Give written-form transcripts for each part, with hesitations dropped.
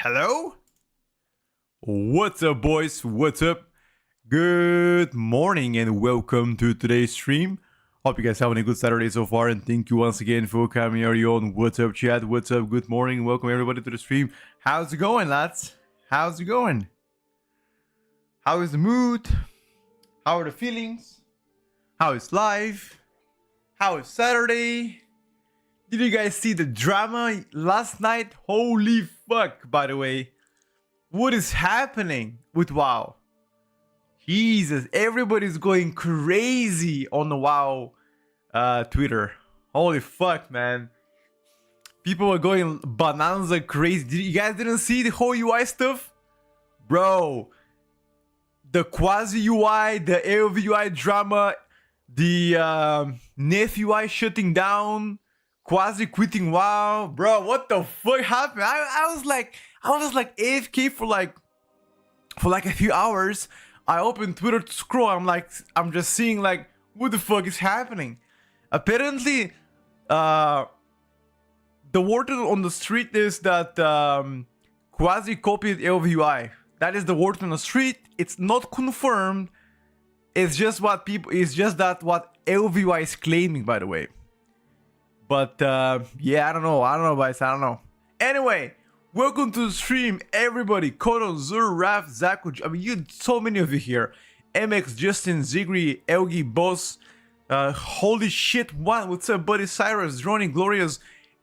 Hello? What's up, boys? What's up? Good morning and welcome to today's stream. Hope you guys having a good Saturday so far, and thank you once again for coming here on What's Up Chat. What's up? Good morning. Welcome everybody to the stream. How's it going, lads? How's it going? How is the mood? How are the feelings? How is life? How is Saturday? Did you guys see the drama last night? Holy fuck, by the way. What is happening with WoW? Jesus, everybody's going crazy on the WoW Twitter. Holy fuck, man. People are going bonanza crazy. You guys didn't see the whole UI stuff? Bro, the Quazi UI, the AOV UI drama, the Nef UI shutting down, Quazi quitting WoW. Bro, what the fuck happened? I was like AFK for like a few hours. I opened Twitter to scroll. I'm just seeing like, what the fuck is happening? Apparently, the word on the street is that Quazi copied AOV. That is the word on the street. It's not confirmed. It's just what what AOV is claiming, by the way. But yeah, I don't know, guys. I don't know. Anyway, welcome to the stream, everybody. Kono, Zur, Raf, Zaku. I mean, so many of you here. MX, Justin, Zigri, Elgi, Boss. Holy shit, what's up, buddy? Cyrus, Droning, Glorious,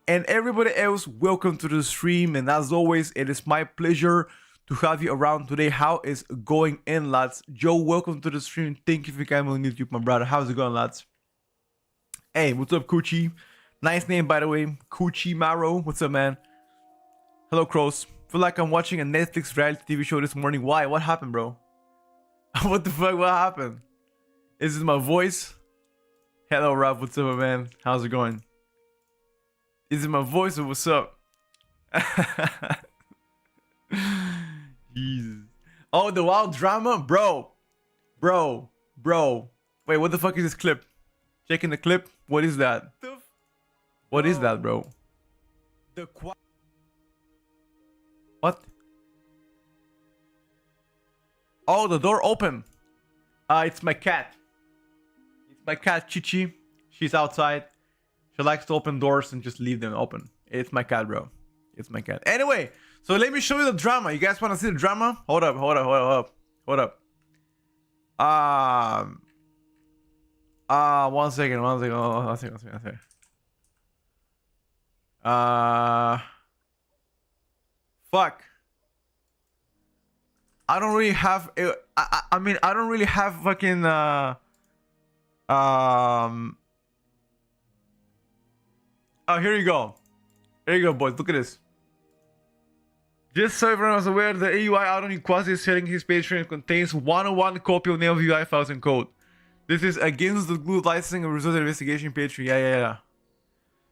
and everybody else. Welcome to the stream. And as always, it is my pleasure to have you around today. How is going in, lads? Joe, welcome to the stream. Thank you for coming on YouTube, my brother. How's it going, lads? Hey, what's up, Coochie? Nice name, by the way. Coochie Maro. What's up, man? Hello, Crows. Feel like I'm watching a Netflix reality TV show this morning. Why? What happened, bro? What the fuck? What happened? Is this my voice? Hello, Rob. What's up, man? How's it going? Is it my voice or what's up? Jesus. Oh, the wild drama? Bro. Wait, what the fuck is this clip? Checking the clip? What is that? What is that, bro? What? Oh, the door open. It's my cat. It's my cat, Chichi. She's outside. She likes to open doors and just leave them open. It's my cat, bro. It's my cat. Anyway, so let me show you the drama. You guys want to see the drama? Hold up. One second. Fuck. I don't really have I mean, I don't really have fucking oh, here you go, boys. Look at this. Just so everyone was aware, the AUI Audony Quazi is selling his Patreon contains 101 copy of AOV files and code. This is against the good licensing and result investigation Patreon. Yeah.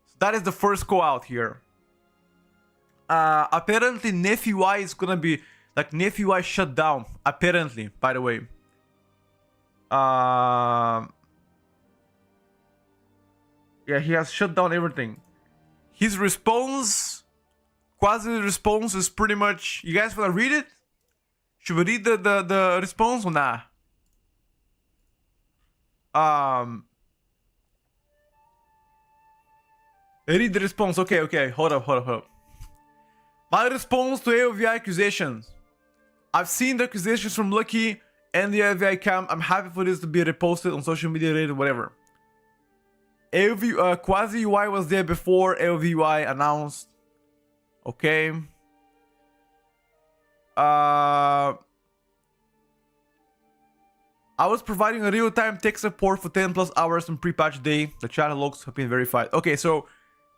So that is the first call out here. Apparently Nef UI is gonna be like Nef UI shut down. Apparently, by the way. Yeah, he has shut down everything. His response, Quazi's response is pretty much. You guys wanna read it? Should we read the response or nah? Read the response. Okay. Hold up. My response to AOV accusations. I've seen the accusations from Lucky and the AOV camp. I'm happy for this to be reposted on social media later, whatever. AOV, Quazi UI was there before AOV UI announced. Okay. I was providing a real-time tech support for 10 plus hours on pre-patch day. The channel logs have been verified. Okay, so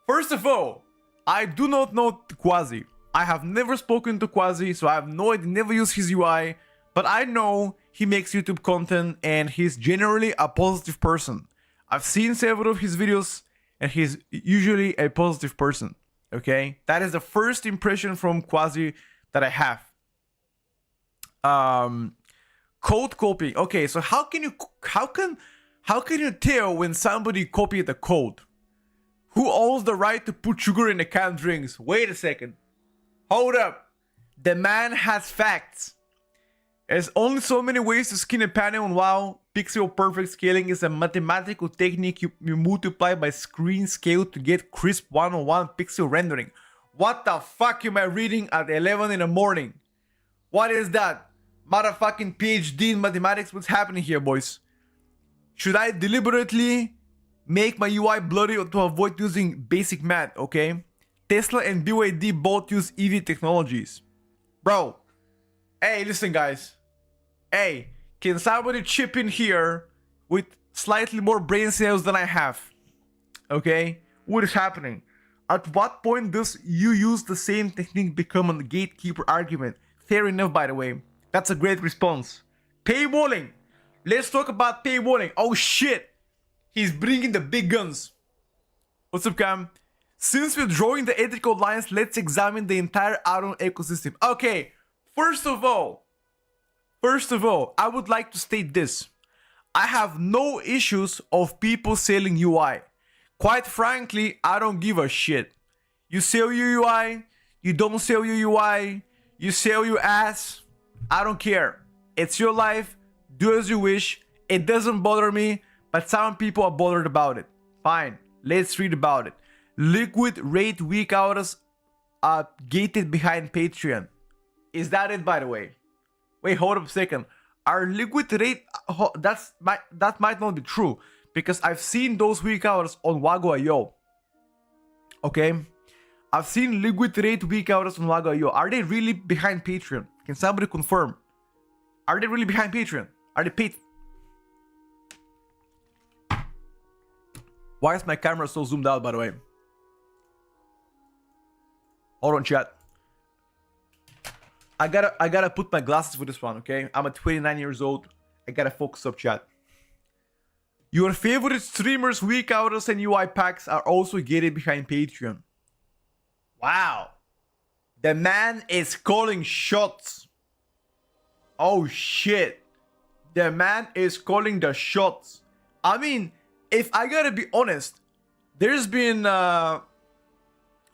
first of all, I do not know Quazi. I have never spoken to Quazi, so I have no idea, never used his UI, but I know he makes YouTube content and he's generally a positive person. I've seen several of his videos and he's usually a positive person. Okay, that is the first impression from Quazi that I have. Code copying. Okay, so how can you tell when somebody copied the code? Who owns the right to put sugar in the canned drinks? Wait a second. Hold up. The man has facts. There's only so many ways to skin a panel, and while pixel perfect scaling is a mathematical technique, you multiply by screen scale to get crisp 101 pixel rendering. What the fuck am I reading at 11 in the morning? What is that? Motherfucking PhD in mathematics? What's happening here, boys? Should I deliberately make my UI blurry to avoid using basic math, okay? Tesla and BYD both use EV technologies. Bro, hey, listen guys. Hey, can somebody chip in here with slightly more brain cells than I have? Okay? What is happening? At what point does you use the same technique become a gatekeeper argument? Fair enough, by the way. That's a great response. Paywalling. Let's talk about paywalling. Oh shit. He's bringing the big guns. What's up, Cam? Since we're drawing the ethical lines, let's examine the entire Atom ecosystem. Okay, first of all, I would like to state this. I have no issues of people selling UI. Quite frankly, I don't give a shit. You sell your UI, you don't sell your UI, you sell your ass, I don't care. It's your life, do as you wish. It doesn't bother me, but some people are bothered about it. Fine, let's read about it. Liquid rate weak hours are gated behind Patreon. Is that it, by the way? Wait, hold up a second. Our liquid rate, that might not be true, because I've seen those weak hours on Wago.io. Okay? I've seen liquid rate weak hours on Wago.io. Are they really behind Patreon? Can somebody confirm? Are they really behind Patreon? Are they paid? Why is my camera so zoomed out, by the way? Hold on, chat. I gotta put my glasses for this one, okay? I'm at 29 years old. I gotta focus up, chat. Your favorite streamers' weak hours and UI packs are also gated behind Patreon. Wow. The man is calling shots. Oh shit. The man is calling the shots. I mean, if I gotta be honest, there's been a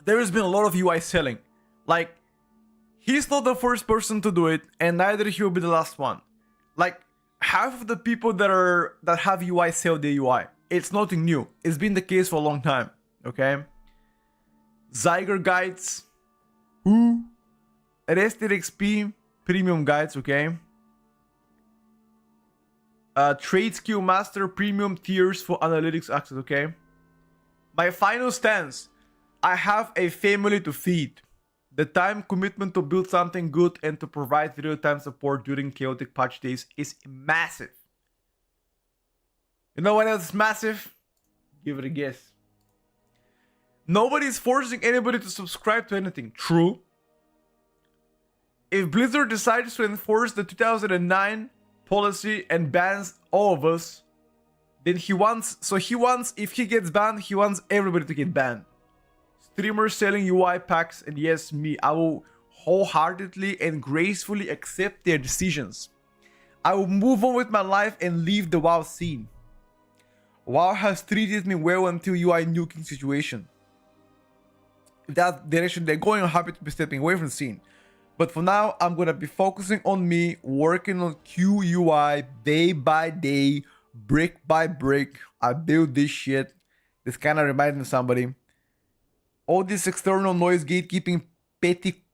lot of UI selling. Like, he's not the first person to do it, and neither he will be the last one. Like, half of the people that have UI sell their UI. It's nothing new. It's been the case for a long time. Okay. Zyger guides. Who? Arrested XP premium guides. Okay. Trade skill master premium tiers for analytics access. Okay. My final stance. I have a family to feed. The time commitment to build something good and to provide real-time support during chaotic patch days is massive. You know what else is massive? Give it a guess. Nobody's forcing anybody to subscribe to anything. True. If Blizzard decides to enforce the 2009 policy and bans all of us, then if he gets banned, he wants everybody to get banned. Streamers selling UI packs, and yes, me, I will wholeheartedly and gracefully accept their decisions. I will move on with my life and leave the WoW scene. WoW has treated me well until UI nuking situation. If that direction they're going, I'm happy to be stepping away from the scene. But for now, I'm gonna be focusing on me, working on QUI day by day, brick by brick. I build this shit. This kind of reminds me of somebody. All this external noise gatekeeping petty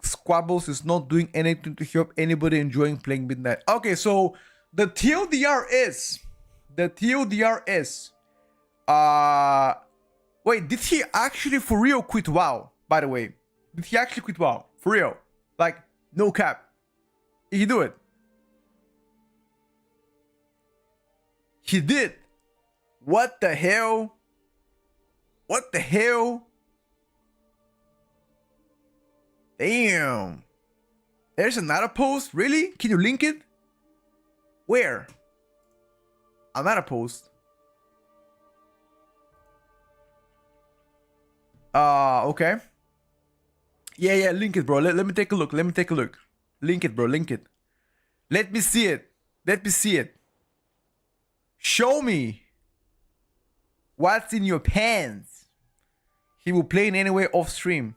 squabbles is not doing anything to help anybody enjoying playing Midnight. Okay, so the TLDR is... Wait, did he actually for real quit WoW, by the way? Did he actually quit WoW? For real? Like, no cap. Did he do it? He did. What the hell? What the hell? Damn. There's another post? Really? Can you link it? Where? Another post. Okay. Yeah, link it, bro. Let me take a look. Link it, bro. Link it. Let me see it. Show me what's in your pants. He will play in any way off stream.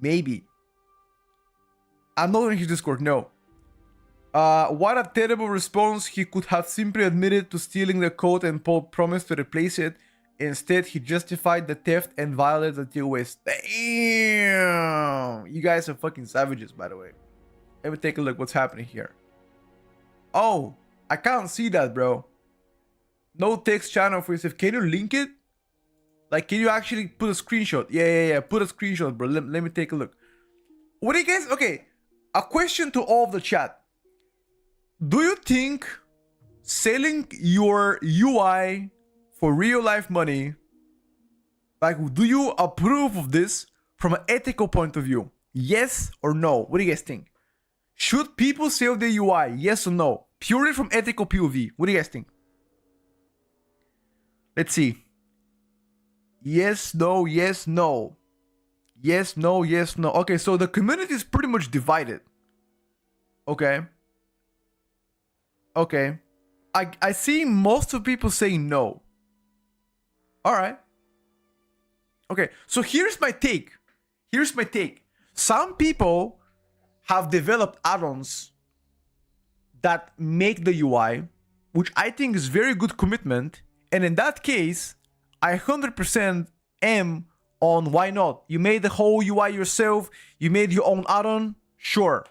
Maybe. I'm not in his Discord, no. What a terrible response. He could have simply admitted to stealing the code and promised to replace it. Instead, he justified the theft and violated the TOS. Damn! You guys are fucking savages, by the way. Let me take a look what's happening here. Oh, I can't see that, bro. No text channel for yourself. Can you link it? Like, can you actually put a screenshot? Yeah. Put a screenshot, bro. Let me take a look. What do you guys... Okay, a question to all of the chat. Do you think selling your UI for real life money, like, do you approve of this from an ethical point of view? Yes or no? What do you guys think? Should people sell their UI? Yes or no? Purely from ethical POV. What do you guys think? Let's see. Yes, no, yes, no. Yes, no, yes, no. Okay, so the community is pretty much divided. Okay. Okay. I see most of people saying no. Alright. Okay, so here's my take. Some people have developed add-ons that make the UI, which I think is very good commitment. And in that case, I 100% am on why not. You made the whole UI yourself. You made your own add-on. Sure.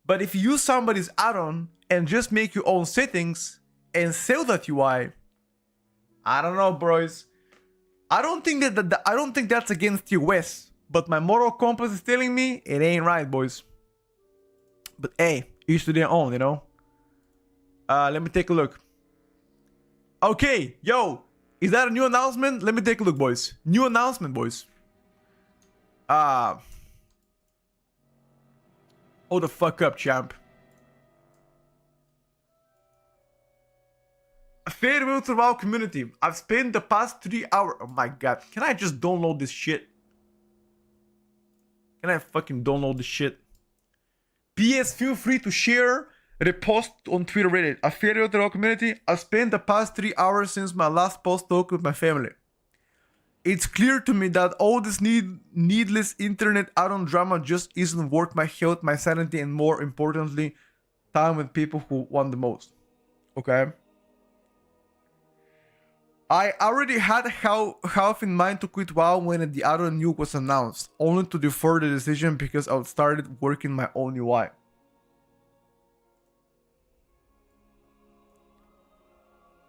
But if you use somebody's add-on and just make your own settings and sell that UI, I don't know, bros. I don't think that's against TOS. But my moral compass is telling me it ain't right, boys. But hey, each to their own, you know. Let me take a look. Okay, yo, is that a new announcement? Let me take a look, boys. New announcement, boys. Hold the fuck up, champ. Farewell to our community. I've spent the past 3 hours. Oh my god. Can I just download this shit? Can I fucking download this shit? PS, feel free to share, repost on Twitter, Reddit. A farewell to our community. I've spent the past 3 hours since my last post talk with my family. It's clear to me that all this needless internet add-on drama just isn't worth my health, my sanity, and more importantly, time with people who want the most. Okay? I already had half in mind to quit WoW when the add-on nuke was announced, only to defer the decision because I started working my own UI.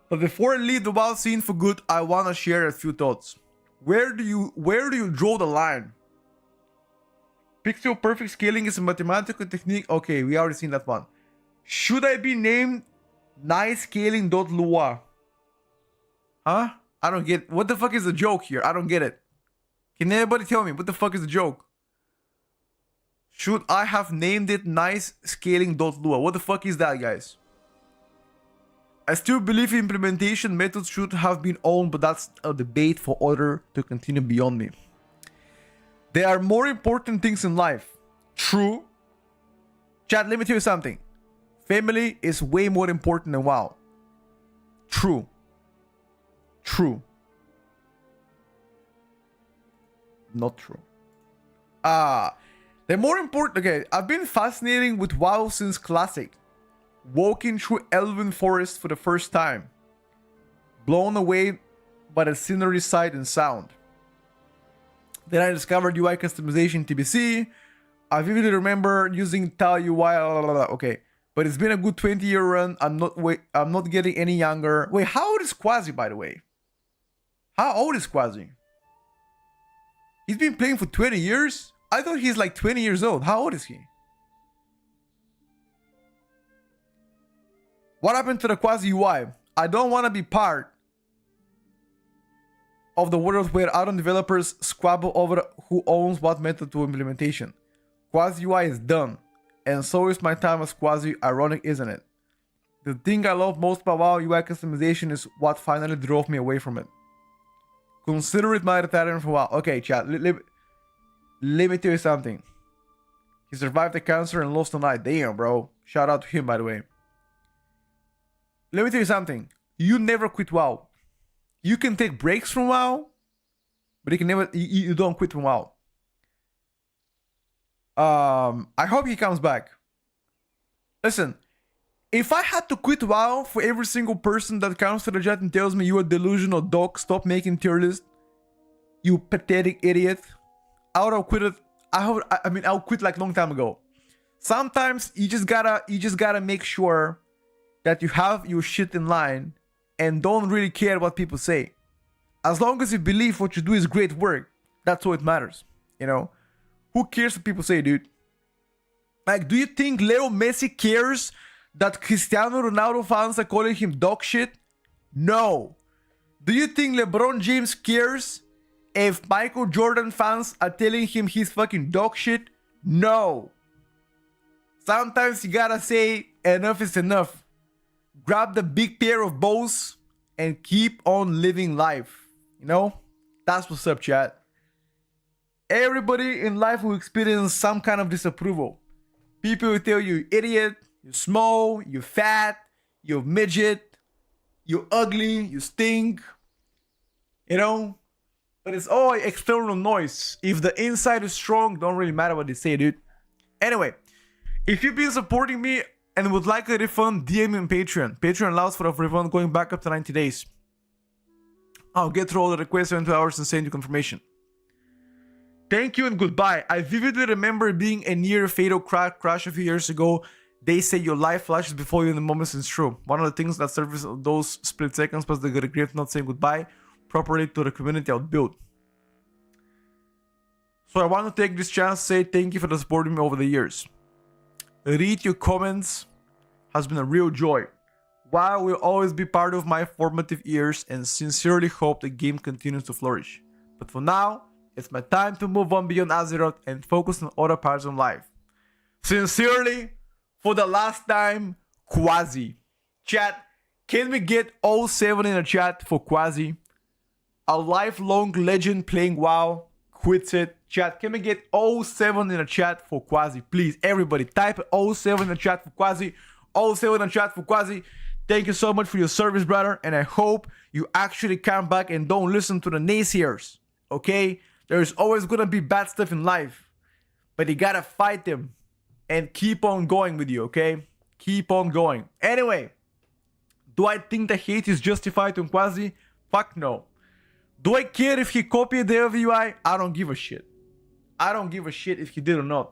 But before I leave the WoW scene for good, I wanna share a few thoughts. Where do you draw the line? Pixel perfect scaling is a mathematical technique. Okay, we already seen that one. Should I be named niceScaling.lua? Huh? I don't get... What the fuck is the joke here? I don't get it. Can anybody tell me what the fuck is the joke? Should I have named it niceScaling.lua? What the fuck is that, guys? I still believe implementation methods should have been owned, but that's a debate for order to continue beyond me. There are more important things in life. True. Chat, let me tell you something. Family is way more important than WoW. True. True. Not true. The more important... Okay, I've been fascinating with WoW since Classic. Walking through Elven Forest for the first time. Blown away by the scenery, sight, and sound. Then I discovered UI customization TBC. I vividly remember using Tile UI. Okay, but it's been a good 20-year run. I'm not getting any younger. Wait, how old is Quazi, by the way? How old is Quazi? He's been playing for 20 years? I thought he's like 20 years old. How old is he? What happened to the Quazi UI? I don't want to be part of the world where add-on developers squabble over who owns what method to implementation. Quazi UI is done, and so is my time as Quazi. Ironic, isn't it? The thing I love most about WoW UI customization is what finally drove me away from it. Consider it my retirement for WoW. Okay, chat, let me tell you something. He survived the cancer and lost an eye. Damn, bro. Shout out to him, by the way. Let me tell you something. You never quit WoW. You can take breaks from WoW, but you can never. You don't quit from WoW. I hope he comes back. Listen, if I had to quit WoW for every single person that comes to the chat and tells me you a delusional dog, stop making tier list, you pathetic idiot, I would have quit it. I'll quit like long time ago. Sometimes you just gotta make sure that you have your shit in line and don't really care what people say. As long as you believe what you do is great work, that's all it matters. You know, who cares what people say, dude? Like, do you think Leo Messi cares that Cristiano Ronaldo fans are calling him dog shit? No. Do you think LeBron James cares if Michael Jordan fans are telling him he's fucking dog shit? No. Sometimes you gotta say enough is enough. Grab the big pair of balls and keep on living life. You know? That's what's up, chat. Everybody in life will experience some kind of disapproval. People will tell you, idiot, you're small, you're fat, you're midget, you're ugly, you stink. You know? But it's all external noise. If the inside is strong, don't really matter what they say, dude. Anyway, if you've been supporting me and would like a refund, DM me on Patreon. Patreon allows for a refund going back up to 90 days. I'll get through all the requests in 2 hours and send you confirmation. Thank you and goodbye. I vividly remember being a near fatal crash a few years ago. They say your life flashes before you in the moments, it's true. One of the things that serves those split seconds was the regret of not saying goodbye properly to the community I'd built. So I want to take this chance to say thank you for the supporting me over the years. Read your comments has been a real joy. WoW will always be part of my formative years and sincerely hope the game continues to flourish. But for now, it's my time to move on beyond Azeroth and focus on other parts of life. Sincerely, for the last time, Quazi. Chat, can we get all 7 in the chat for Quazi? A lifelong legend playing WoW, quits it. Chat, can we get all 7 in the chat for Quazi? Please, everybody, type all 7 in the chat for Quazi. All 7 in the chat for Quazi. Thank you so much for your service, brother. And I hope you actually come back and don't listen to the naysayers. Okay? There's always gonna be bad stuff in life. But you gotta fight them. And keep on going with you, okay? Keep on going. Anyway, do I think the hate is justified on Quazi? Fuck no. Do I care if he copied the LVUI? I don't give a shit. I don't give a shit if he did or not.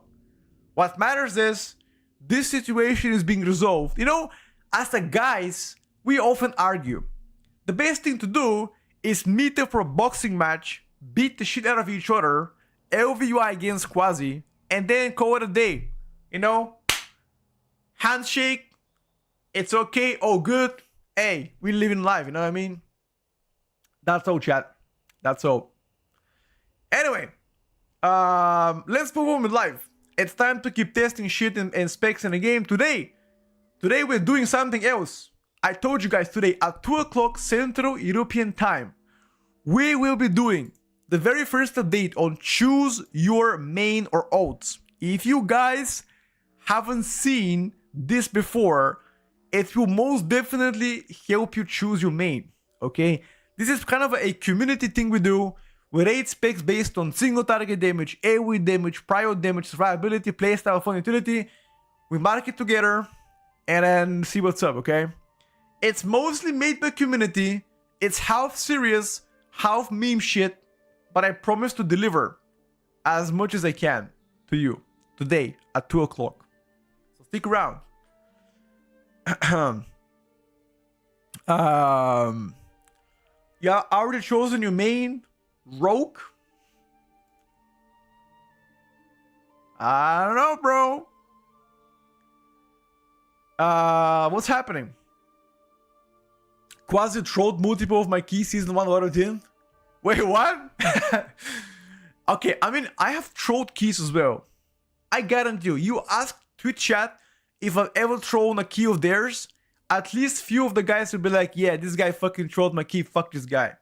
What matters is this situation is being resolved. You know, as the guys, we often argue. The best thing to do is meet up for a boxing match, beat the shit out of each other, LVUI against Quazi, and then call it a day. You know? Handshake. It's okay. Oh, good. Hey, we live in life. You know what I mean? That's all, chat. That's all. Anyway, let's move on with life. It's time to keep testing shit and specs in the game. Today we're doing something else. I told you guys today at 2 o'clock Central European time, we will be doing the very first update on choose your main or alts. If you guys haven't seen this before, it will most definitely help you choose your main, okay? This is kind of a community thing we do. We rate specs based on single target damage, AoE damage, prior damage, survivability, playstyle, fun, utility. We mark it together and then see what's up, okay? It's mostly made by community. It's half serious, half meme shit, but I promise to deliver as much as I can to you today at 2 o'clock. So stick around. Yeah, I already chosen your main, Rogue. I don't know, bro. What's happening? Quazi trolled multiple of my keys season 1 out of 10. Wait, what? Okay, I mean, I have trolled keys as well. I guarantee you ask Twitch chat if I've ever trolled a key of theirs, at least few of the guys will be like, yeah, this guy fucking trolled my key, fuck this guy.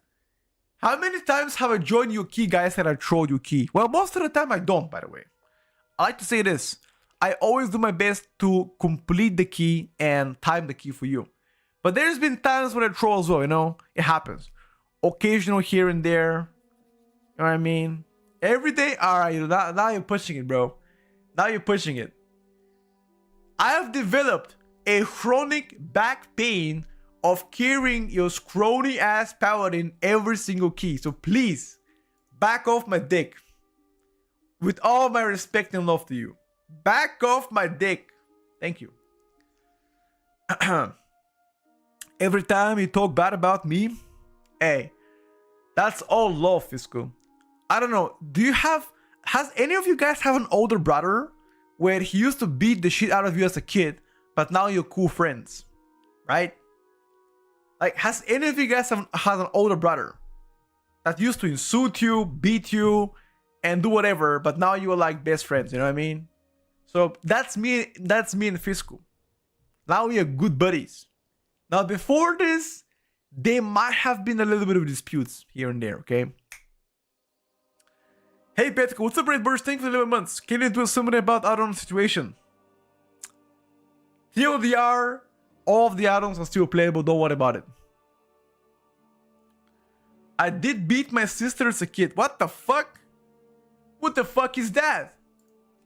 How many times have I joined your key, guys, and I trolled your key? Well, most of the time I don't, by the way. I like to say this. I always do my best to complete the key and time the key for you. But there's been times when I troll as well, you know? It happens. Occasional here and there. You know what I mean? Every day? Alright, now you're pushing it, bro. Now you're pushing it. I have developed a chronic back pain of carrying your scrawny ass paladin every single key. So please, back off my dick. With all my respect and love to you. Back off my dick. Thank you. Every time you talk bad about me, hey, that's all love, Fisco. I don't know. Has any of you guys have an older brother where he used to beat the shit out of you as a kid, but now you're cool friends, right? Like, has any of you guys has an older brother that used to insult you, beat you, and do whatever, but now you are like best friends, you know what I mean? So that's me and Fisco. Now we are good buddies. Now before this, there might have been a little bit of disputes here and there, okay? Hey Petko, what's up, Red Burst? Thanks for 11 months. Can you do something about add-on situation? TLDR, all of the add-ons are still playable, don't worry about it. I did beat my sister as a kid. What the fuck? What the fuck is that?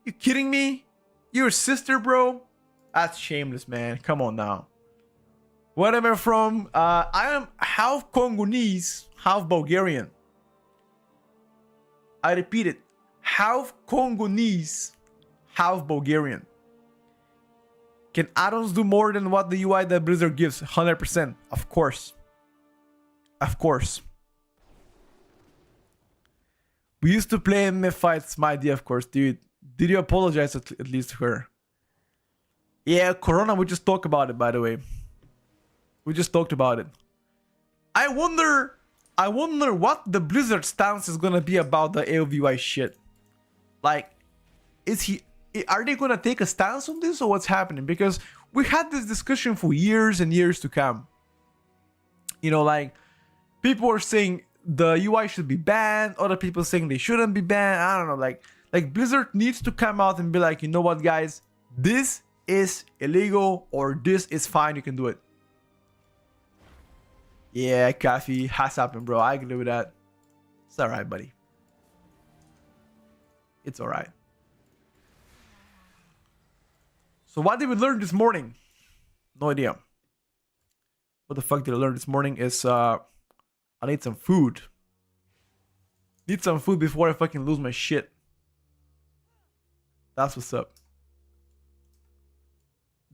You kidding me? Your sister, bro? That's shameless, man. Come on now. Where am I from? I am half Congolese, half Bulgarian. I repeat it. Half Congolese, half Bulgarian. Can add-ons do more than what the UI that Blizzard gives? 100%. Of course. Of course. We used to play MF fights, my idea, of course, dude. Did you apologize at least to her? Yeah, Corona, we just talked about it, by the way. We just talked about it. I wonder what the Blizzard stance is gonna be about the AOVY shit. Like, are they gonna take a stance on this or what's happening? Because we had this discussion for years and years to come. You know, like, people are saying the UI should be banned, other people saying they shouldn't be banned. I don't know, like Blizzard needs to come out and be like, you know what, guys, this is illegal or this is fine, you can do it. Yeah, Coffee has happened, bro. I agree with that. It's alright, buddy. It's alright. So what did we learn this morning? No idea. What the fuck did I learn this morning is I need some food. Need some food before I fucking lose my shit. That's what's up.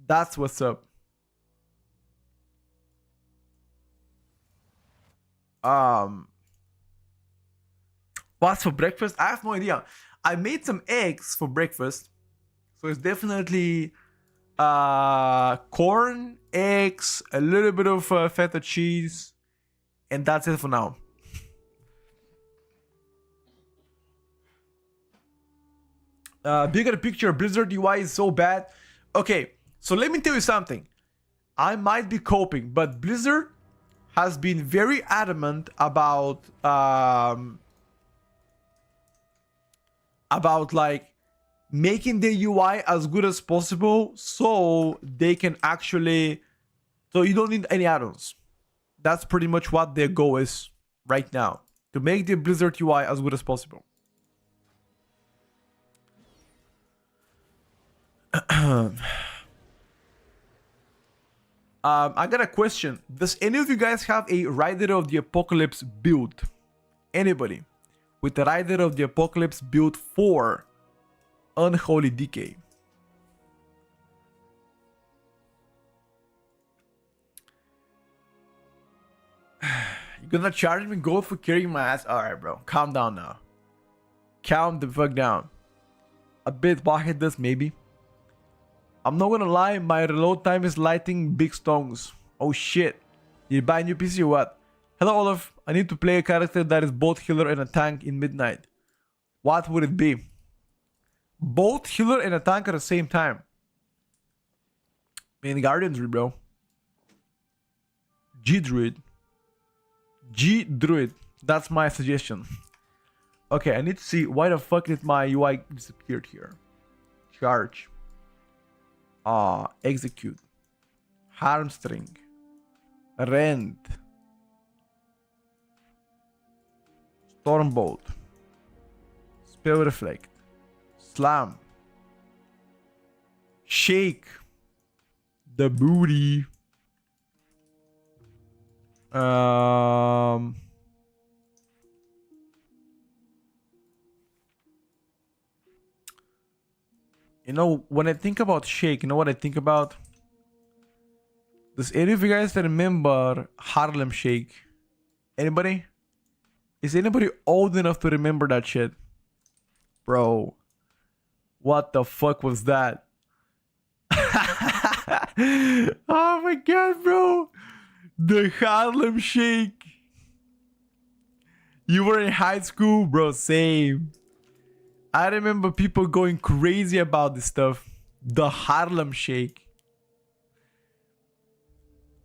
That's what's up. What's for breakfast? I have no idea. I made some eggs for breakfast. So it's definitely corn, eggs, a little bit of feta cheese, and that's it for now. Bigger picture, Blizzard UI is so bad. Okay, so let me tell you something. I might be coping, but Blizzard has been very adamant about like making the UI as good as possible so they can actually, so you don't need any add-ons. That's pretty much what their goal is right now, to make the Blizzard UI as good as possible. I got a question. Does any of you guys have a Rider of the Apocalypse build? Anybody with the Rider of the Apocalypse build for Unholy Decay? You gonna charge me gold for carrying my ass? Alright, bro. Calm down now. Calm the fuck down. A bit bucket this, maybe. I'm not gonna lie, my reload time is lighting big stones. Oh shit. You buy a new PC or what? Hello Olaf, I need to play a character that is both healer and a tank in midnight. What would it be? Both healer and a tank at the same time. Main Guardian Druid, bro. G-Druid. G-Druid. That's my suggestion. Okay, I need to see why the fuck did my UI disappeared here. Charge. Execute. Harmstring. Rend. Stormbolt. Spell Reflect. Slam. Shake the booty. You know, when I think about Shake, you know what I think about? Does any of you guys remember Harlem Shake? Anybody? Is anybody old enough to remember that shit? Bro, what the fuck was that? Oh my god, bro. The Harlem Shake. You were in high school? Bro, same. I remember people going crazy about this stuff. The Harlem Shake.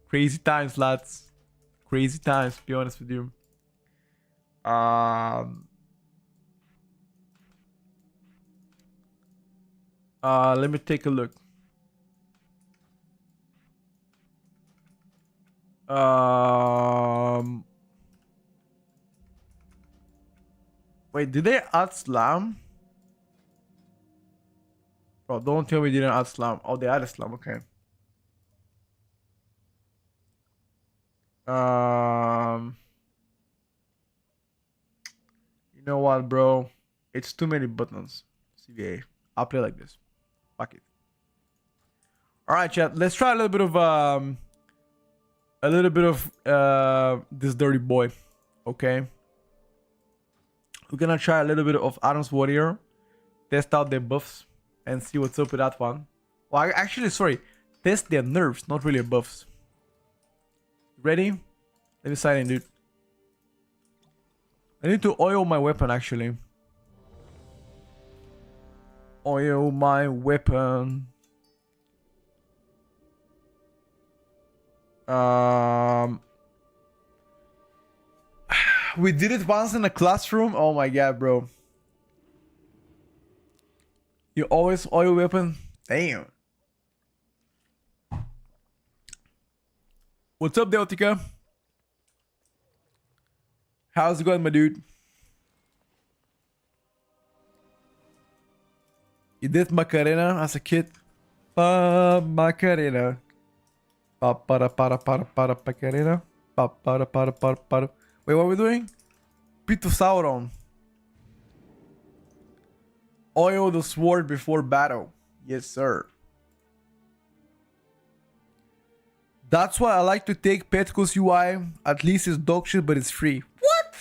Crazy times, lads. Crazy times, to be honest with you. Let me take a look. Wait, did they add slam? Bro, don't tell me they didn't add slam. Oh, they added slam. Okay. You know what, bro? It's too many buttons. CVA. I'll play like this. Fuck it. All right, chat. Let's try a little bit of this dirty boy. Okay. We're gonna try a little bit of Adam's Warrior. Test out their buffs and see what's up with that one. Well, actually, sorry. Test their nerfs, not really buffs. Ready? Let me sign in, dude. I need to oil my weapon, actually. Oil my weapon. We did it once in a classroom. Oh my god, bro. You always oil weapon? Damn. What's up, Deltica? How's it going, my dude? You did Macarena as a kid? Macarena. Macarena. Wait, what are we doing? Pitosauron. Oil the sword before battle. Yes, sir. That's why I like to take Petco's UI. At least it's dog shit, but it's free. What?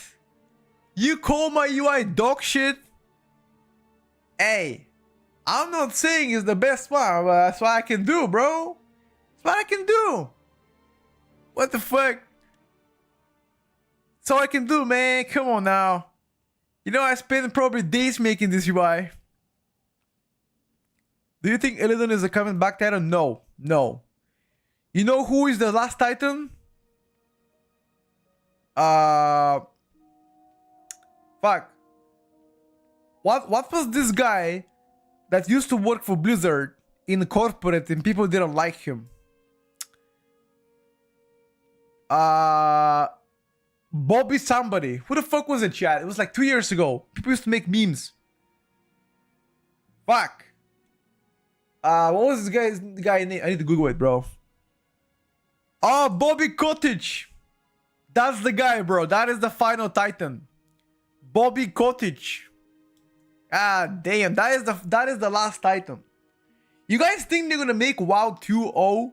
You call my UI dog shit? Hey, I'm not saying it's the best one, but that's what I can do, bro. That's what I can do. What the fuck? That's all I can do, man. Come on now. You know, I spent probably days making this UI. Do you think Illidan is a coming back titan? No. No. You know who is the last titan? Fuck. What was this guy that used to work for Blizzard in corporate and people didn't like him? Bobby somebody. Who the fuck was it, chat? It was like 2 years ago. People used to make memes. Fuck. What was this guy name? I need to Google it, bro. Oh, Bobby Cottage. That's the guy, bro. That is the final titan. Bobby Cottage. Ah, damn. That is the last titan. You guys think they're gonna make WoW 2.0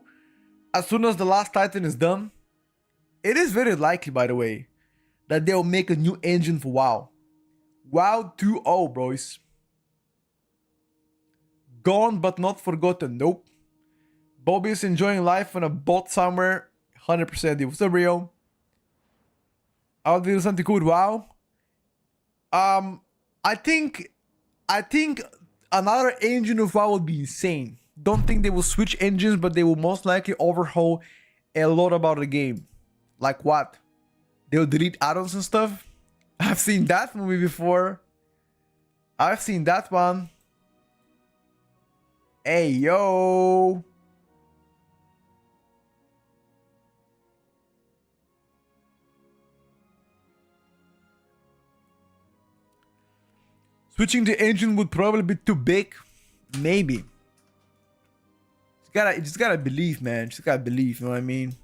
as soon as the last titan is done? It is very likely, by the way, that they'll make a new engine for WoW. WoW 2.0, boys. Gone but not forgotten. Nope. Bobby's enjoying life on a boat somewhere. 100%. What's up, Rio? I'll do something cool with WoW. I think another engine of WoW would be insane. Don't think they will switch engines, but they will most likely overhaul a lot about the game. Like what? They'll delete add-ons and stuff. I've seen that movie before. I've seen that one. Hey, yo. Switching the engine would probably be too big. Maybe. You just gotta believe, man. Just gotta believe, you know what I mean?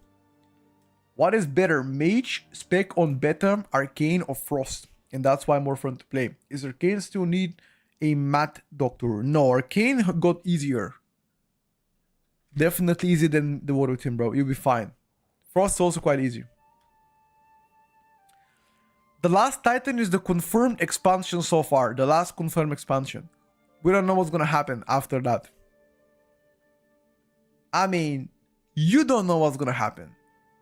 What is better, Mage, Spec on Beta, Arcane, or Frost? And that's why more fun to play. Is Arcane still need a Math Doctor? No, Arcane got easier. Definitely easier than the Water Team, bro. You'll be fine. Frost is also quite easy. The Last Titan is the confirmed expansion so far. The last confirmed expansion. We don't know what's gonna happen after that. I mean, you don't know what's gonna happen.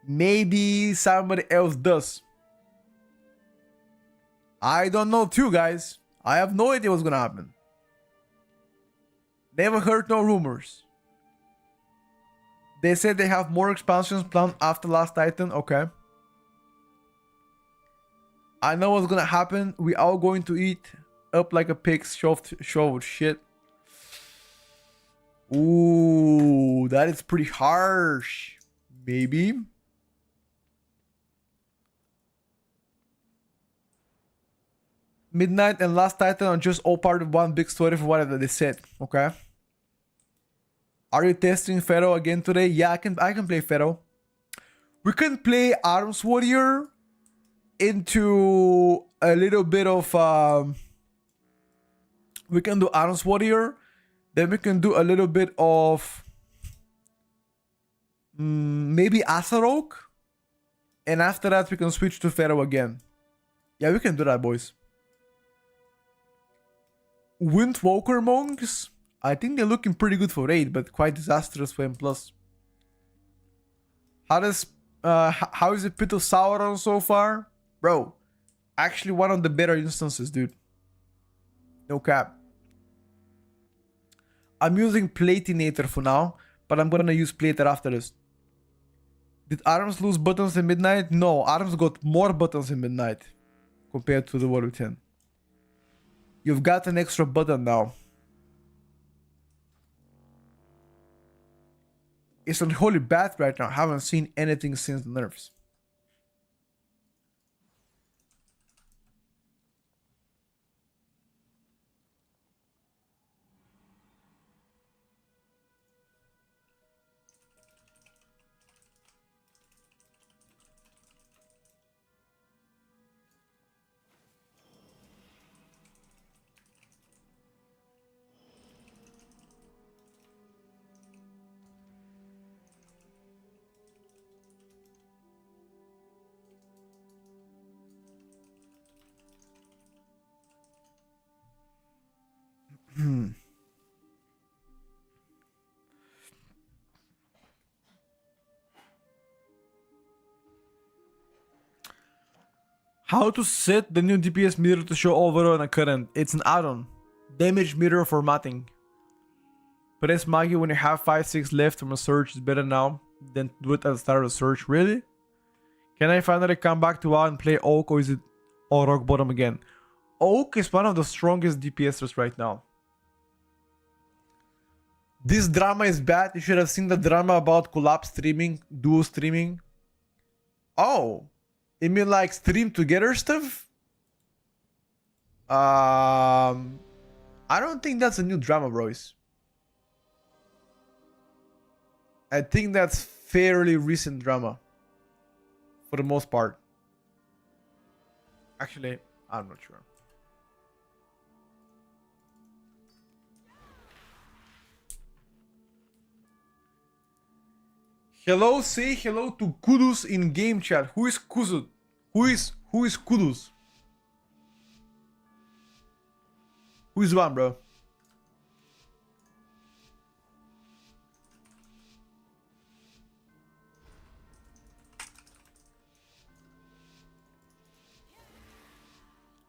Maybe somebody else does. I don't know too, guys. I have no idea what's gonna happen. Never heard no rumors. They said they have more expansions planned after Last Titan. Okay. I know what's gonna happen. We all going to eat up like a pig shoved shit. Ooh, that is pretty harsh. Maybe. Midnight and Last Titan are just all part of one big story for whatever they said. Okay. Are you testing Pharaoh again today? Yeah, I can play Pharaoh. We can play Arms Warrior into a little bit of we can do Arms Warrior, then we can do a little bit of maybe Asarok, and after that we can switch to Pharaoh again. Yeah, we can do that, boys. Windwalker monks, I think they're looking pretty good for raid, but quite disastrous for M+. How is the Pit of Sauron so far? Bro, actually one of the better instances, dude. No cap. I'm using Platinator for now, but I'm gonna use Plater after this. Did Arms lose buttons in Midnight? No, Arms got more buttons in Midnight compared to the Warrior 10. You've got an extra button now. It's on Holy Bath right now. Haven't seen anything since the nerfs. How to set the new DPS meter to show overall and a current? It's an add-on. Damage meter formatting. Press Magi when you have 5-6 left from a search is better now than do it at the start of the search. Really? Can I finally come back to WoW and play Oak, or is it all rock bottom again? Oak is one of the strongest DPSers right now. This drama is bad. You should have seen the drama about collab streaming, duo streaming. Oh, you mean like stream together stuff? I don't think that's a new drama, bros. I think that's fairly recent drama. For the most part. Actually, I'm not sure. Hello, say hello to Kudus in game chat. Who is Kudus? Who is Kudus? Who is one, bro?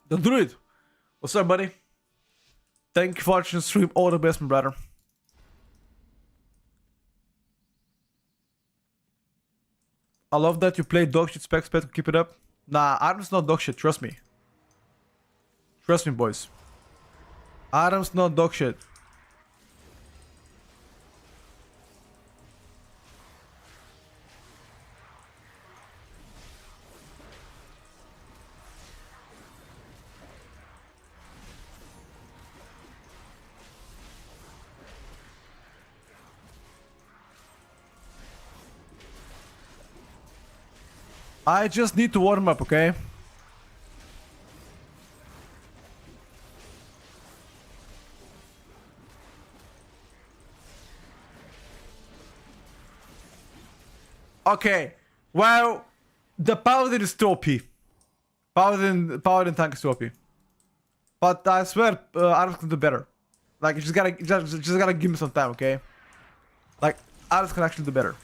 The Druid. What's up, buddy? Thank you for watching the stream. All the best, my brother. I love that you play dog shit spec to keep it up. Nah, Adam's not dog shit, trust me. Trust me, boys. Adam's not dog shit. I just need to warm up, okay? Okay, well, the paladin is too OP. Paladin tank is too OP. But I swear, Arms can do better. Like, you just gotta give me some time, okay? Like, Arms can actually do better.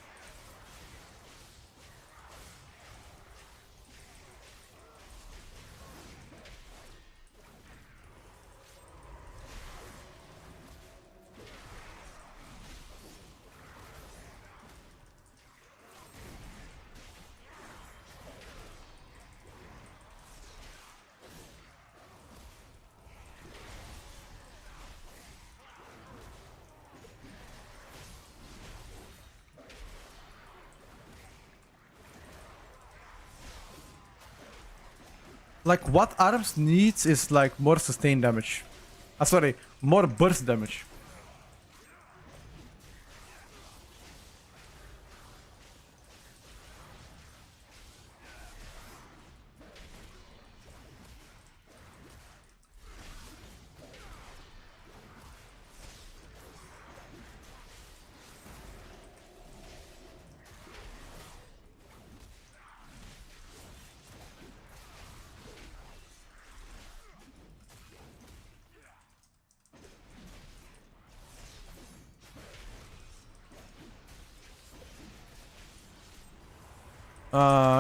Like, what Arms needs is, like, more sustained damage. Sorry, more burst damage.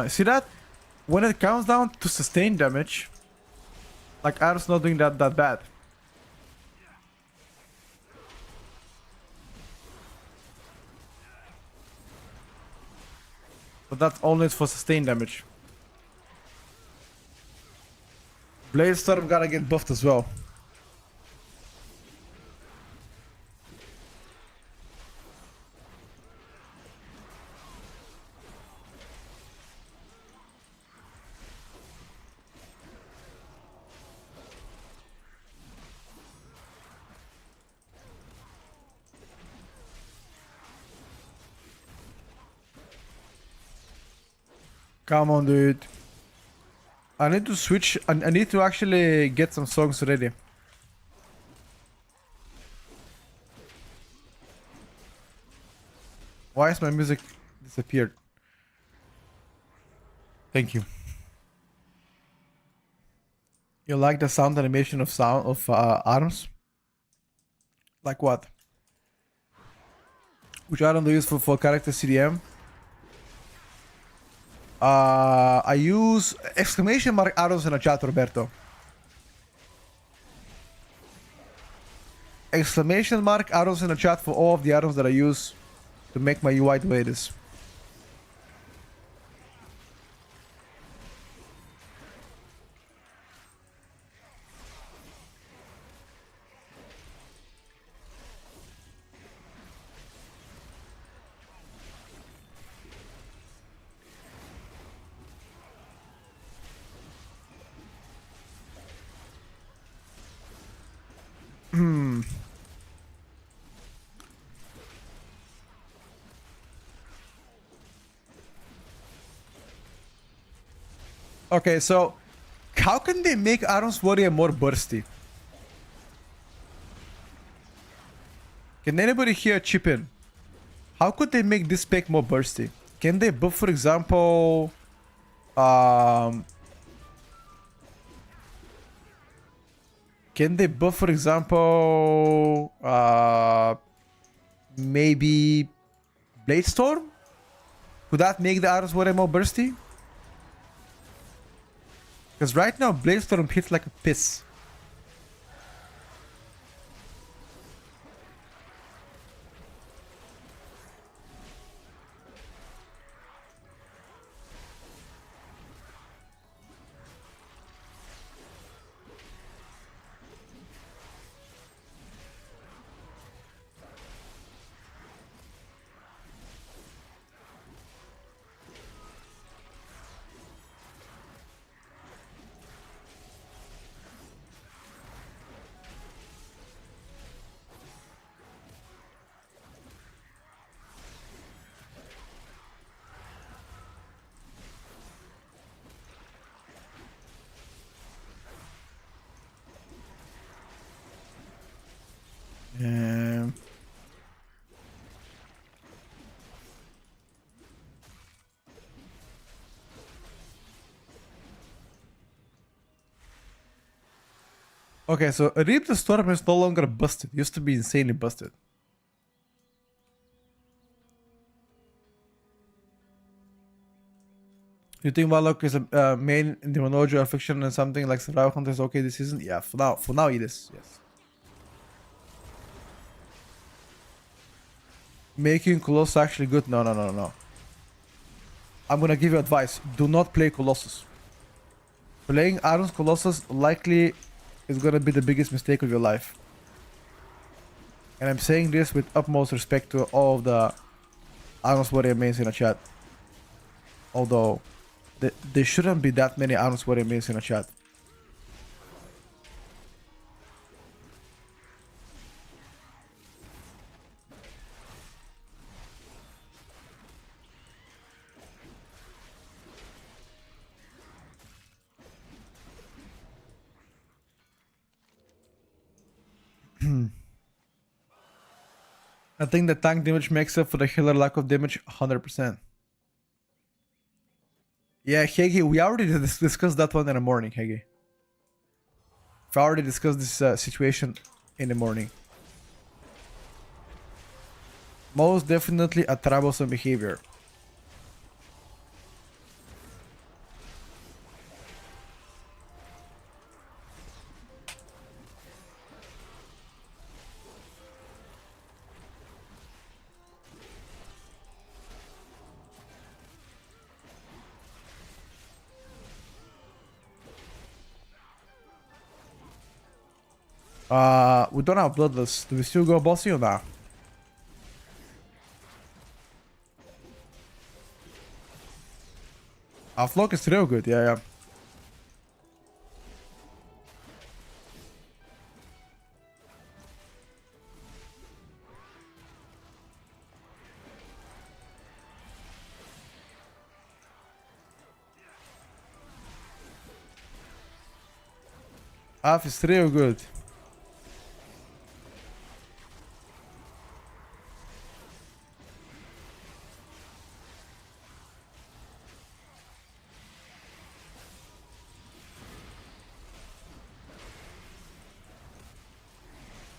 See that? When it comes down to sustained damage, like, Arms not doing that bad. But that's only for sustained damage. Blade Storm gotta get buffed as well. Come on, dude. I need to switch. I need to actually get some songs ready. Why is my music disappeared? Thank you. You like the sound animation of Arms? Like what? Which item do you use for character CDM? I use exclamation mark arrows in the chat, Roberto. Exclamation mark arrows in the chat for all of the arrows that I use to make my UI the way it is. Okay, so how can they make Arms Warrior more bursty? Can anybody here chip in? How could they make this spec more bursty? Can they buff, for example, maybe Blade Storm? Could that make the Arms Warrior more bursty? Because right now, Blade Storm hits like a piss. Okay, so Reap the Storm is no longer busted. It used to be insanely busted. You think Warlock is a main demonology or fiction and something like Survival Hunter is okay this season? Yeah, for now it is, yes. Making Colossus actually good? No. I'm gonna give you advice. Do not play Colossus. Playing Iron's Colossus likely is gonna be the biggest mistake of your life. And I'm saying this with utmost respect to all of the Iron's Warrior mains in the chat. Although, there shouldn't be that many Iron's Warrior mains in the chat. I think the tank damage makes up for the healer lack of damage 100%. Yeah, Hege, we already discussed that one in the morning, Hege. We already discussed this situation in the morning. Most definitely a troublesome behavior. We don't have Bloodless. Do we still go bossy or not? Our flock is real good, yeah. Alf is real good.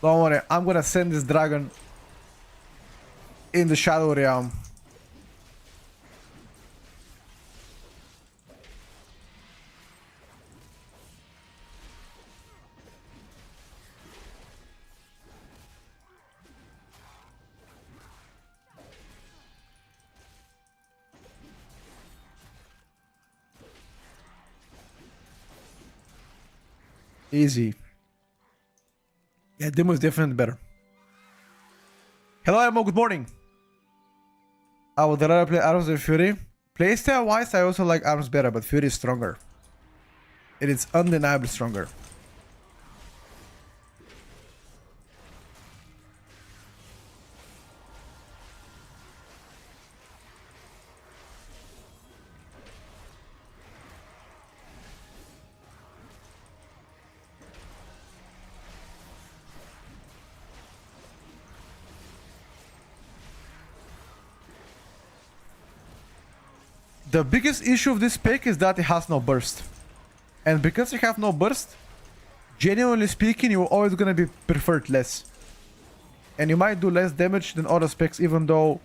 Don't worry, I'm gonna send this dragon in the Shadow Realm. Easy. Yeah, demo is definitely better. Hello, Emo, good morning. I would rather play Arms than Fury. Playstyle wise, I also like Arms better, but Fury is stronger. It is undeniably stronger. The biggest issue of this pick is that it has no burst. And because you have no burst, genuinely speaking, you're always gonna be preferred less. And you might do less damage than other specs even though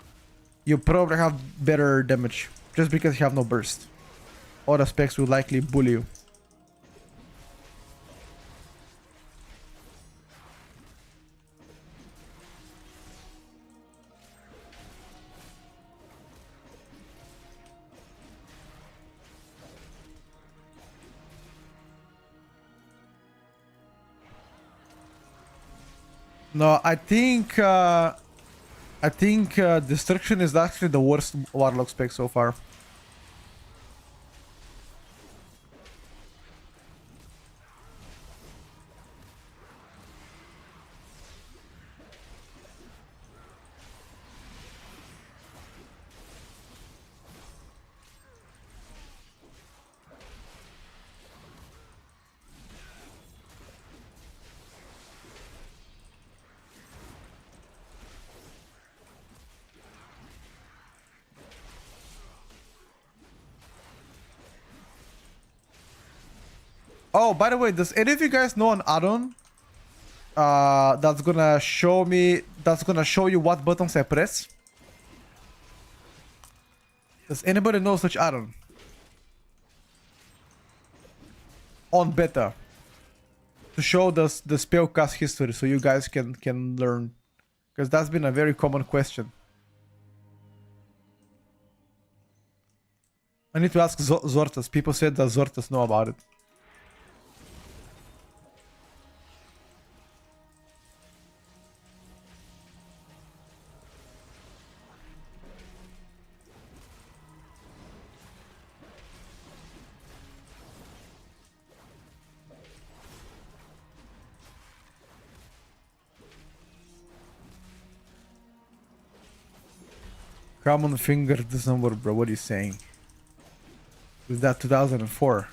you probably have better damage. Just because you have no burst. Other specs will likely bully you. No, I think Destruction is actually the worst Warlock spec so far. Oh, by the way, does any of you guys know an add-on that's gonna show you what buttons I press? Does anybody know such add-on? On beta. To show the spellcast history so you guys can learn. Because that's been a very common question. I need to ask Zortas. People said that Zortas know about it. Common finger December, bro. What are you saying? Is that 2004?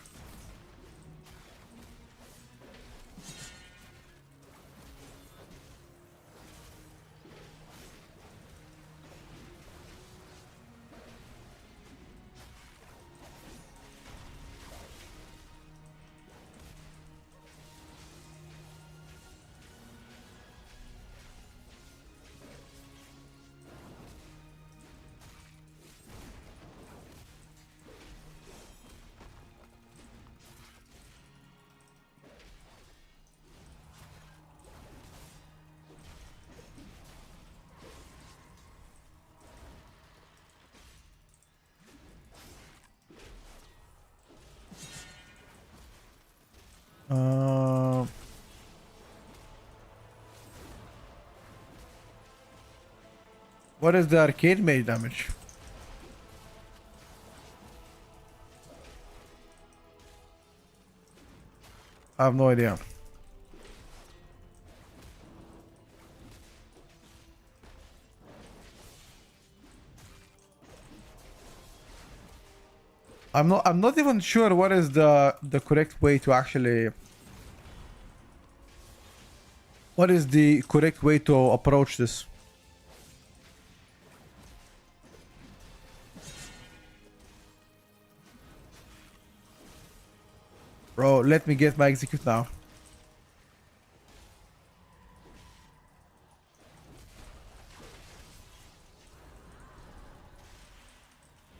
What is the arcade mage damage? I have no idea. I'm not even sure what is the correct way to actually. What is the correct way to approach this? Bro, let me get my execute now.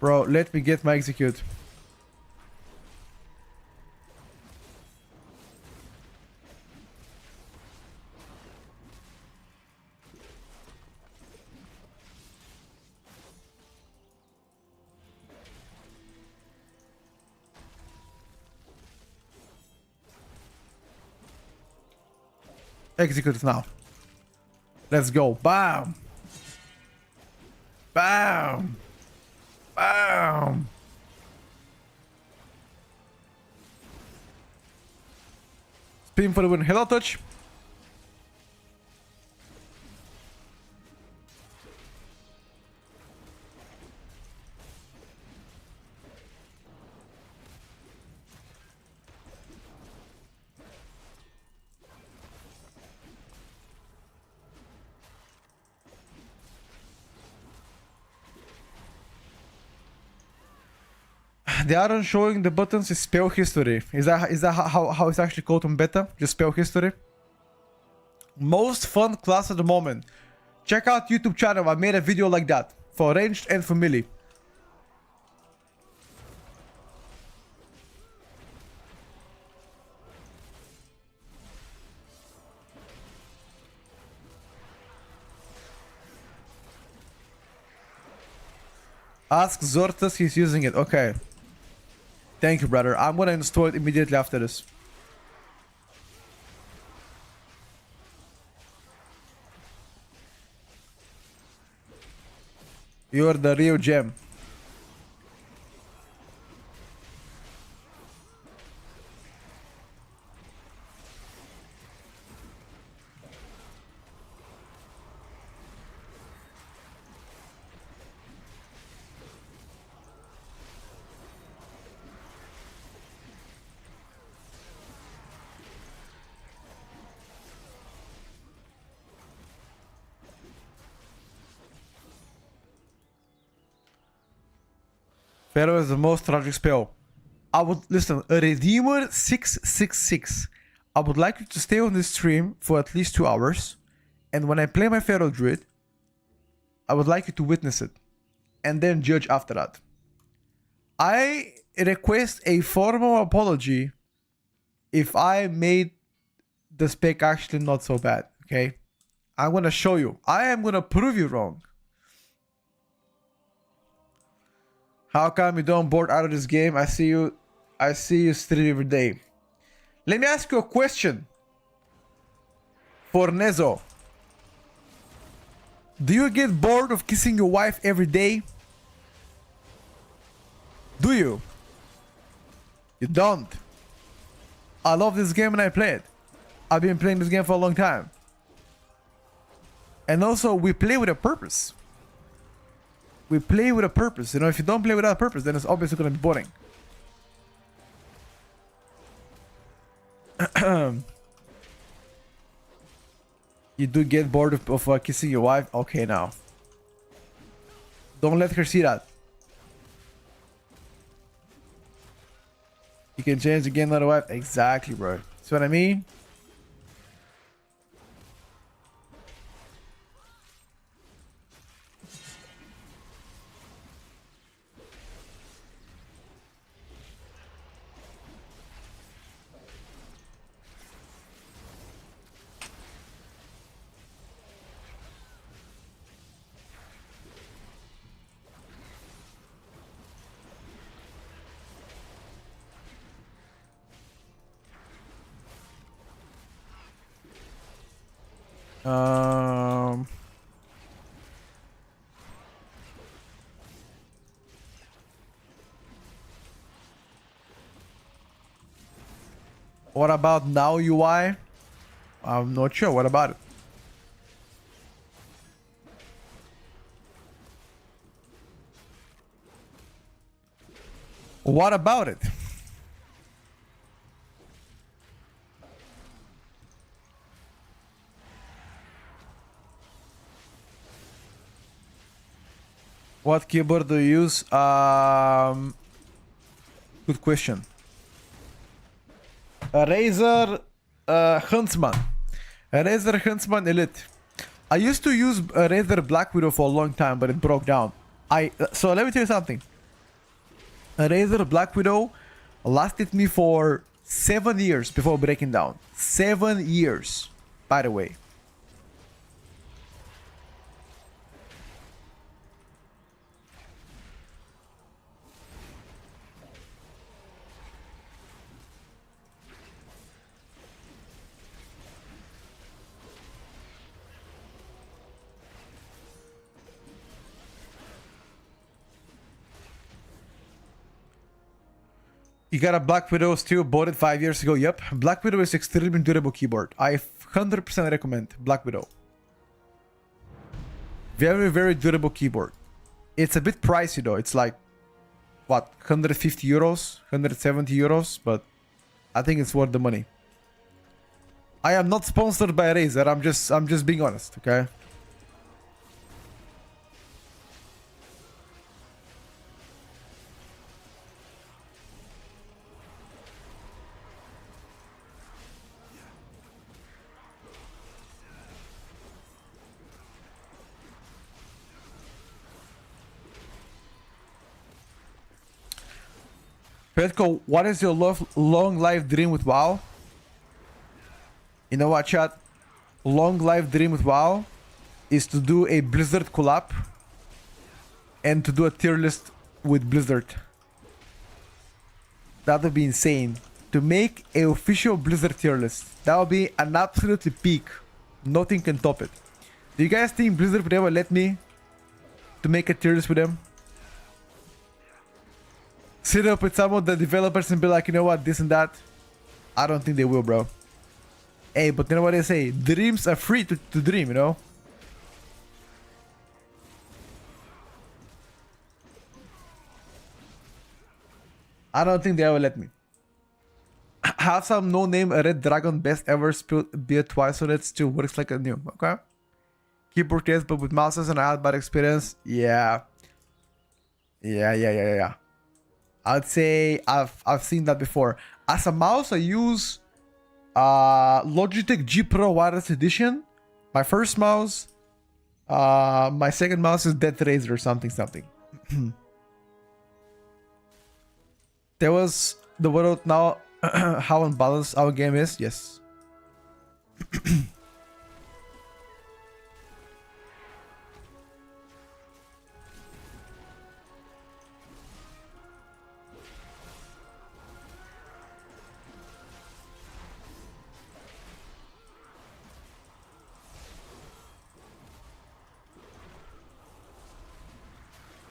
Bro, let me get my execute. Execute now. Let's go. Bam. Bam. Bam. Spin for the win. Hello, touch. They aren't showing the buttons is spell history. Is that how it's actually called on beta? Just spell history. Most fun class at the moment. Check out YouTube channel. I made a video like that for ranged and for melee. Ask Zortas, he's using it. Okay. Thank you, brother. I'm gonna install it immediately after this. You're the real gem. Pharaoh is the most tragic spell. I would listen, a Redeemer 666. I would like you to stay on this stream for at least 2 hours. And when I play my Pharaoh Druid, I would like you to witness it. And then judge after that. I request a formal apology if I made the spec actually not so bad, okay? I'm gonna show you. I am gonna prove you wrong. How come you don't board out of this game? I see you stream every day. Let me ask you a question. For Nezo. Do you get bored of kissing your wife every day? Do you? You don't. I love this game and I play it. I've been playing this game for a long time. And also, we play with a purpose. We play with a purpose. You know, if you don't play without a purpose, then it's obviously going to be boring. You do get bored of kissing your wife? Okay, now. Don't let her see that. You can change the game, not a wife. Exactly, bro. See what I mean? What about now UI? I'm not sure. What about it? What about it? What keyboard do you use? Good question. A Razer Huntsman. A Razer Huntsman Elite. I used to use a Razer Black Widow for a long time, but it broke down. So let me tell you something. A Razer Black Widow lasted me for 7 years before breaking down. 7 years, by the way. You got a Black Widow still, bought it 5 years ago. Yep, Black Widow is extremely durable keyboard. I 100% recommend Black Widow. Very, very durable keyboard. It's a bit pricey though. It's like, what, 150 euros, 170 euros, but I think it's worth the money. I am not sponsored by Razer. I'm just being honest, okay? Petko, what is your long life dream with WoW? You know what, chat? Long life dream with WoW is to do a Blizzard collab and to do a tier list with Blizzard. That would be insane. To make an official Blizzard tier list. That would be an absolutely peak. Nothing can top it. Do you guys think Blizzard would ever let me to make a tier list with them? Sit up with some of the developers and be like, you know what, this and that. I don't think they will, bro. Hey, but you know what they say? Dreams are free to dream, you know? I don't think they ever let me. Have some no-name Red Dragon best ever spilled beer twice on it, still works like a new. Okay. Keyboard test, but with mouses and I had bad experience. Yeah. Yeah. I'd say I've seen that before. As a mouse, I use Logitech G Pro Wireless Edition. My first mouse. My second mouse is Death Razor or something. There was the word now how unbalanced our game is. Yes.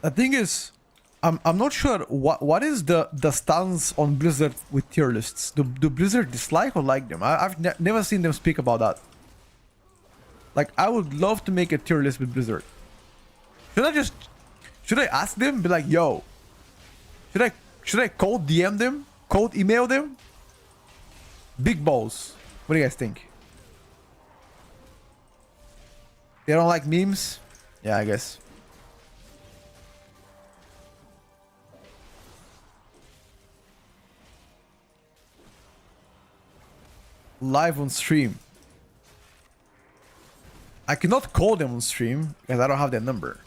The thing is, I'm not sure what is the stance on Blizzard with tier lists. Do Blizzard dislike or like them? I've never seen them speak about that. Like, I would love to make a tier list with Blizzard. Should I ask them? Be like, yo, should I cold DM them? Cold email them? Big balls. What do you guys think? They don't like memes? Yeah, I guess. Live on stream. I cannot call them on stream because I don't have their number.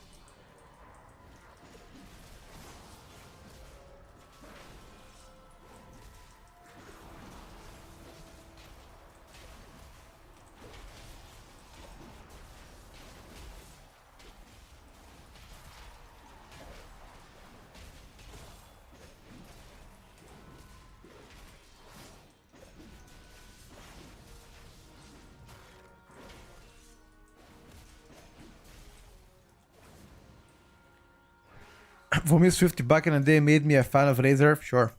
For me, Swifty back in the day made me a fan of Razor. Sure.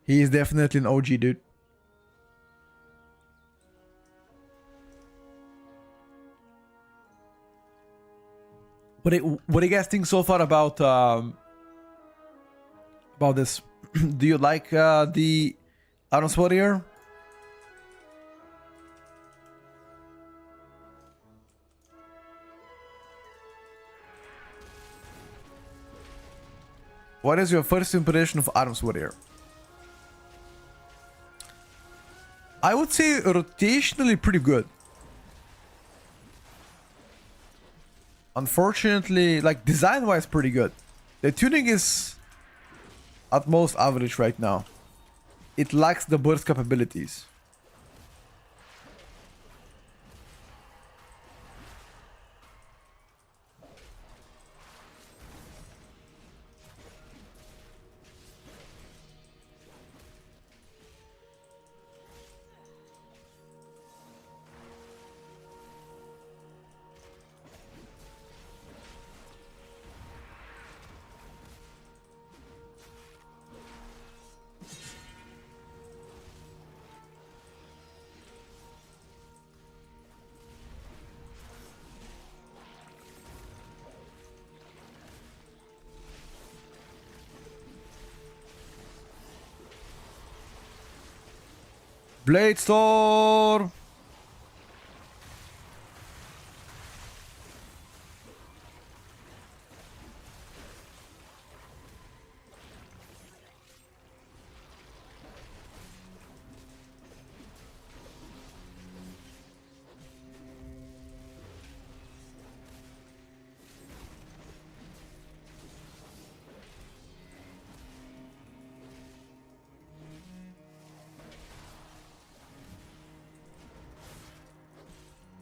He is definitely an OG, dude. What do you guys think so far about this? Do you like the Arms Warrior? What is your first impression of Arms Warrior? I would say rotationally pretty good. Unfortunately, like design-wise pretty good. The tuning is at most average right now. It lacks the burst capabilities. Blade Storm!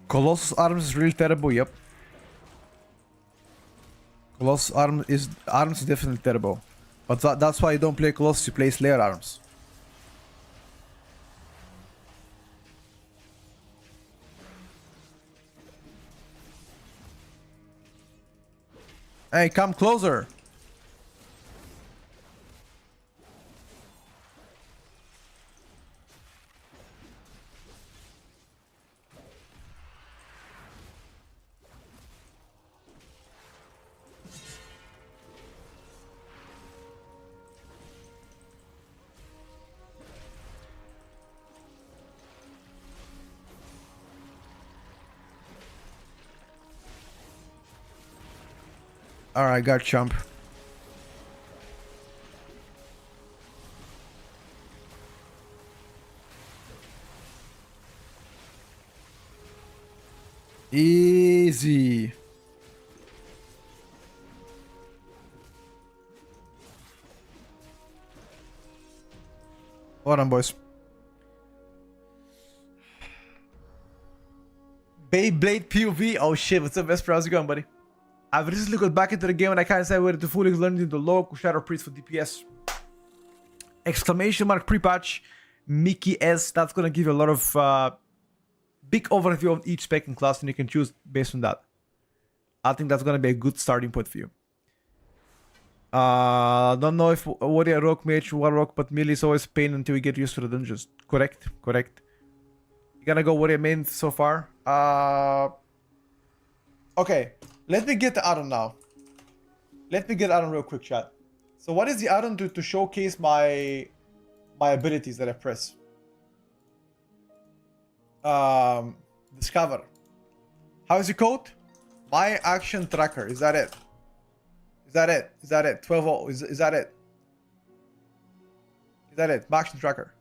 Colossus Arms is really terrible, yep. Colossus Arms is definitely terrible. But that's why you don't play Colossus, you play Slayer Arms. Hey, come closer! Alright, got chump. Easy. Hold on, boys. Beyblade POV. Oh shit, what's up, Vesper? How's it going, buddy? I've recently got back into the game and I can't decide whether to fully learn into local Shadow Priest for DPS. Exclamation mark pre-patch. Mickey S. That's gonna give you a lot of big overview of each spec and class, and you can choose based on that. I think that's gonna be a good starting point for you. Don't know if warrior rock mage, warlock, but melee is always pain until we get used to the dungeons. Correct. You're gonna go warrior main so far. Okay, let me get the add-on now. Let me get add-on real quick, chat. So what is the add-on to showcase my abilities that I press? Discover. How is the code? My action tracker. Is that it? Is that it? 12. Is that it? Is that it? My action tracker.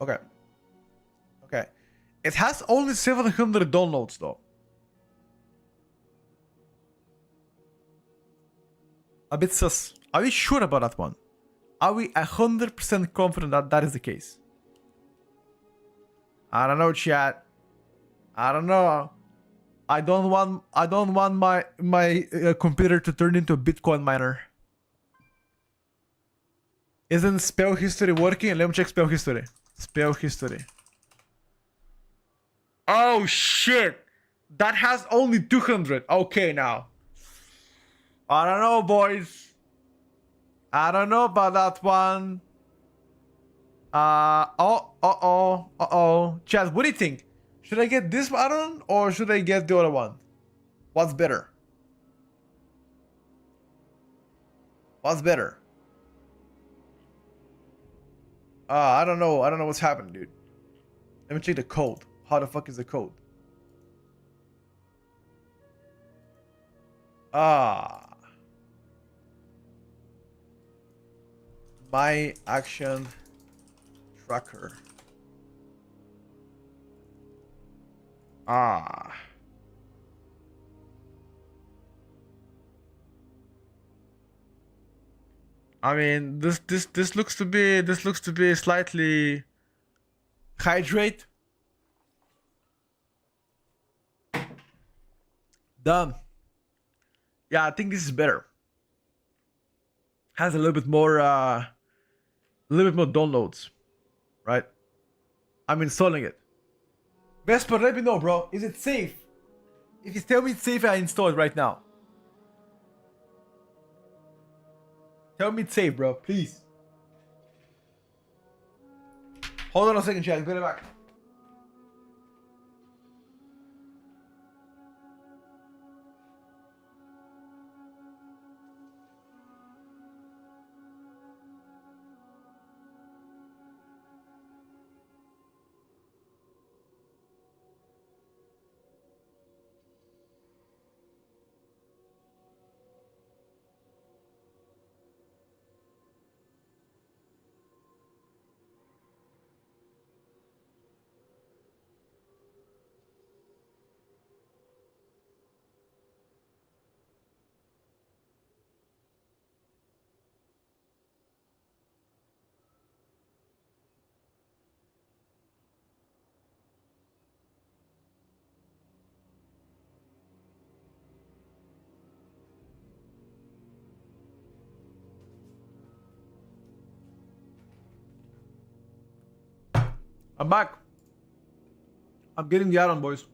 Okay. It has only 700 downloads though. A bit sus. Are we sure about that one? Are we 100% confident that that is the case? I don't know, chat. I don't know. I don't want my computer to turn into a Bitcoin miner. Isn't spell history working? Let me check spell history. Spell history. Oh shit! That has only 200. Okay, now. I don't know, boys. I don't know about that one. Chad, what do you think? Should I get this add-on or should I get the other one? What's better? What's better? I don't know. I don't know what's happening, dude. Let me check the code. How the fuck is the code? My action tracker. I mean, this looks to be slightly hydrate. Done. Yeah, I think this is better. Has a little bit more downloads, right? I'm installing it. Vesper, let me know, bro. Is it safe? If you tell me it's safe, I install it right now. Tell me it's safe, bro. Please. Hold on a second, chat. Get it back. I'm back. I'm getting the add-on, boys.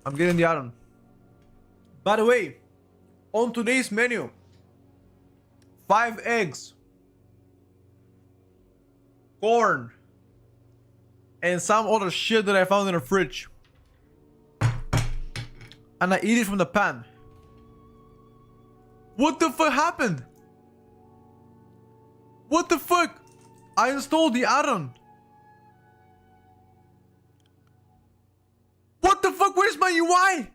I'm getting the add-on. By the way, on today's menu, 5 eggs, corn, and some other shit that I found in the fridge. And I eat it from the pan. What the fuck happened? What the fuck? I installed the add-on. What the fuck? Where's my UI?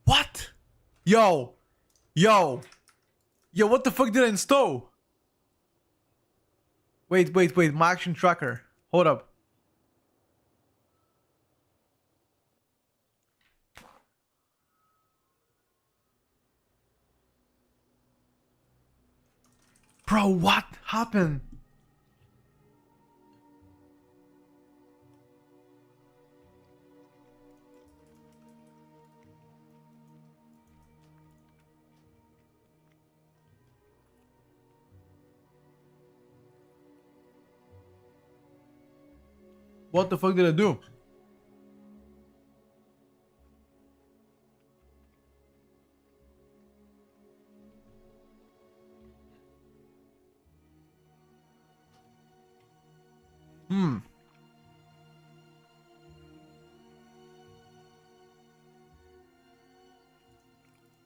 What? Yo, what the fuck did I install? Wait. My action tracker. Hold up. Bro, what happened? What the fuck did I do?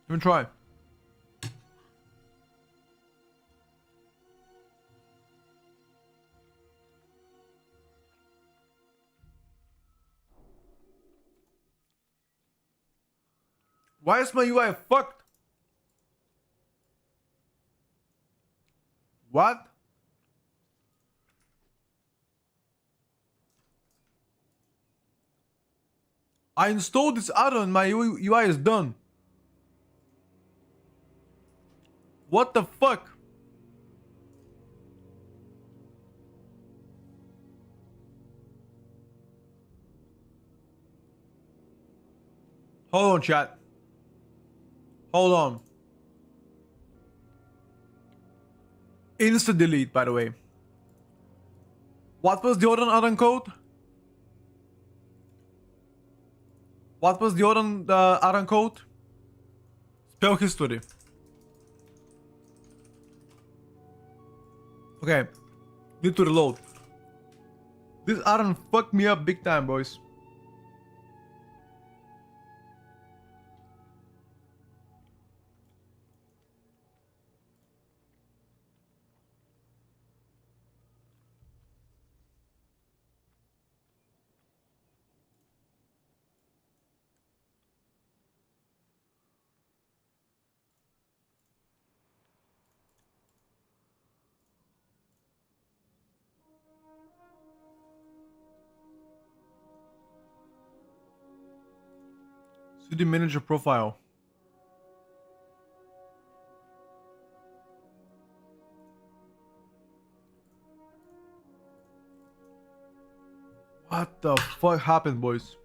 Let me try. Why is my UI fucked? What? I installed this add-on, my UI is done. What the fuck? Hold on, chat. Hold on. Insta delete, by the way. What was the other add-on code? What was the other add-on code? Spell history. Okay. Need to reload. This add-on fucked me up big time, boys. See the manager profile. What the fuck happened, boys?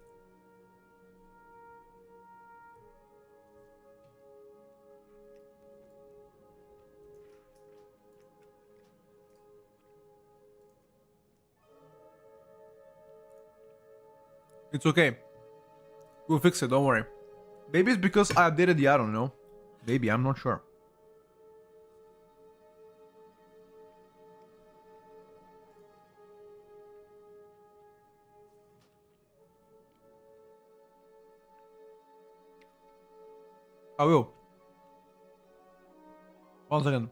It's okay. We'll fix it, don't worry. Maybe it's because I updated the add-on, no? Maybe, I'm not sure. I will. One second.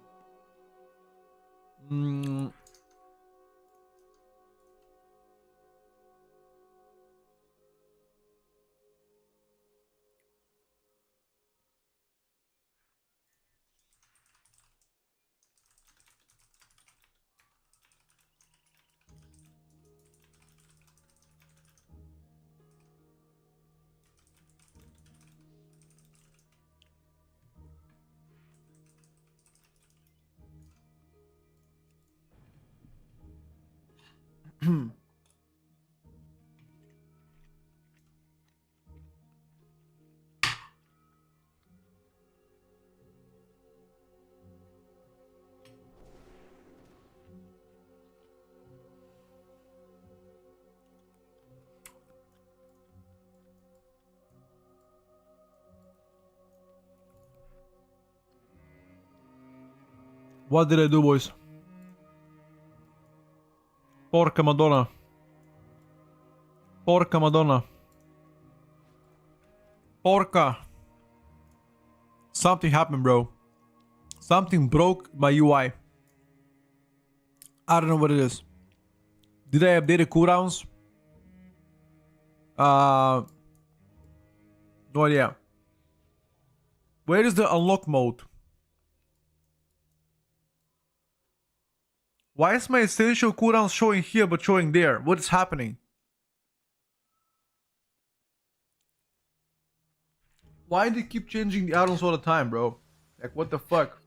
What did I do, boys? Porca Madonna. Porca Madonna. Porca. Something happened, bro. Something broke my UI. I don't know what it is. Did I update the cooldowns? No idea. Where is the unlock mode? Why is my essential cooldown showing here but showing there? What is happening? Why do they keep changing the add-ons all the time, bro? Like, what the fuck?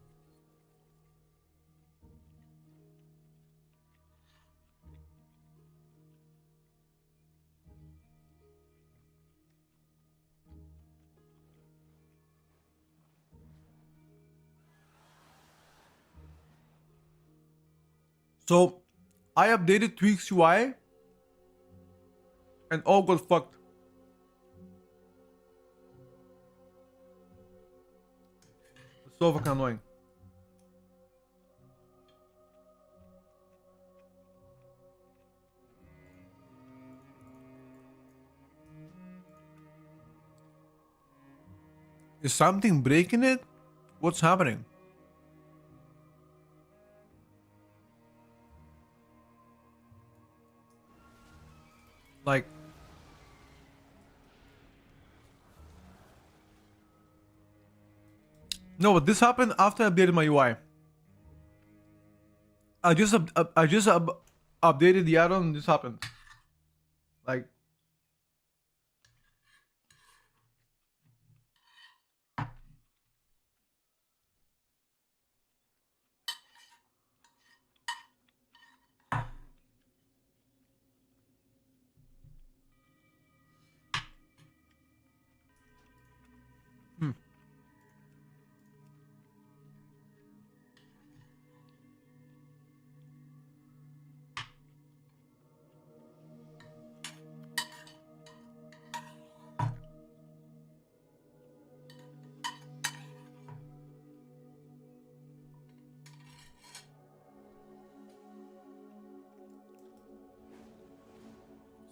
So, I updated Tweaks UI and all got fucked. It's so fucking annoying. Is something breaking it? What's happening? Like, no, but this happened after I updated my UI. I just updated the add-on and this happened. Like,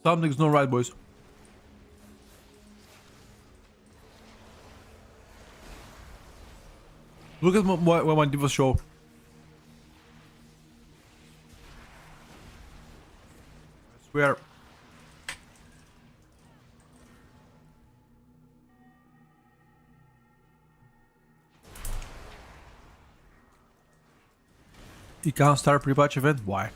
something's not right, boys. Look at what my divas show. I swear. You can't start pre-patch event? Why?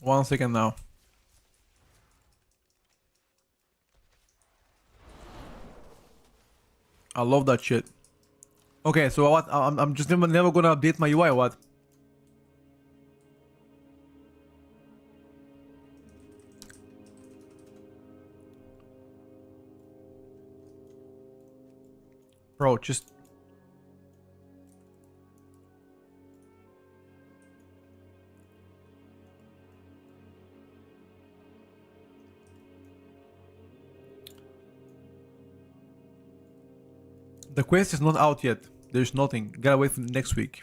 One second now. I love that shit. Okay, so what? I'm just never gonna update my UI. What? Bro, just. The quest is not out yet. There's nothing. Gotta wait for next week.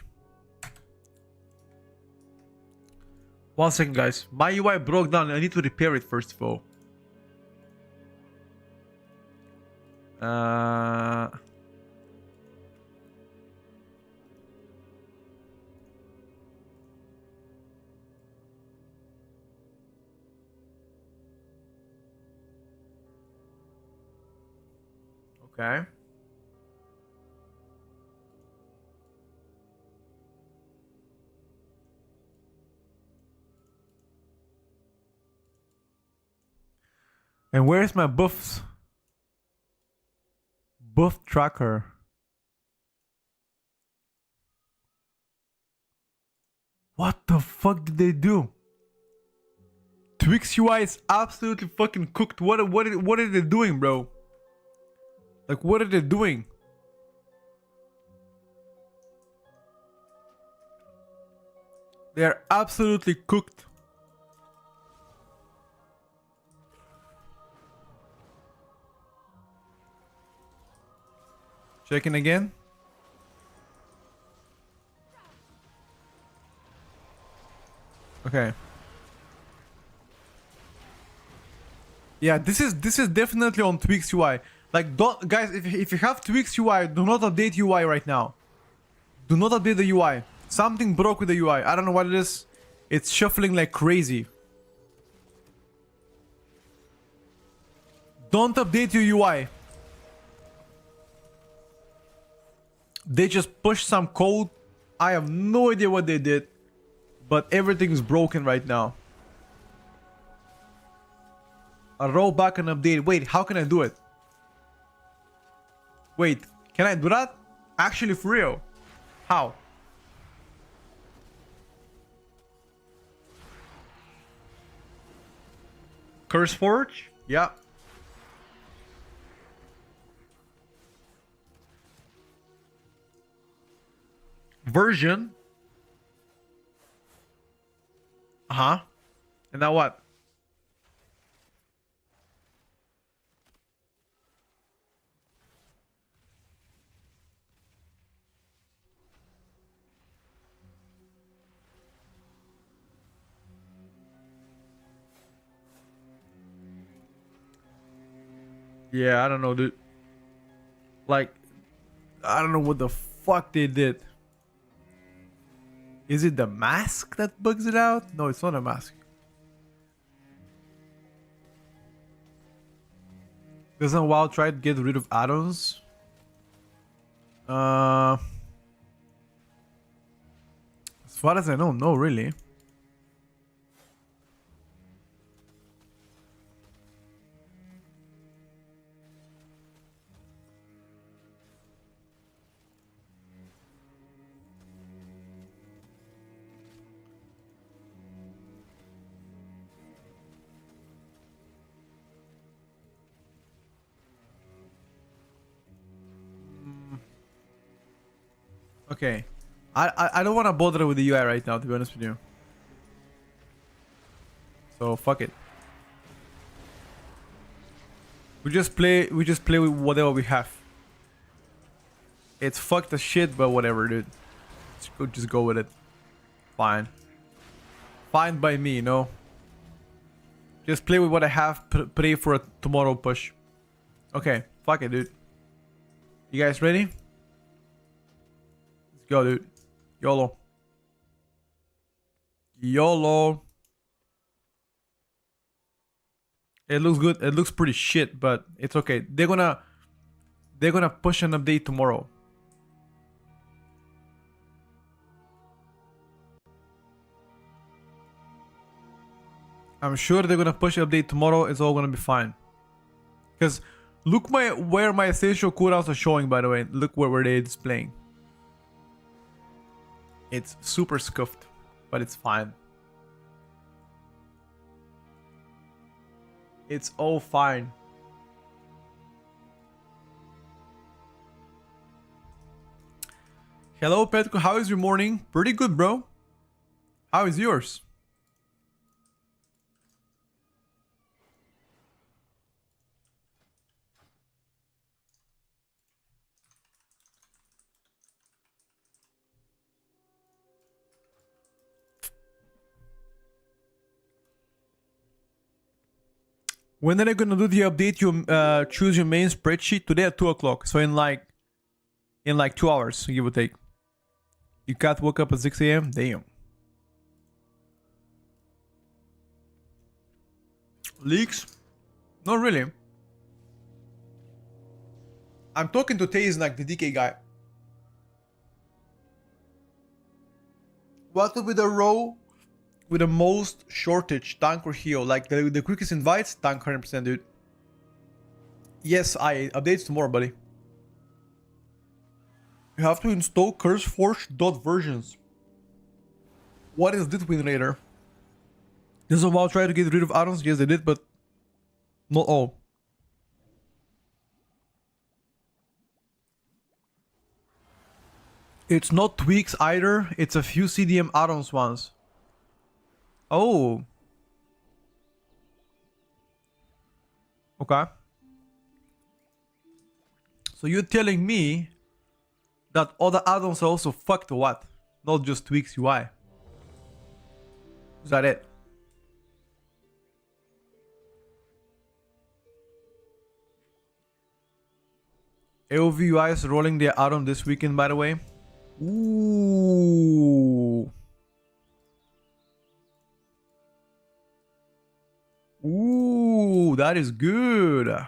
One second, guys. My UI broke down. I need to repair it first of all. Okay. And where's my buffs? Buff tracker. What the fuck did they do? Twix UI is absolutely fucking cooked. What are they doing, bro? Like, what are they doing? They are absolutely cooked. Checking again. Okay. Yeah, this is definitely on Twix UI. Like, don't guys, if you have Twix UI, do not update UI right now. Do not update the UI. Something broke with the UI. I don't know what it is. It's shuffling like crazy. Don't update your UI. They just pushed some code. I have no idea what they did. But everything is broken right now. A rollback and update. Wait, how can I do it? Wait, can I do that? Actually, for real? How? CurseForge? Yeah. Version? Uh-huh. And now what? Yeah, I don't know, dude. Like, I don't know what the fuck they did. Is it the mask that bugs it out? No, it's not a mask. Doesn't WoW try to get rid of add-ons? As far as I know, no, really. Okay. I don't want to bother with the UI right now, to be honest with you. So fuck it. We just play with whatever we have. It's fucked as shit, but whatever, dude. Just go with it. Fine. Fine by me, you know. Just play with what I have, pray for a tomorrow push. Okay, fuck it, dude. You guys ready? Let's go, dude. YOLO. YOLO. It looks good. It looks pretty shit, but it's okay. They're gonna push an update tomorrow. I'm sure they're gonna push an update tomorrow. It's all gonna be fine. Because look where my essential cooldowns are showing, by the way. Look where they're displaying. It's super scuffed, but it's fine. It's all fine. Hello, Petko. How is your morning? Pretty good, bro. How is yours? When are they gonna do the update? You choose your main spreadsheet today at 2 o'clock. So in like 2 hours, give or take. You cat woke up at 6 a.m. Damn. Leaks? Not really. I'm talking to Taznak, the DK guy. What would be the row with the most shortage, tank or heal? Like the quickest invites, tank 100%, dude. Yes, I updates tomorrow, buddy. You have to install CurseForge.versions. What is this win later? Doesn't WoW try to get rid of add-ons? Yes, they did, but not all. It's not tweaks either. It's a few CDM add-ons ones. Oh. Okay. So you're telling me that other add-ons are also fucked or what? Not just tweaks UI. Is that it? AOV UI is rolling their add-on this weekend, by the way. Ooh. Ooh, that is good.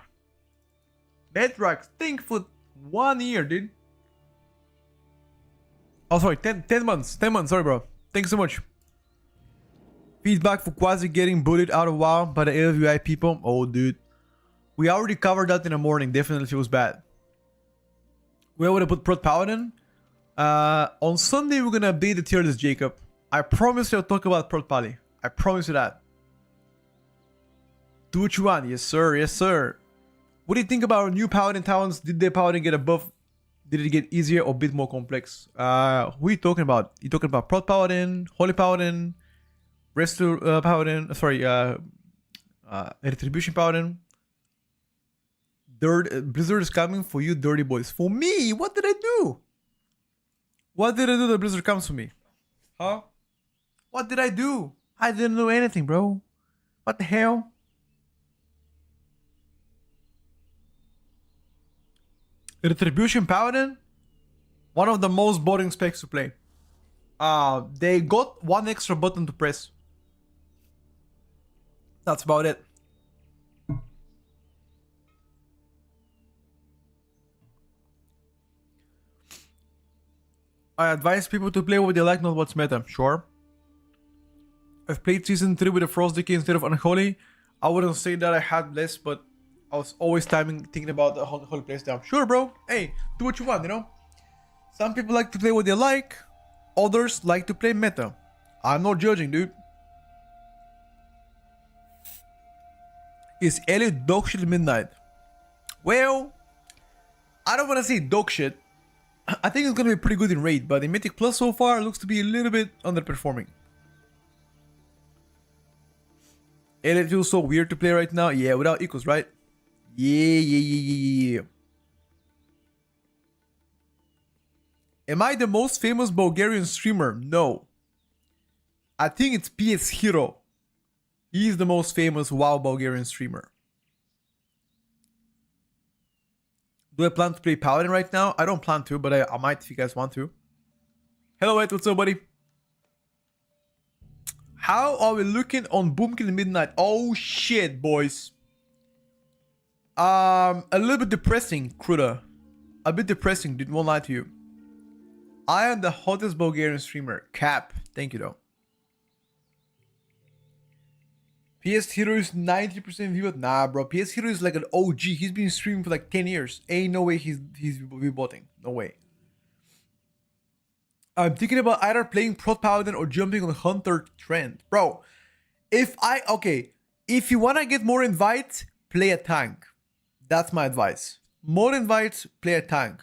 Bedrock, think for 1 year, dude. Oh, sorry, 10 months. 10 months, sorry, bro. Thanks so much. Feedback for Quazi getting bullied out of WoW by the AWI people. Oh, dude. We already covered that in the morning. Definitely feels bad. Where would I put Prot Paladin? On Sunday, we're gonna update the tier list, Jacob. I promise you I'll talk about Prot Pali. I promise you that. Do what you want. Yes, sir. Yes, sir. What do you think about our new Paladin talents? Did the Paladin get a buff? Did it get easier or a bit more complex? Who are you talking about? You talking about Prot Paladin, Holy Paladin, Restore Paladin, sorry, Retribution Paladin. Blizzard is coming for you, dirty boys. For me? What did I do? What did I do that Blizzard comes for me? Huh? What did I do? I didn't do anything, bro. What the hell? Retribution Paladin? One of the most boring specs to play. They got one extra button to press. That's about it. I advise people to play what they like, not what's meta. Sure. I've played Season 3 with a Frost Decay instead of Unholy. I wouldn't say that I had less, but I was always thinking about the Holy playstyle. Sure, bro. Hey, do what you want, you know? Some people like to play what they like. Others like to play meta. I'm not judging, dude. Is Elliot dog shit at midnight? Well, I don't want to say dog shit. I think it's gonna be pretty good in raid, but in Mythic Plus so far looks to be a little bit underperforming. Elliot feels so weird to play right now. Yeah, without equals, right? Yeah. Am I the most famous Bulgarian streamer? No. I think it's PS Hero. He's the most famous WoW Bulgarian streamer. Do I plan to play Paladin right now? I don't plan to, but I might if you guys want to. Hello, Ed. What's up, buddy? How are we looking on Boomkin Midnight? Oh, shit, boys. A little bit depressing, Kruda. A bit depressing, dude. Won't lie to you. I am the hottest Bulgarian streamer. Cap. Thank you, though. PS Hero is 90% viewed. Nah, bro. PS Hero is like an OG. He's been streaming for like 10 years. Ain't no way he's rebooting. No way. I'm thinking about either playing Prot Paladin or jumping on Hunter trend. Bro, if you want to get more invites, play a tank. That's my advice. More invites, play a tank.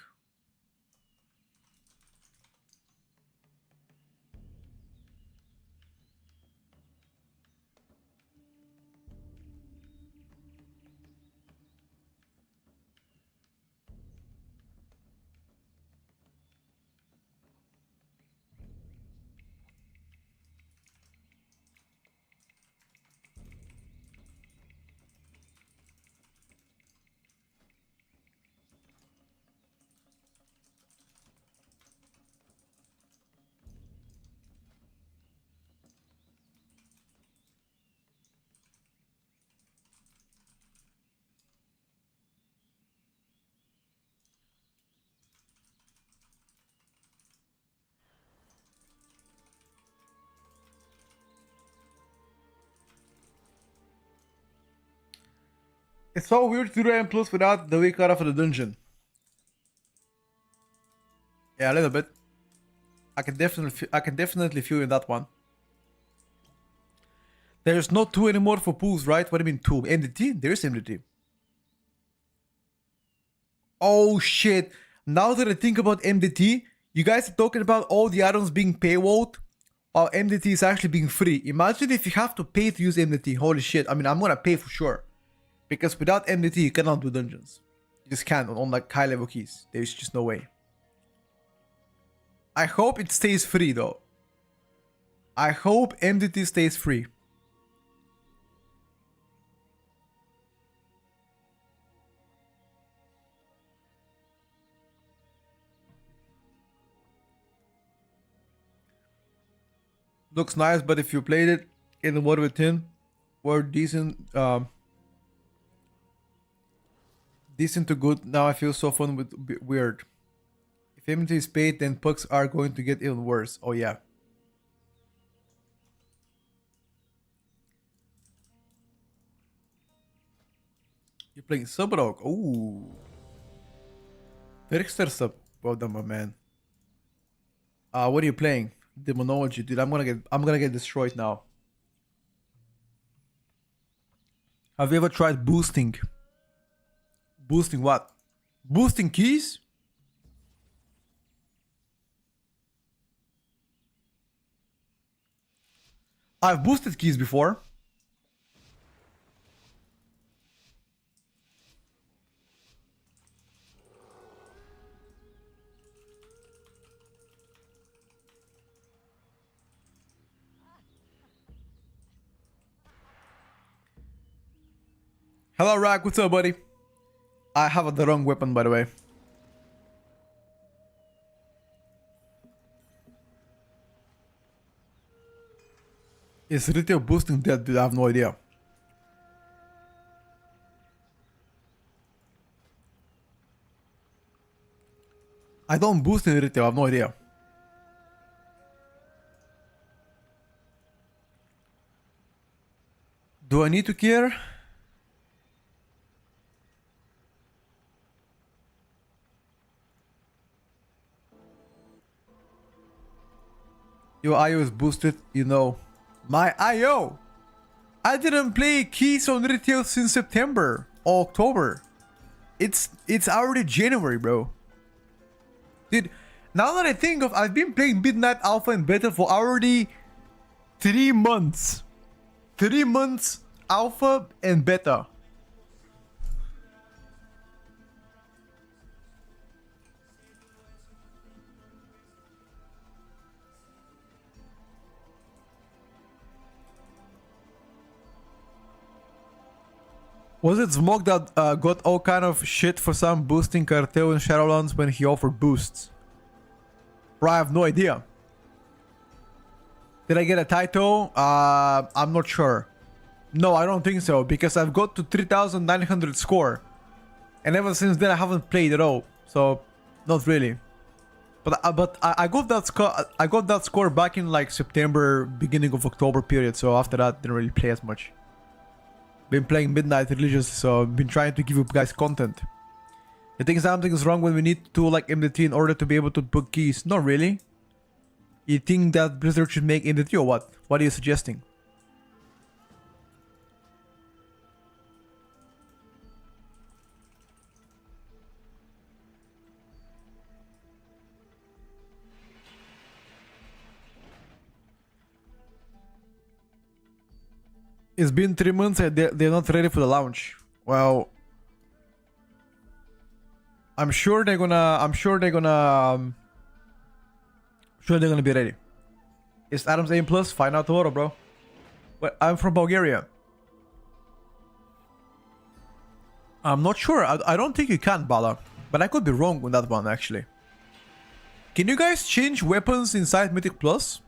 It's so weird to do M plus without the way cut off of the dungeon. Yeah, a little bit. I can definitely feel in that one. There's no 2 anymore for pools, right? What do you mean 2? MDT? There's MDT. Oh shit. Now that I think about MDT, you guys are talking about all the items being paywalled while MDT is actually being free. Imagine if you have to pay to use MDT. Holy shit. I mean, I'm gonna pay for sure. Because without MDT, you cannot do dungeons. You just can't on like high level keys. There's just no way. I hope it stays free though. I hope MDT stays free. Looks nice, but if you played it in the Modern 10, were decent, decent to good. Now I feel so fun with weird. If immunity is paid, then pucks are going to get even worse. Oh yeah. You're playing Subrock. Ooh. Trickster sub. Well done, my man. What are you playing? Demonology, dude. I'm gonna get destroyed now. Have you ever tried boosting? Boosting what? Boosting keys? I've boosted keys before. Hello, Rack. What's up, buddy? I have the wrong weapon, by the way. Is retail boosting dead, dude? I have no idea. I don't boost in retail, I have no idea. Do I need to care? Your IO is boosted, you know. My IO! I didn't play keys on retail since September or October. It's already January, bro. Dude, now that I think of, I've been playing Midnight Alpha and Beta for already 3 months. 3 months Alpha and Beta. Was it Smoke that got all kind of shit for some boosting cartel in Shadowlands when he offered boosts? Bro, I have no idea. Did I get a title? I'm not sure. No, I don't think so, because I've got to 3,900 score. And ever since then I haven't played at all. So, not really. But I got that score. I got that score back in like September, beginning of October period. So after that, didn't really play as much. Been playing Midnight religiously, so been trying to give you guys content. You think something is wrong when we need to like MD3 in order to be able to book keys? Not really. You think that Blizzard should make MD3 or what? What are you suggesting? It's been 3 months and they're not ready for the launch. Well, I'm sure they're gonna be ready. Is Adam's aim plus? Find out tomorrow, bro. But I'm from Bulgaria. I'm not sure. I don't think you can, Bala. But I could be wrong on that one, actually. Can you guys change weapons inside Mythic Plus?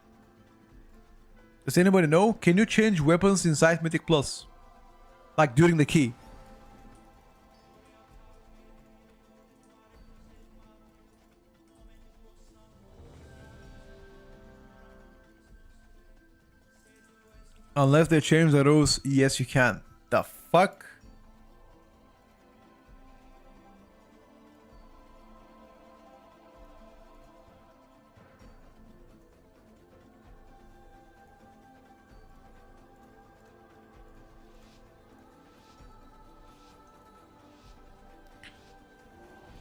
Does anybody know? Can you change weapons inside Mythic Plus? Like during the key? Unless they change the rules, yes you can. The fuck?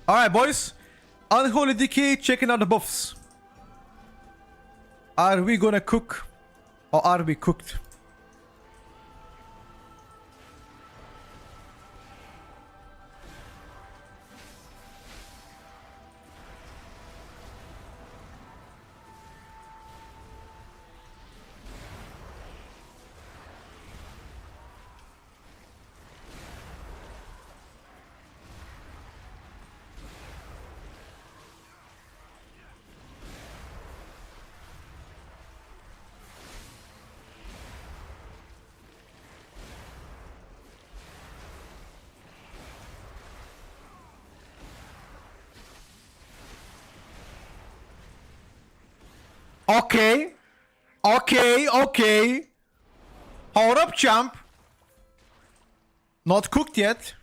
Alright, boys. Unholy Decay checking out the buffs. Are we gonna cook? Or are we cooked? Okay. Okay, okay. Hold up, champ. Not cooked yet.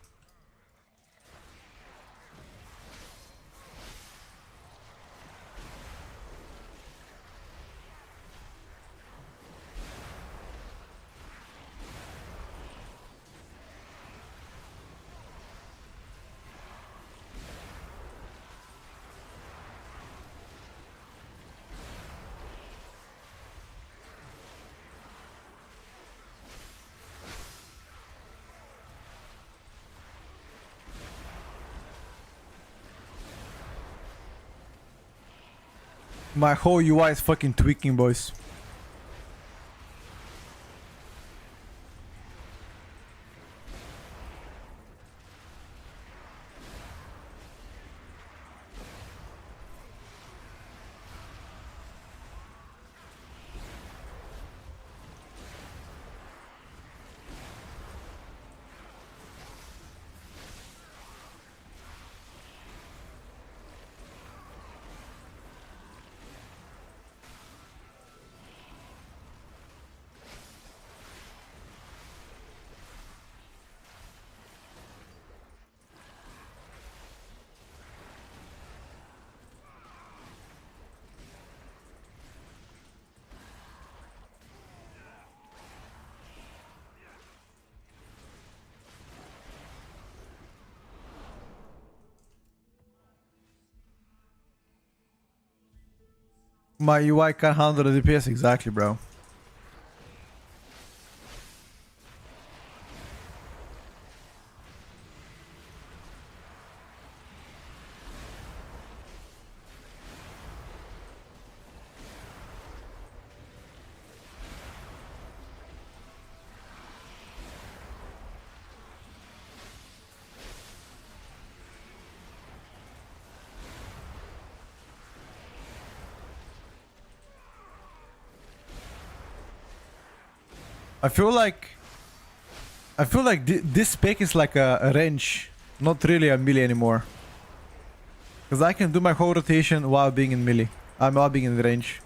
My whole UI is fucking tweaking, boys. My UI can't handle the DPS exactly, bro. I feel like this spec is like a range, not really a melee anymore. Because I can do my whole rotation while being in melee. While being in range.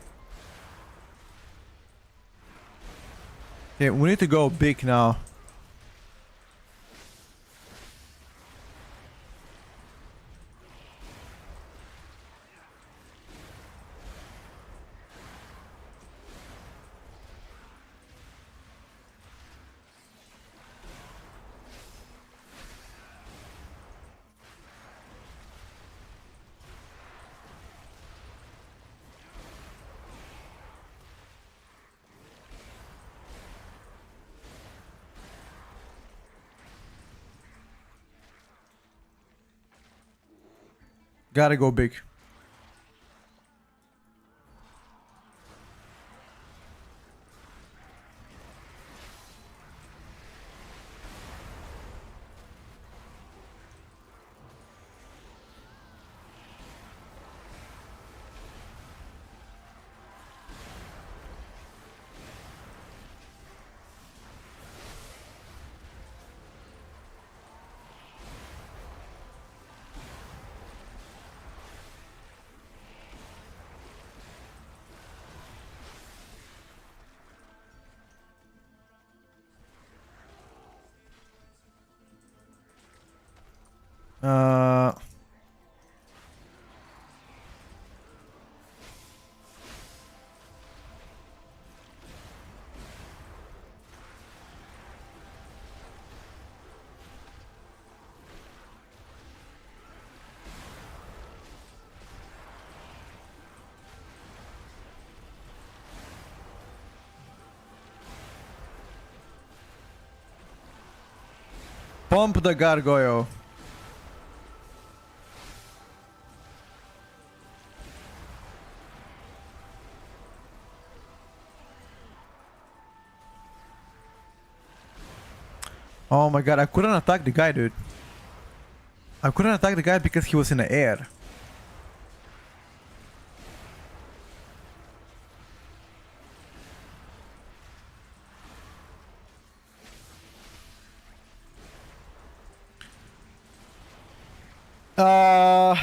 Okay, we need to go big now. Gotta go big. Uh... Pump the gargoyle. Oh my god, I couldn't attack the guy, dude. I couldn't attack the guy because he was in the air. Uh...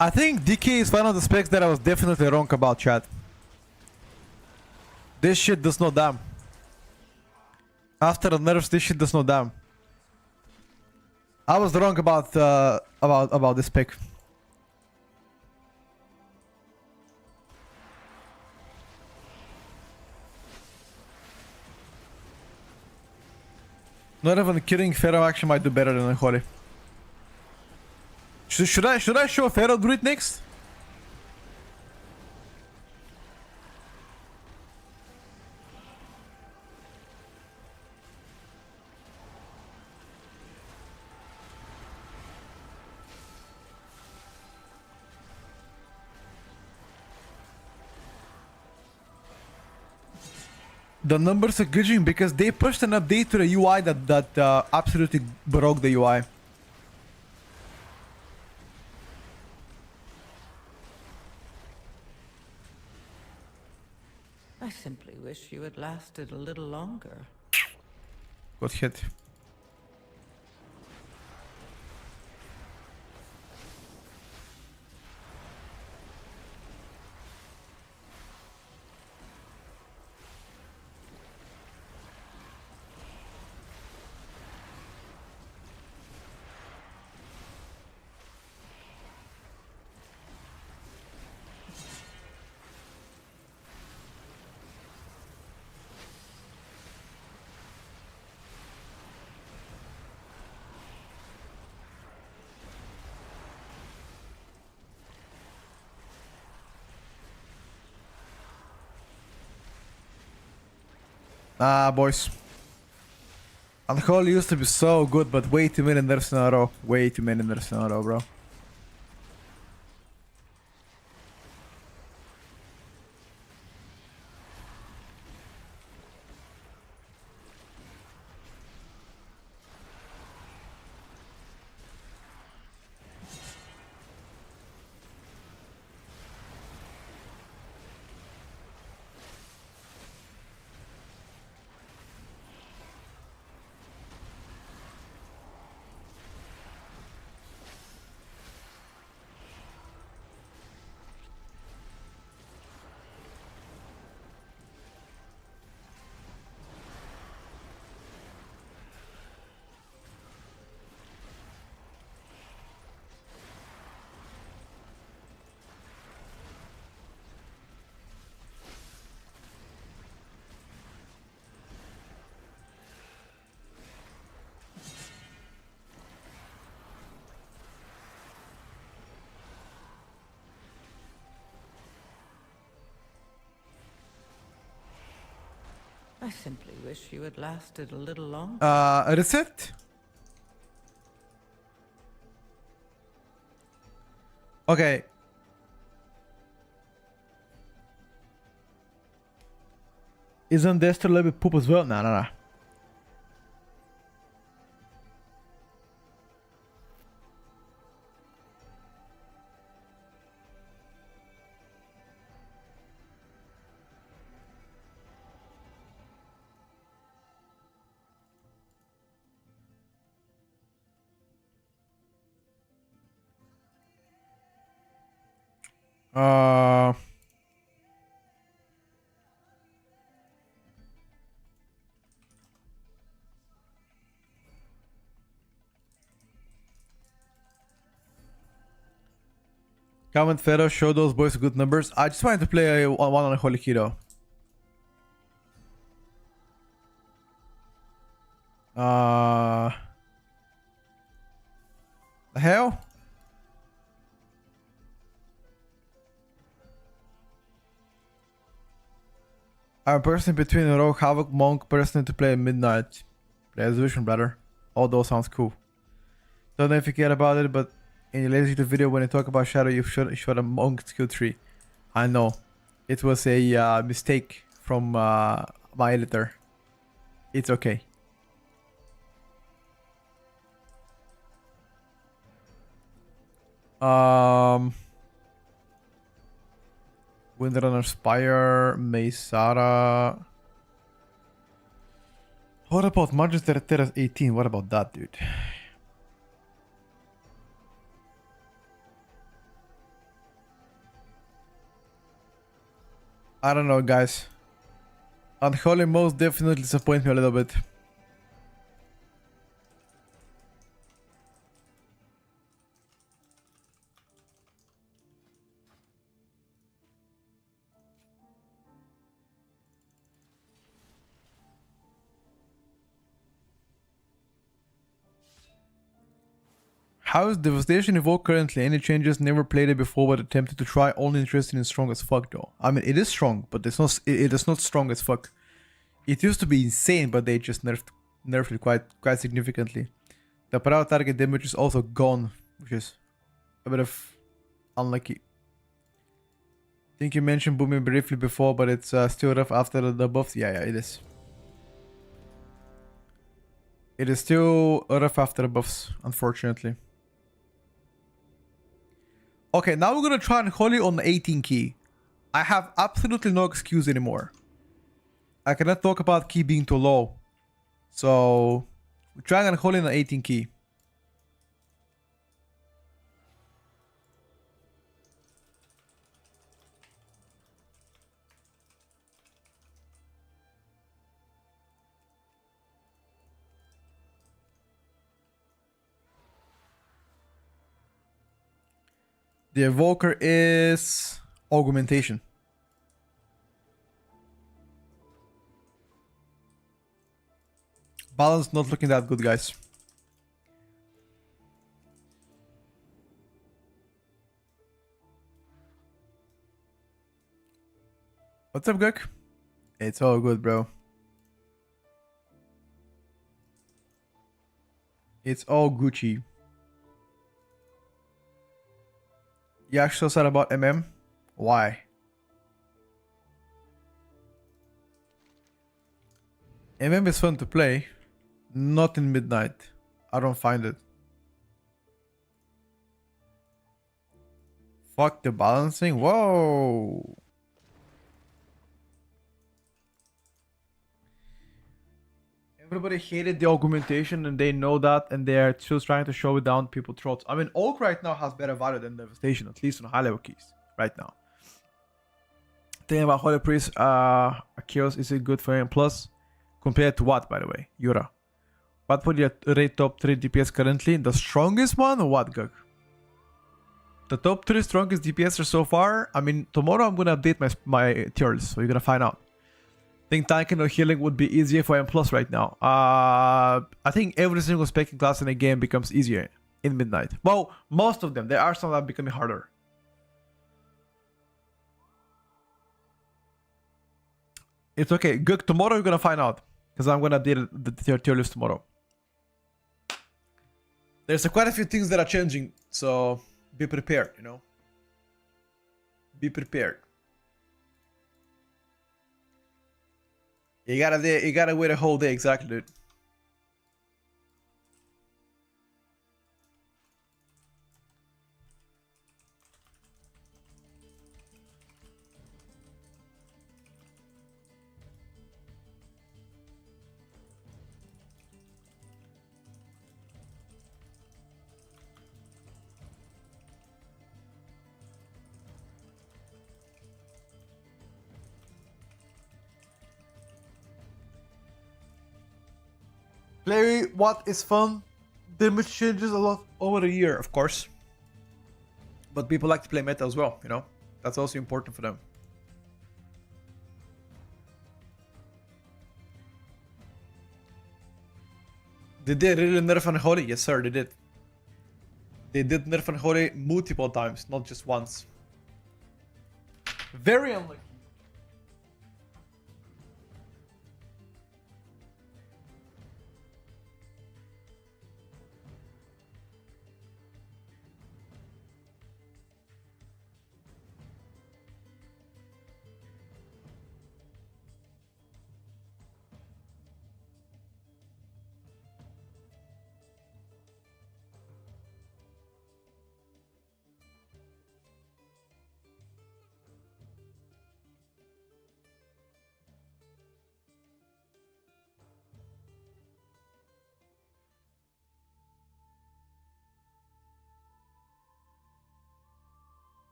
I think DK is one of the specs that I was definitely wrong about, chat. This shit does not damn. After the nerfs, this shit does not damn. I was wrong about this pick. Not even kidding, Pharaoh actually might do better than Holy. Should I show Pharaoh Druid next? The numbers are glitching because they pushed an update to the UI that absolutely broke the UI. I simply wish you had lasted a little longer. Got hit. Ah, boys. Alcohol used to be so good, but way too many nerfs in a row. Way too many nerfs in a row, bro. I simply wish you had lasted a little longer. Reset? Okay. Isn't Destro a little bit poop as well? No. Comment Pharaoh, show those boys good numbers. I just wanted to play one on a Holy Keto. The hell? I'm a person between a Rogue Havoc Monk person to play Midnight. Play Resolution, brother. All those sounds cool. Don't know if you care about it, but in your latest YouTube video when you talk about Shadow, you showed a Monk skill tree. I know. It was a mistake from my editor. It's okay. Windrunner Spire, Mesara. What about Magister Terrace 18? What about that, dude? I don't know, guys. Unholy most definitely disappoint me a little bit. How is Devastation evolved currently? Any changes? Never played it before, but attempted to try. Only interested in strong as fuck though. I mean, it is strong, but it is not strong as fuck. It used to be insane, but they just nerfed it quite significantly. The proud target damage is also gone, which is a bit of unlucky. I think you mentioned booming briefly before, but it's still rough after the buffs. Yeah, it is. It is still rough after the buffs, unfortunately. Okay, now we're gonna try and Holy on the 18 key. I have absolutely no excuse anymore. I cannot talk about key being too low. So, we're trying and Holy on the 18 key. The evoker is augmentation. Balance not looking that good, guys. What's up, Guk? It's all good, bro. It's all Gucci. You actually said about MM? Why? MM is fun to play. Not in midnight. I don't find it. Fuck the balancing. Whoa. Everybody hated the augmentation and they know that and they're still trying to show it down people's throats. I mean, Oak right now has better value than Devastation, at least on high level keys right now. Thing about Holy Priest, Chaos, is it good for him? Plus, compared to what, by the way? Yura. What would you rate top 3 DPS currently? The strongest one or what, Gug? The top 3 strongest DPS so far? I mean, tomorrow I'm gonna update my tier list, so you're gonna find out. I think tanking or healing would be easier for M plus right now. I think every single specking class in the game becomes easier in midnight. Well, most of them. There are some that are becoming harder. It's okay. Good. Tomorrow you're gonna find out because I'm gonna update the tier list tomorrow. There's quite a few things that are changing, so be prepared. You know, be prepared. You gotta wait a whole day, exactly, dude. Play what is fun. Damage changes a lot over the year, of course. But people like to play meta as well, you know? That's also important for them. Did they really nerf Unholy? Yes, sir, they did. They did nerf Unholy multiple times, not just once. Very unlucky.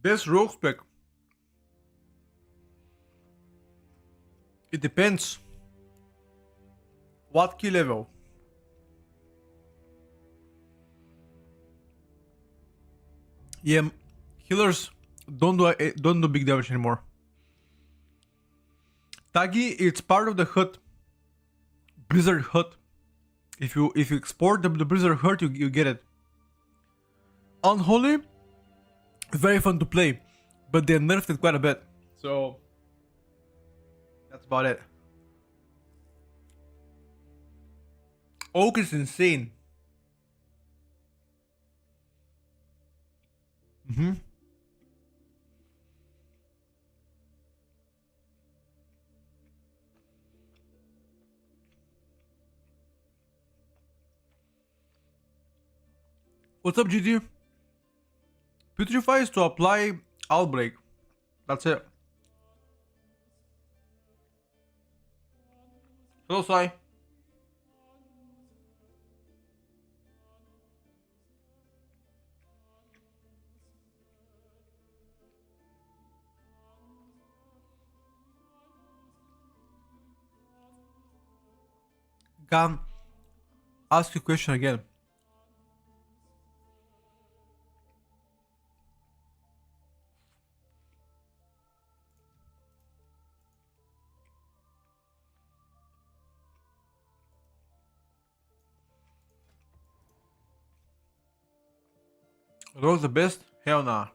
Best rogue spec. It depends. What key level? Yeah, healers don't do big damage anymore. Tagi, it's part of the hut. Blizzard hut. If you export the Blizzard hut, you get it. Unholy, very fun to play, but they nerfed it quite a bit. So that's about it. Oak is insane. What's up, GG? Putrefy is to apply Outbreak. That's it. Hello, Sai. Can ask you a question again. Rogue the best? Hell nah.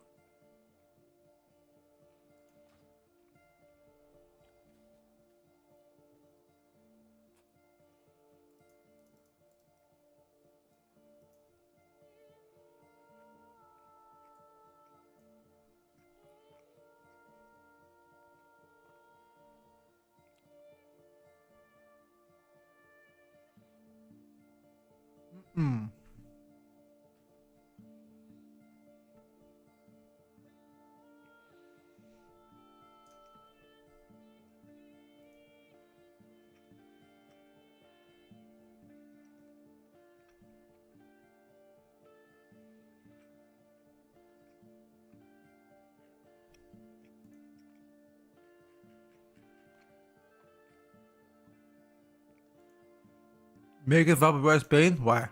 Make it vaporize pain? Why?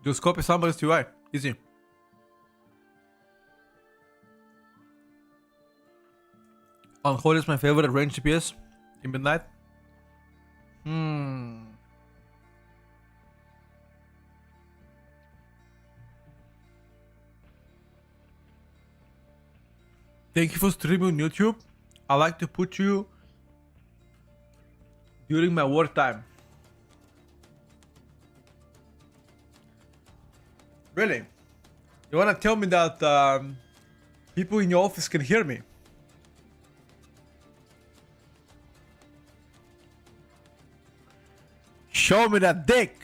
Just copy somebody's UI. Easy. Unholy is my favorite range DPS in Midnight. Thank you for streaming on YouTube. I like to put you during my work time. Really? You wanna tell me that people in your office can hear me? Show me that dick!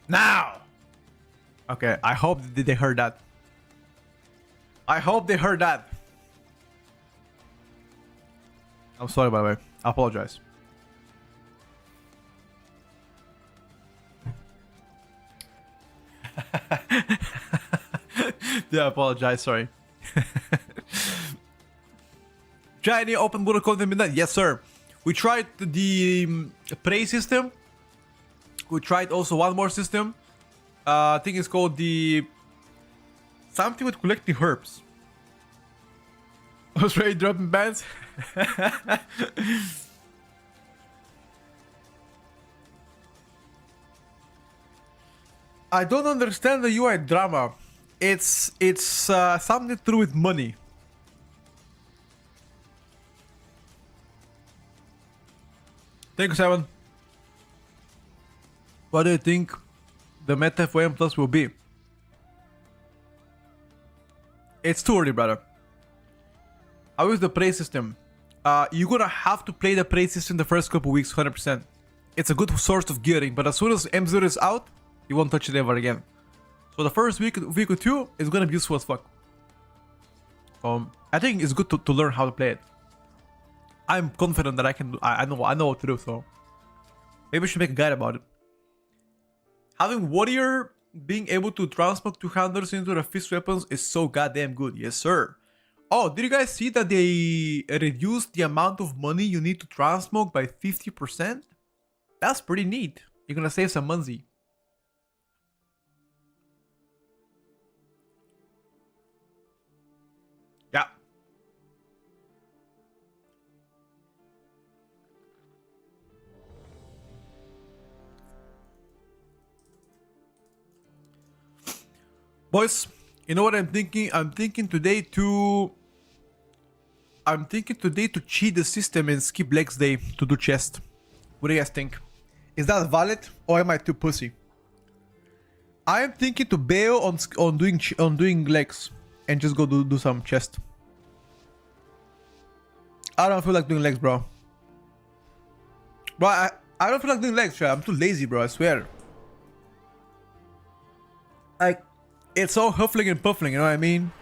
Now! Okay, I hope they heard that. I hope they heard that. I'm sorry, by the way. I apologize. Yeah, I apologize. Sorry. Try any open world content midnight? Yes, sir. We tried the prey system. We tried also one more system. I think it's called the something with collecting herbs. I was ready dropping bans. I don't understand the UI drama. It's something to do with money. Thank you, Simon. What do you think the meta for M Plus will be? It's too early, brother. How is the prey system? You're gonna have to play the prey system the first couple weeks, 100%. It's a good source of gearing, but as soon as M0 is out, you won't touch it ever again. So the first week or two is gonna be useful as fuck. I think it's good to learn how to play it. I'm confident that I can. I know what to do. So maybe we should make a guide about it. Having warrior being able to transmog 200 into the fixed weapons is so goddamn good. Yes, sir. Oh, did you guys see that they reduced the amount of money you need to transmog by 50%? That's pretty neat. You're gonna save some money. Yeah. Boys, you know what I'm thinking? I'm thinking today to cheat the system and skip legs day to do chest. What do you guys think? Is that valid or am I too pussy? I am thinking to bail on doing legs and just go do some chest. I don't feel like doing legs, bro. Bro, I don't feel like doing legs, bro. I'm too lazy, bro. I swear. Like, it's all huffling and puffling, you know what I mean?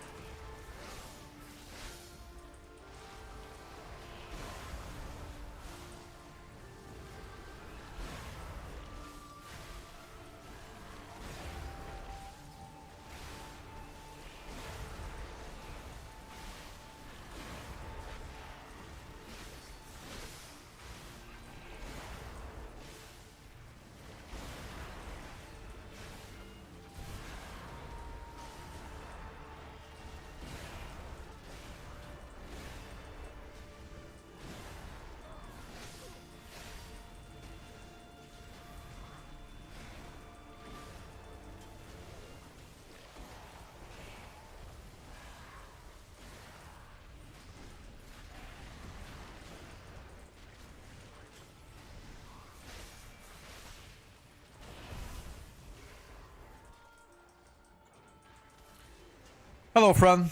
Hello, friend.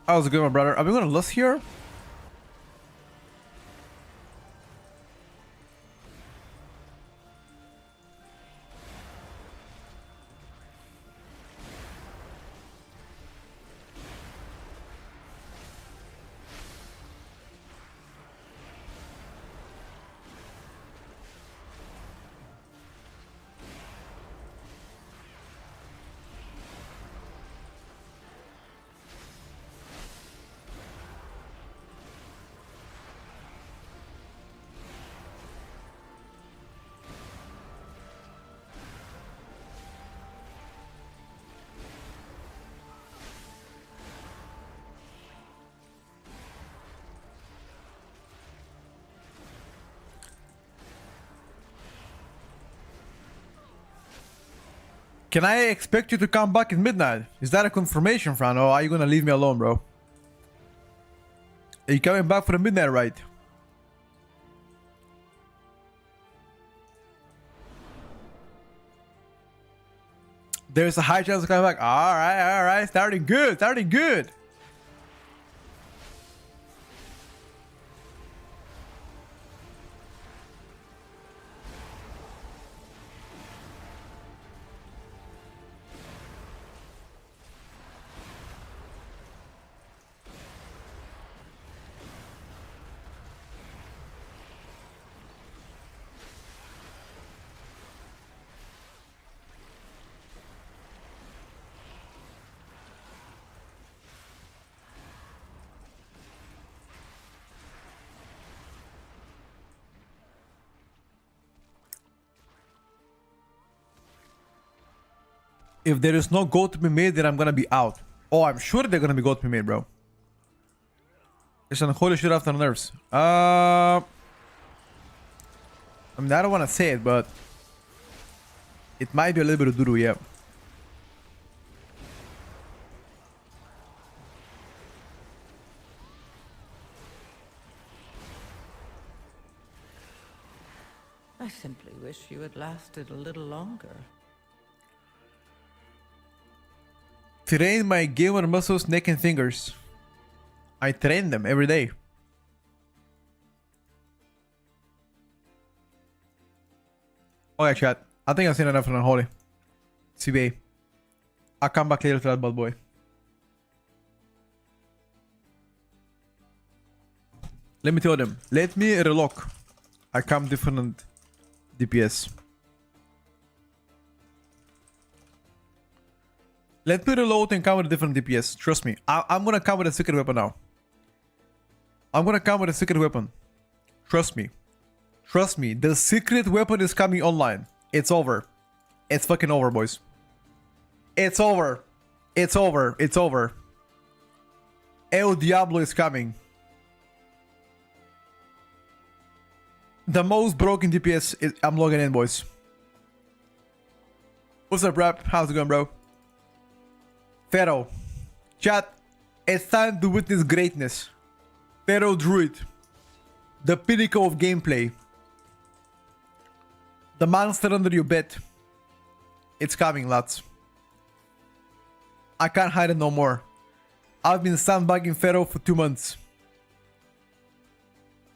How's it going, my brother? Are we gonna lose here? Can I expect you to come back at midnight? Is that a confirmation, Fran? Or are you gonna leave me alone, bro? Are you coming back for the midnight ride? There's a high chance of coming back. Alright. Starting good. If there is no goal to be made, then I'm gonna be out. Oh, I'm sure they're gonna be goal to be made, bro. It's an holy shit after nerves. I mean, I don't want to say it, but it might be a little bit of doo-doo, yeah. I simply wish you had lasted a little longer. Train my gamer muscles, neck and fingers. I train them every day. Okay, chat. I think I've seen enough on Unholy. CBA. I'll come back later to that bad boy. Let me tell them. Let me relock. I come different DPS. Let me reload and come with a different DPS. Trust me. I'm gonna come with a secret weapon now. I'm gonna come with a secret weapon. Trust me. Trust me. The secret weapon is coming online. It's over. It's fucking over, boys. It's over. It's over. It's over. El Diablo is coming. The most broken DPS is... I'm logging in, boys. What's up, rap? How's it going, bro? Pharaoh. Chat. It's time to witness greatness. Pharaoh Druid. The pinnacle of gameplay. The monster under your bed. It's coming, lads. I can't hide it no more. I've been sandbagging Pharaoh for 2 months.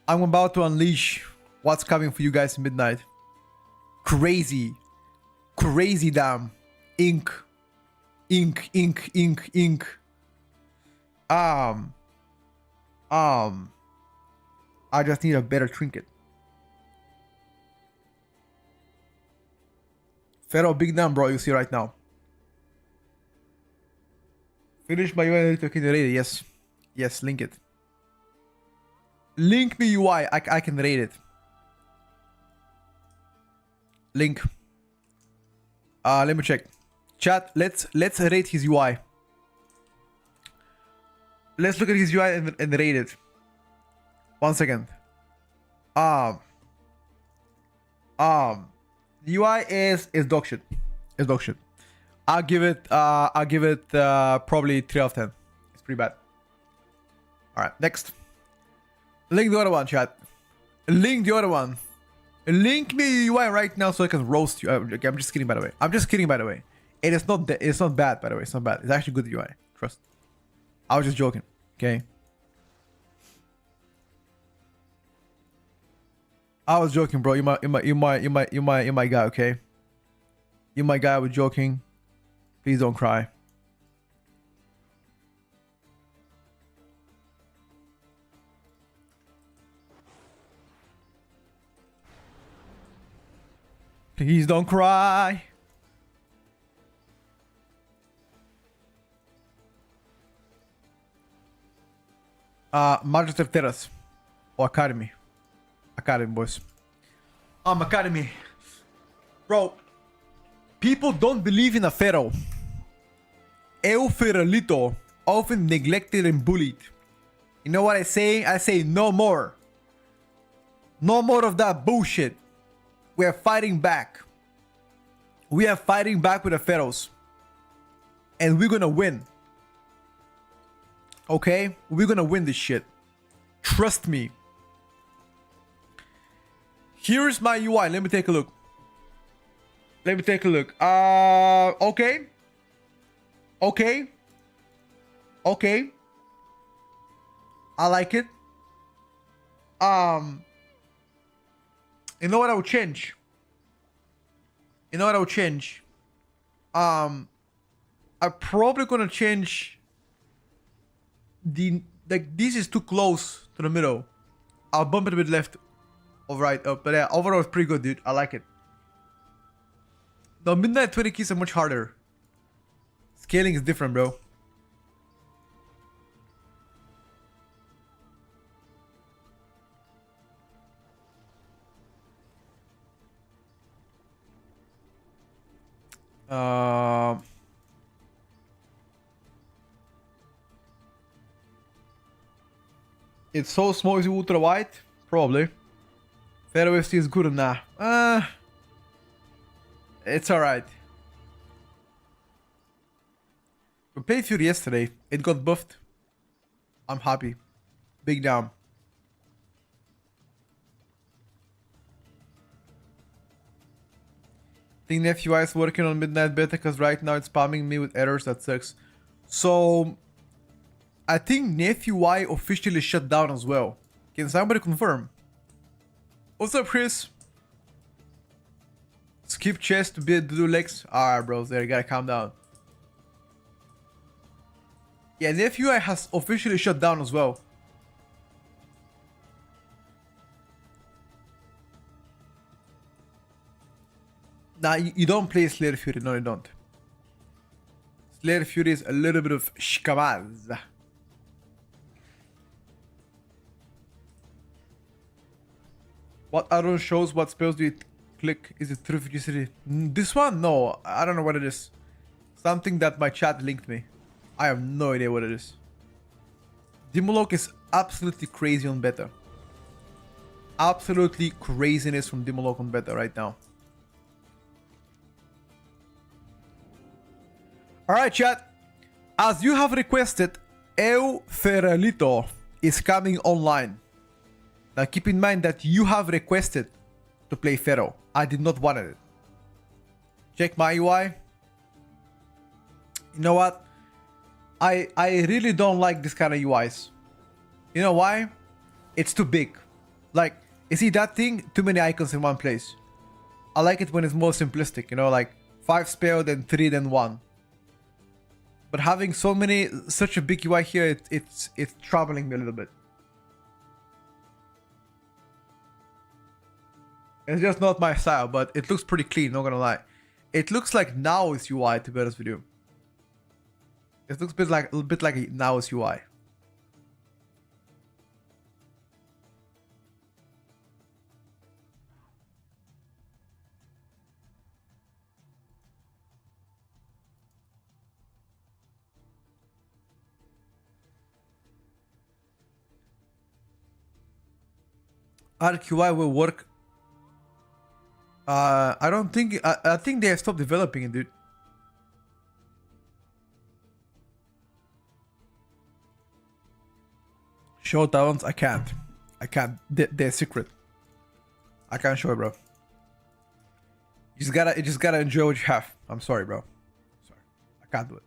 I'm about to unleash what's coming for you guys in midnight. Crazy. Crazy damn. Ink. Ink, ink, ink, ink. I just need a better trinket. Pharaoh, big damn, bro. You see right now. Finish my UI to rate it. Yes. Yes, link it. Link me UI. I can rate it. Link. Let me check. Chat, let's rate his UI. Let's look at his UI and rate it. 1 second. The UI is dog shit. It's dog shit. I'll give it probably 3 out of 10. It's pretty bad. Alright, next. Link the other one, chat. Link the other one. Link me UI right now so I can roast you. Okay, I'm just kidding, by the way. I'm just kidding, by the way. It's not bad, by the way. It's not bad. It's actually good UI. Trust. I was just joking. Okay. I was joking, bro. You my guy, okay? You my guy. I was joking. Please don't cry. Please don't cry. Majesty of Terrace. Or Academy. Academy, boys. Academy. Bro. People don't believe in a Pharaoh. El Feralito. Often neglected and bullied. You know what I say? I say no more. No more of that bullshit. We are fighting back. We are fighting back with the Pharaohs. And we're gonna win. Okay? We're gonna win this shit. Trust me. Here's my UI. Let me take a look. Let me take a look. Okay. Okay. Okay. I like it. You know what I would change? You know what I would change? I'm probably gonna change the, like, this is too close to the middle. I'll bump it a bit left or right up, but yeah, overall it's pretty good, dude. I like it. The midnight 20 keys are much harder. Scaling is different, bro. It's so small, is it ultra wide? Probably. Fair OST is good enough. It's alright. We played Fury yesterday. It got buffed. I'm happy. Big down. Think Nephew is working on Midnight Beta because right now it's spamming me with errors. That sucks. So I think Nephew Y officially shut down as well. Can somebody confirm? What's up, Chris? Skip chest to do legs. Alright, bros. There, you gotta calm down. Yeah, the UI has officially shut down as well. Nah, you don't play Slayer Fury. No, you don't. Slayer Fury is a little bit of shkamaz. What add-on shows what spells do you click? Is it through City? This one? No, I don't know what it is. Something that my chat linked me. I have no idea what it is. Dimolok is absolutely crazy on beta. Absolutely craziness from Dimolok on beta right now. Alright, chat. As you have requested, El Feralito is coming online. Now keep in mind that you have requested to play Pharaoh. I did not want it. Check my UI. You know what? I really don't like this kind of UIs. You know why? It's too big. Like, you see that thing? Too many icons in one place. I like it when it's more simplistic, you know, like 5 spell, then 3, then 1. But having such a big UI here, it's troubling me a little bit. It's just not my style, but it looks pretty clean, not gonna lie. It looks like Now's UI, to be honest with you. It looks a little bit like a Now's UI. RQI will work. I don't think. I think they have stopped developing it, dude. Show talents? I can't. I can't. They're secret. I can't show it, bro. You just gotta enjoy what you have. I'm sorry, bro. Sorry. I can't do it.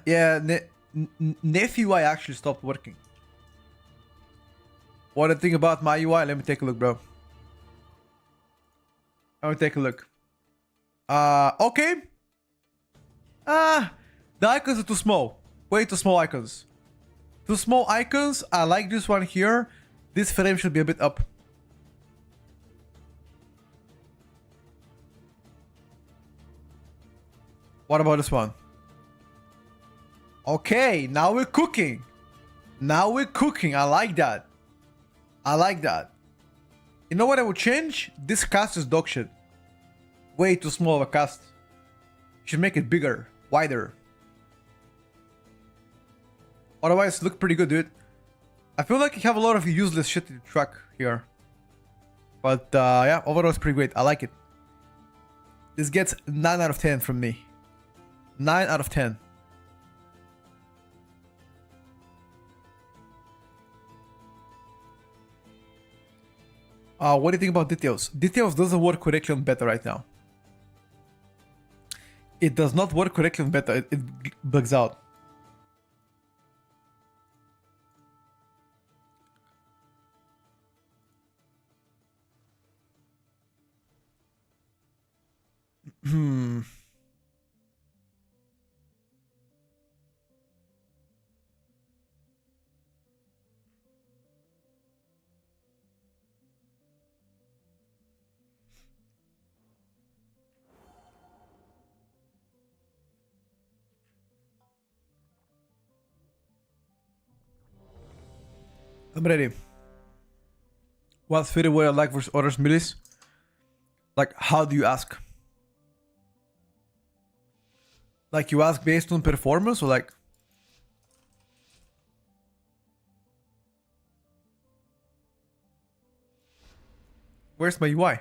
Yeah, Nephew UI actually stopped working. What do you think about my UI? Let me take a look, bro. Let me take a look. Okay. The icons are too small. Way too small icons. Too small icons. I like this one here. This frame should be a bit up. What about this one? Okay, now we're cooking. Now we're cooking. I like that. I like that. You know what I would change? This cast is dog shit. Way too small of a cast. Should make it bigger, wider. Otherwise, look pretty good, dude. I feel like you have a lot of useless shit to track here. But yeah, overall it's pretty great. I like it. This gets 9 out of 10 from me. 9 out of 10. What do you think about details? Details doesn't work correctly on beta right now. It does not work correctly on beta. It bugs out. I'm ready. What's very what I like versus others millis? Like, how do you ask? Like, you ask based on performance or like... Where's my UI?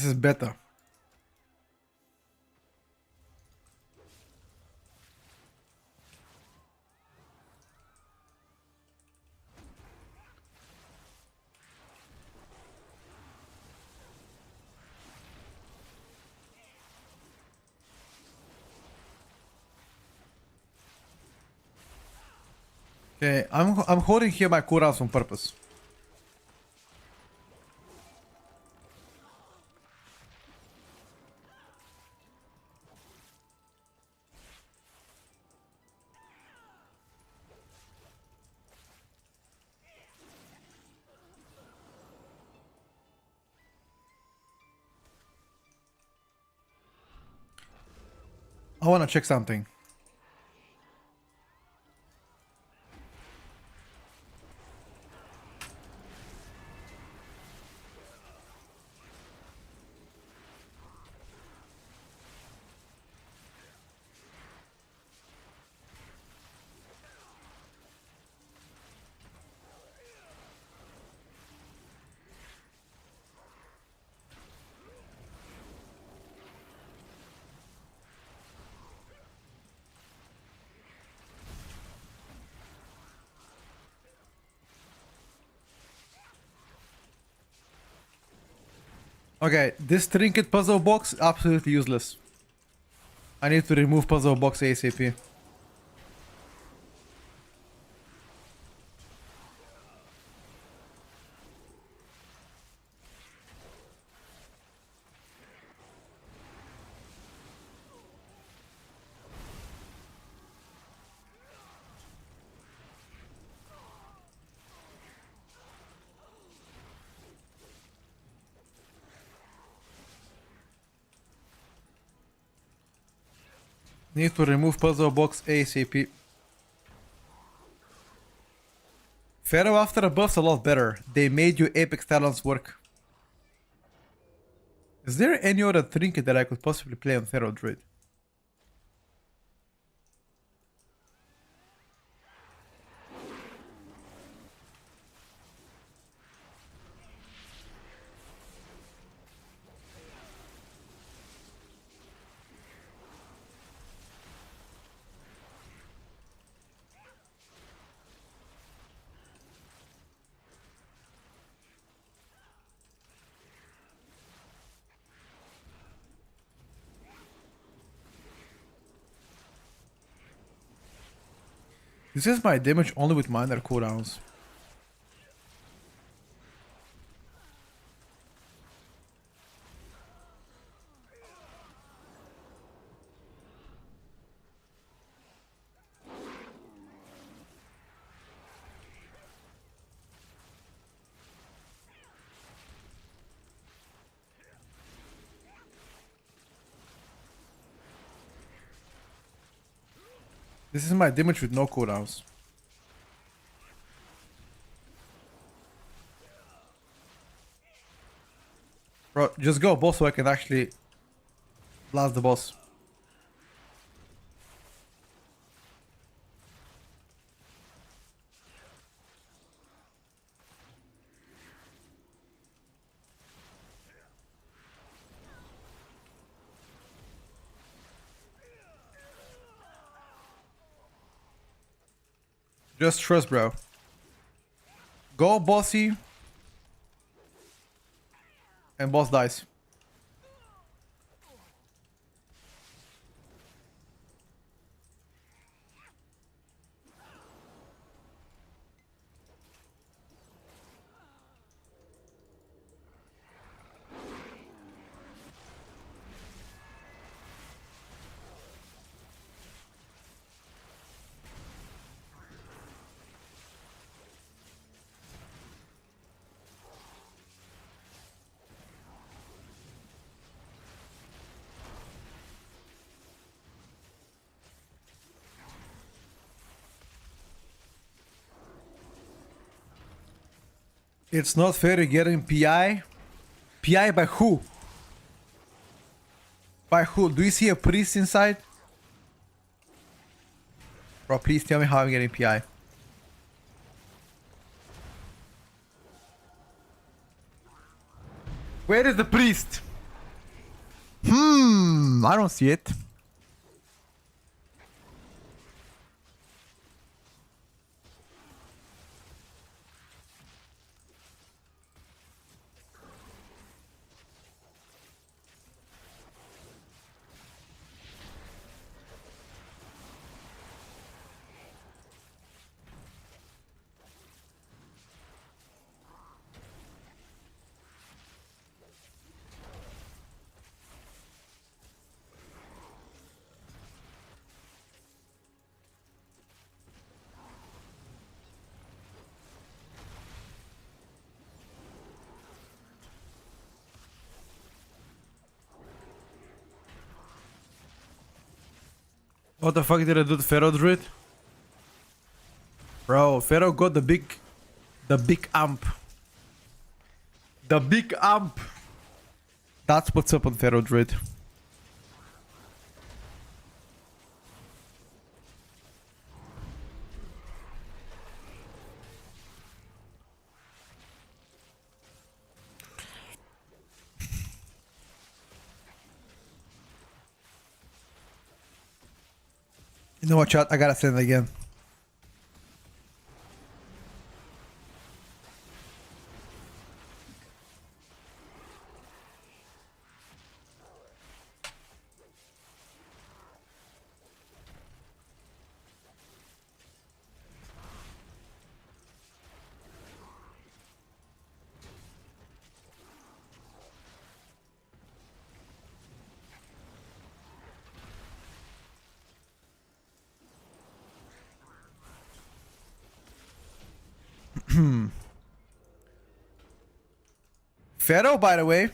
is beta. Okay, I'm holding here my cooldowns on purpose. I wanna check something. Okay, this trinket puzzle box absolutely useless. I need to remove puzzle box ASAP. Need to remove puzzle box ASAP. Pharaoh after a buff's a lot better. They made you Apex Talons work. Is there any other trinket that I could possibly play on Pharaoh Druid? This is my damage only with minor cooldowns. This is my damage with no cooldowns. Bro, just go boss so I can actually blast the boss. Just trust, bro. Go bossy. And boss dies. It's not fair to get in PI. PI by who? By who? Do you see a priest inside? Bro, please tell me how I'm getting PI. Where is the priest? I don't see it. What the fuck did I do to Pharaoh Druid? Bro, Pharaoh got the big amp. The big amp. That's what's up on Pharaoh Druid. You know what, chat? I gotta send it again. Pharaoh, by the way.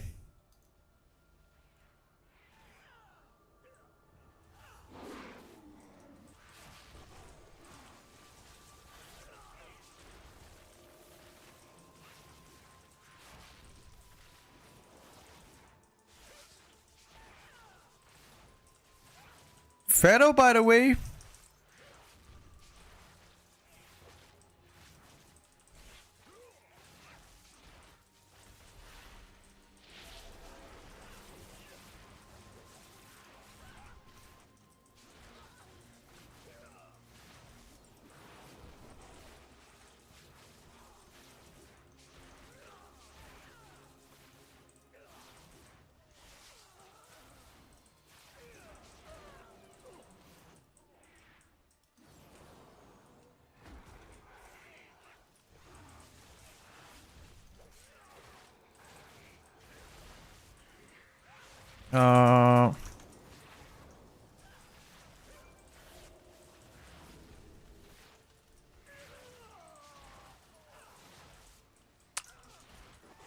Pharaoh, by the way.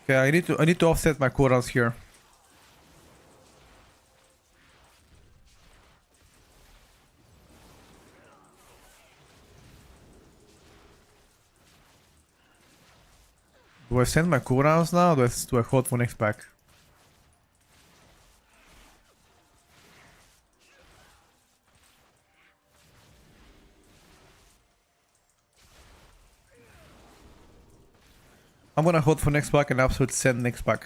Okay, I need to offset my cooldowns here. Do I send my cooldowns now? Or do I hold for next pack? I'm gonna hold for next pack and absolute send next pack.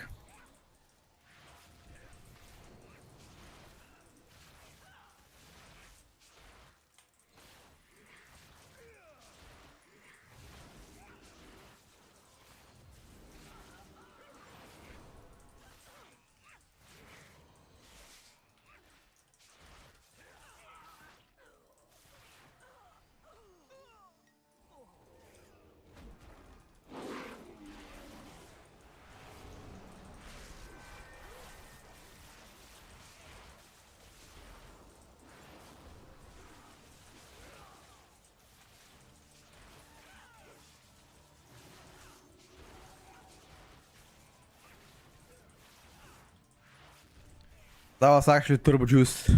That was actually turbo juice.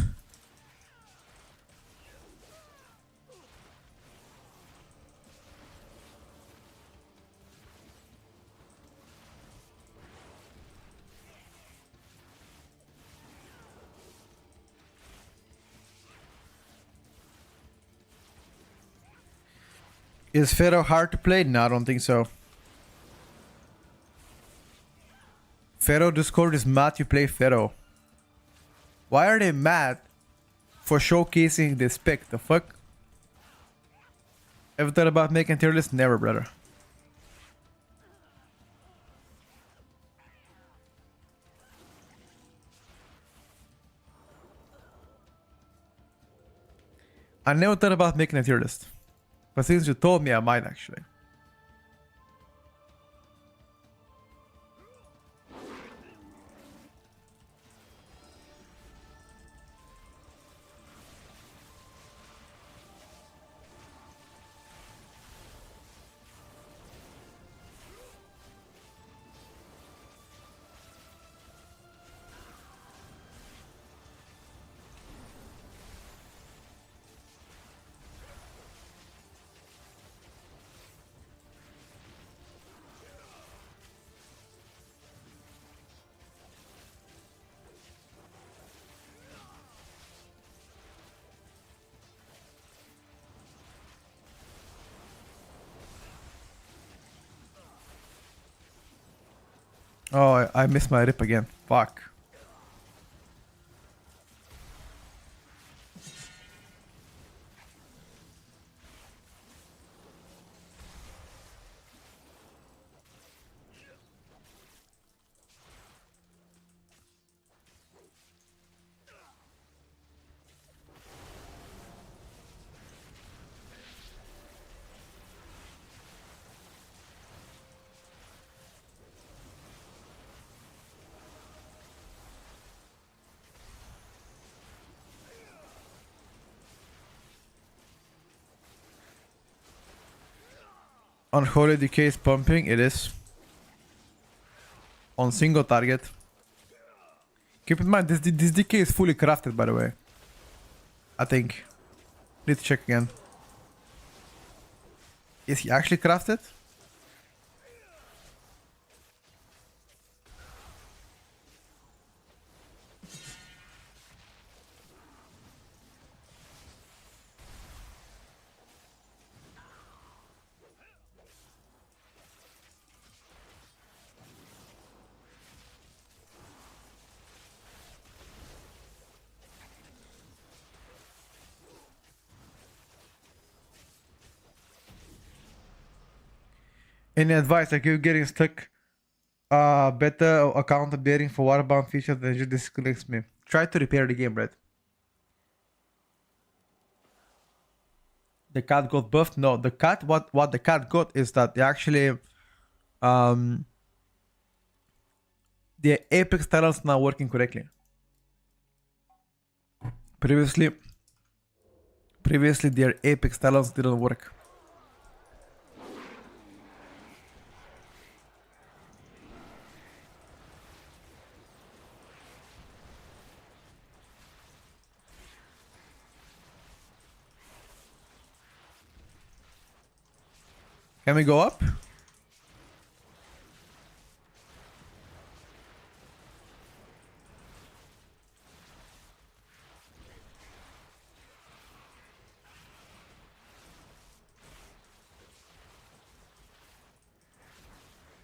Is Pharaoh hard to play? No, I don't think so. Pharaoh Discord is mad you play Pharaoh. Why are they mad for showcasing this pick? The fuck? Ever thought about making tier list? Never, brother. I never thought about making a tier list. But since you told me, I might actually. Oh, I missed my rip again. Fuck. Unholy Decay is pumping. It is. On single target. Keep in mind, this decay is fully crafted, by the way. I think. Need to check again. Is he actually crafted? Any advice? Like you getting stuck? Better account updating for waterbound features than just disconnects me. Try to repair the game, right? The cat got buffed? No, the cat. What the cat got is that they actually, the apex tunnels not working correctly. Previously, their apex tunnels didn't work. Can we go up?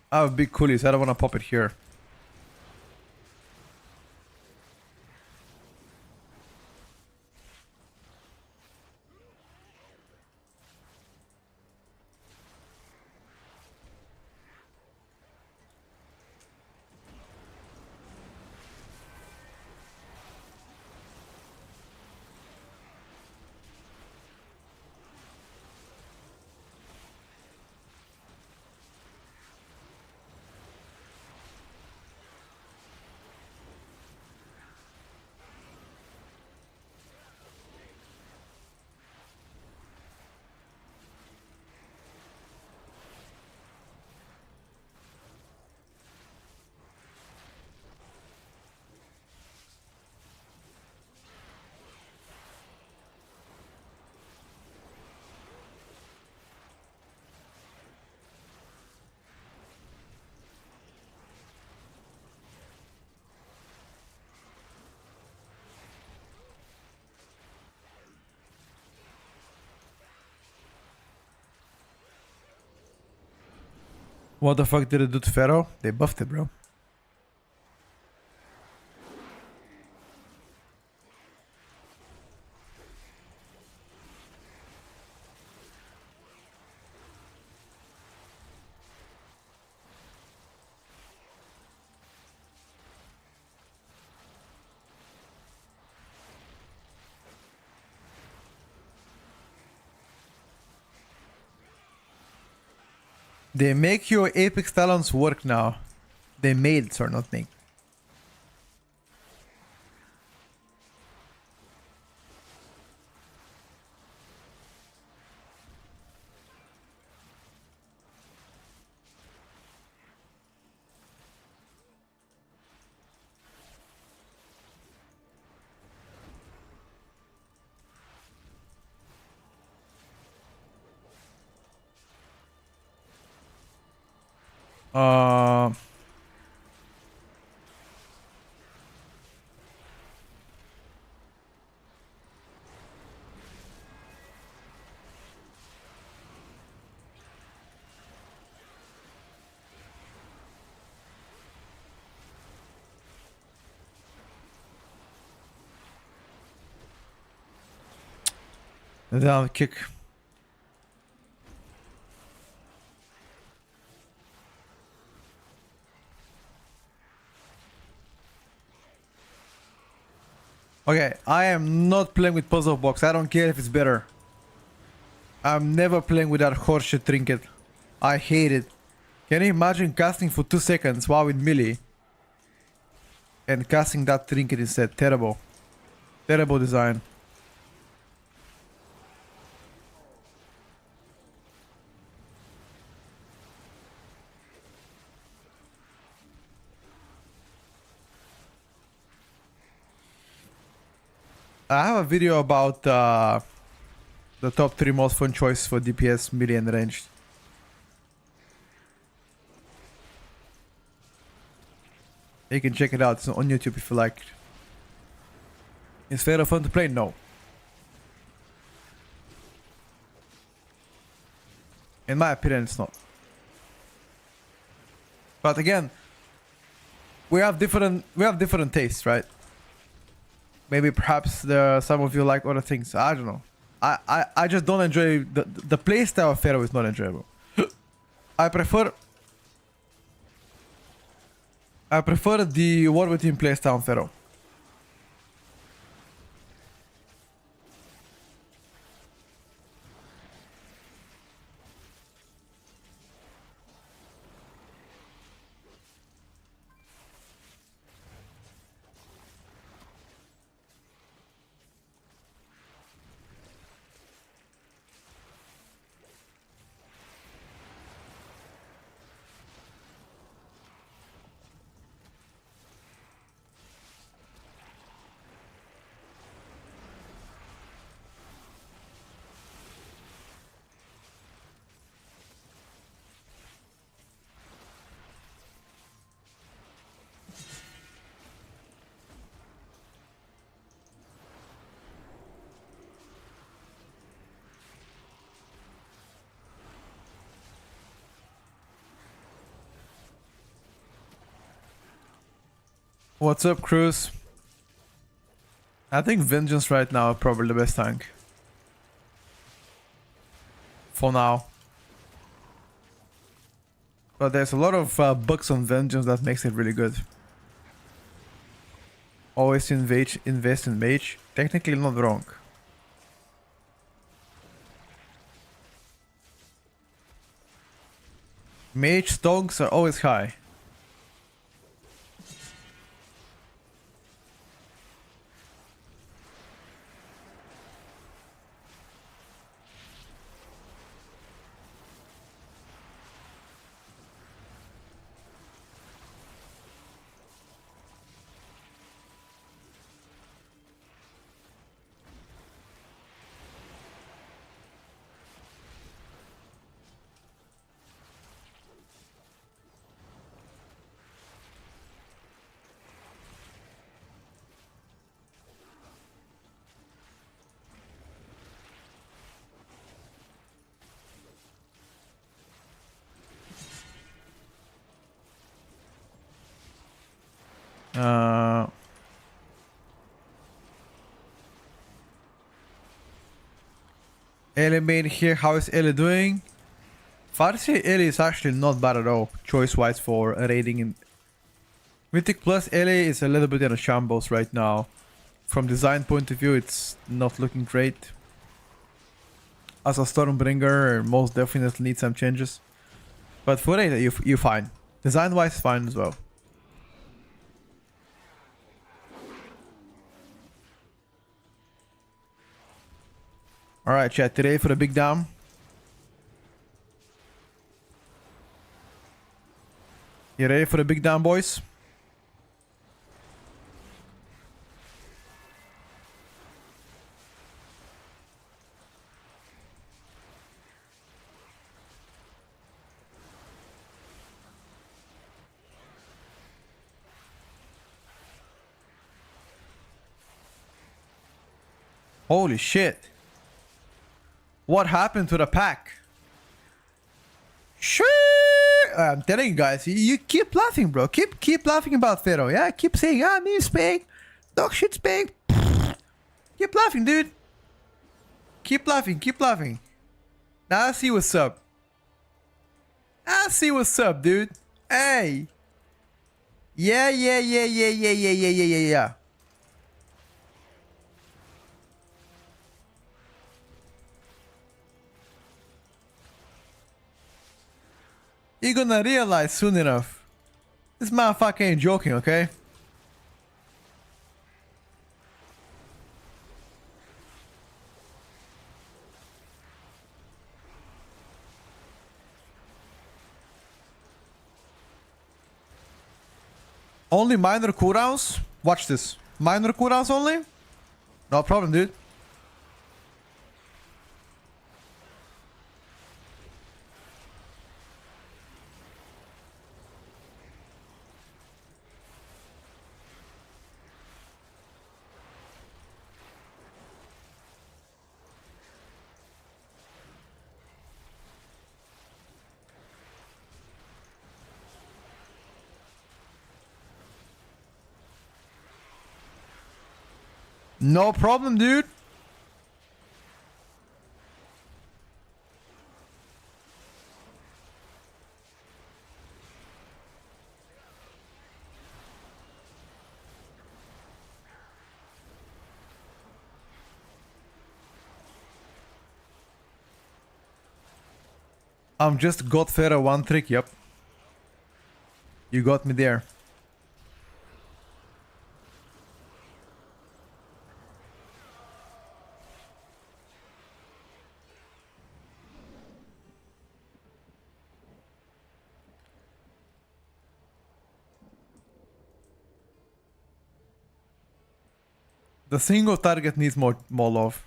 I have big coolies. I don't want to pop it here. What the fuck did it do to Pharaoh? They buffed it, bro. They make your Apex Talons work now. They made, sorry, not make. Uh, down kick. Okay, I am not playing with puzzle box. I don't care if it's better. I'm never playing with that horseshit trinket. I hate it. Can you imagine casting for 2 seconds while with melee? And casting that trinket instead? Terrible. Terrible design. I have a video about the top 3 most fun choices for DPS, melee and ranged. You can check it out, it's on YouTube if you like. Is Pharaoh fun to play? No. In my opinion, it's not. But again, we have different tastes, right? Maybe perhaps some of you like other things. I don't know. I just don't enjoy the playstyle of Pharaoh is not enjoyable. I prefer the War Within playstyle on Pharaoh. What's up, Cruz? I think Vengeance right now is probably the best tank. For now. But there's a lot of bugs on Vengeance that makes it really good. Always invest in Mage. Technically not wrong. Mage stonks are always high. Ellie main here, how is Ellie doing? Farsi Ellie is actually not bad at all, choice-wise for raiding in Mythic Plus. Ellie is a little bit in a shambles right now. From design point of view, it's not looking great. As a Stormbringer, most definitely needs some changes. But for it, you're fine. Design-wise, fine as well. Alright, chat. You ready for the big down? You ready for the big down, boys? Holy shit. What happened to the pack? Sure. I'm telling you guys, you keep laughing, bro. Keep laughing about Pharaoh. Yeah, keep saying, me Spake. Dog shit Spake. Keep laughing, dude. Keep laughing. Now I see what's up. Dude. Hey. Yeah. You're gonna realize soon enough. This motherfucker ain't joking, okay? Only minor cooldowns? Watch this. Minor cooldowns only? No problem, dude. No problem, dude. I'm just got Pharaoh one trick, yep. You got me there. The single target needs more love.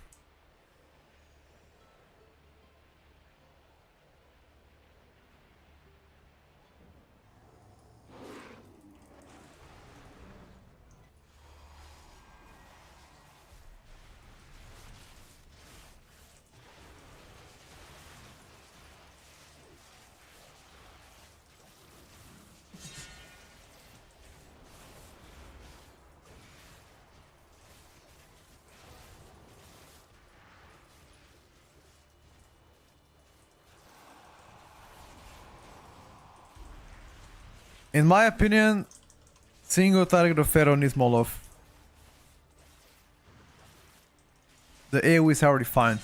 In my opinion, single target of Pharaoh needs more love. The AoE is already fine.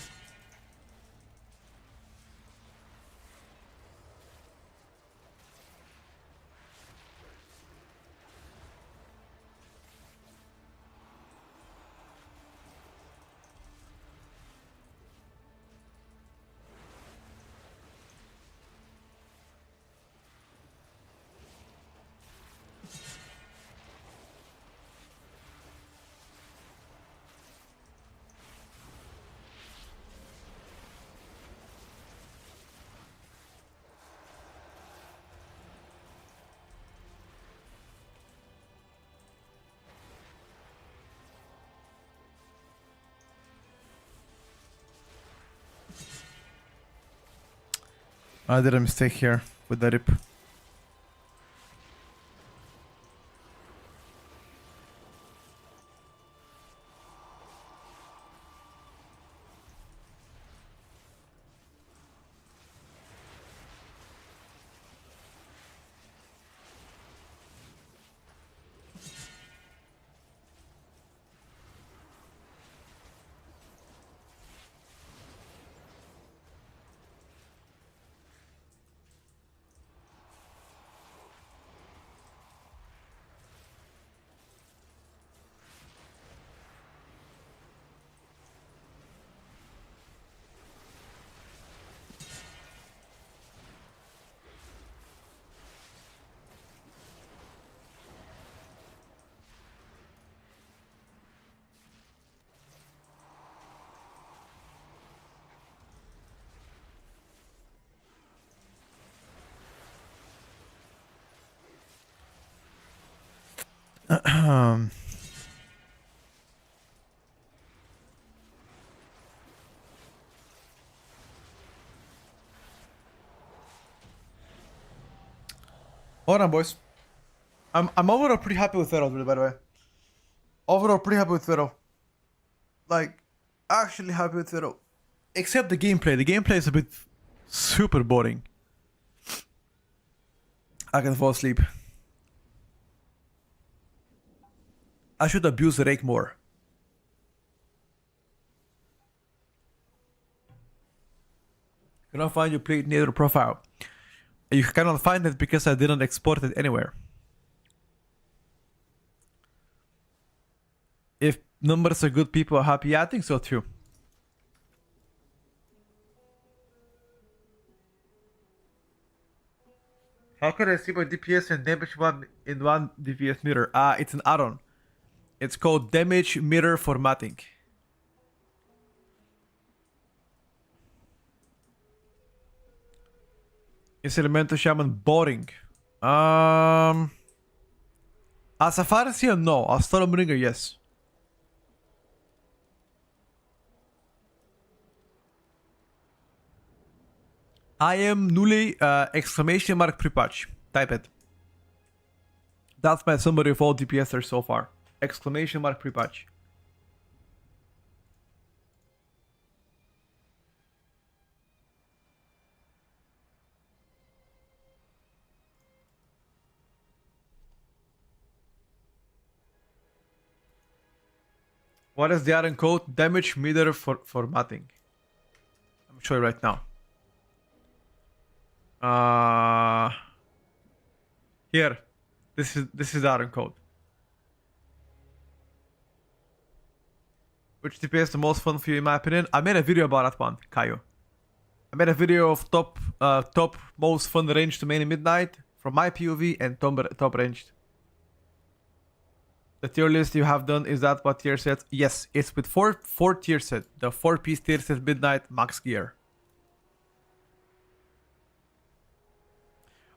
I did a mistake here with the rip. Hold on, boys. I'm overall pretty happy with Fero, by the way. Overall pretty happy with Fero. Like, actually happy with Fero. Except the gameplay. The gameplay is a bit super boring. I can fall asleep. I should abuse the rake more. Cannot find your plate near the profile. You cannot find it because I didn't export it anywhere. If numbers are good, people are happy. Yeah, I think so too. How can I see my DPS and damage one in one DPS meter? It's an add-on. It's called damage meter formatting. Is Elemental Shaman boring? As a Pharisee, no. As Stormbringer, yes. I am Nule exclamation mark pre-patch. Type it. That's my summary of all DPSers so far. Exclamation mark pre-patch. What is the add-on code? Damage meter for formatting. I'm showing right now. Here. This is the add-on code. Which DPS is the most fun for you in my opinion? I made a video about that one, Kaio. I made a video of top most fun range to main in midnight from my POV and top ranged. The tier list you have done, is that what tier set? Yes, it's with four tier set. The 4-piece tier set midnight max gear.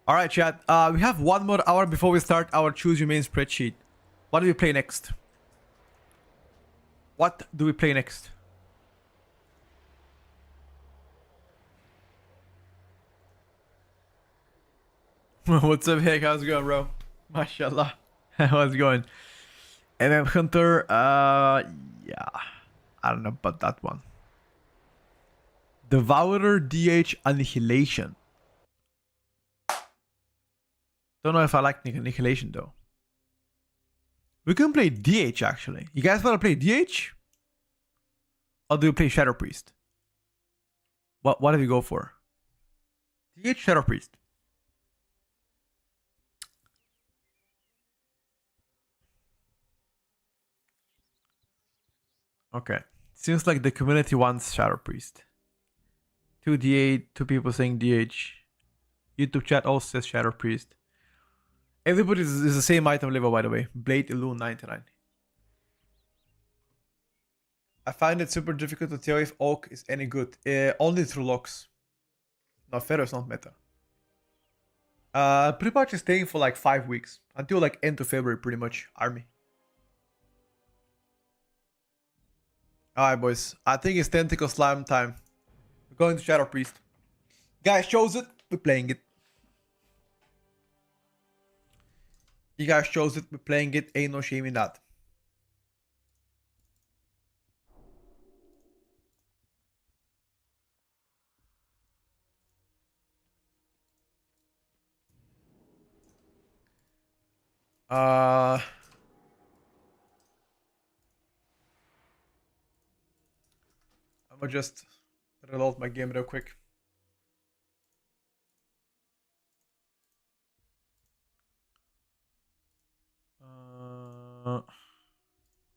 Alright chat, we have 1 more hour before we start our choose your main spreadsheet. What do we play next? What do we play next? What's up, Hick? How's it going, bro? Mashallah. How's it going? MM Hunter, yeah. I don't know about that one. Devourer DH Annihilation. Don't know if I like Annihilation though. We can play DH actually. You guys want to play DH? Or do you play Shadow Priest? What do you go for? DH Shadow Priest. Okay. Seems like the community wants Shadow Priest. 2D8, 2 people saying DH. YouTube chat also says Shadow Priest. Everybody is the same item level, by the way. Blade Illume 99. I find it super difficult to tell if Oak is any good. Only through locks. No, Pharaoh is not meta. Pretty much is staying for like 5 weeks. Until like end of February, pretty much. Army. Alright, boys. I think it's Tentacle Slime time. We're going to Shadow Priest. Guys chose it. We're playing it. You guys chose it. We're playing it. Ain't no shame in that. I'm gonna just reload my game real quick.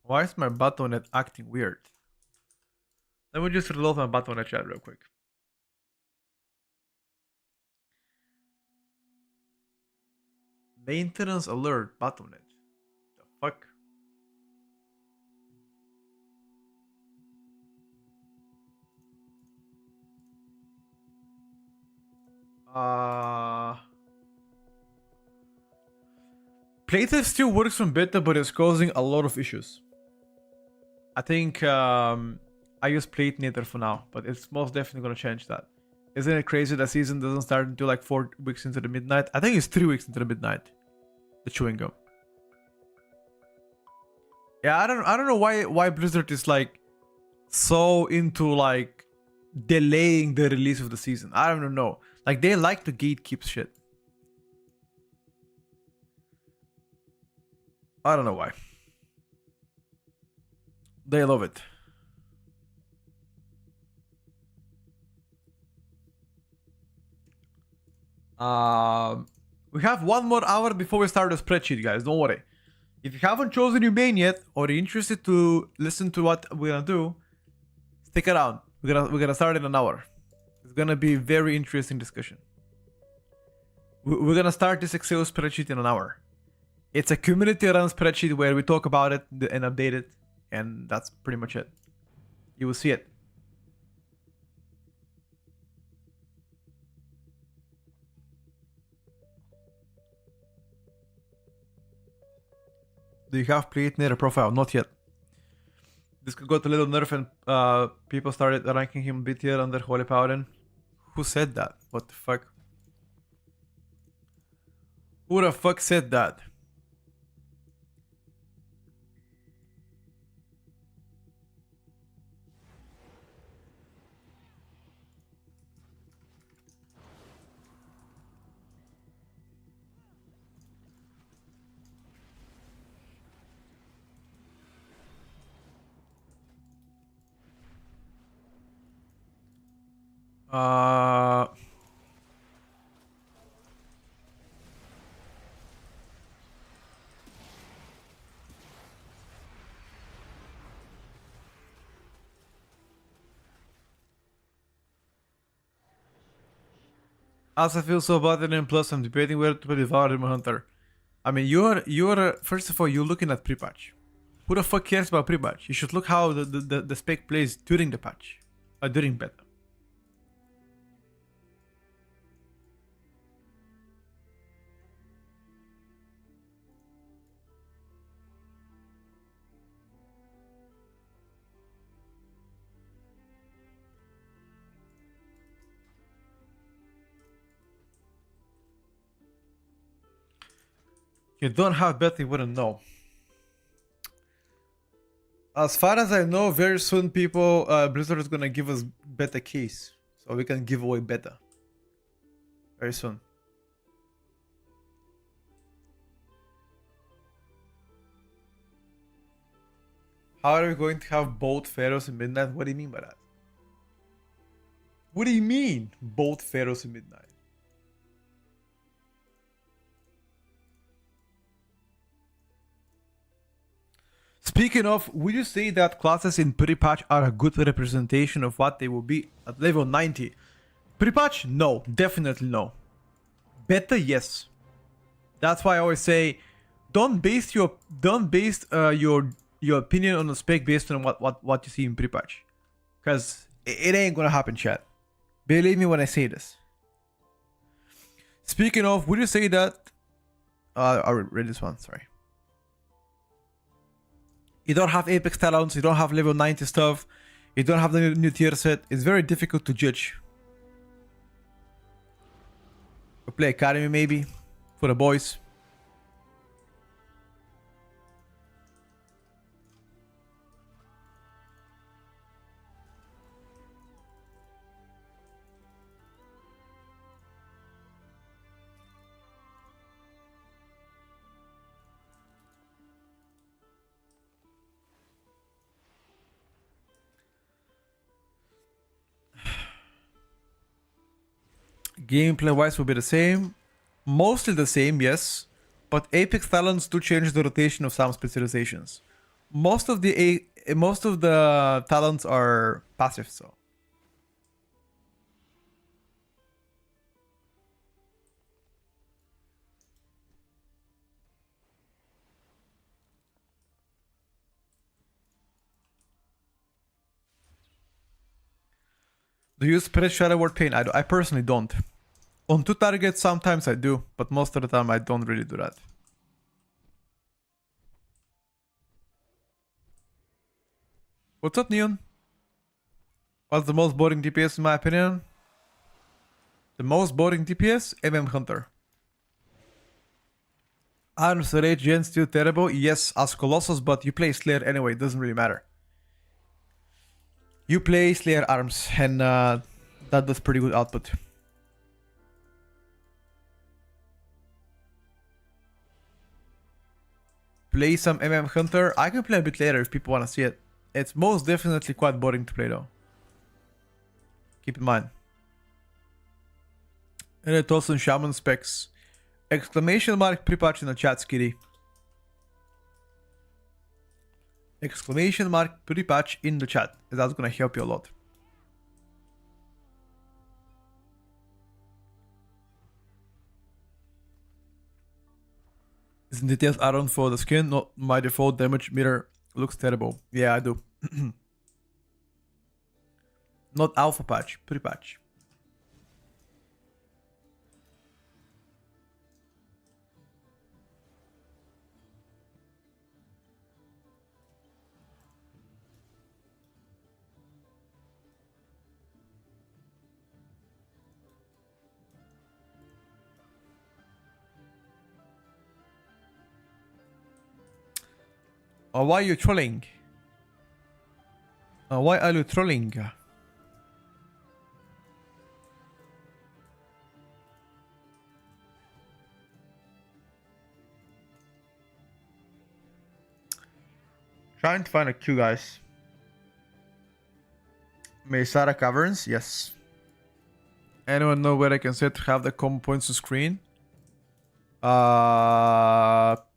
Why is my Battle.net acting weird? Let me just reload my Battle.net chat real quick. Maintenance alert, Battle.net. The fuck? Playtest still works from beta, but it's causing a lot of issues. I think I use Playtinator for now, but it's most definitely gonna change that. Isn't it crazy that season doesn't start until like 4 weeks into the midnight? I think it's 3 weeks into the midnight. The chewing gum. Yeah, I don't know why Blizzard is like so into like delaying the release of the season. I don't know. Like they like to gatekeep shit. I don't know why. They love it. We have 1 more hour before we start the spreadsheet, guys. Don't worry. If you haven't chosen your main yet, or you're interested to listen to what we're gonna do, stick around. We're gonna start in an hour. It's gonna be a very interesting discussion. We're gonna start this Excel spreadsheet in an hour. It's a community-run spreadsheet where we talk about it and update it, and that's pretty much it. You will see it. Do you have Playtinator profile? Not yet. This could got a little nerf and people started ranking him B tier under Holy Paladin. Who said that? What the fuck? Who the fuck said that? As I feel so bad and plus I'm debating whether to play Devour Demon Hunter. I mean, you're first of all, you're looking at pre-patch. Who the fuck cares about pre-patch? You should look how the spec plays during the patch. During beta. You don't have beta, you wouldn't know. As far as I know, very soon people, Blizzard is gonna give us beta keys. So we can give away beta. Very soon. How are we going to have both Pharaohs in Midnight? What do you mean by that? What do you mean, both Pharaohs in Midnight? Speaking of, would you say that classes in pre-patch are a good representation of what they will be at level 90? Pre-patch? No, definitely no. Beta? Yes. That's why I always say, don't base your opinion on the spec based on what you see in pre-patch, because it ain't gonna happen, chat. Believe me when I say this. Speaking of, would you say that? I read this one. Sorry. You don't have Apex talents, you don't have level 90 stuff, you don't have the new tier set. It's very difficult to judge. You play Academy maybe, for the boys. Gameplay wise will be the same. Mostly the same, yes. But Apex talents do change the rotation of some specializations. Most of the talents are passive, so. Do you use Spreadsheet reward pain? I personally don't. On 2 targets, sometimes I do, but most of the time I don't really do that. What's up, Neon? What's the most boring DPS in my opinion? The most boring DPS? Hunter. Arms Rage Gen still terrible? Yes, as Colossus, but you play Slayer anyway, it doesn't really matter. You play Slayer Arms, and that does pretty good output. Play some Hunter? I can play a bit later if people want to see it. It's most definitely quite boring to play though. Keep in mind. And it also Shaman specs. Exclamation mark pre-patch in the chat, Skitty. Exclamation mark pre-patch in the chat. That's gonna help you a lot. Isn't DTS add-on for the skin? Not my default damage meter looks terrible. Yeah, I do. Not alpha patch, pre-patch. Why are you trolling? Why are you trolling? Trying to find a queue, guys. Mesara Caverns, yes. Anyone know where I can set to have the common points to screen?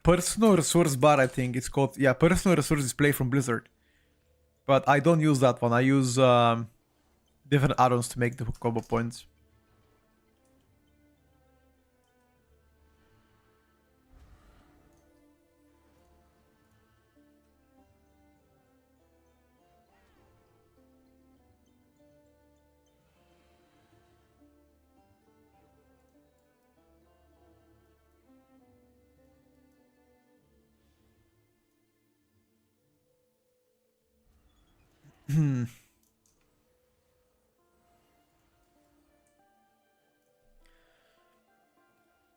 Personal resource bar, I think it's called. Yeah, personal resource display from Blizzard. But I don't use that one. I use different add-ons to make the combo points.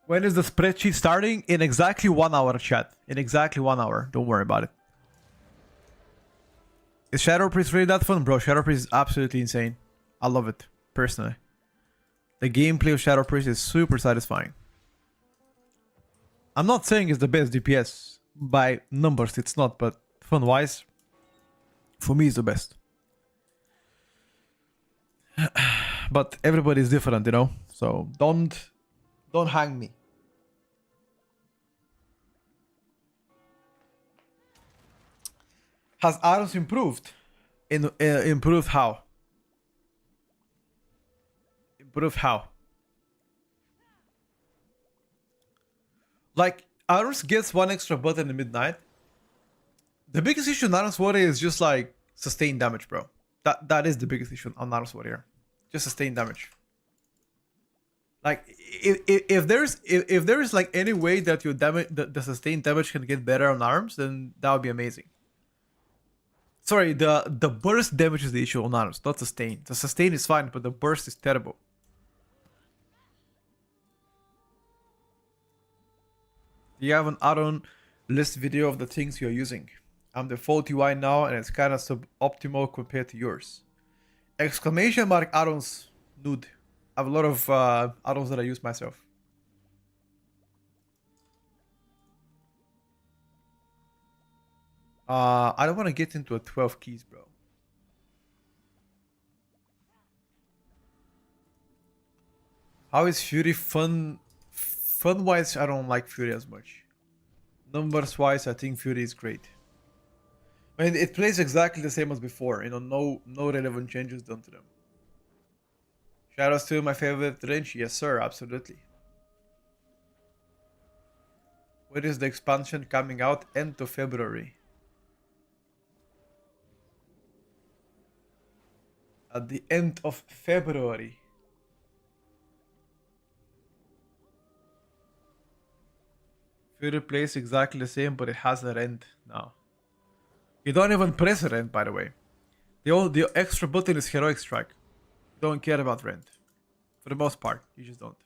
When is the spreadsheet starting? In exactly 1 hour, chat. In exactly 1 hour. Don't worry about it. Is Shadow Priest really that fun? Bro, Shadow Priest is absolutely insane. I love it, personally. The gameplay of Shadow Priest is super satisfying. I'm not saying it's the best DPS. By numbers, it's not, but fun-wise, for me, it's the best. But everybody is different, you know? So don't hang me. Has Arms improved? Improved how? Improved how? Like, Arms gets one extra button in midnight. The biggest issue in Arms Warrior is just like sustained damage, bro. That is the biggest issue on Arms Warrior. Just sustained damage. Like, if there's like any way that your damage, the sustained damage can get better on Arms, then that would be amazing. Sorry, the burst damage is the issue on Arms, not sustain. The sustain is fine, but the burst is terrible. Do you have an add-on list video of the things you're using? I'm the default UI now, and it's kind of suboptimal compared to yours. Exclamation mark add-ons, nude. I have a lot of add-ons that I use myself. I don't want to get into a 12 keys, bro. How is Fury fun? Fun-wise, I don't like Fury as much. Numbers-wise, I think Fury is great. I mean, it plays exactly the same as before. You know, no relevant changes done to them. Shadow's still my favorite range? Yes, sir, absolutely. When is the expansion coming out? End of February. At the end of February. Fury plays exactly the same, but it has a rend now. You don't even press a rend, by the way. The extra button is Heroic Strike. Don't care about rent. For the most part, you just don't.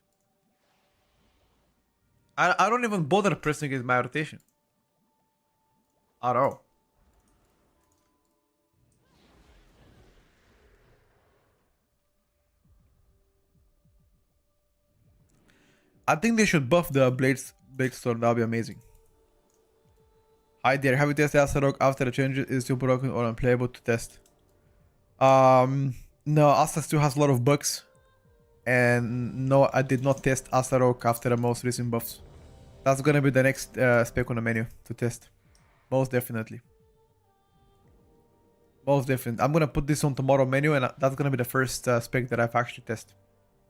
I don't even bother pressing it in my rotation. At all. I think they should buff the Blade Storm. That'll be amazing. Hi there. Have you tested Astaroth after the changes? Is it still broken or unplayable to test? No, Asta still has a lot of bugs. And no, I did not test Astaroth after the most recent buffs. That's gonna be the next spec on the menu to test. Most definitely. Most definitely. I'm gonna put this on tomorrow menu, and that's gonna be the first spec that I've actually tested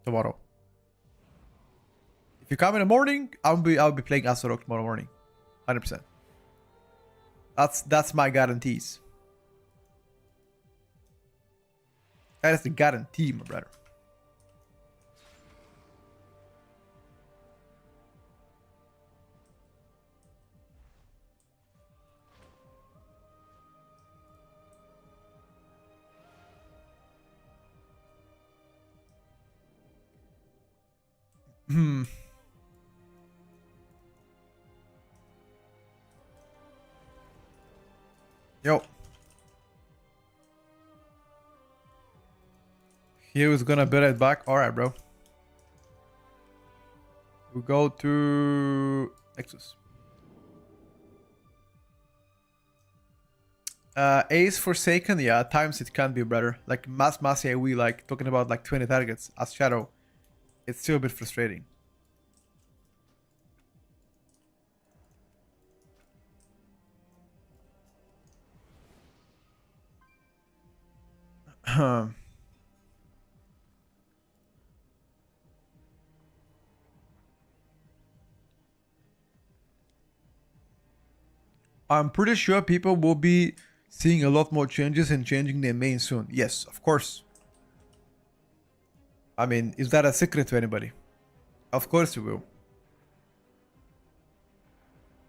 tomorrow. If you come in the morning, I'll be playing Astaroth tomorrow morning, 100%. That's my guarantees. That is the guarantee, my brother. Yo. He was gonna bet it back. Alright, bro. We go to Nexus. Ace Forsaken, yeah, at times it can be better. Like Mass AoE, like talking about like 20 targets as Shadow. It's still a bit frustrating. I'm pretty sure people will be seeing a lot more changes and changing their main soon. Yes, of course. I mean, is that a secret to anybody? Of course you will.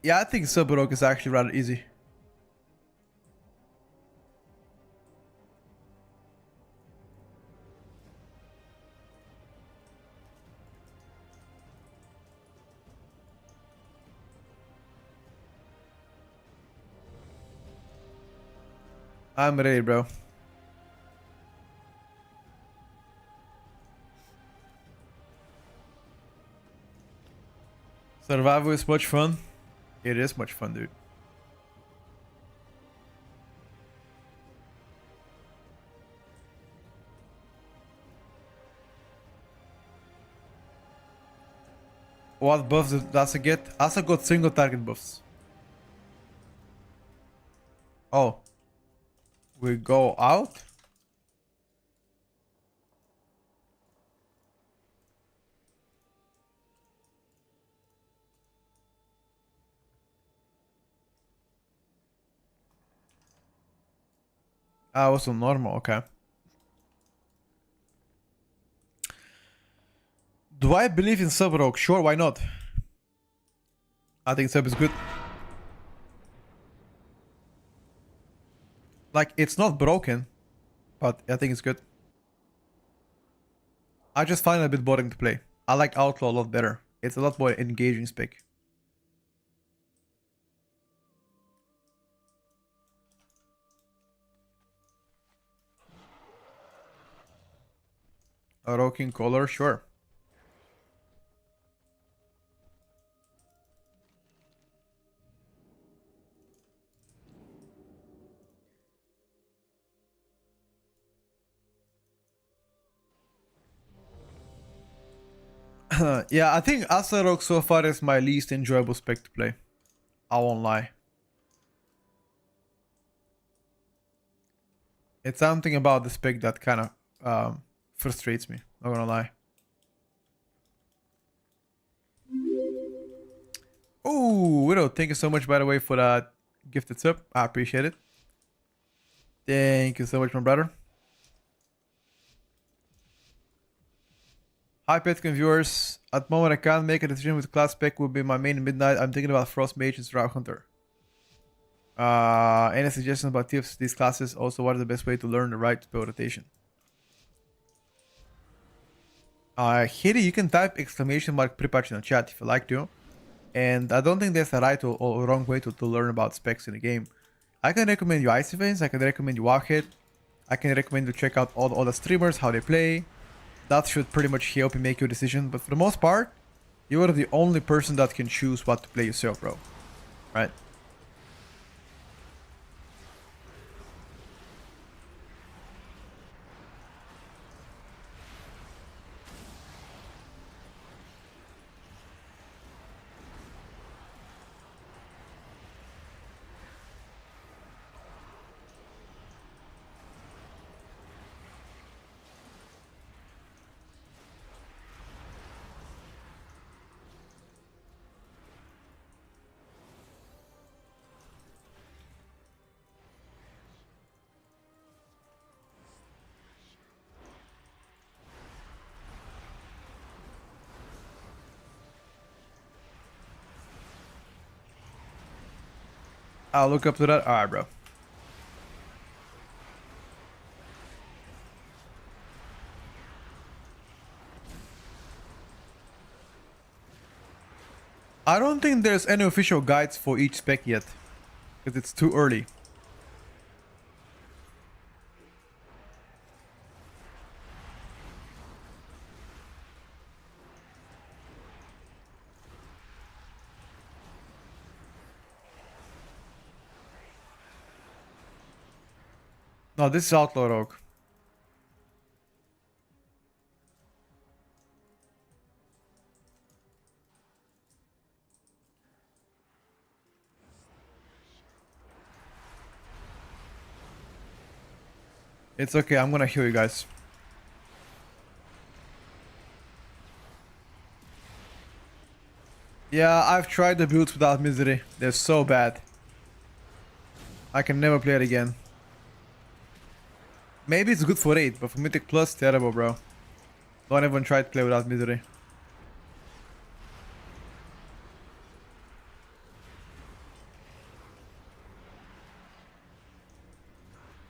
Yeah, I think Sub-Rogue is actually rather easy. I'm ready, bro. Survival is much fun. It is much fun, dude. What buffs does it get? Asa got single target buffs. Oh. We go out? Ah, was on normal, okay. Do I believe in Sub-Rogue? Sure, why not? I think Sub is good. Like, it's not broken, but I think it's good. I just find it a bit boring to play. I like Outlaw a lot better. It's a lot more engaging spec. A rocking color, sure. Yeah, I think Astaroth so far is my least enjoyable spec to play. I won't lie. It's something about the spec that kind of frustrates me, not gonna lie. Oh, Widow, thank you so much, by the way, for that gifted sub. I appreciate it. Thank you so much, my brother. Hi, Petcon viewers. At the moment, I can't make a decision with class spec will be my main midnight. I'm thinking about Frost Mage and Drought Hunter. Any suggestions about tips these classes? Also, what is the best way to learn the right spell rotation? Hedy, you can type exclamation mark pretty much in the chat if you like to. And I don't think there's a right or wrong way to learn about specs in the game. I can recommend you Ice Events, I can recommend you Wahhead. I can recommend you check out all the streamers, how they play. That should pretty much help you make your decision. But for the most part, you are the only person that can choose what to play yourself, bro. Right? I'll look up to that. Alright, bro. I don't think there's any official guides for each spec yet, because it's too early. No, this is Outlaw Rogue. It's okay, I'm gonna heal you guys. Yeah, I've tried the builds without Misery. They're so bad. I can never play it again. Maybe it's good for 8, but for Mythic Plus, terrible, bro. Don't even try to play without Misery.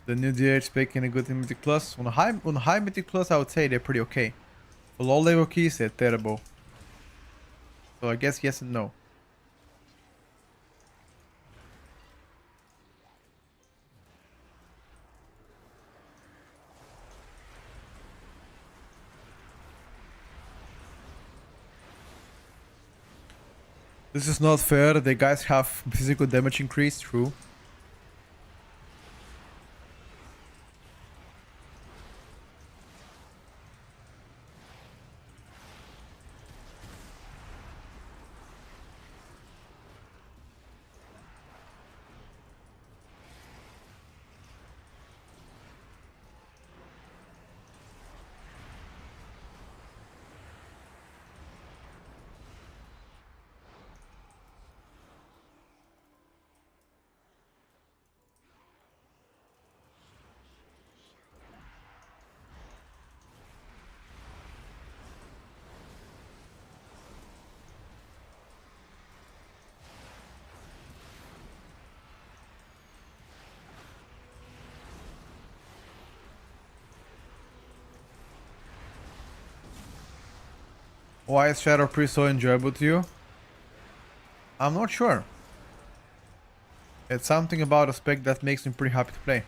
The new DH spec in a good in Mythic Plus. On high Mythic Plus, I would say they're pretty okay. For low level keys, they're terrible. So I guess yes and no. This is not fair. The guys have physical damage increase, true. Why is Shadow Priest so enjoyable to you? I'm not sure. It's something about a spec that makes me pretty happy to play.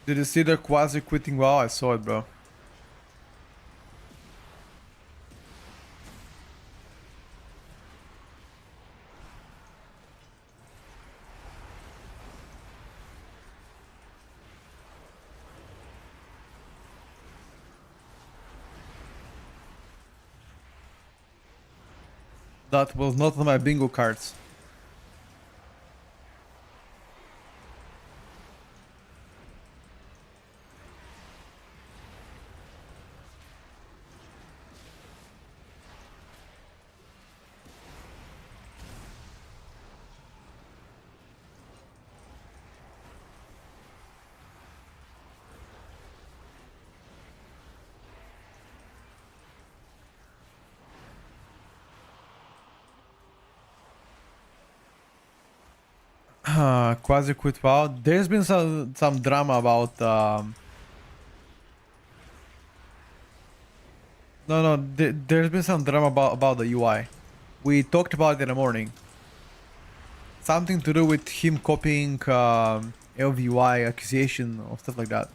Did you see the Quazi quitting WoW? I saw it, bro. That was not on my bingo cards. Quasi quit WoW. There's been some drama about there's been some drama about the UI. We talked about it in the morning. Something to do with him copying LVUI accusation or stuff like that.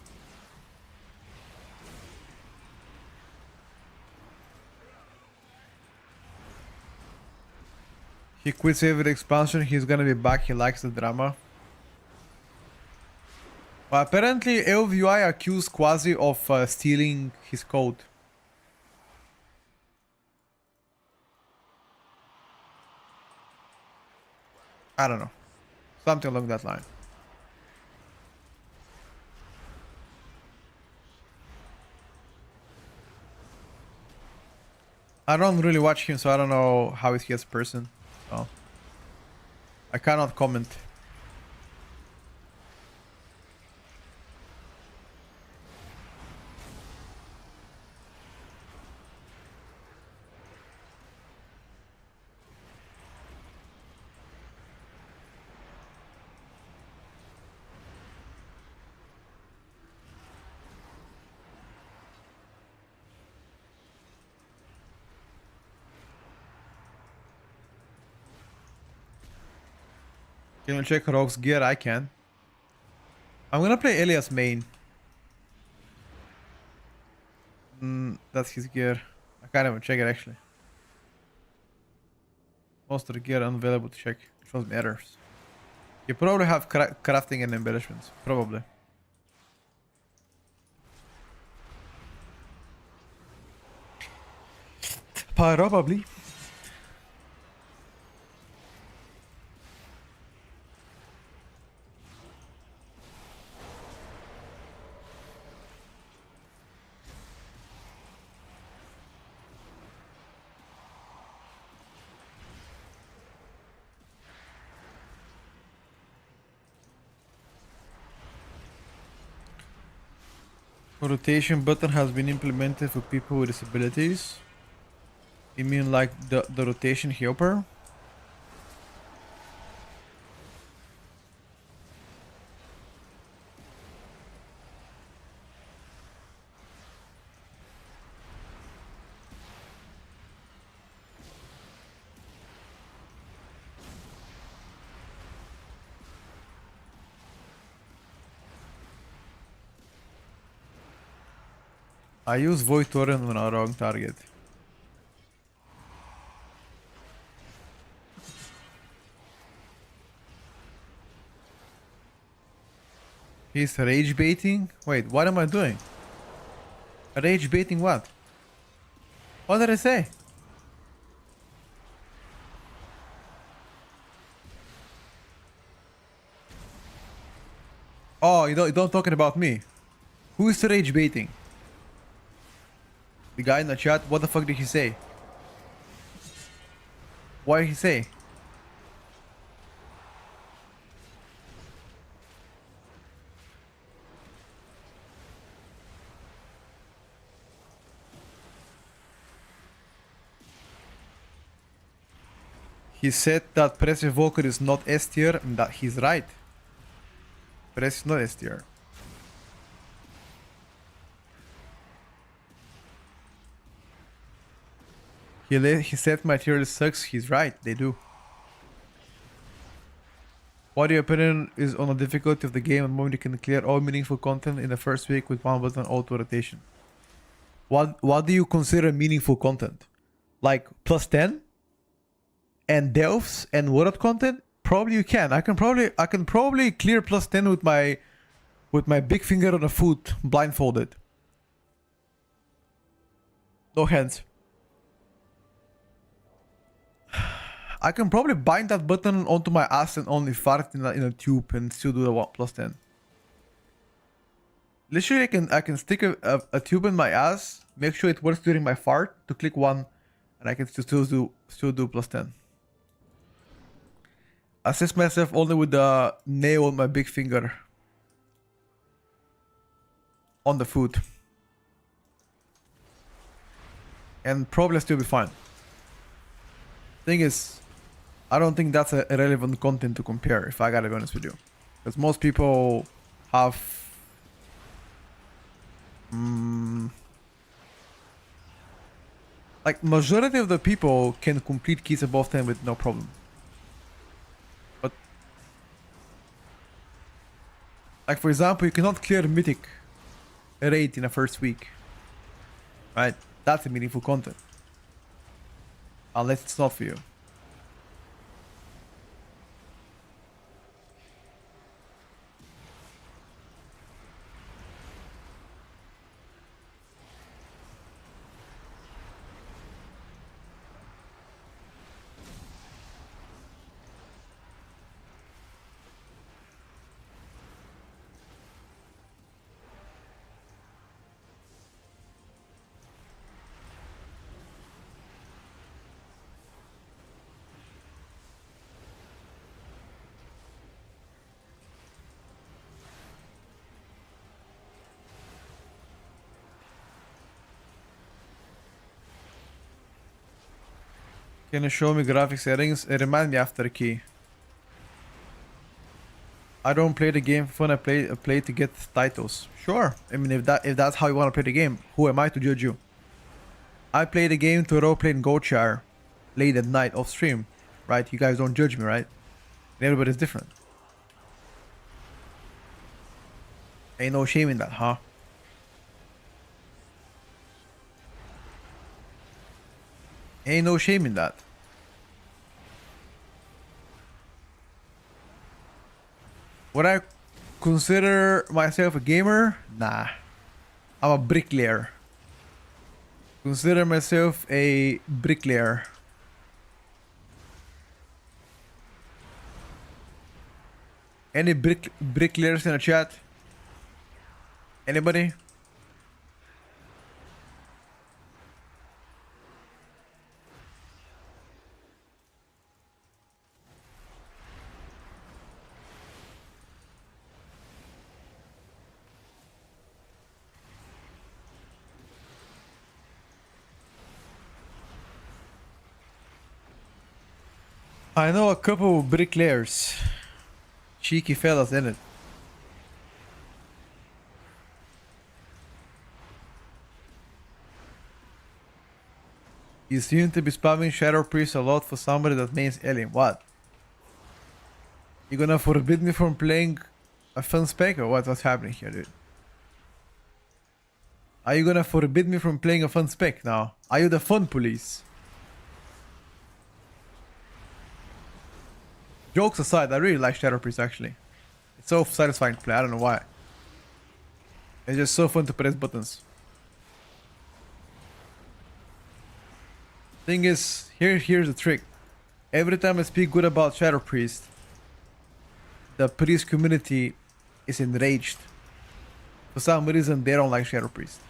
He quits every expansion. He's gonna be back. He likes the drama. Well, apparently LVUI accused Quazi of stealing his code. I don't know. Something along that line. I don't really watch him, so I don't know how is he as a person. So I cannot comment. Can you check Rogue's gear? I can. I'm gonna play Elias main. That's his gear. I can't even check it actually. Most of the gear unavailable to check. It shows me errors. You probably have crafting and embellishments. Probably. Probably. Rotation button has been implemented for people with disabilities. You mean like the rotation helper? I use Void Torrent on a wrong target. He's rage baiting? Wait, what am I doing? Rage baiting what? What did I say? Oh, you don't talking about me. Who is rage baiting? The guy in the chat, what the fuck did he say? What did he say? He said that Press Evoker is not S tier, and that he's right. Press is not S tier. He said my tier list sucks. He's right. They do. What your opinion is on the difficulty of the game and when you can clear all meaningful content in the first week with one button auto rotation? What do you consider meaningful content? Like plus 10? And delves and world content? Probably you can. I can probably clear plus 10 with my big finger on a foot blindfolded. No hands. I can probably bind that button onto my ass and only fart in a tube and still do the 1 plus 10. Literally, I can stick a tube in my ass, make sure it works during my fart to click 1, and I can still do plus 10. Assist myself only with the nail on my big finger on the foot, and probably still be fine. Thing is, I don't think that's a relevant content to compare, if I gotta be honest with you. Because most people have... like, majority of the people can complete keys above 10 with no problem. But... like, for example, you cannot clear Mythic raid in the first week. Right? That's a meaningful content. Unless it's not for you. Can you show me graphic settings? Remind me after key. I don't play the game for fun. I play to get titles. Sure. I mean, if that's how you want to play the game, who am I to judge you? I play the game to roleplay in Goldshire late at night off stream, right? You guys don't judge me, right? And everybody's different. Ain't no shame in that, huh? Ain't no shame in that. Would I consider myself a gamer? Nah. I'm a bricklayer. Consider myself a bricklayer. Any bricklayers in the chat? Anybody? I know a couple of bricklayers. Cheeky fellas, innit? You seem to be spamming Shadow Priest a lot for somebody that names Alien. What? You gonna forbid me from playing a fun spec or what? What's happening here, dude? Are you gonna forbid me from playing a fun spec now? Are you the fun police? Jokes aside, I really like Shadow Priest actually. It's so satisfying to play, I don't know why. It's just so fun to press buttons. Thing is, here's the trick. Every time I speak good about Shadow Priest, the priest community is enraged. For some reason, they don't like Shadow Priest.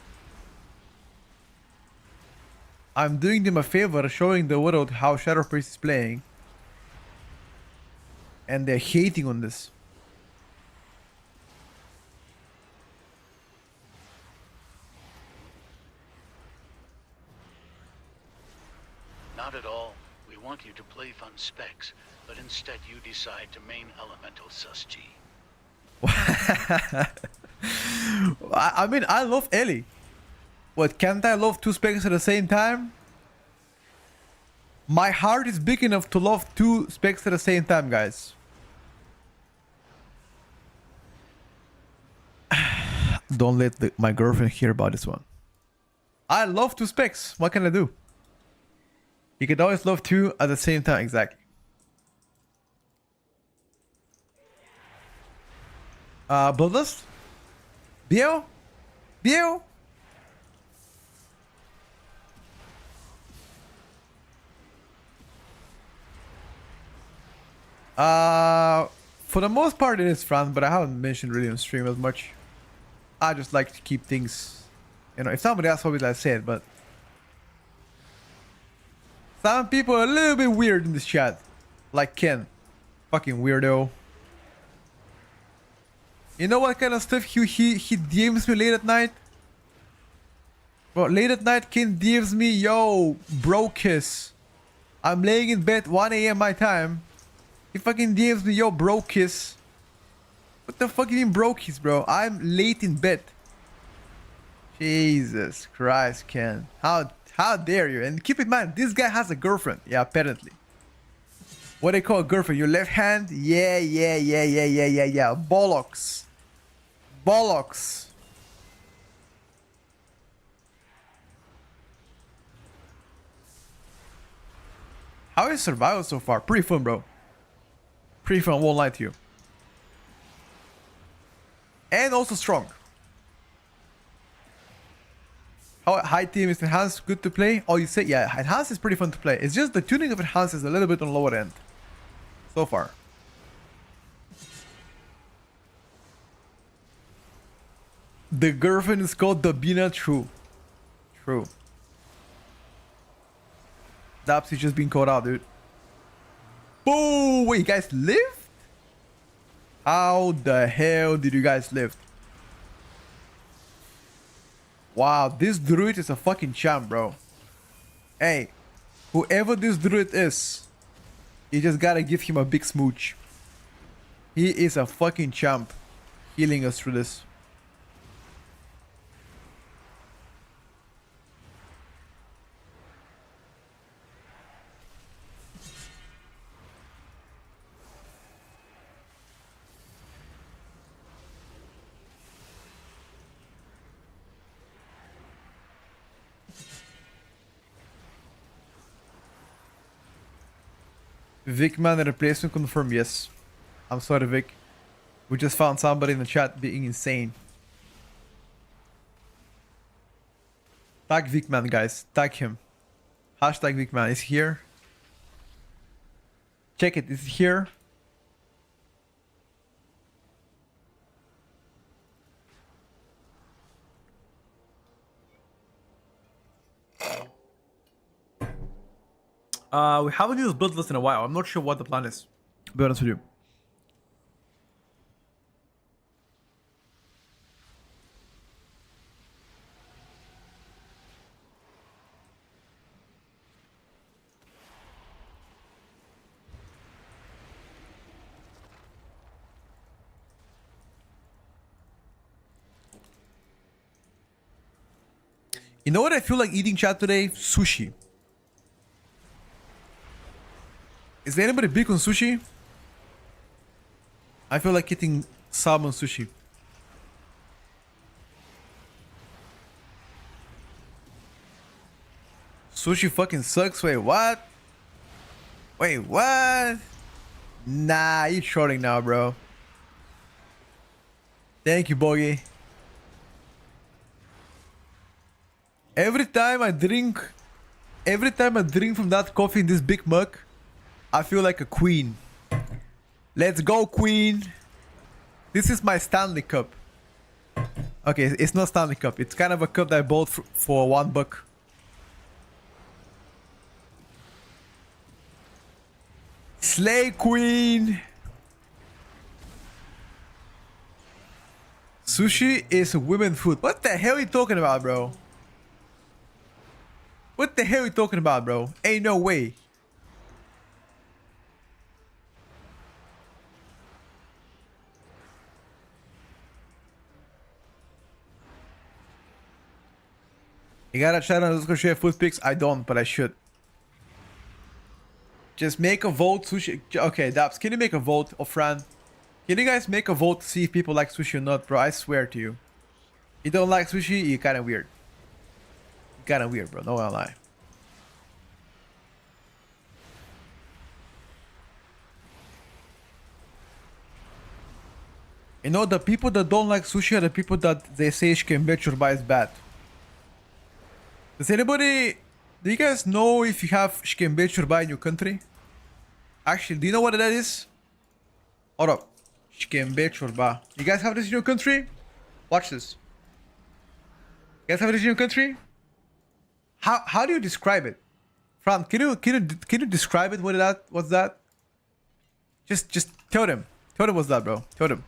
I'm doing them a favor, showing the world how Shadow Priest is playing. And they're hating on this. Not at all. We want you to play fun specs, but instead you decide to main elemental sus G. I mean, I love Ellie. What, can't I love two specs at the same time? My heart is big enough to love two specs at the same time, guys. Don't let my girlfriend hear about this one. I love two specs. What can I do? You can always love two at the same time. Exactly. Bloodlust? Bio? Bio? For the most part it is fun, but I haven't mentioned really on stream as much. I just like to keep things, you know, if somebody else obviously I say it, but some people are a little bit weird in this chat. Like Ken. Fucking weirdo. You know what kind of stuff he DMs me late at night? Bro, late at night Ken DMs me, yo, bro kiss. I'm laying in bed 1 a.m. my time. He fucking DMs me, yo, bro kiss. What the fuck you mean bro kiss, bro? I'm late in bed. Jesus Christ, Ken. How dare you? And keep in mind, this guy has a girlfriend. Yeah, apparently. What they call a girlfriend? Your left hand? Yeah. Bollocks. Bollocks. How is survival so far? Pretty fun, bro. Pretty fun, won't lie to you. And also strong. How high team is enhanced good to play? Oh, you say yeah, enhanced is pretty fun to play. It's just the tuning of enhanced is a little bit on lower end. So far. The girlfriend is called Dabina. True. True. Daps is just being called out, dude. Boo! Wait, you guys lived? How the hell did you guys live? Wow, this druid is a fucking champ, bro. Hey, whoever this druid is, you just gotta give him a big smooch. He is a fucking champ, healing us through this. Vic man replacement confirmed, yes. I'm sorry, Vic. We just found somebody in the chat being insane. Tag Vic man, guys. Tag him. Hashtag Vic man is here. Check it, it's here. We haven't used Bloodlust in a while. I'm not sure what the plan is, to be honest with you. You know what I feel like eating, chat, today? Sushi. Is there anybody big on sushi? I feel like eating salmon sushi. Sushi fucking sucks. Wait, what? Wait, what? Nah, you trolling now, bro. Thank you, Bogey. Every time I drink from that coffee in this big mug, I feel like a queen. Let's go, queen. This is my Stanley Cup. Okay, it's not Stanley Cup. It's kind of a cup that I bought for $1. Slay queen. Sushi is women food. What the hell are you talking about, bro? What the hell are you talking about, bro? Ain't no way. You gotta chat on Discord share food pics. I don't, but I should. Just make a vote, sushi. Okay, Daps, can you make a vote, or Fran? Can you guys make a vote to see if people like sushi or not, bro? I swear to you. You don't like sushi, you're kinda weird. You're kinda weird, bro. No one lie. You know, the people that don't like sushi are the people that they say Shkembechurba is bad. Does anybody... Do you guys know if you have Shkembechurba in your country? Actually, do you know what that is? Hold up. Shkembechurba. You guys have this in your country? Watch this. You guys have this in your country? How do you describe it? Fran, can you describe it? What's that? Just tell them. Tell them what's that, bro. Tell them.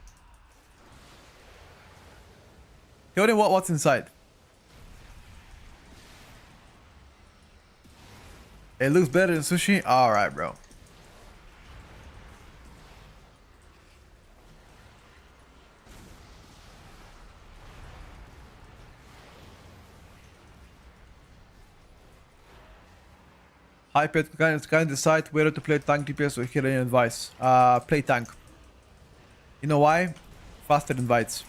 Tell them what's inside. It looks better than sushi? Alright, bro. Hyped can decide whether to play tank DPS or heal. Any advice? Play tank. You know why? Faster invites.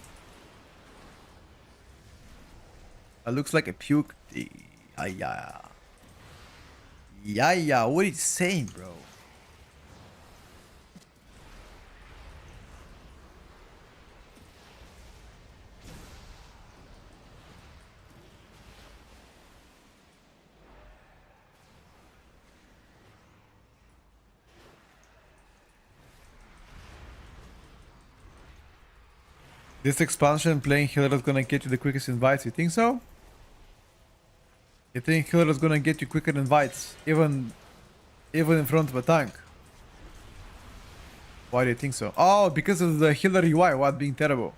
That looks like a puke. Yeah. Yeah. What are you saying, bro? This expansion playing healer is gonna get you the quickest invites. You think so? You think healer is gonna get you quicker invites, even in front of a tank? Why do you think so? Oh, because of the healer UI, what being terrible.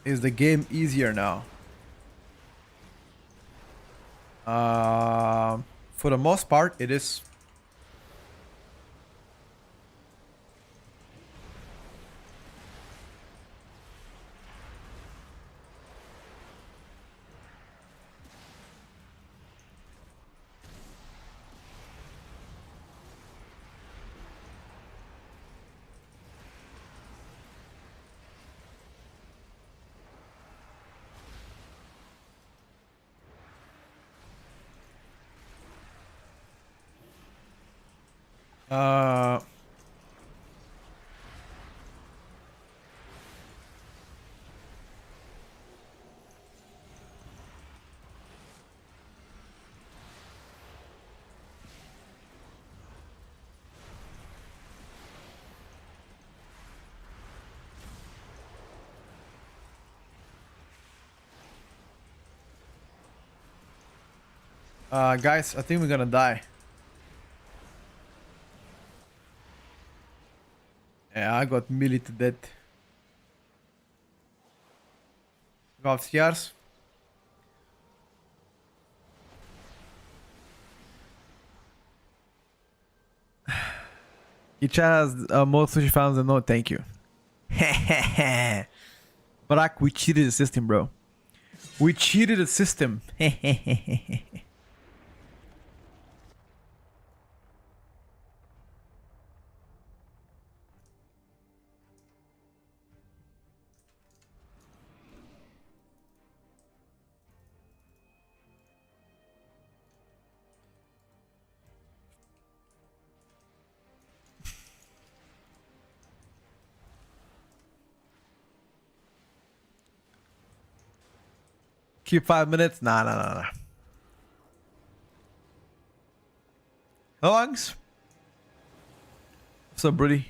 Is the game easier now? For the most part, it is. Uh, guys, I think we're gonna die. Yeah, I got melee to death. Go upstairs. Each has more sushi fans than no, thank you. Barack, we cheated the system, bro. We cheated the system. Keep 5 minutes? Nah. How longs? What's up, Broody?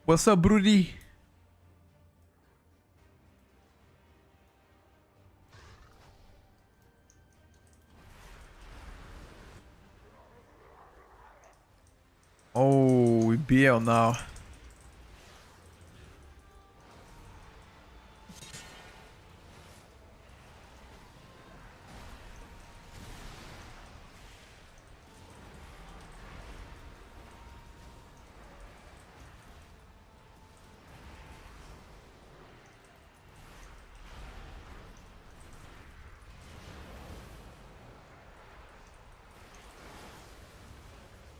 What's up, Broody? Oh, we BL now.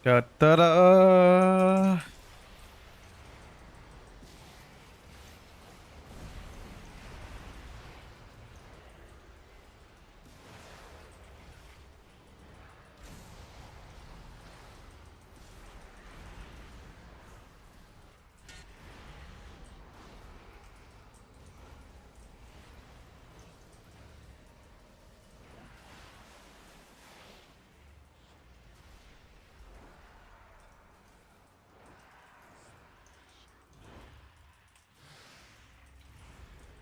Da da da.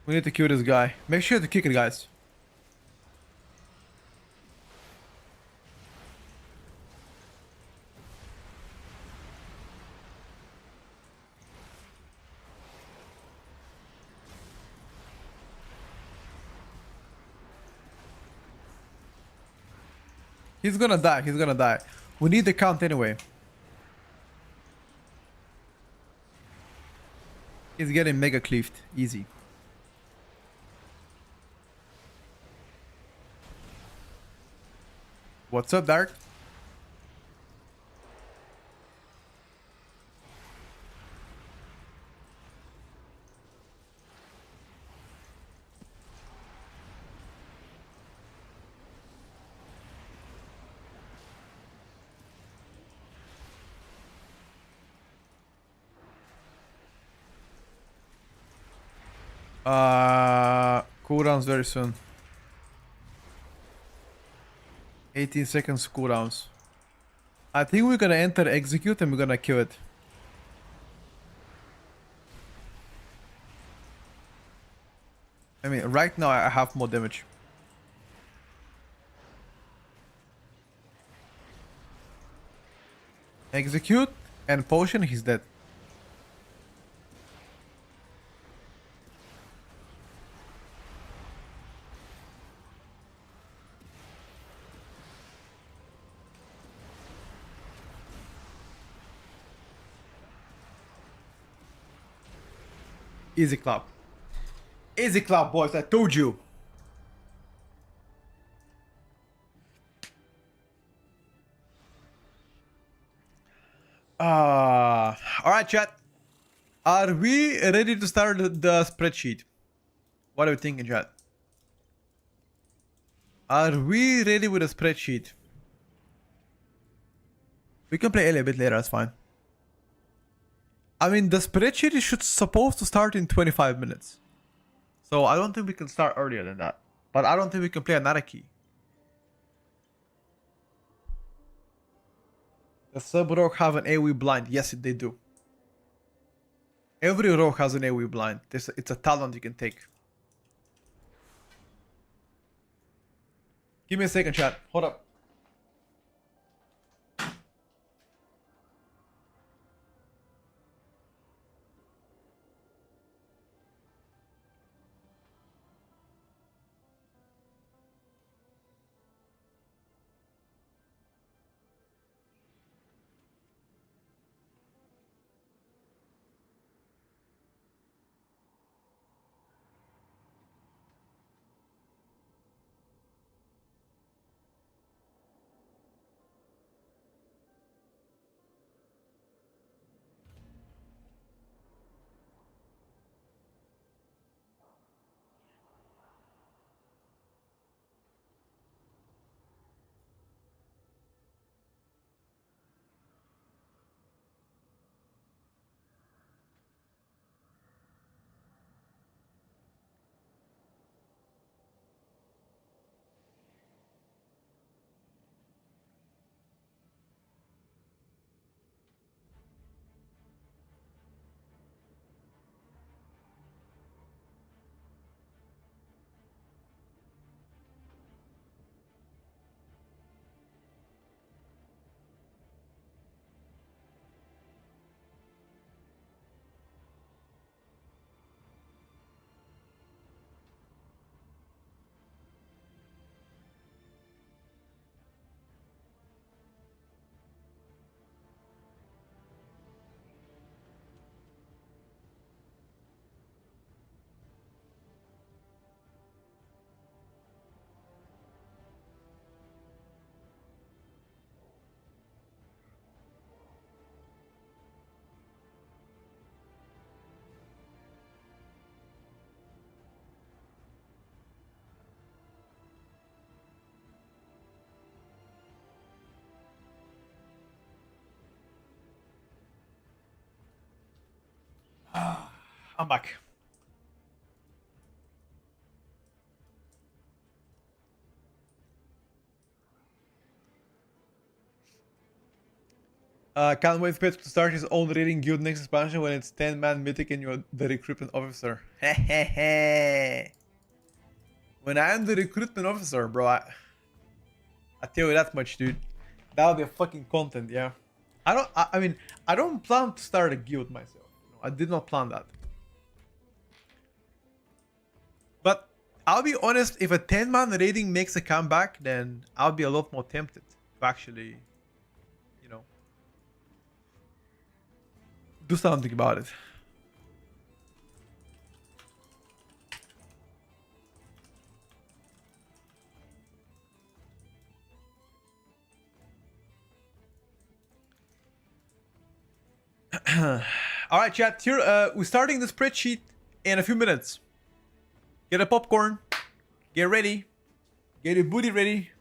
We need to kill this guy. Make sure to kick it, guys. He's gonna die. He's gonna die. We need the count anyway. He's getting mega cleaved. Easy. What's up, Dark? Cooldowns very soon. 18 seconds cooldowns. I think we're gonna enter execute and we're gonna kill it. I mean, right now I have more damage. Execute and potion, he's dead. Easy clap. Easy clap, boys. I told you. Alright, chat. Are we ready to start the spreadsheet? What are you thinking, chat? Are we ready with a spreadsheet? We can play Ellie a bit later, that's fine. I mean, the spreadsheet is supposed to start in 25 minutes. So I don't think we can start earlier than that. But I don't think we can play another key. The sub rogue have an AoE blind. Yes, they do. Every rogue has an AoE blind. It's a talent you can take. Give me a second, chat. Hold up. I'm back. Can't wait for Pedro to start his own raiding guild next expansion when it's 10-man mythic and you're the recruitment officer. Hehehe. When I'm the recruitment officer, bro, I tell you that much, dude. That would be a fucking content, yeah. I mean, I don't plan to start a guild myself. You know, I did not plan that. But I'll be honest, if a 10-man raiding makes a comeback, then I'll be a lot more tempted. actually, you know, do something about it. All right, chat. Here, we're starting the spreadsheet in a few minutes. Get a popcorn. Get ready. Get your booty ready.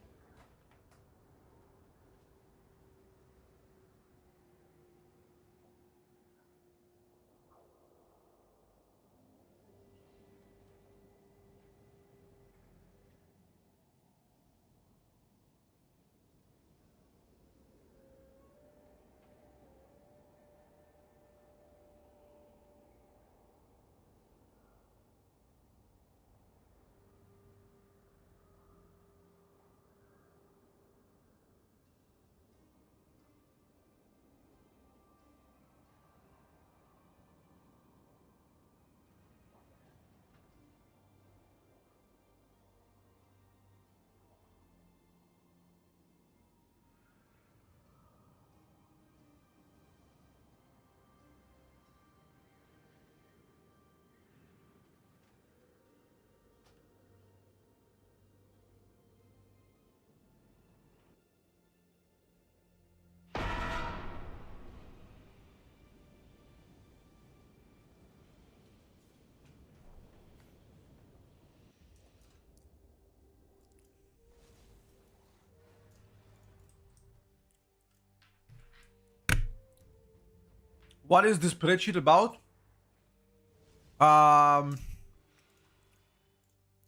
What is this spreadsheet about?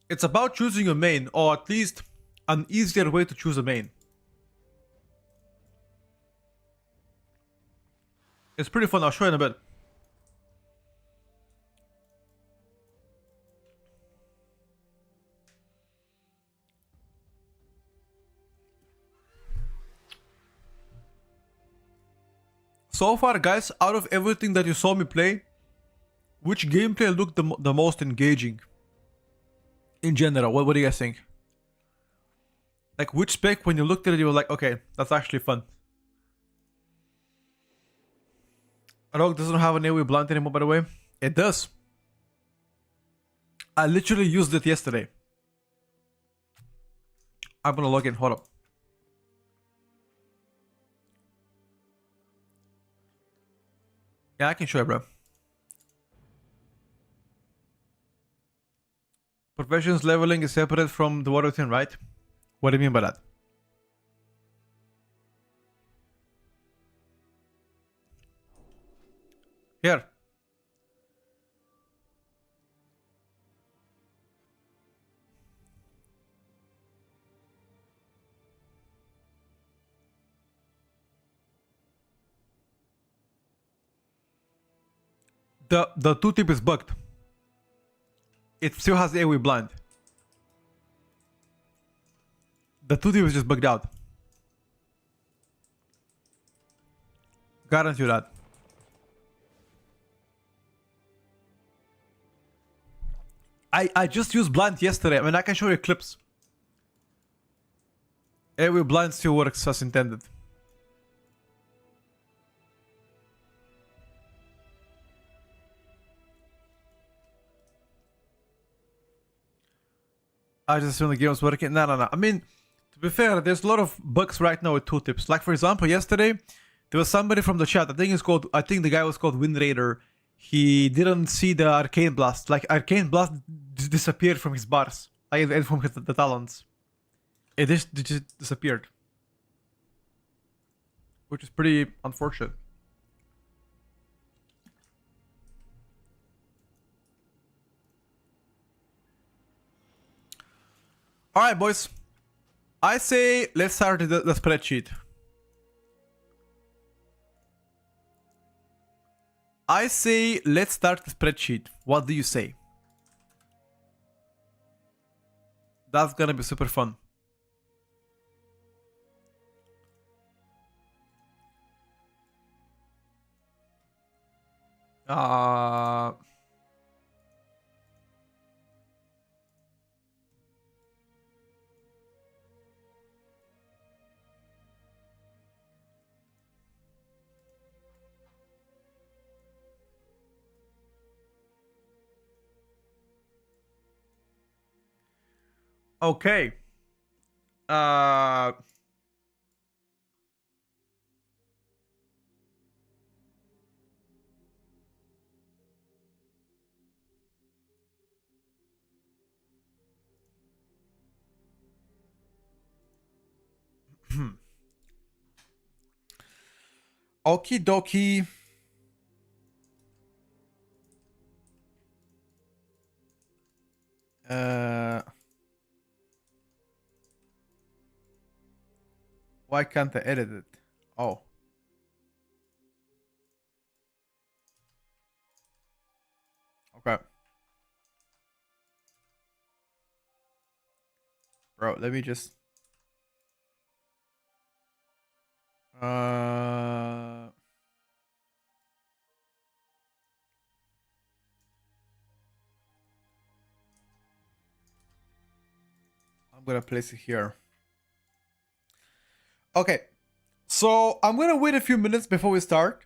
It's about choosing a main, or at least an easier way to choose a main. It's pretty fun. I'll show you in a bit. So far, guys, out of everything that you saw me play, which gameplay looked the most engaging? In general, what do you guys think? Like, which spec, when you looked at it, you were like, okay, that's actually fun. Rogue doesn't have an AoE blunt anymore, by the way. It does. I literally used it yesterday. I'm gonna log in, hold up. Yeah, I can show you, bro. Professions leveling is separate from the water routine, right? What do you mean by that? Here. The 2-tip is bugged. It still has AoE blind. The 2-tip is just bugged out. Guarantee you that. I just used blind yesterday. I mean, I can show you clips. AoE blind still works as intended. I just assume the game was working. No. I mean, to be fair, there's a lot of bugs right now with 2-tips. Like, for example, yesterday, there was somebody from the chat. I think the guy was called Wind Raider. He didn't see the Arcane Blast. Like, Arcane Blast disappeared from his bars. And from the talents. It just disappeared. Which is pretty unfortunate. Alright, boys. I say let's start the spreadsheet. I say let's start the spreadsheet. What do you say? That's gonna be super fun. Okay. Uh. Okie dokie. Why can't I edit it? Oh. Okay. Bro, let me just... I'm gonna place it here. Okay. So I'm gonna wait a few minutes before we start,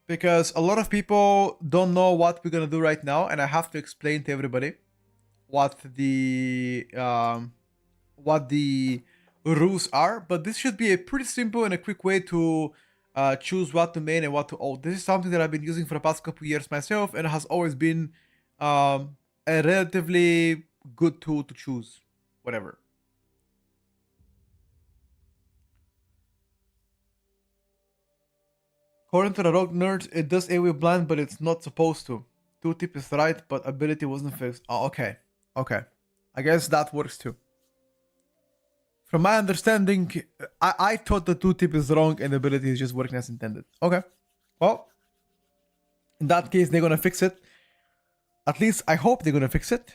because a lot of people don't know what we're gonna do right now, and I have to explain to everybody what the rules are. But this should be a pretty simple and a quick way to choose what to main and what to ult. This is something that I've been using for the past couple years myself, and it has always been a relatively good tool to choose whatever. According to the rogue nerds, it does AoE blind, but it's not supposed to. Tooltip is right, but ability wasn't fixed. Oh, okay. Okay. I guess that works too. From my understanding, I thought the tooltip is wrong and the ability is just working as intended. Okay. Well, in that case, they're gonna fix it. At least I hope they're gonna fix it.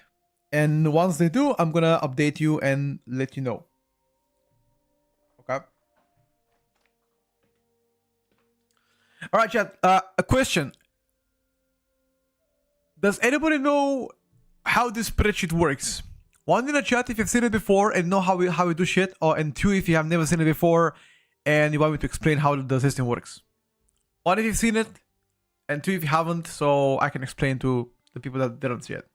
And once they do, I'm gonna update you and let you know. Okay. All right, chat. A question. Does anybody know how this spreadsheet works? One, in the chat if you've seen it before and know how we do shit, and two, if you have never seen it before and you want me to explain how the system works. One, if you've seen it, and two, if you haven't, so I can explain to the people that didn't see it.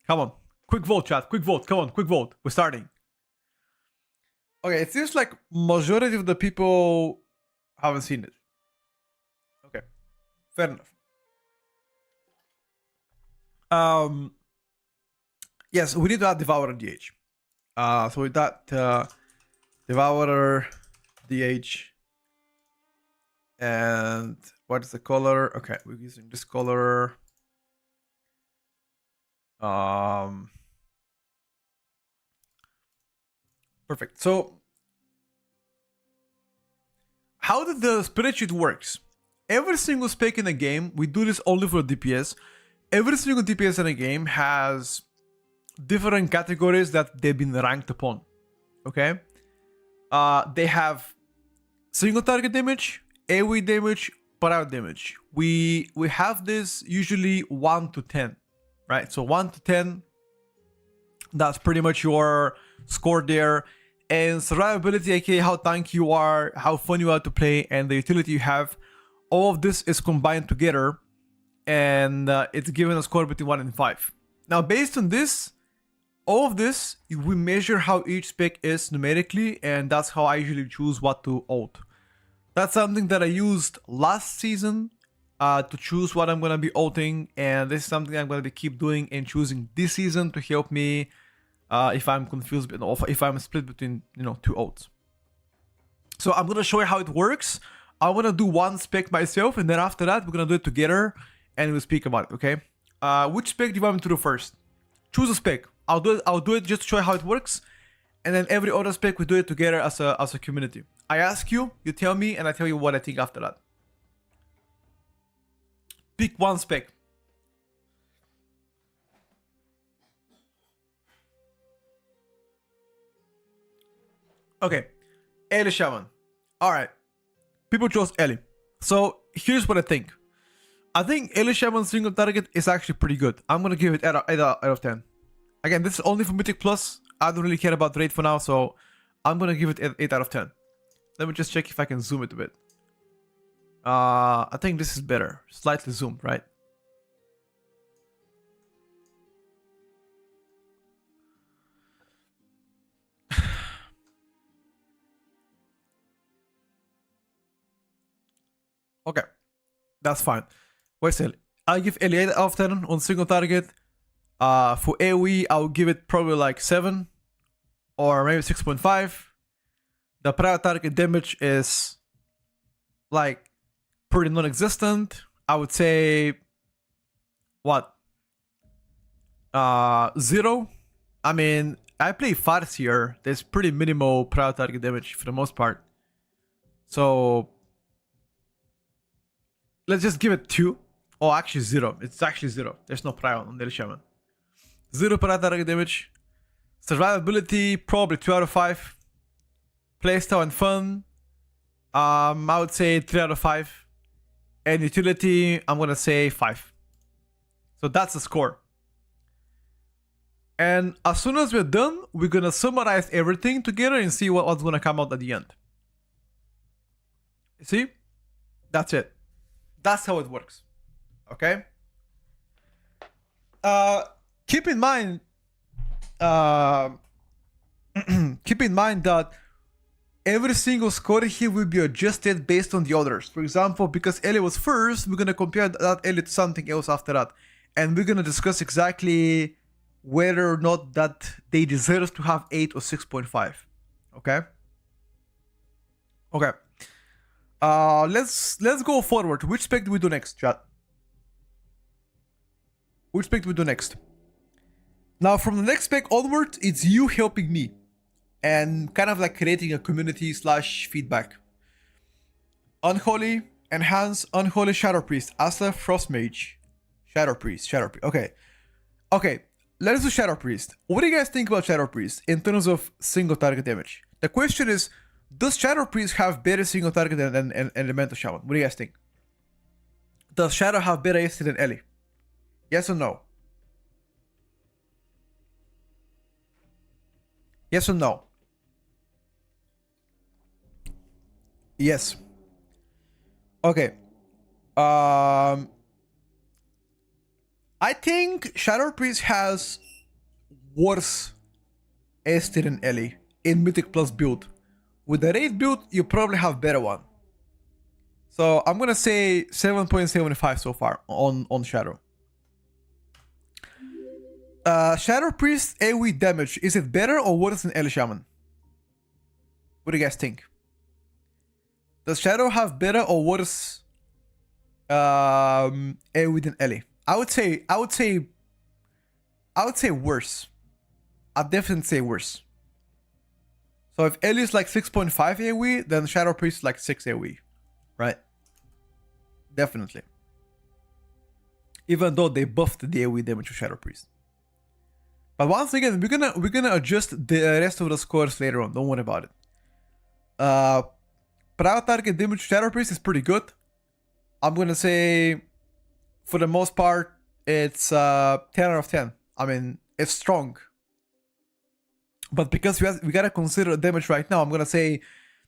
Come on. Quick vote, chat. Quick vote. Come on, quick vote. We're starting. Okay, it seems like majority of the people haven't seen it. Okay, fair enough. Yes, we need to add Devourer DH. So with that, Devourer DH. And what is the color? Okay, we're using this color. Perfect. So how did the spreadsheet works? Every single spec in a game, we do this only for DPS. Every single DPS in a game has different categories that they've been ranked upon. Okay? They have single target damage, AoE damage, parallel damage. We have this usually 1 to 10, right? So 1 to 10, that's pretty much your score there. And survivability, aka how tanky you are, how fun you are to play, and the utility you have, all of this is combined together, and it's given a score between 1 and 5. Now, based on this, all of this, we measure how each spec is numerically, and that's how I usually choose what to ult. That's something that I used last season to choose what I'm going to be ulting, and this is something I'm going to keep doing and choosing this season to help me if I'm confused, if I'm split between, two ults. So I'm going to show you how it works. I'm going to do one spec myself, and then after that, we're going to do it together, and we'll speak about it, okay? Which spec do you want me to do first? Choose a spec. I'll do it just to show you how it works, and then every other spec we do it together as a community. I ask you, you tell me, and I tell you what I think after that. Pick one spec. Okay, Ellie Shaman. Alright, people chose Ellie. So here's what I think. I think Ellie Shaman single target is actually pretty good. I'm gonna give it 8 out of 10. Again, this is only for Mythic Plus. I don't really care about rate for now, so I'm gonna give it 8 out of 10. Let me just check if I can zoom it a bit. I think this is better. Slightly zoomed, right? That's fine. Well, still, I give Ellie 8 out of 10 on single target. For AoE, I'll give it probably like 7 or maybe 6.5. The prior target damage is like pretty non-existent. I would say what? 0. I mean, I play Fars here. There's pretty minimal prior target damage for the most part. So let's just give it 2. Oh, actually 0. It's actually 0. There's no prior on the Shaman. 0 prior target damage. Survivability, probably 2 out of 5. Playstyle and fun, I would say 3 out of 5. And utility, I'm gonna say 5. So that's the score. And as soon as we're done, we're gonna summarize everything together and see what's gonna come out at the end. You see? That's it. That's how it works. Okay? Keep in mind that every single score here will be adjusted based on the others. For example, because Ellie was first, we're gonna compare that Ellie to something else after that. And we're gonna discuss exactly whether or not that they deserve to have 8 or 6.5. Okay? Okay. Let's go forward. Which spec do we do next, chat? Which spec do we do next? Now, from the next spec onward, it's you helping me. And kind of like creating a community / feedback. Unholy, Enhance, Unholy, Shadow Priest, Asla, Frost Mage, Shadow Priest. Okay. Okay, let's do Shadow Priest. What do you guys think about Shadow Priest in terms of single target damage? The question is, does Shadow Priest have better single target than Elemental Shaman? What do you guys think? Does Shadow have better AC than Ellie? Yes or no? Yes or no? Yes. Okay. I think Shadow Priest has worse AC than Ellie in Mythic Plus build. With the raid build, you probably have better one. So I'm gonna say 7.75 so far on Shadow. Shadow Priest AoE damage, is it better or worse than Ellie Shaman? What do you guys think? Does Shadow have better or worse AoE than Ellie? I would say worse. I'd definitely say worse. So if Ellie is like 6.5 AoE, then Shadow Priest is like 6 AoE, right? Definitely. Even though they buffed the AoE damage of Shadow Priest. But once again, we're gonna adjust the rest of the scores later on. Don't worry about it. Prior target damage Shadow Priest is pretty good. I'm gonna say, for the most part, it's 10 out of 10. I mean, it's strong. But because we gotta consider damage right now, I'm gonna say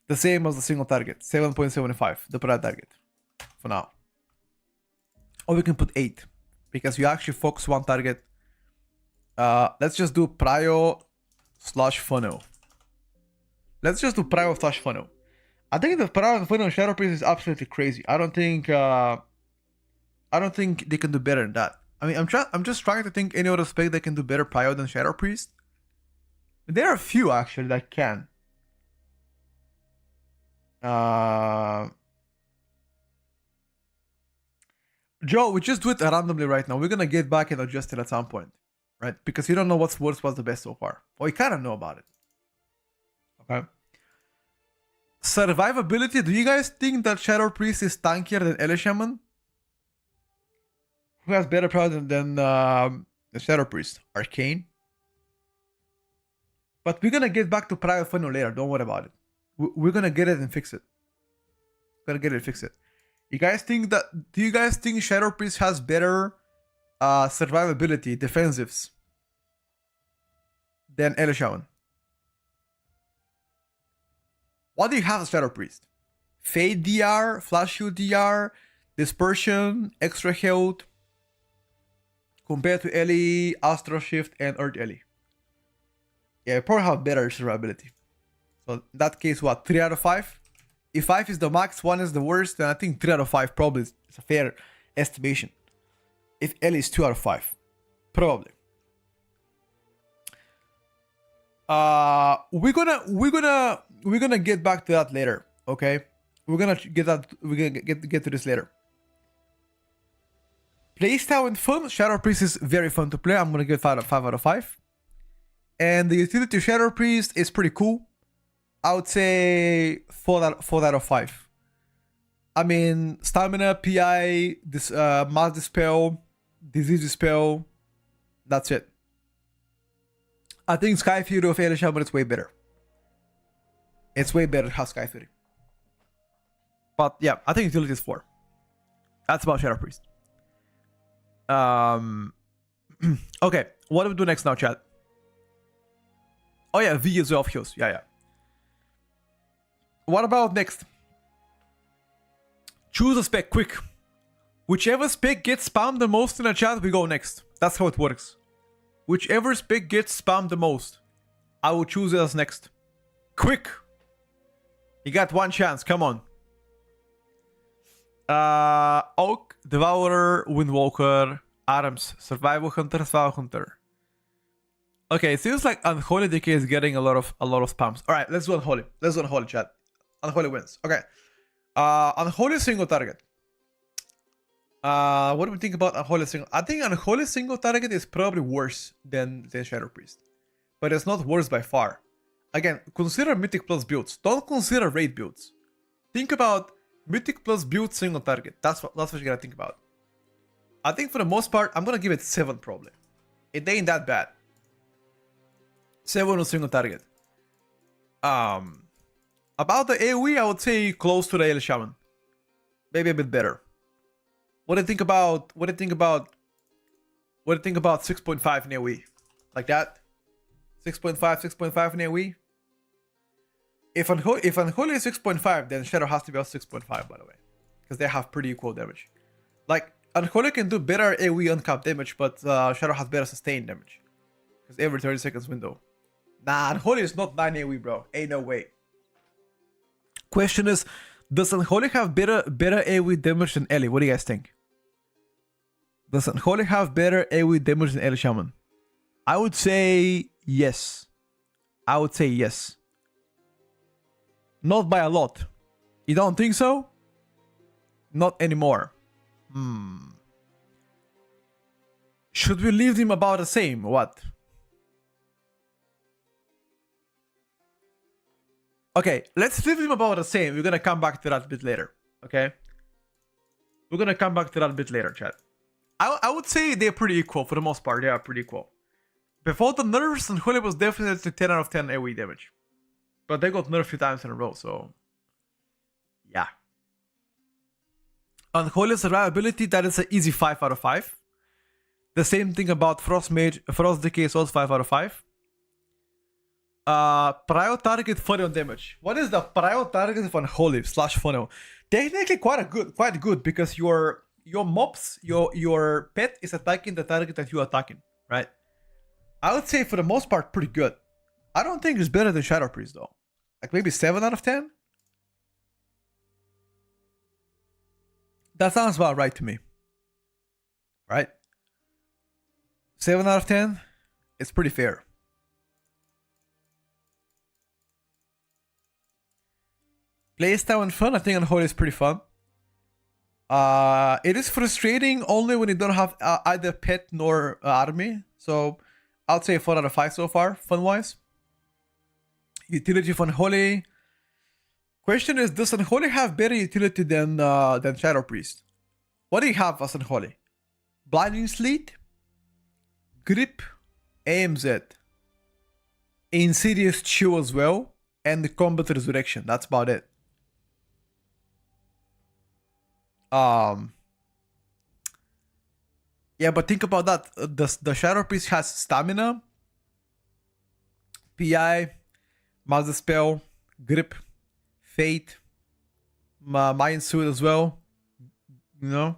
the same as the single target, 7.75, the prior target, for now. Or we can put 8, because you actually focus one target. Let's just do prio / funnel. Let's just do prio / funnel. I think the prio and funnel Shadow Priest is absolutely crazy. I don't think they can do better than that. I mean, I'm just trying to think any other spec that can do better prio than Shadow Priest. There are a few actually that can. Joe, we just do it randomly right now. We're gonna get back and adjust it at some point, right? Because you don't know what's worse, what's the best so far. Well, you kind of know about it. Okay. Survivability. Do you guys think that Shadow Priest is tankier than Ellie Shaman? Who has better power than the Shadow Priest? Arcane. But we're gonna get back to Prior Funnel later. Don't worry about it. We're gonna get it and fix it. Gonna get it and fix it. You guys think that? Do you guys think Shadow Priest has better survivability, defensives than Ellie Shaman? What do you have as Shadow Priest? Fade DR, Flash Shield DR, Dispersion, Extra Health, compared to Ellie, Astro Shift, and Earth Ellie. Yeah, you probably have better survivability. So in that case, what, 3 out of 5? If 5 is the max, 1 is the worst, then I think 3 out of 5 probably is a fair estimation. If Ellie is 2 out of 5. Probably. We're gonna get back to that later, okay? We're gonna get to this later. Playstyle and fun. Shadow Priest is very fun to play. I'm gonna give 5 out of 5. And the utility Shadow Priest is pretty cool. I would say 4 out of 5. I mean, stamina, PI, this mass dispel, disease dispel. That's it. I think Sky Fury of Alien Shaman is way better. It's way better to have Sky Fury. But yeah, I think utility is 4. That's about Shadow Priest. Okay, what do we do next now, chat? Oh yeah, V as well of heals. Yeah. What about next? Choose a spec quick. Whichever spec gets spammed the most in the chat, we go next. That's how it works. Whichever spec gets spammed the most, I will choose it as next. Quick. You got one chance. Come on. Oak, Devourer, Windwalker, Arms, Survival Hunter. Okay, it seems like Unholy Decay is getting a lot of spams. Alright, let's do Unholy. Let's do Unholy, chat. Unholy wins. Okay. Unholy single target. What do we think about Unholy single? I think Unholy single target is probably worse than Shadow Priest. But it's not worse by far. Again, consider Mythic Plus builds. Don't consider raid builds. Think about Mythic Plus build single target. That's what you gotta think about. I think for the most part, I'm gonna give it 7 probably. It ain't that bad. 7 on single target. About the AoE, I would say close to the El Shaman. Maybe a bit better. What do you think about 6.5 in AoE? Like that? 6.5 in AoE? If Unholy is 6.5, then Shadow has to be also 6.5, by the way. Because they have pretty equal damage. Like, Unholy can do better AoE uncapped damage, but Shadow has better sustained damage. Because every 30 seconds window. Nah, Unholy is not 9 AoE, bro. Ain't no way. Question is, does Unholy have better AoE damage than Ellie? What do you guys think? Does Unholy have better AoE damage than Ellie Shaman? I would say yes. Not by a lot. You don't think so? Not anymore. Should we leave them about the same? What? Okay, let's leave them about the same. We're gonna come back to that a bit later. Okay? We're gonna come back to that a bit later, chat. I would say they're pretty equal for the most part. They are pretty equal. Before the nerfs, Unholy was definitely 10 out of 10 AoE damage. But they got nerfed a few times in a row, so... yeah. Unholy survivability, that is an easy 5 out of 5. The same thing about Frost Decay is also 5 out of 5. Prior target funnel damage. What is the prior target of Unholy / funnel? Technically quite good because your mobs, your pet is attacking the target that you're attacking, right? I would say for the most part pretty good. I don't think it's better than Shadow Priest though. Like maybe 7 out of 10? That sounds about right to me. Right? 7 out of 10? It's pretty fair. Playstyle and fun, I think Unholy is pretty fun. It is frustrating only when you don't have either pet nor army. So I'd say 4 out of 5 so far, fun-wise. Utility for Unholy. Question is, does Unholy have better utility than Shadow Priest? What do you have as Unholy? Blinding Sleet, Grip, AMZ, Insidious Chill as well, and the Combat Resurrection. That's about it. Yeah, but think about that. The Shadow Priest has Stamina, PI, Master Spell, Grip, Fate, Mind Suit as well. You know?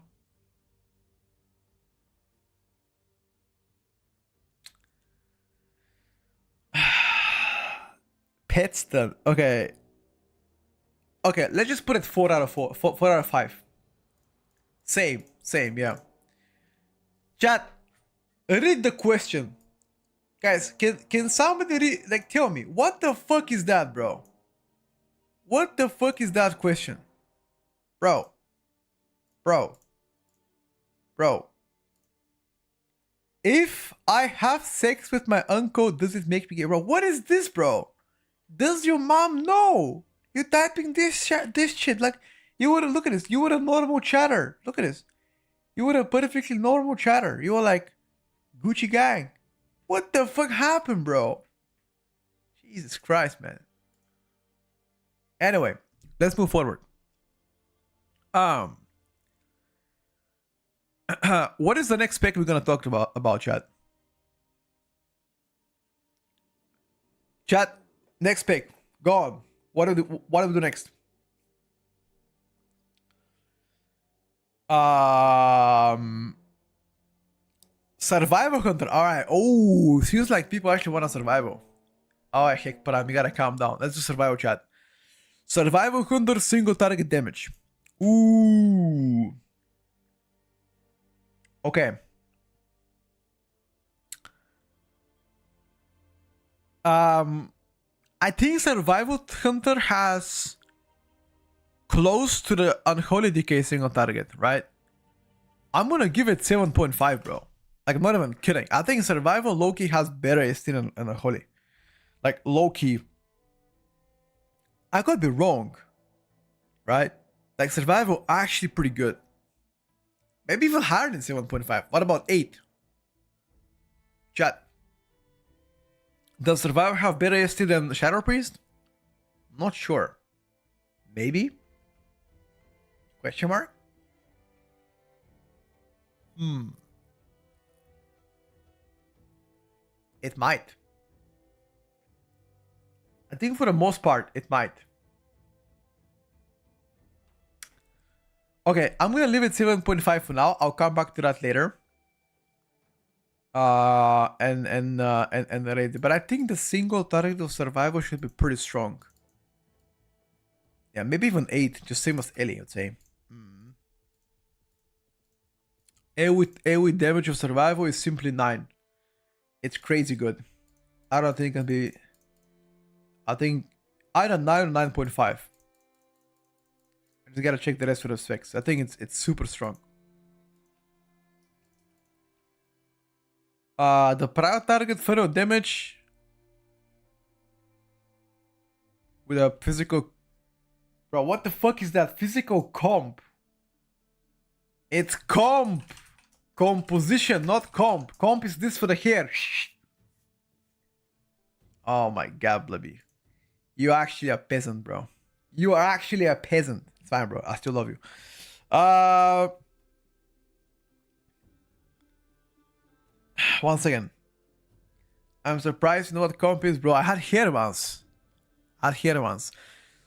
Pet stun. Okay. Okay, let's just put it 4 out of 4 out of 5. Same, yeah. Chat, read the question. Guys, can somebody tell me, what the fuck is that, bro? What the fuck is that question? Bro. If I have sex with my uncle, does it make me gay? Bro, what is this, bro? Does your mom know? You're typing this shit. Like, you would have, look at this. You would have normal chatter. Look at this. You would have perfectly normal chatter. You were like, Gucci gang. What the fuck happened, bro? Jesus Christ, man. Anyway, let's move forward. What is the next spec we're gonna talk about, chat? Chat, next spec. Go on. What do we do next? Survival Hunter. Alright. Oh, seems like people actually want a survival. Oh heck, but we gotta calm down. Let's do survival, chat. Survival Hunter single target damage. Ooh. Okay. I think Survival Hunter has close to the Unholy Decay single target, right? I'm gonna give it 7.5, bro. Like, I'm not even kidding. I think Survival Loki has better ST than Unholy. Like, Loki. I could be wrong, right? Like, Survival actually pretty good. Maybe even higher than 7.5. What about 8? Chat. Does Survivor have better ST than Shadow Priest? Not sure. Maybe? Question mark? It might. I think for the most part, it might. Okay, I'm gonna leave it 7.5 for now. I'll come back to that later. And rate. But I think the single target of survival should be pretty strong. Yeah, maybe even 8, just same as Ellie, I'd say. AoE damage of survival is simply 9. It's crazy good. I don't think it'll be. I think either 9 or 9.5. I just gotta check the rest of the specs. I think it's super strong. The prior target federal damage with a physical. Bro, what the fuck is that? Physical comp. It's comp. Composition, not comp. Comp is this for the hair. Shh. Oh my god, Blubby. You're actually a peasant, bro. You are actually a peasant. It's fine, bro. I still love you. Once again. I'm surprised you know what comp is, bro. I had hair once.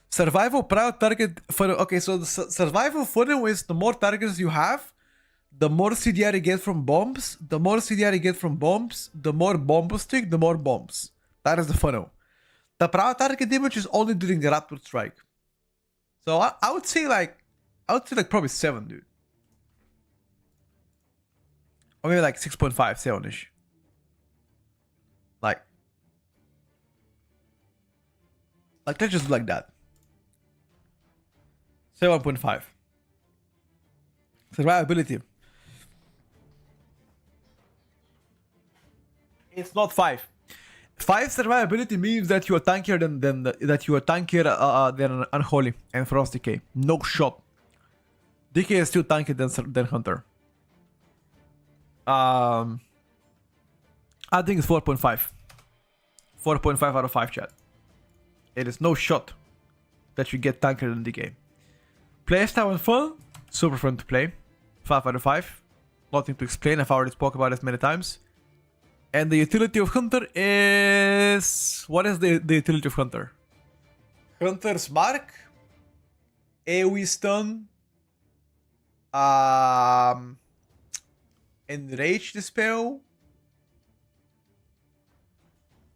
Survival prior target for okay, so the survival funnel is the more targets you have, the more CDR you get from bombs. The more CDR you get from bombs, the more bomb stick, the more bombs. That is the funnel. The prior target damage is only during the Raptor Strike. So I would say like probably 7, dude. Or maybe like 6.5, 7-ish. Like let's just do like that. 7.5. Survivability. It's not 5. 5 survivability means that you are tankier than Unholy and Frost Decay. No shot. Decay is still tankier than Hunter. I think it's 4.5. 4.5 out of 5, chat. It is no shot that you get tankier than Decay. Playstyle and fun. Super fun to play. 5 out of 5. Nothing to explain. I've already spoke about it many times. And the utility of Hunter is... What is the utility of Hunter? Hunter's Mark. AoE stun. Enrage Dispel.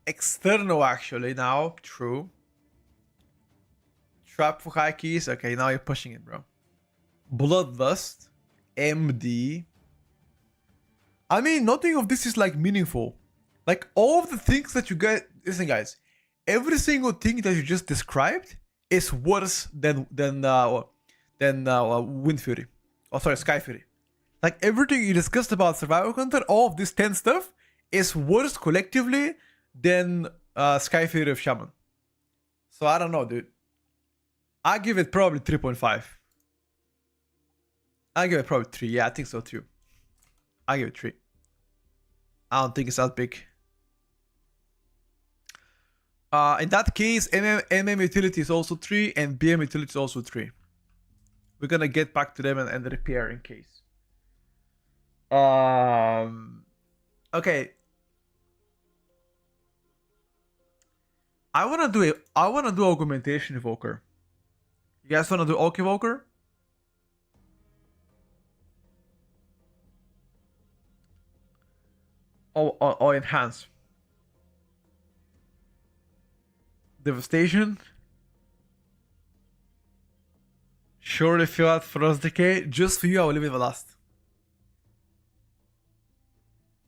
External actually now. True. Trap for high keys. Okay, now you're pushing it, bro. Bloodlust. MD. I mean, nothing of this is like meaningful. Like all of the things that you get. Listen, guys. Every single thing that you just described is worse than Wind Fury. Oh, sorry, Sky Fury. Like everything you discussed about survival content, all of this 10 stuff is worse collectively than Sky Fury of Shaman. So I don't know, dude. I give it probably 3.5. I give it probably 3. Yeah, I think so too. I give it 3. I don't think it's that big. In that case, MM utility is also 3 and BM utility is also 3. We're gonna get back to them and repair in case. Okay. I wanna do augmentation evoker. You guys wanna do Oak Evoker? Or enhance. Devastation. Surely fill out Frost Decay. Just for you, I will leave it the last.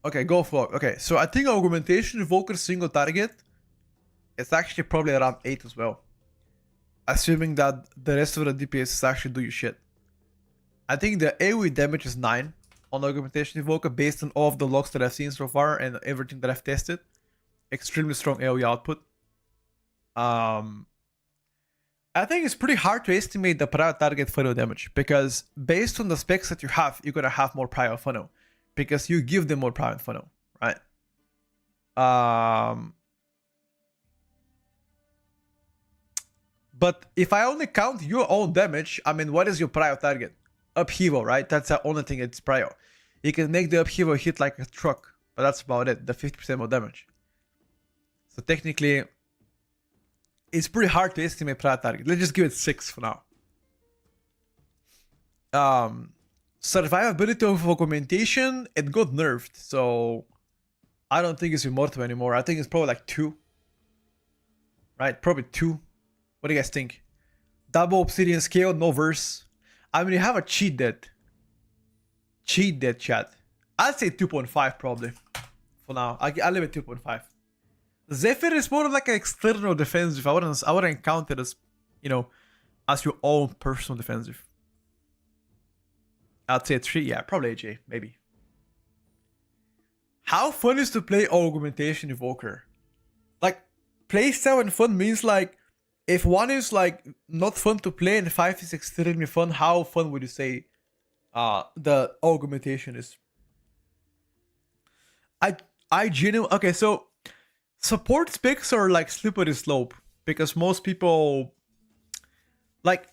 Okay, go for it. Okay, so I think augmentation evoker single target. It's actually probably around 8 as well. Assuming that the rest of the DPS actually do your shit. I think the AoE damage is 9 on augmentation evoker based on all of the logs that I've seen so far and everything that I've tested. Extremely strong AoE output. I think it's pretty hard to estimate the prior target funnel damage because based on the specs that you have, you're gonna have more prior funnel because you give them more prior funnel, right? But if I only count your own damage, I mean, what is your prior target? Upheaval, right? That's the only thing that's prior. You can make the upheaval hit like a truck, but that's about it. The 50% more damage. So technically, it's pretty hard to estimate prior target. Let's just give it 6 for now. Survivability of augmentation, it got nerfed, so I don't think it's immortal anymore. I think it's probably like 2. Right? Probably 2. What do you guys think? Double obsidian scale, no verse. I mean, you have a cheat dead. Cheat dead, chat. I'd say 2.5 probably. For now. I'll leave it 2.5. Zephyr is more of like an external defensive. I wouldn't count it as, you know, as your own personal defensive. I'd say 3, yeah, probably AJ, maybe. How fun is to play augmentation evoker? Like, playstyle and fun means like, if 1 is like not fun to play and 5 is extremely fun, how fun would you say the augmentation is? I genuinely, okay, so support specs are like slippery slope because most people like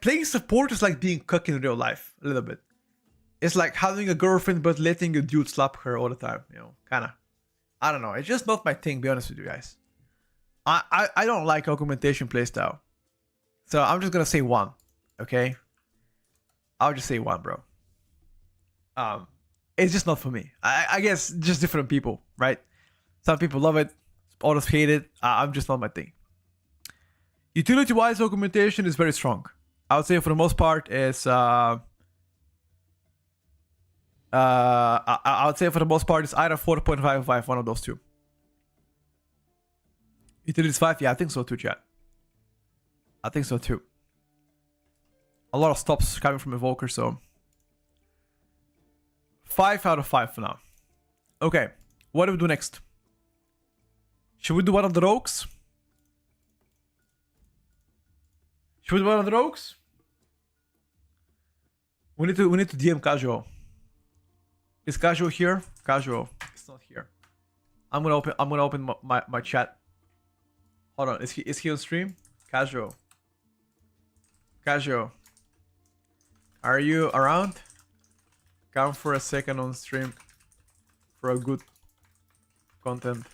playing support is like being cooked in real life a little bit. It's like having a girlfriend but letting a dude slap her all the time, you know, kinda. I don't know, it's just not my thing, be honest with you guys. I don't like augmentation playstyle. So I'm just gonna say 1, okay? I'll just say 1, bro. It's just not for me. I guess just different people, right? Some people love it, others hate it. I'm just not my thing. Utility-wise, augmentation is very strong. I would say for the most part is I would say for the most part it's either 4.5 or 5, one of those two. Utility is 5, yeah, I think so too, chat. I think so too. A lot of stops coming from Evoker, so 5 out of 5 for now. Okay, what do we do next? Should we do one of the rogues? Should we do one of the rogues? We need to DM Casual. Is Casual here? Casual. It's not here. I'm gonna open my chat. Hold on, is he on stream? Casual. Casual. Are you around? Come for a second on stream for a good content.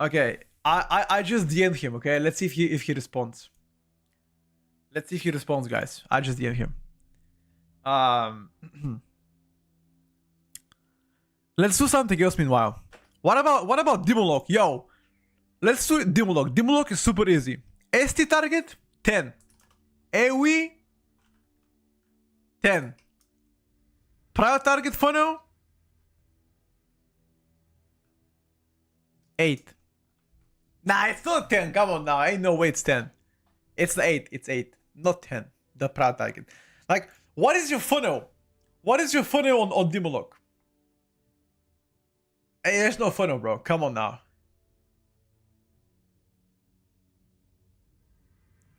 Okay, I just DM'd him, okay? Let's see if he responds. Let's see if he responds, guys. I just DM'd him. Let's do something else meanwhile. What about Demon Lock? Yo, Let's do Demolog. Demolog is super easy. ST target, 10. AoE, 10. Private target funnel, 8. Nah, it's not 10. Come on now. Ain't no way it's 10. It's the 8. It's 8. Not 10. The private target. Like, what is your funnel? What is your funnel on Demolog? Hey, there's no funnel, bro. Come on now.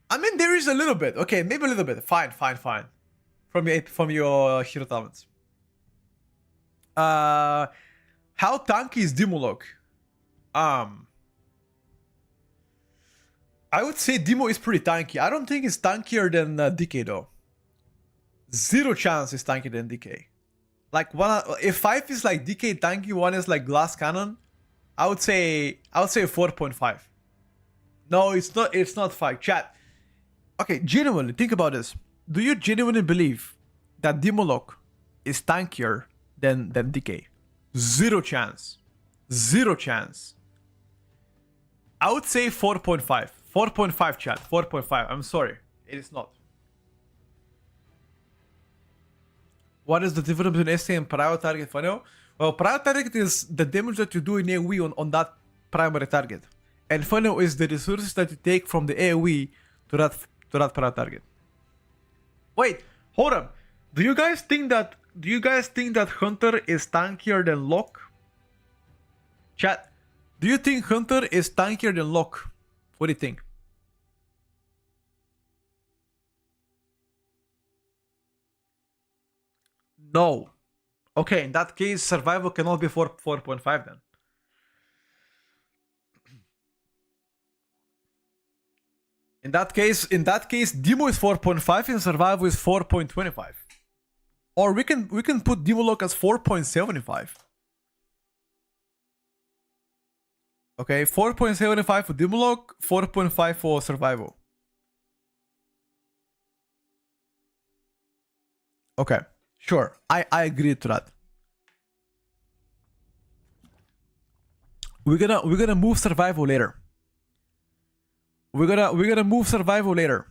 I mean, there is a little bit. Okay, maybe a little bit. Fine. From your hero talents. How tanky is Demolog? I would say Demo is pretty tanky. I don't think it's tankier than DK though. Zero chance it's tankier than DK. Like if 5 is like DK tanky, 1 is like glass cannon, I would say 4.5. No, it's not 5. Chat. Okay, genuinely, think about this. Do you genuinely believe that Demolog is tankier than DK? Zero chance. Zero chance. I would say 4.5. 4.5 chat. 4.5. I'm sorry. It is not. What is the difference between ST and private target funnel? Well, private target is the damage that you do in AoE on that primary target. And funnel is the resources that you take from the AoE to that private target. Wait, hold up. Do you guys think that Hunter is tankier than Locke? Chat, do you think Hunter is tankier than Locke? What do you think? No. Okay, in that case, survival cannot be 4.5 then. In that case, Demo is 4.5 and survival is 4.25. Or we can put Demolog as 4.75. Okay, 4.75 for Demolog, 4.5 for survival. Okay, sure. I agree to that. We're gonna move survival later. We're gonna move survival later.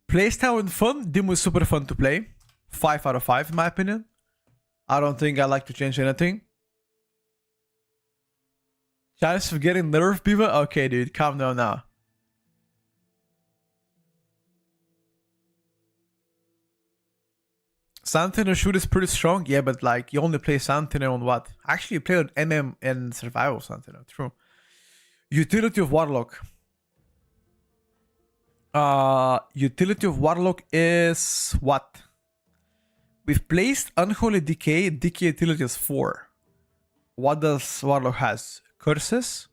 Playstyle and fun. Demo is super fun to play. 5 out of 5 in my opinion. I don't think I like to change anything. Chance of getting nerfed, people? Okay, dude, calm down now. Sentinel shoot is pretty strong, yeah, but like you only play Sentinel on what? Actually, you play on MM and Survival Sentinel, true. Utility of Warlock. Utility of Warlock is what? We've placed Unholy Decay. Decay utility is 4. What does Warlock has? Curses,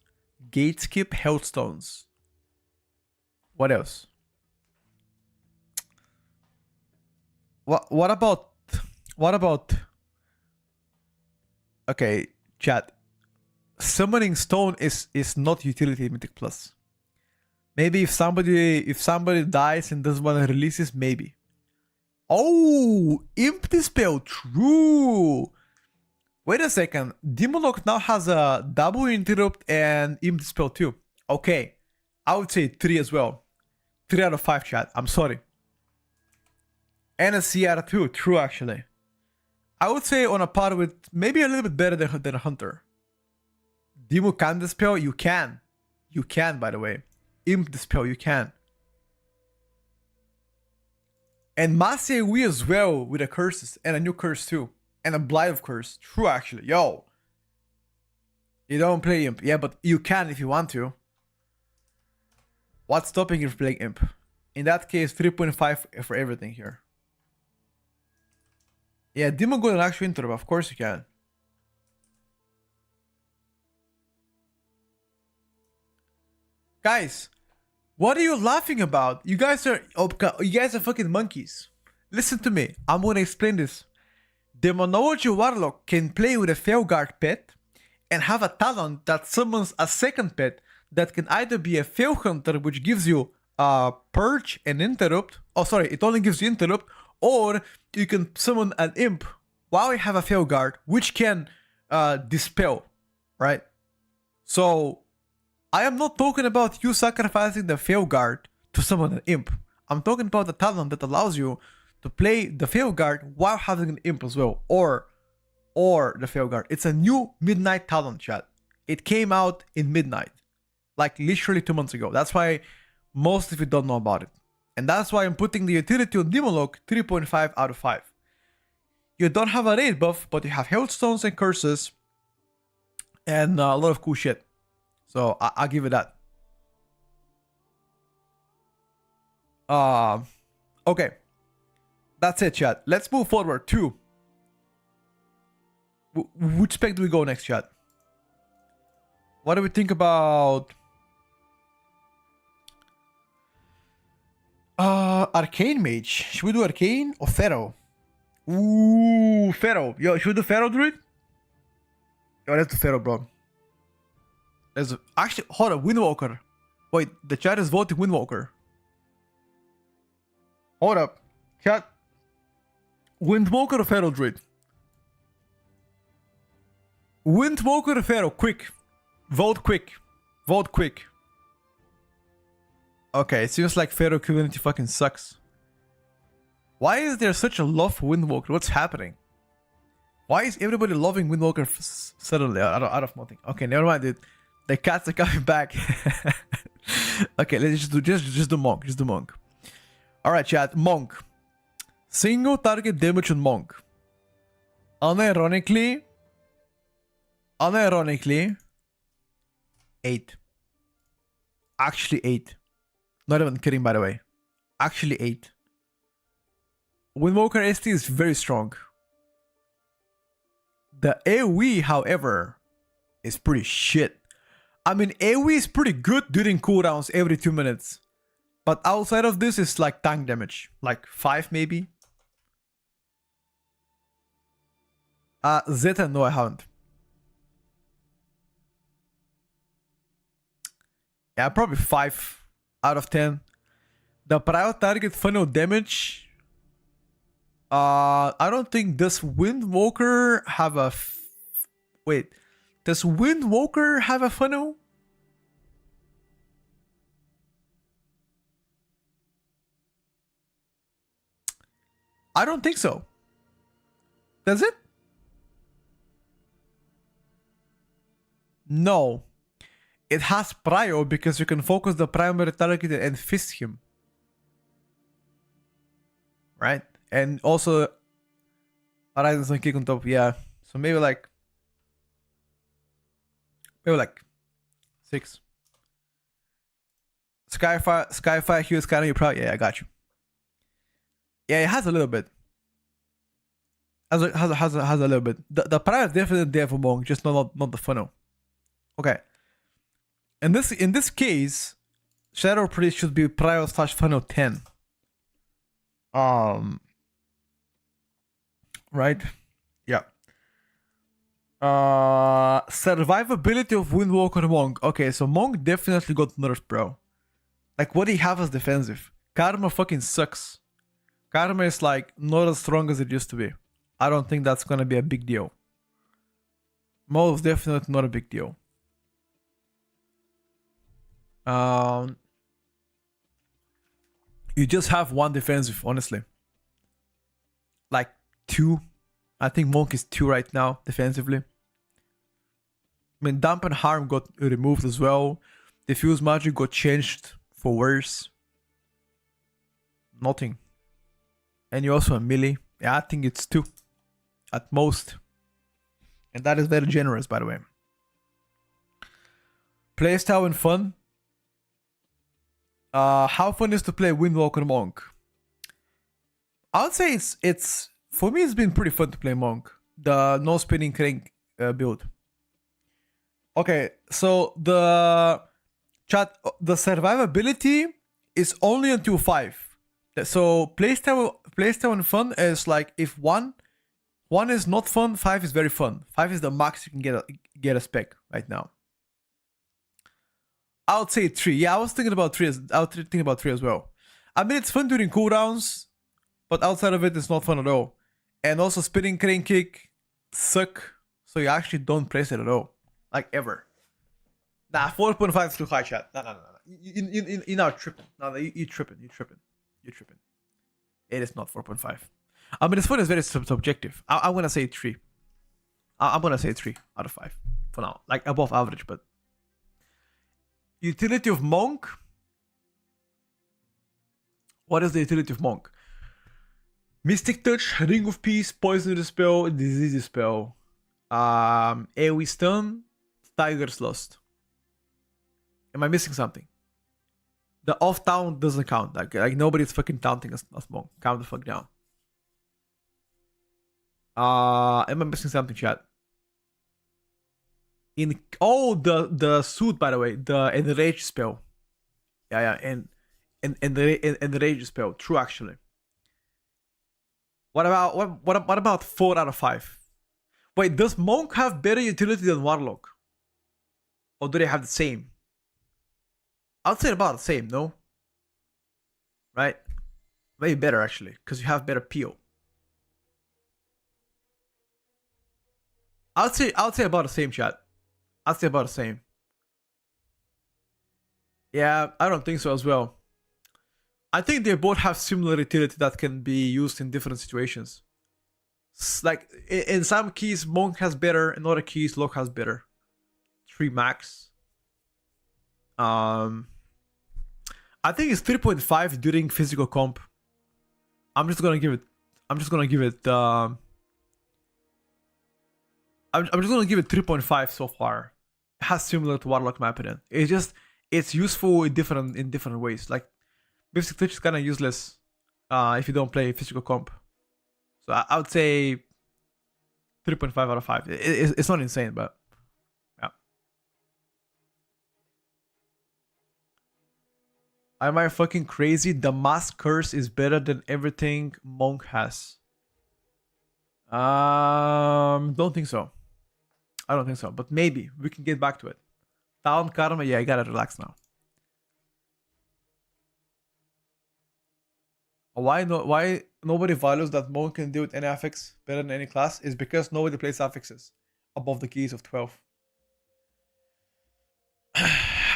Gate Skip, Hellstones. What else? What about? Okay, chat. Summoning Stone is not utility Mythic Plus. Maybe if somebody dies and doesn't want to release it, maybe. Oh, Imp Dispel, true. Wait a second. Demolog now has a double interrupt and Imp Dispel too. Okay, I would say 3 as well. 3 out of 5, chat. I'm sorry. And a CR too, true actually. I would say on a par with maybe a little bit better than a Hunter. Demo can dispel? You can. You can, by the way. Imp dispel, you can. And Mass AoE as well with the curses and a new curse too. And a Blight of Curse. True actually. Yo. You don't play Imp. Yeah, but you can if you want to. What's stopping you from playing Imp? In that case, 3.5 for everything here. Yeah, Demon Golden actual interrupt, of course you can. Guys, what are you laughing about? You guys are fucking monkeys. Listen to me. I'm gonna explain this. Demonology Warlock can play with a Felguard pet and have a talent that summons a second pet that can either be a Fel Hunter, which gives you purge and interrupt. Oh, sorry, it only gives you interrupt, or you can summon an imp while you have a fail guard, which can dispel, right? So I am not talking about you sacrificing the fail guard to summon an imp. I'm talking about the talent that allows you to play the fail guard while having an imp as well, or the fail guard. It's a new midnight talent, chat. It came out in midnight, like literally 2 months ago. That's why most of you don't know about it. And that's why I'm putting the utility on Demolock 3.5 out of 5. You don't have a raid buff, but you have Hailstones and Curses and a lot of cool shit. So I'll give it that. Okay. That's it, chat. Let's move forward to... Which spec do we go next, chat? What do we think about... Arcane Mage. Should we do Arcane or Pharaoh? Ooh, Pharaoh. Yo, should we do Pharaoh, Druid? Yo, let's do Pharaoh, bro. Let's do... Actually, hold on, Windwalker. Wait, the chat is voting Windwalker. Hold up. Chat. Windwalker or Pharaoh, Druid? Windwalker or Pharaoh? Quick. Vote quick. Vote quick. Okay, it seems like Pharaoh community fucking sucks. Why is there such a love for Windwalker? What's happening? Why is everybody loving Windwalker suddenly out of nothing? Okay, never mind, dude. The cats are coming back. Okay, let's just do Monk. Just do Monk. Alright, chat. Monk. Single target damage on Monk. Unironically, 8. Actually 8. Not even kidding, by the way. Actually 8. Windwalker ST is very strong. The AoE, however, is pretty shit. I mean, AoE is pretty good during cooldowns every 2 minutes. But outside of this, it's like tank damage. Like 5 maybe. Zeta, no, I haven't. Yeah, probably 5 out of 10. The prior target funnel damage. I don't think does Windwalker have a... Wait. Does Windwalker have a funnel? I don't think so. Does it? No. It has prio because you can focus the primary target and fist him. Right? And also Horizon's on kick on top, yeah. So maybe like 6. Skyfire Hughes kind of your proud. Yeah, I got you. Yeah, it has a little bit. Has a little bit. The prior is definitely there for Monk, just not the funnel. Okay. In this case, Shadow Priest should be prior / funnel 10. Right? Yeah. Survivability of Windwalker Monk. Okay, so Monk definitely got nerfed, bro. Like, what do you have as defensive? Karma fucking sucks. Karma is like not as strong as it used to be. I don't think that's gonna be a big deal. Most definitely not a big deal. You just have one defensive, honestly. Like 2. I think Monk is 2 right now, defensively. I mean, Dampen Harm got removed as well. Diffuse Magic got changed for worse. Nothing. And you also a melee. Yeah, I think it's 2. At most. And that is very generous, by the way. Playstyle and fun. How fun is to play Windwalker Monk? I would say it's for me it's been pretty fun to play Monk. The no spinning crank build. Okay, so the survivability is only until 5. So playstyle and fun is like if 1 is not fun, 5 is very fun. 5 is the max you can get a spec right now. I would say 3. Yeah, I was thinking about 3 as well. I mean, it's fun during cooldowns, but outside of it, it's not fun at all. And also, spinning crane kick suck, so you actually don't press it at all, like ever. Nah, 4.5 is too high, chat. No. You're not tripping. No, you're tripping. It is not 4.5. I mean, this one is very subjective. I'm gonna say 3. I'm gonna say 3 out of 5 for now, like above average. But utility of monk. What is the utility of monk? Mystic touch, ring of peace, poison dispel, disease dispel, AoE stun, tiger's lust. Am I missing something? The off town doesn't count. Like nobody's fucking taunting us monk. Calm the fuck down. Am I missing something, chat? The suit, by the way, the enrage spell. Yeah, and the rage spell. True, actually. What about 4 out of 5? Wait, does monk have better utility than warlock? Or do they have the same? I'd say about the same, no? Right? Maybe better, actually, because you have better peel. I'd say about the same, chat. I'd say about the same. Yeah, I don't think so as well. I think they both have similar utility that can be used in different situations. Like, in some keys, monk has better, in other keys, lock has better. 3 max. I think it's 3.5 during physical comp. I'm just gonna give it 3.5 so far. It has similar to Warlock, in my opinion. It's useful in different ways. Like, Mystic Touch is kind of useless if you don't play physical comp. So I would say 3.5 out of 5. It's not insane, but yeah. Am I fucking crazy? The Mask Curse is better than everything Monk has. Don't think so. I don't think so, but maybe we can get back to it. Town Karma, yeah, I gotta relax now. Why nobody values that Monk can deal with any affix better than any class is because nobody plays affixes above the keys of 12.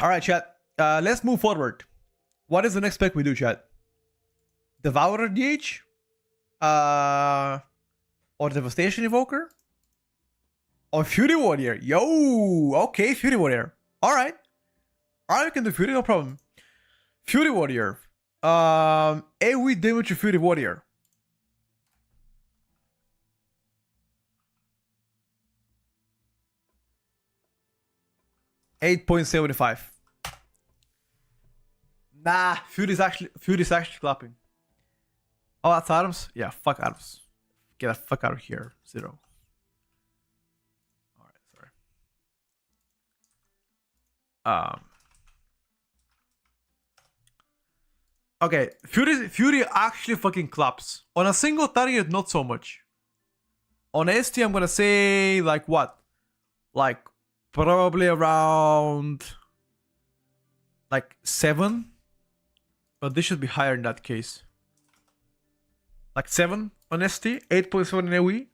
Alright, chat. Let's move forward. What is the next spec we do, chat? Devourer DH? Or Devastation Evoker? Or Fury Warrior? Yo! Okay, Fury Warrior. Alright. Alright, we can do Fury, no problem. Fury Warrior. AoE damage to Fury Warrior. $8.75. Nah, Fury's actually clapping. Oh, that's Adams? Yeah, fuck Adams. Get the fuck out of here. 0. Alright, sorry. Okay, Fury actually fucking claps. On a single target, not so much. On ST, I'm gonna say, like, what? Like, probably around, like, 7. But this should be higher in that case. Like 7 on ST, 8.7 in AoE.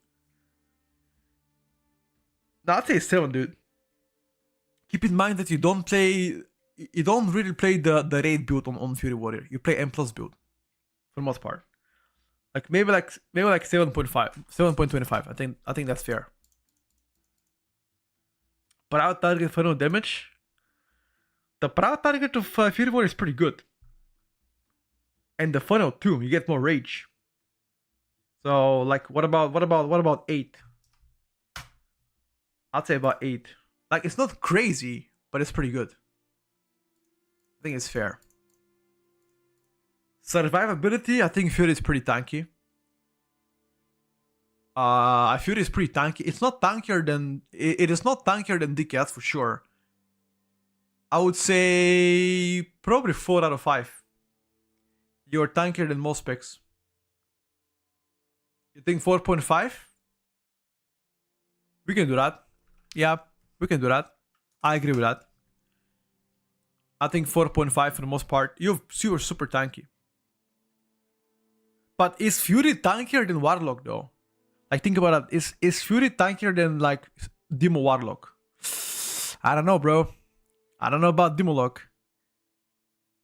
No, I'd say 7, dude. Keep in mind that you don't really play the raid build on Fury Warrior. You play M+ build for the most part. Like maybe like 7.5, 7.25. I think that's fair. Proud target for no damage. The proud target of Fury Warrior is pretty good. And the funnel too, you get more rage. So like what about 8? I'd say about 8. Like it's not crazy, but it's pretty good. I think it's fair. Survivability, I think Fury is pretty tanky. Fury is pretty tanky. It is not tankier than DK, that's for sure. I would say probably 4 out of 5. You're tankier than most specs. You think 4.5? We can do that. Yeah, we can do that. I agree with that. I think 4.5 for the most part. You're super tanky. But is Fury tankier than Warlock though? Like think about it. Is Fury tankier than like Demo Warlock? I don't know, bro. I don't know about Demo Lock.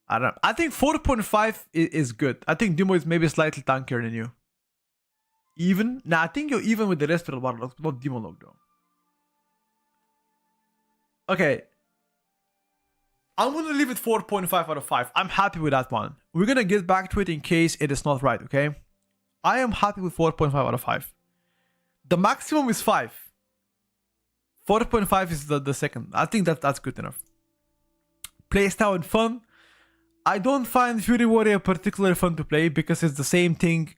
I think 4.5 is good. I think Demo is maybe slightly tankier than you. Even? Nah, I think you're even with the rest of the Warlocks, not Demo Lock though. Okay. I'm gonna leave it 4.5 out of 5. I'm happy with that one. We're gonna get back to it in case it is not right, okay? I am happy with 4.5 out of 5. The maximum is 5. 4.5 is the second. I think that's good enough. Playstyle and fun. I don't find Fury Warrior particularly fun to play because it's the same thing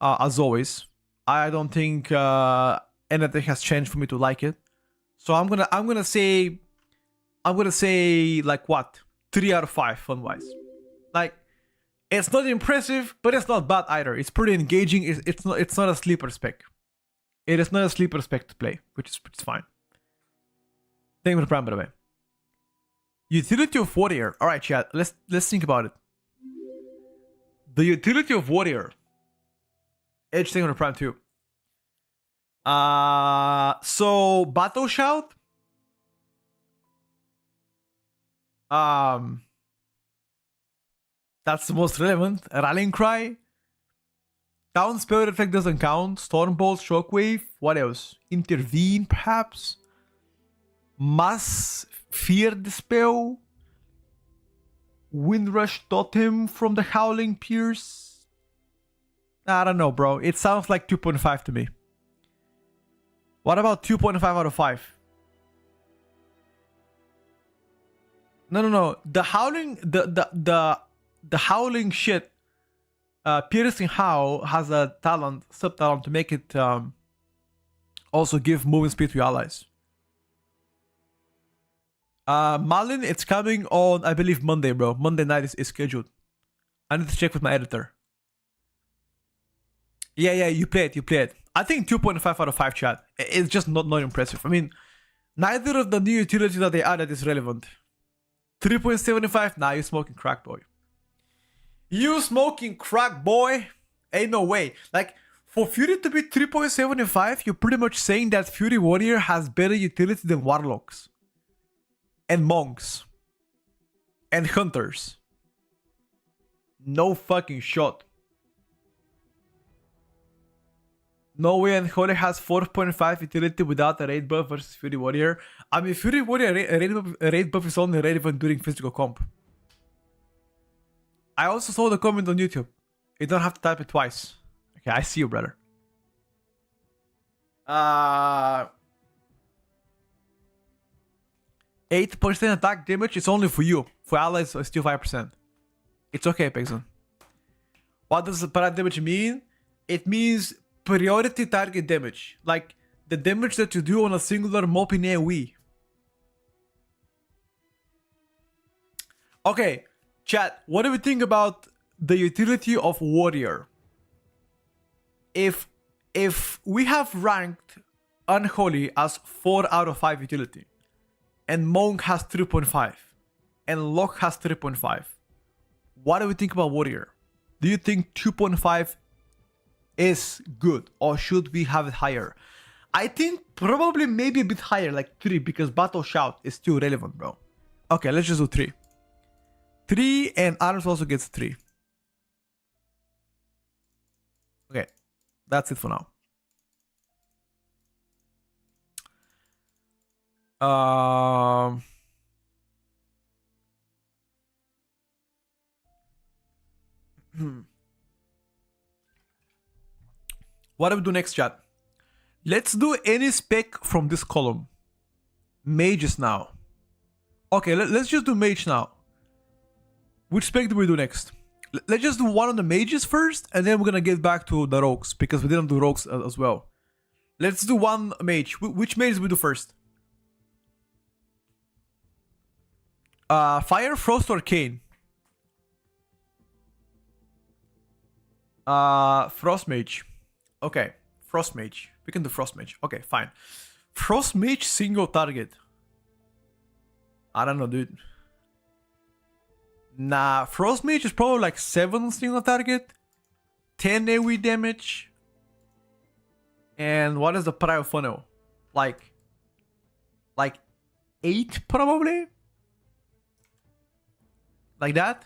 as always. I don't think anything has changed for me to like it. So I'm gonna say like what? 3 out of 5 fun-wise. Like it's not impressive, but it's not bad either. It's pretty engaging. It's not a sleeper spec. It is not a sleeper spec to play, which is fine. Thank you for the prime, by the way. Utility of Warrior. Alright, chat. Let's think about it. The utility of Warrior. Edge thing on the prime too. So Battle Shout. That's the most relevant. Rallying Cry. Town Spell Effect doesn't count. Stormbolt, Shockwave. What else? Intervene, perhaps. Mass Fear Dispel. Windrush Totem from the Howling Pierce. I don't know, bro. It sounds like 2.5 to me. What about 2.5 out of 5? No. The Howling, the Howling shit. Piercing Howl has a talent, sub-talent to make it also give movement speed to your allies. Malin, it's coming on, I believe, Monday, bro. Monday night is scheduled. I need to check with my editor. Yeah, you play it. I think 2.5 out of 5, chat. It's just not impressive. I mean, neither of the new utilities that they added is relevant. 3.75? Nah, you smoking crack, boy. You smoking crack, boy? Ain't no way. Like, for Fury to be 3.75, you're pretty much saying that Fury Warrior has better utility than Warlocks. And Monks. And Hunters. No fucking shot. No way Unholy has 4.5 utility without a raid buff versus Fury Warrior. I mean, Fury Warrior raid buff is only relevant during physical comp. I also saw the comment on YouTube. You don't have to type it twice. Okay, I see you, brother. 8% attack damage is only for you. For allies, it's still 5%. It's okay, Pexon. What does the parad damage mean? It means priority target damage. Like, the damage that you do on a singular mob in AoE. Okay, chat, what do we think about the utility of Warrior? If we have ranked Unholy as 4 out of 5 utility, and Monk has 3.5, and Locke has 3.5, what do we think about Warrior? Do you think 2.5 is good, or should we have it higher? I think probably maybe a bit higher, like 3, because Battle Shout is still relevant, bro. Okay, let's just do 3. 3, and Arms also gets 3. Okay, that's it for now. What do we do next, chat? Let's do any spec from this column. Mages now. Okay, let's just do mage now. Which spec do we do next? Let's just do one on the mages first, and then we're gonna get back to the rogues, because we didn't do rogues as well. Let's do one mage. Which mage do we do first? Fire, Frost, or Arcane? Frost Mage. Okay, Frost Mage. We can do Frost Mage. Okay, fine. Frost Mage single target. I don't know, dude. Nah, Frost Mage is probably like 7 single target, 10 AoE damage, and what is the prior funnel? Like 8 probably? Like that?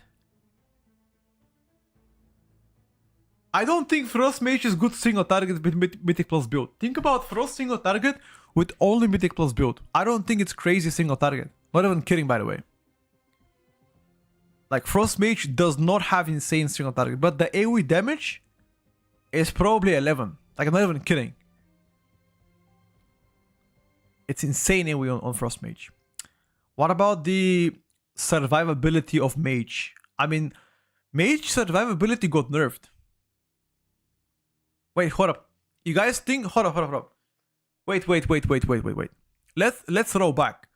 I don't think Frost Mage is good single target with Mythic Plus build. Think about Frost single target with only Mythic Plus build. I don't think it's crazy single target. Not even kidding, by the way. Like, Frost Mage does not have insane single target, but the AoE damage is probably 11. Like, I'm not even kidding. It's insane AoE on Frost Mage. What about the survivability of Mage? I mean, Mage survivability got nerfed. Wait, hold up. You guys think... Hold up. Wait. Let's roll back.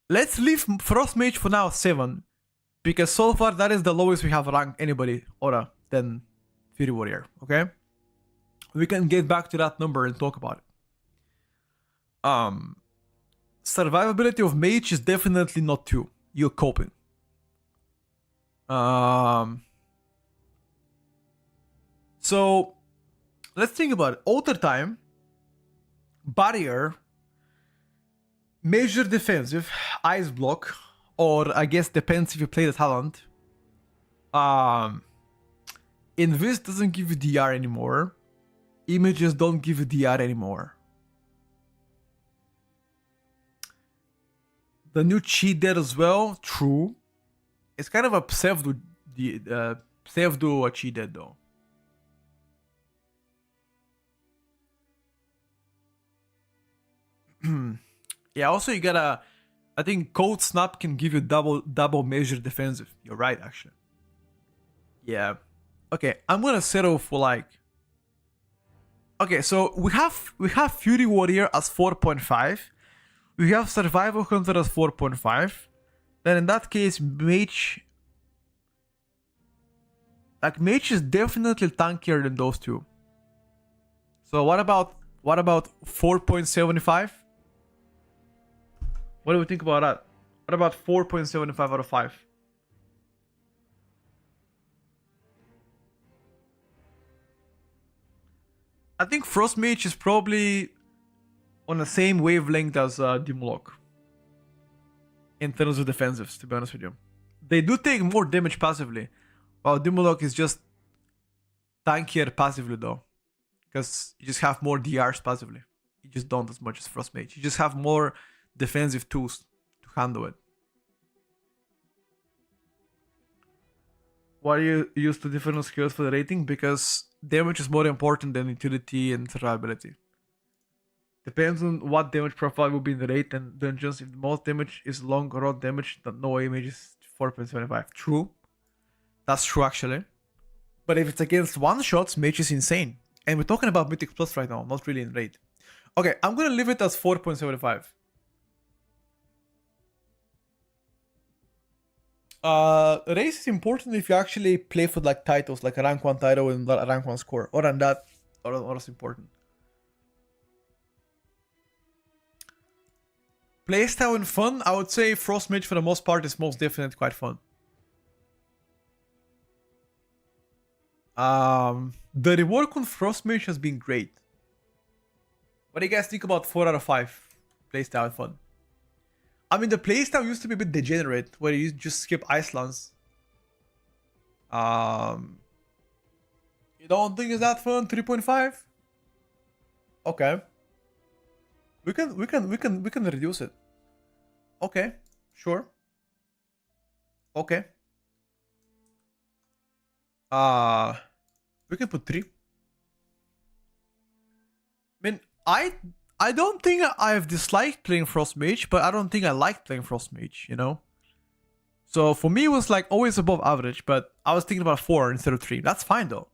Let's leave Frost Mage for now 7. Because so far that is the lowest we have ranked anybody Aura than Fury Warrior, okay? We can get back to that number and talk about it. Survivability of Mage is definitely not 2. You're coping. So let's think about it. Alter time, barrier, major defensive, ice block, or I guess depends if you play the talent. Invis doesn't give you DR anymore. Images don't give you DR anymore. The new cheat dead as well, true. It's kind of a pseudo cheat dead though. Yeah, also you gotta... I think Cold Snap can give you double measure defensive. You're right, actually. Yeah. Okay, I'm gonna settle for like... Okay, so we have Fury Warrior as 4.5. We have Survival Hunter as 4.5. Then in that case, Mage... Like, Mage is definitely tankier than those two. So what about 4.75? What do we think about that? What about 4.75 out of 5? I think Frost Mage is probably on the same wavelength as Dimlock. In terms of defensives, to be honest with you. They do take more damage passively. While Dimlock is just tankier passively though. Because you just have more DRs passively. You just don't as much as Frost Mage. You just have more defensive tools to handle it. Why do you use 2 different skills for the rating? Because damage is more important than utility and survivability. Depends on what damage profile will be in the raid and dungeons. If the most damage is long rod damage, then no image is 4.75. True. That's true actually. But if it's against one shots, mage is insane. And we're talking about Mythic Plus right now, not really in raid. Okay, I'm gonna leave it as 4.75. Race is important if you actually play for like titles, like a rank 1 title and a rank 1 score. Or than that, or it's important. Playstyle and fun, I would say Frost Mage for the most part is most definitely quite fun. The rework on Frost Mage has been great. What do you guys think about 4 out of 5 playstyle and fun? I mean, the playstyle used to be a bit degenerate, where you just skip Icelands. You don't think it's that fun? 3.5? Okay. We can reduce it. Okay, sure. Okay. We can put 3. I mean, I don't think I've disliked playing Frost Mage, but I don't think I liked playing Frost Mage, you know? So for me, it was like always above average, but I was thinking about 4 instead of 3. That's fine though.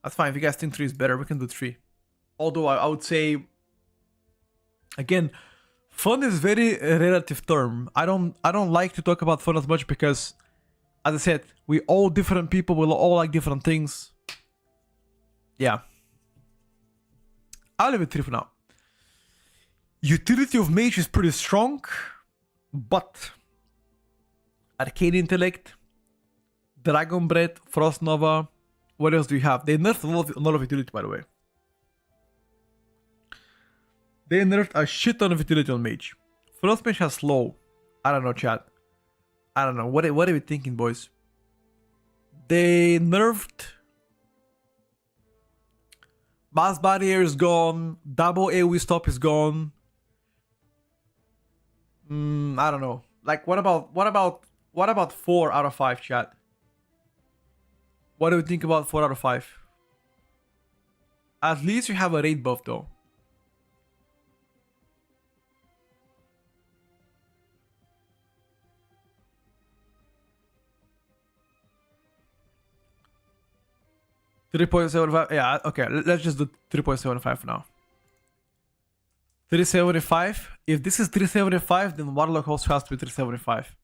That's fine. If you guys think 3 is better, we can do 3. Although I would say, again, fun is very relative term. I don't like to talk about fun as much because, as I said, we all different people, we all like different things. Yeah. I'll leave it 3 for now. Utility of Mage is pretty strong, but Arcane Intellect, Dragon Breath, Frost Nova. What else do you have? They nerfed a lot of utility, by the way. They nerfed a shit ton of utility on Mage. Frost Mage has slow. I don't know, chat. I don't know. What are we thinking, boys? They nerfed... Mass Barrier is gone. Double AoE Stop is gone. I don't know. Like, what about 4 out of 5, chat? What do we think about 4 out of 5? At least you have a raid buff, though. $3.75. Yeah, okay. Let's just do 3.75 for now. 375. If this is 375, then Warlock also has to be 375.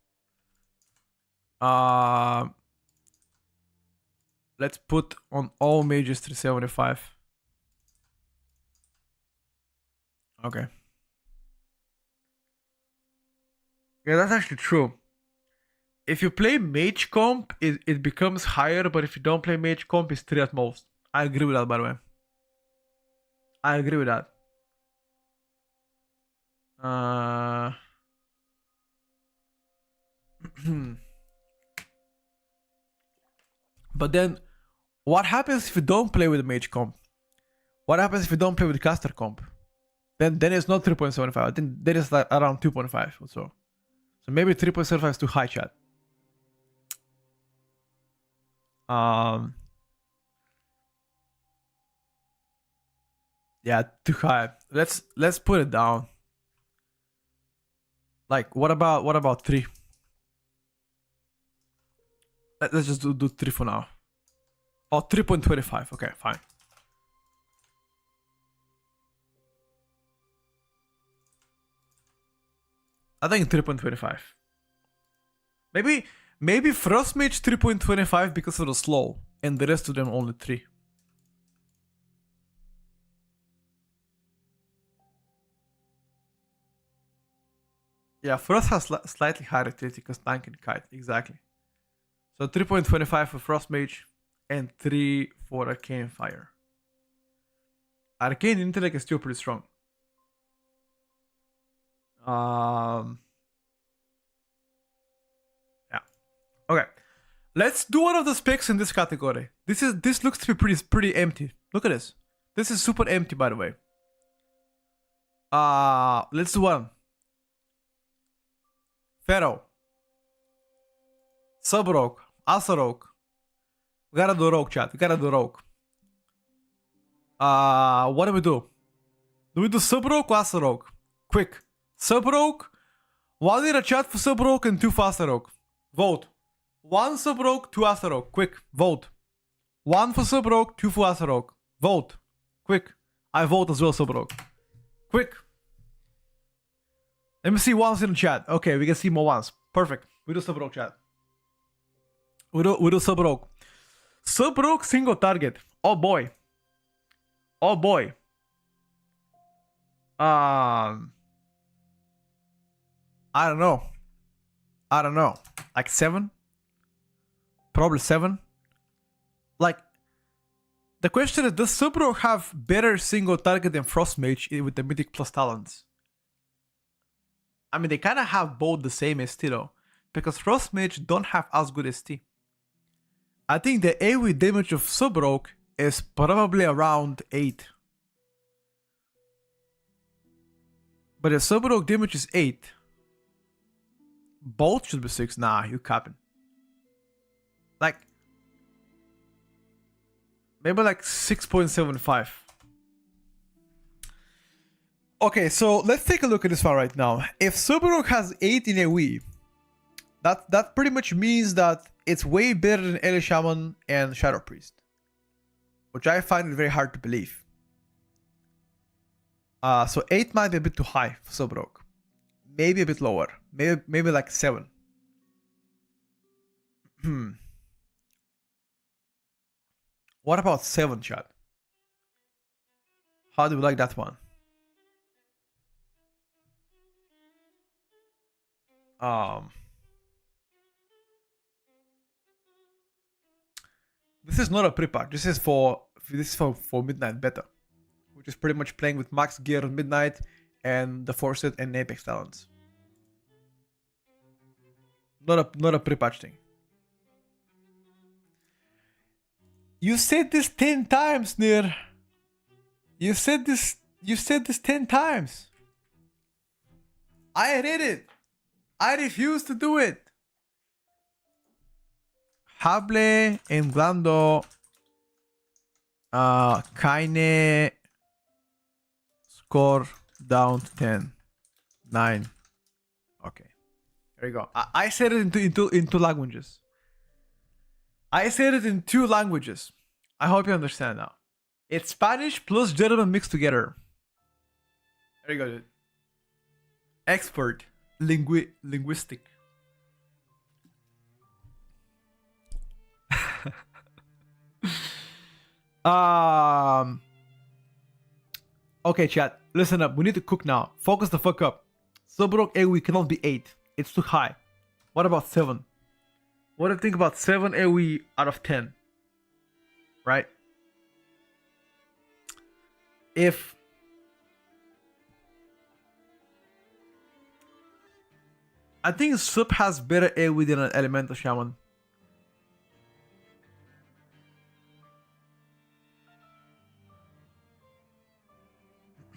Let's put on all mages 375. Okay. Yeah, that's actually true. If you play mage comp, it becomes higher, but if you don't play mage comp, it's 3 at most. I agree with that, by the way. I agree with that. But then, what happens if you don't play with mage comp? What happens if you don't play with caster comp? Then it's not 3.75. I think that is like around 2.5 or so. So maybe 3.75 is too high, chat. Yeah, too high. Let's put it down. Like, what about 3? Let's just do 3 for now. Oh, 3.25. Okay, fine. I think 3.25. Maybe Frost Mage 3.25 because of the slow, and the rest of them only 3. Yeah, Frost has slightly higher utility because Tank and Kite, exactly. So 3.25 for Frost Mage and 3 for Arcane Fire. Arcane Intellect is still pretty strong. Yeah. Okay. Let's do one of the specs in this category. This looks to be pretty empty. Look at this. This is super empty, by the way. Let's do one. Pharaoh. Sub-Rogue. Asa-Rogue. We gotta do Rogue, chat. We gotta do Rogue. What do we do? Do we do Sub-Rogue or Asa-Rogue? Quick. Sub-Rogue. 1 in a chat for Sub-Rogue and 2 for Asa-Rogue. Vote. 1 Sub-Rogue, 2 Asa-Rogue. Quick. Vote. 1 for Sub-Rogue, 2 for Asa-Rogue. Vote. Quick. I vote as well, Sub-Rogue. Quick. Let me see ones in the chat. Okay, we can see more ones. Perfect. We do Sub-Rogue, chat. We do Sub-Rogue. Sub-Rogue single target. Oh boy. Oh boy. I don't know. Like 7? Probably 7. Like, the question is, does Sub-Rogue have better single target than Frost Mage with the Mythic plus talents? I mean, they kind of have both the same ST though, because Frost Mage don't have as good ST. I think the AoE damage of Sub-Rogue is probably around 8. But if Sub-Rogue damage is 8, both should be 6. Nah, you capping. Like, maybe like 6.75. Okay, so let's take a look at this one right now. If Sub-Rogue has 8 in AoE, that pretty much means that it's way better than Ele Shaman and Shadow Priest, which I find it very hard to believe. So 8 might be a bit too high for Sub-Rogue. Maybe a bit lower. Maybe like 7. What about 7, chat? How do you like that one? is not a pre-pack. This is for Midnight Beta, which is pretty much playing with max gear on Midnight and the Forced and Apex talents. Not a pre-patch thing. You said this 10 times, Nir. You said this 10 times. I read it. I refuse to do it. Hable Englando Keine score down to 10. 9. Okay. There you go. I said it in two languages. I said it in 2 languages. I hope you understand now. It's Spanish plus German mixed together. There you go, dude. Expert. Linguistic. Okay, chat. Listen up. We need to cook now. Focus the fuck up. Subrok AoE cannot be 8. It's too high. What about 7? What do you think about 7 AoE out of 10? Right? If I think Sup has better AoE than an Elemental Shaman.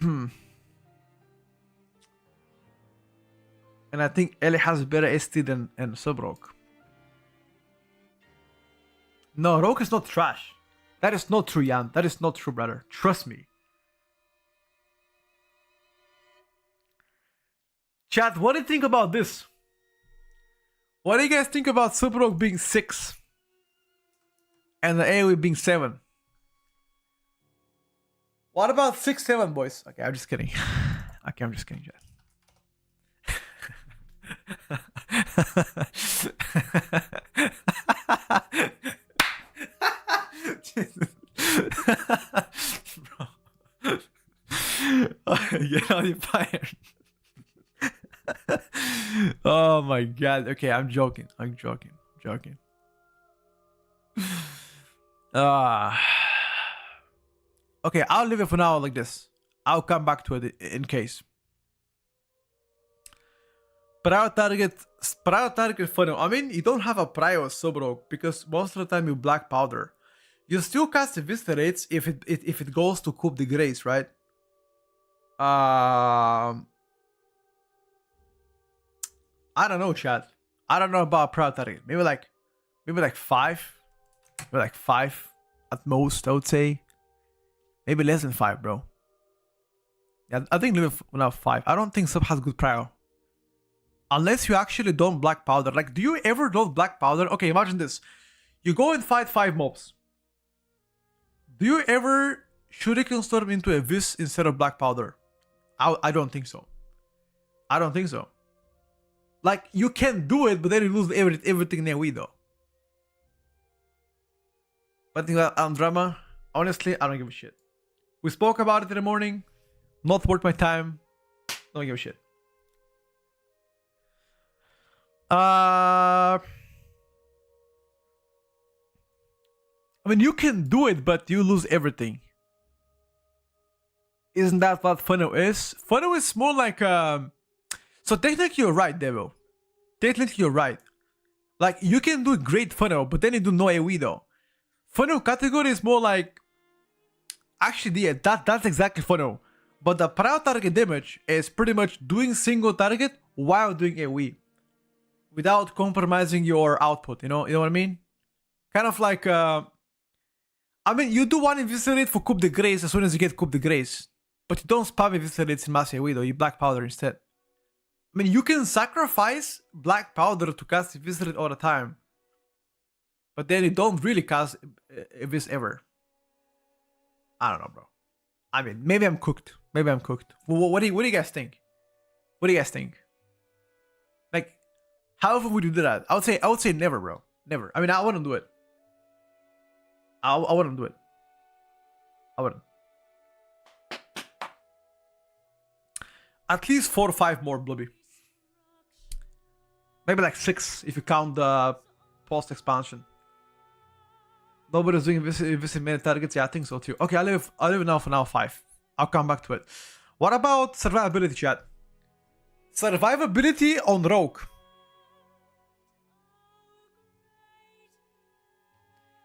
And I think Ellie has better ST than Subrok. No, Rogue is not trash. That is not true, Jan. That is not true, brother. Trust me. Chat, what do you think about this? What do you guys think about Subrok being 6 and the AoE being 7? What about 6-7, boys? Okay, I'm just kidding. Okay, I'm just kidding, chat. Bro. Get on your fire. Oh my god. Okay, I'm joking. Okay, I'll leave it for now like this. I'll come back to it in case. Prior target funnel. I mean, you don't have a prior Subrok because most of the time you black powder. You still cast eviscerates if it goes to Coup de Grace, right? I don't know, chat. I don't know about prior target. Maybe like 5. Maybe like 5 at most, I would say. Maybe less than 5, bro. Yeah, I think leave it now 5. I don't think Sub has good prior. Unless you actually don't black powder. Like, do you ever don't black powder? Okay, imagine this. You go and fight 5 mobs. Do you ever Shuriken Storm into a Vis instead of black powder? I don't think so. I don't think so. Like, you can do it, but then you lose everything in AoE though. But think about drama. Honestly, I don't give a shit. We spoke about it in the morning. Not worth my time. Don't give a shit. I mean, you can do it, but you lose everything. Isn't that what funnel is? Funnel is more like so technically you're right, Devil. Technically you're right. Like, you can do great funnel, but then you do no AoE though. Funnel category is more like, actually, yeah, that's exactly funnel. But the prior target damage is pretty much doing single target while doing AoE, without compromising your output. You know what I mean? Kind of like, I mean, you do one eviscerate for Coup de Grace as soon as you get Coup de Grace, but you don't spam eviscerates in mass AoE though. You black powder instead. I mean, you can sacrifice black powder to cast eviscerate all the time, but then you don't really cast Evis ever. I don't know, bro. I mean, maybe I'm cooked. What do you guys think? What do you guys think? Like, how often would you do that? I would say never, bro. Never. I mean, I wouldn't do it. I wouldn't do it. I wouldn't. At least 4 or 5 more, Blubby. Maybe like 6 if you count the post expansion. Nobody's doing this in many targets. Yeah, I think so too. Okay, I'll leave now for now 5. I'll come back to it. What about survivability, chat? Survivability on Rogue.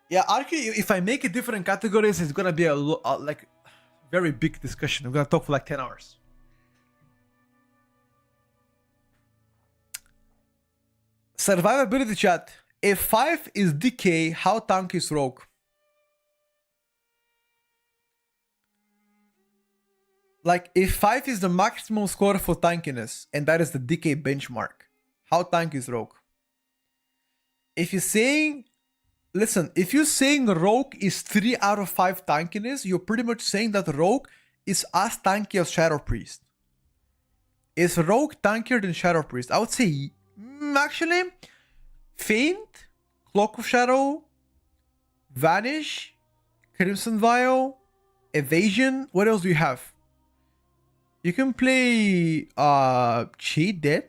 Yeah, actually, if I make it different categories, it's gonna be a like very big discussion. I'm gonna talk for like 10 hours. Survivability, chat. If 5 is DK, how tanky is Rogue? Like, if 5 is the maximum score for tankiness, and that is the DK benchmark, how tanky is Rogue? If you're saying, listen, if you're saying Rogue is 3 out of 5 tankiness, you're pretty much saying that Rogue is as tanky as Shadow Priest. Is Rogue tankier than Shadow Priest? I would say, actually, Feint, Cloak of Shadow, Vanish, Crimson Vial, Evasion. What else do you have? You can play Cheat Death.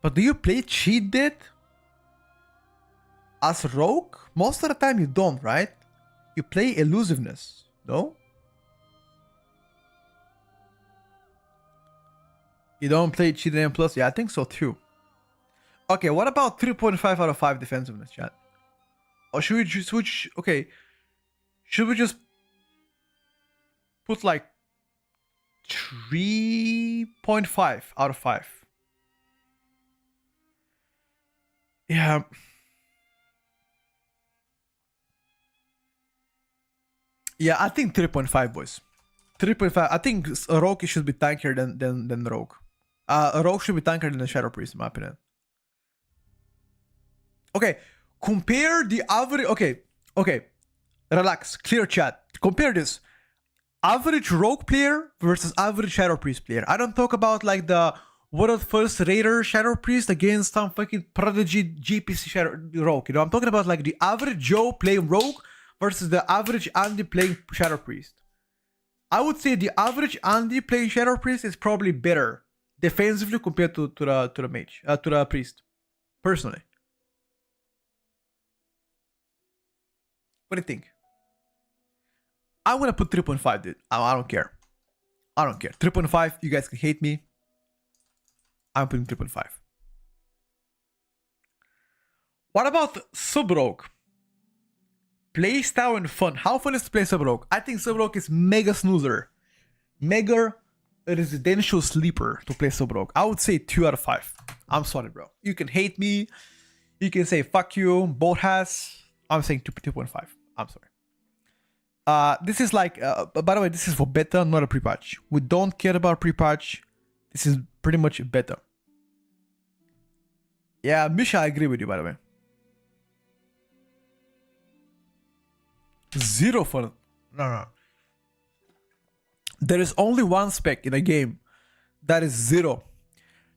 But do you play Cheat Death as Rogue? Most of the time you don't, right? You play Elusiveness, no? You don't play Cheat Death Plus? Yeah, I think so too. Okay, what about 3.5 out of 5 defensiveness, chat? Or should we just switch? Okay, should we just put like 3.5 out of 5? Yeah. Yeah, I think 3.5, boys. 3.5. I think Rogue should be tankier than Rogue. Rogue should be tankier than the Shadow Priest, in my opinion. Okay, compare the average. Okay, relax, clear chat. Compare this average Rogue player versus average Shadow Priest player. I don't talk about like the world first Raider Shadow Priest against some fucking prodigy GPC Shadow Rogue. You know, I'm talking about like the average Joe playing Rogue versus the average Andy playing Shadow Priest. I would say the average Andy playing Shadow Priest is probably better defensively compared to the mage, to the priest, personally. What do you think? I'm gonna put 3.5, dude. I don't care. I don't care. 3.5, you guys can hate me. I'm putting 3.5. What about Sub-Rogue? Play style and fun. How fun is to play Sub-Rogue? I think Sub-Rogue is mega snoozer. Mega residential sleeper to play Sub-Rogue. I would say 2 out of 5. I'm sorry, bro. You can hate me. You can say fuck you, boat has. I'm saying 2.5. I'm sorry. This is like, by the way, this is for beta, not a pre-patch. We don't care about pre-patch. This is pretty much beta. Yeah, Misha, I agree with you, by the way. 0 fun. No. There is only one spec in a game that is 0.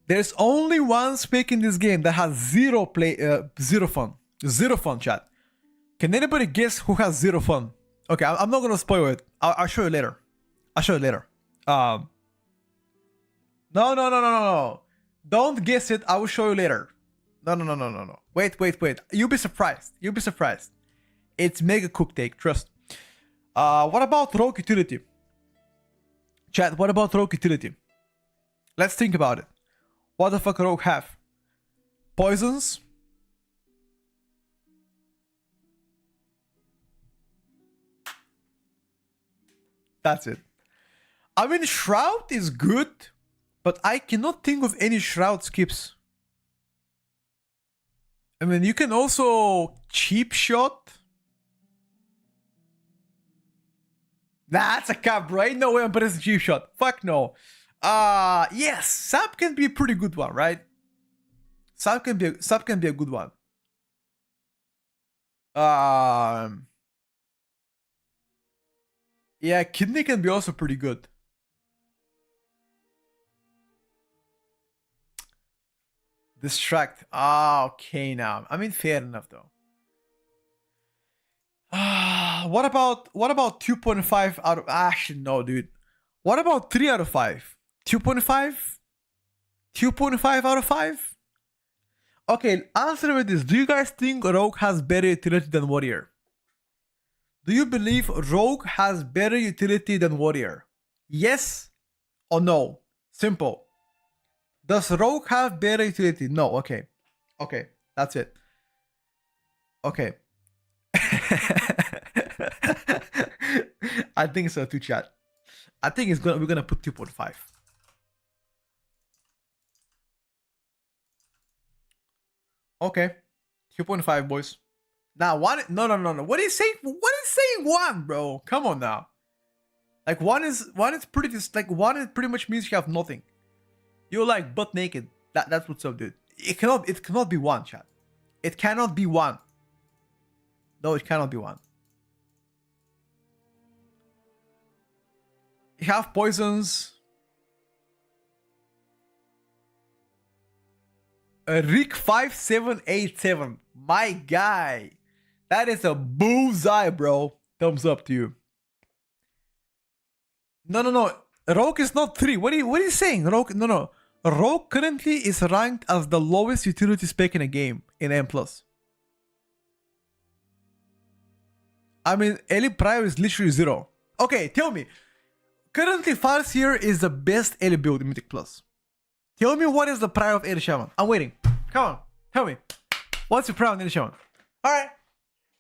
There's only one spec in this game that has 0 fun. 0 fun, chat. Can anybody guess who has 0 fun? Okay, I'm not gonna spoil it. I'll show you later. No. Don't guess it. I will show you later. No. Wait. You'll be surprised. It's mega cook take, trust. What about Rogue utility? Chat, what about Rogue utility? Let's think about it. What the fuck Rogue have? Poisons? That's it. I mean, Shroud is good, but I cannot think of any Shroud skips. I mean, you can also cheap shot. That's a cap, right? No way I'm putting a cheap shot. Fuck no. Yes, Sap can be a pretty good one, right? Sap can be a good one. Yeah, Kidney can be also pretty good. Distract. Okay now. I mean, fair enough though. What about 2.5 out of... Actually, no, dude. What about 3 out of 5? 2.5? 2.5 out of 5? Okay, answer me this. Do you guys think Rogue has better utility than Warrior? Do you believe Rogue has better utility than Warrior? Yes or no? Simple. Does Rogue have better utility? No. Okay. Okay. That's it. Okay. I think so too, chat. I think we're gonna put 2.5. Okay. 2.5, boys. Now one. No. What is saying? What is saying one, bro? Come on now. Like one is pretty. Like one is pretty much means you have nothing. You're like butt naked. That's what's up, dude. It cannot be one, chat. It cannot be one. No, it cannot be one. You have poisons. Rick 5787. My guy. That is a bullseye, bro. Thumbs up to you. No. Rogue is not 3. What are you saying? Rogue, no. Rogue currently is ranked as the lowest utility spec in a game in M+. I mean, Ellie Prior is literally 0. Okay, tell me. Currently, Farseer is the best Ellie build in Mythic Plus. Tell me what is the prior of Ellie Shaman. I'm waiting. Come on, tell me. What's your prior on Ellie Shaman? Alright.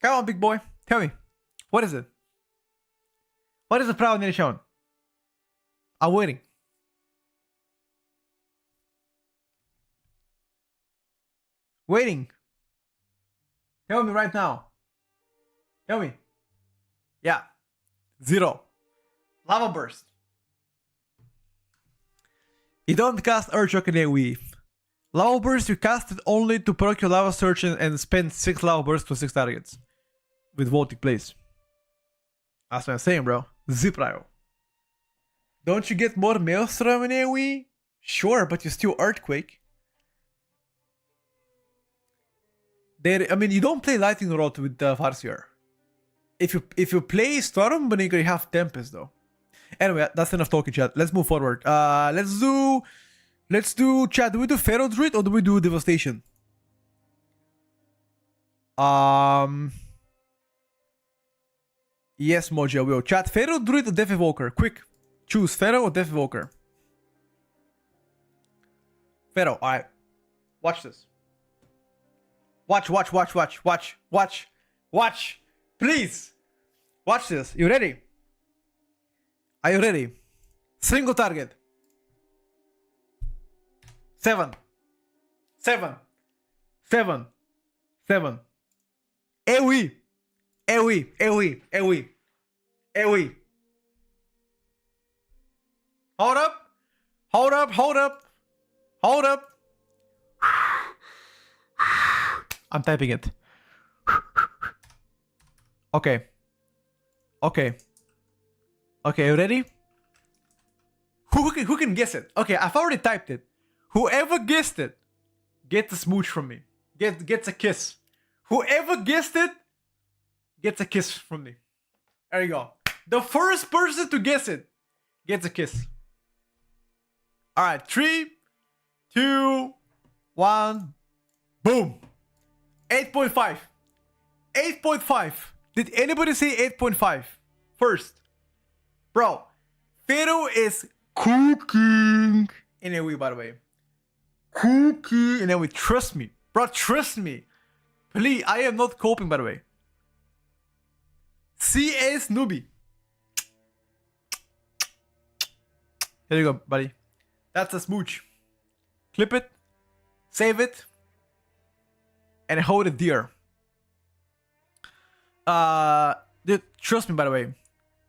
Come on, big boy. Tell me. What is it? What is the prior on Ellie Shaman? I'm waiting. Waiting. Tell me right now. Tell me. Yeah. 0. Lava Burst. You don't cast Earthshock in AoE. Lava Burst, you cast it only to proc your Lava Surge and spend 6 Lava Bursts to 6 targets. With Voltic Place. That's what I'm saying, bro. Ziprio. Don't you get more Maelstrom in AoE? Sure, but you still Earthquake. I mean, you don't play Lightning Rod with Farseer. If you play Stormbreaker, you have Tempest though. Anyway, that's enough talking, chat. Let's move forward. Let's do chat. Do we do Pharaoh Druid or do we do Devastation? Yes, Mojo will. Chat, Pharaoh Druid or Death Evoker? Quick. Choose Pharaoh or Death Evoker. Pharaoh, alright. Watch this. Watch. Please. Watch this. You ready? Are you ready? Single target. 7. AoE. Hold up. I'm typing it. Okay, you ready? Who can guess it? Okay, I've already typed it. Whoever guessed it gets a smooch from me. Gets a kiss. Whoever guessed it gets a kiss from me. There you go. The first person to guess it gets a kiss. Alright, 3, 2, 1, boom. 8.5. 8.5. Did anybody say 8.5? First. Bro, Pharaoh is cooking in AoE, by the way. Cooking in AoE. Trust me. Bro, trust me. Please, I am not coping, by the way. CS newbie. Here you go, buddy. That's a smooch. Clip it. Save it. And hold it dear. Dude, trust me, by the way.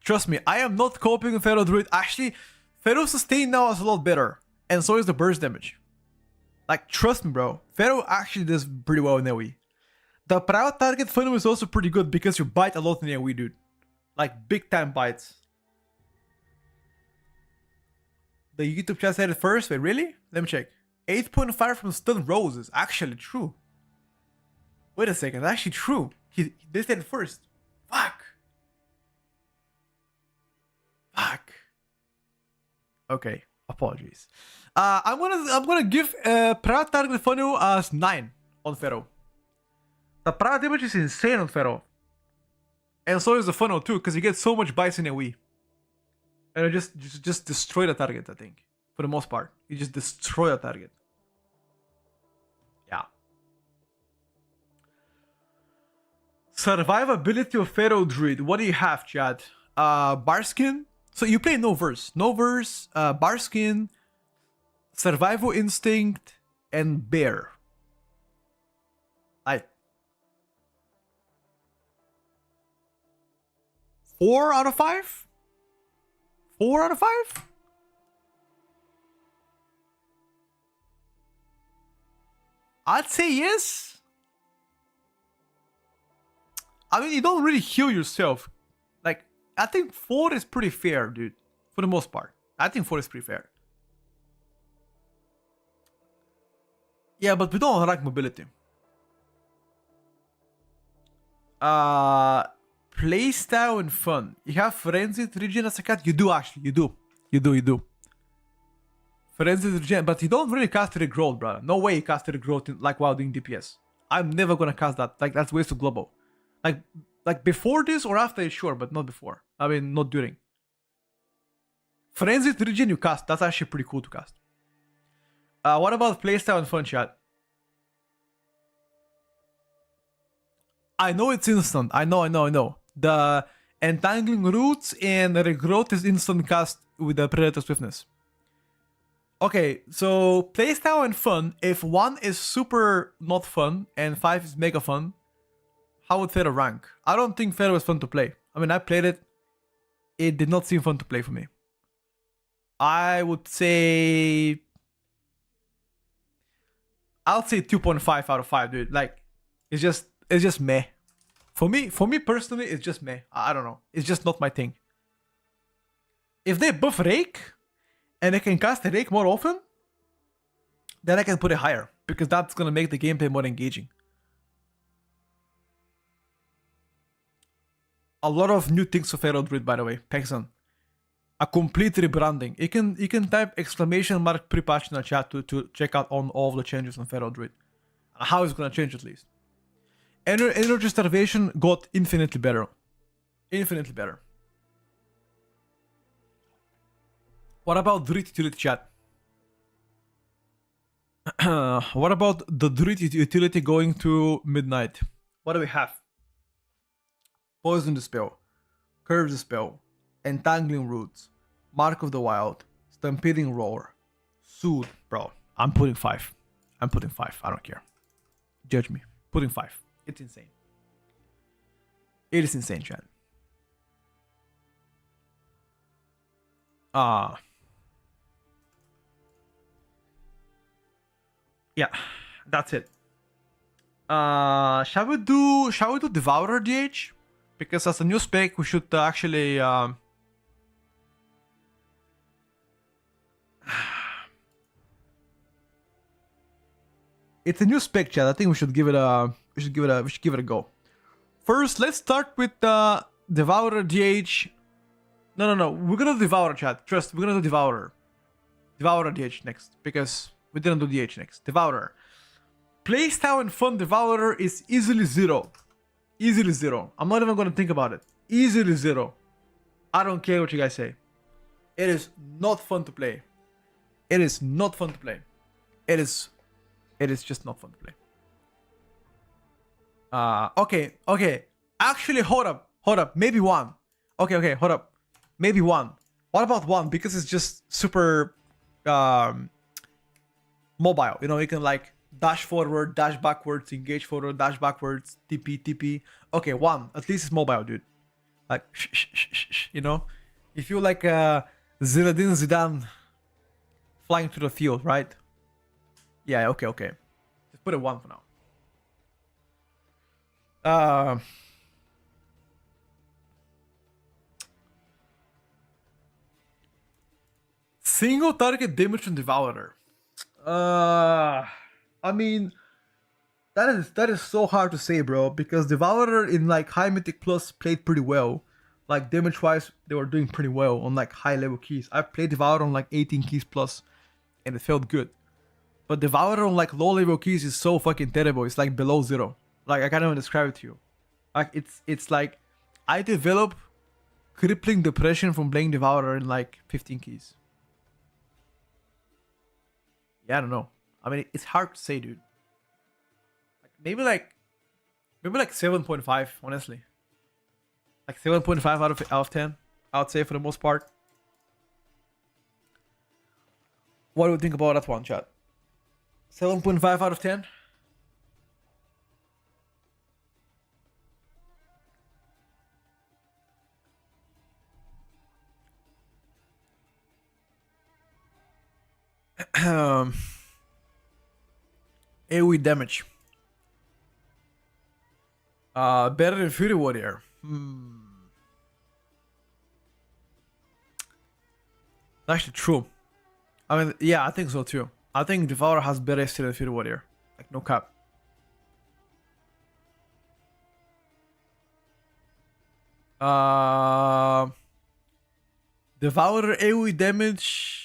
Trust me, I am not coping with Pharaoh Druid. Actually, Pharaoh sustain now is a lot better. And so is the burst damage. Like, trust me, bro. Pharaoh actually does pretty well in AoE. The proud target funnel is also pretty good because you bite a lot in AoE, dude. Like, big time bites. The YouTube chat said it first. Wait, really? Let me check. 8.5 from Stun Rose is actually true. Wait a second, that's actually true. They said it first. Fuck. Okay, apologies. I'm gonna give proud target funnel as 9 on Pharaoh. The para damage is insane on Pharaoh. And so is the funnel too, because you get so much bites in AoE. And it just destroy the target, I think. For the most part. You just destroy the target. Yeah. Survivability of Pharaoh Druid. What do you have, Chad? Barskin. So you play no verse. No verse, Barskin, Survival Instinct, and Bear. 4 out of 5? 4 out of 5? I'd say yes. I mean, you don't really heal yourself. Like, I think 4 is pretty fair, dude. For the most part. I think 4 is pretty fair. Yeah, but we don't rank mobility. Playstyle and fun. You have Frenzied Regen as a cat? You do actually, you do. Frenzied Regen, but you don't really cast Regrowth, brother. No way you cast Regrowth like while doing DPS. I'm never gonna cast that. Like, that's way too global. Like before this or after, sure, but not before. I mean, not during. Frenzied Regen you cast. That's actually pretty cool to cast. What about playstyle and fun, chat? I know it's instant. I know. The Entangling Roots and Regrowth is instant cast with the Predator Swiftness. Okay, so playstyle and fun. If 1 is super not fun and 5 is mega fun, how would Pharaoh rank? I don't think Pharaoh is fun to play. I mean, I played it. It did not seem fun to play for me. I would say... I'll say 2.5 out of 5, dude. Like, it's just meh. For me personally, it's just meh. I don't know. It's just not my thing. If they buff Rake, and I can cast the Rake more often, then I can put it higher. Because that's gonna make the gameplay more engaging. A lot of new things for Pharaoh Druid, by the way. Pexon. A complete rebranding. You can type exclamation mark pre-patch in the chat to check out on all the changes on Pharaoh Druid. How it's gonna change at least. Energy Starvation got infinitely better. Infinitely better. What about Druid utility, chat? What about the Druid utility going to midnight? What do we have? Poison the spell, Curve the spell, Entangling Roots, Mark of the Wild, Stampeding Roar, Soothe. Bro, I'm putting 5. I don't care. Judge me. Putting 5. It's insane. It is insane, chat. Yeah, that's it. Shall we do Devourer DH? Because as a new spec, we should actually it's a new spec, chat. I think we should give it a go. First, let's start with Devourer DH. No. We're gonna do Devourer, chat. Trust, we're gonna do Devourer. Devourer DH next, because we didn't do DH next. Devourer. Playstyle and fun Devourer is easily 0. Easily 0. I'm not even gonna think about it. Easily 0. I don't care what you guys say. It is not fun to play. It is not fun to play. It is just not fun to play. Okay. Actually, hold up. Maybe 1. Okay, hold up. Maybe 1. What about 1? Because it's just super mobile. You know, you can like dash forward, dash backwards, engage forward, dash backwards, TP. Okay, 1. At least it's mobile, dude. Like, you know? You feel like Zinedine Zidane flying through the field, right? Yeah, okay. Just put it 1 for now. Single target damage from Devourer. I mean, that is so hard to say, bro, because Devourer in like High Mythic Plus played pretty well. Like damage wise, they were doing pretty well on like high level keys. I played Devourer on like 18 keys plus, and it felt good. But Devourer on like low level keys is so fucking terrible. It's like below 0. Like I can't even describe it to you. Like it's like I develop crippling depression from playing Devourer in like 15 keys. Yeah, I don't know. I mean, it's hard to say, dude. Maybe like 7.5, honestly. Like 7.5 out of 10, I would say, for the most part. What do you think about that one, chat? 7.5 out of 10? AoE damage. Better than Fury Warrior. Actually true. I mean, yeah, I think so too. I think Devourer has better skill than Fury Warrior. Like, no cap. Devourer AoE damage.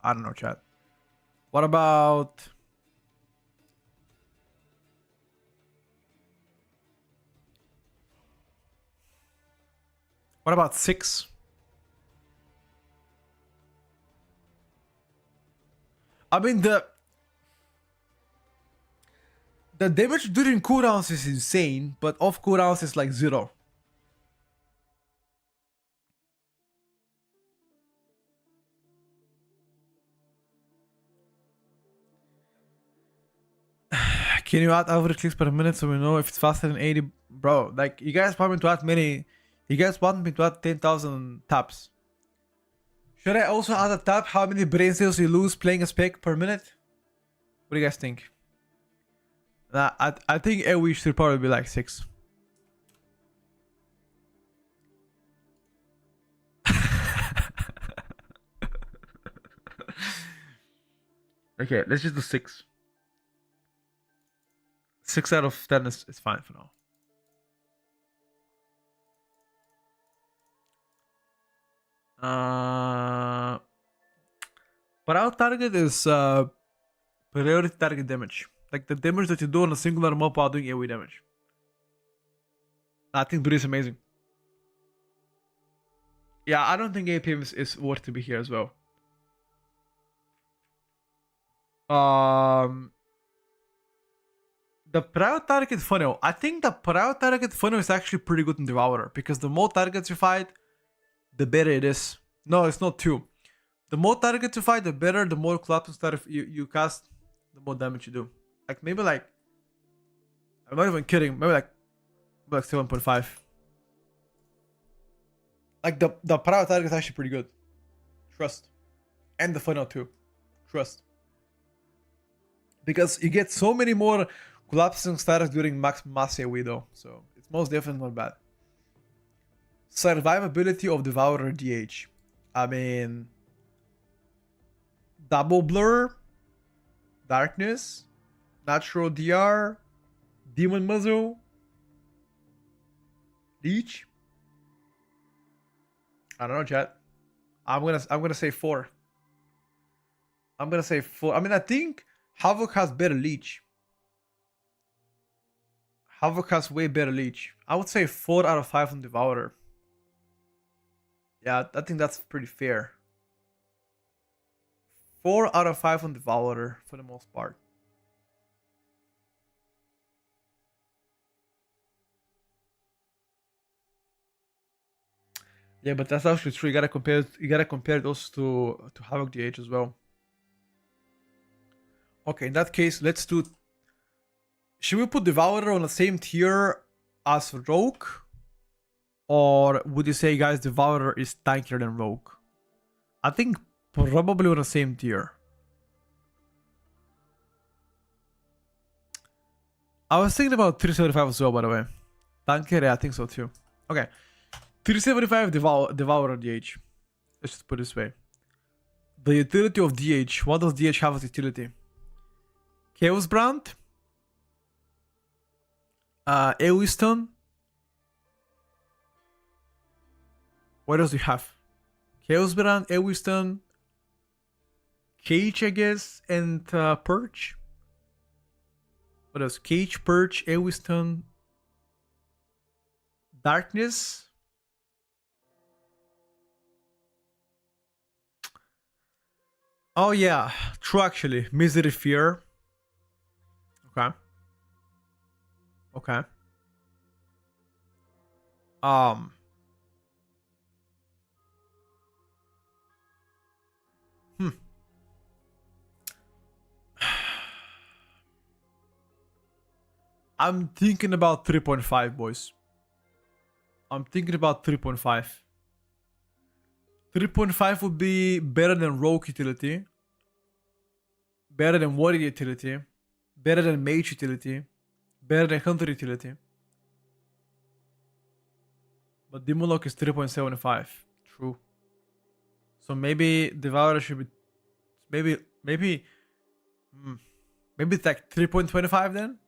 I don't know, chat. What about... What about 6? I mean, the damage during cooldowns is insane, but off cooldowns is like 0. Can you add average clicks per minute so we know if it's faster than 80? Bro, like, you guys want me to add many... You guys want me to add 10,000 taps. Should I also add a tab how many brain cells you lose playing a spec per minute? What do you guys think? I think AoE should probably be like 6. Okay, let's just do 6. 6 out of 10 is fine for now. But our target is priority target damage. Like the damage that you do on a singular mob while doing AoE damage. I think that is amazing. Yeah, I don't think APM is worth to be here as well. The prior target funnel. I think the prior target funnel is actually pretty good in Devourer because the more targets you fight, the better it is. No, it's not 2. The more targets you fight, the better. The more collapse start you cast, the more damage you do. Like maybe like, I'm not even kidding. Maybe like 7.5. Like the prior target is actually pretty good. Trust. And the funnel too. Trust. Because you get so many more collapsing stars during mass AoE though. So it's most definitely not bad. Survivability of Devourer DH. I mean... Double Blur. Darkness. Natural DR. Demon Muzzle. Leech. I don't know, chat. I'm gonna say 4. I'm gonna say 4. I mean, I think Havoc has better Leech. Havoc has way better Leech. I would say 4 out of 5 on Devourer. Yeah, I think that's pretty fair. 4 out of 5 on Devourer for the most part. Yeah, but that's actually true. You gotta compare those to Havoc DH as well. Okay, in that case, let's do... Should we put Devourer on the same tier as Rogue? Or would you say, guys, Devourer is tankier than Rogue? I think probably on the same tier. I was thinking about 375 as well, by the way. Tankier, yeah, I think so too. Okay. 375 Devourer DH. Let's just put it this way. The utility of DH. What does DH have as utility? Chaos Brand. AoE Stun. What else do you have? Chaos Brand, AoE Stun. Cage, I guess, and Perch. What else? Cage, Perch, Ewiston, Darkness. Oh yeah, true actually. Misery, Fear. Okay. Okay. Um. Hmm. I'm thinking about 3.5, boys. I'm thinking about 3.5. 3.5 would be better than Rogue utility, better than Warrior utility, better than Mage utility, better than Hunter utility. But Demon Lock is 3.75. True. So maybe Devourer should be maybe maybe it's like 3.25 then?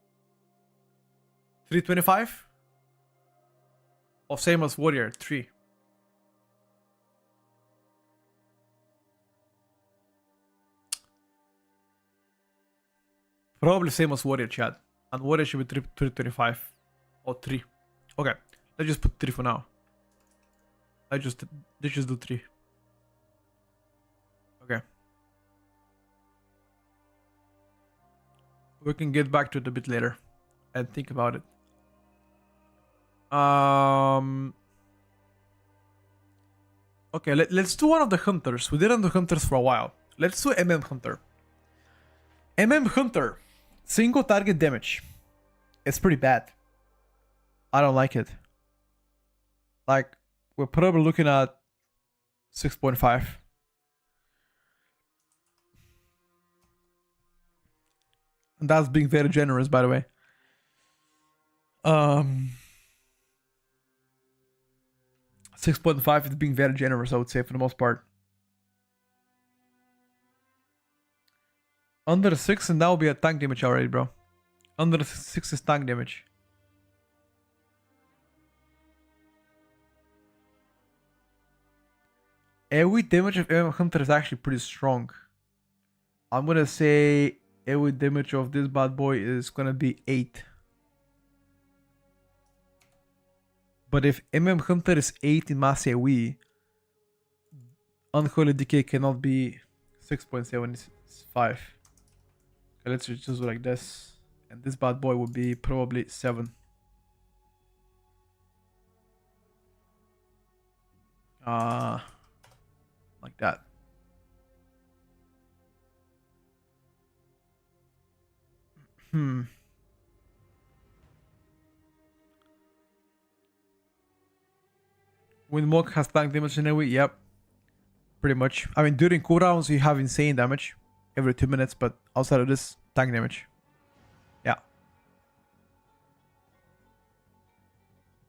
325? Or same as Warrior, 3. Probably same as Warrior, chat. And Warrior should be 325. Or 3. Okay, let's just put 3 for now. Let's just do 3. Okay. We can get back to it a bit later. And think about it. Okay, let's do one of the hunters. We didn't do hunters for a while. Let's do Hunter. Hunter. Single target damage. It's pretty bad. I don't like it. Like, we're probably looking at 6.5. And that's being very generous, by the way. 6.5 is being very generous, I would say, for the most part. Under 6 and that will be a tank damage already, bro. Under 6 is tank damage. AoE damage of Hunter is actually pretty strong. I'm gonna say AoE damage of this bad boy is gonna be 8. But if Hunter is 8 in mass AoE, Unholy Decay cannot be 6.75. Okay, let's just do like this. And this bad boy would be probably 7. Like that. Windwalk has tank damage in AoE, yep. Pretty much. I mean, during cooldowns you have insane damage every 2 minutes, but outside of this, tank damage. Yeah.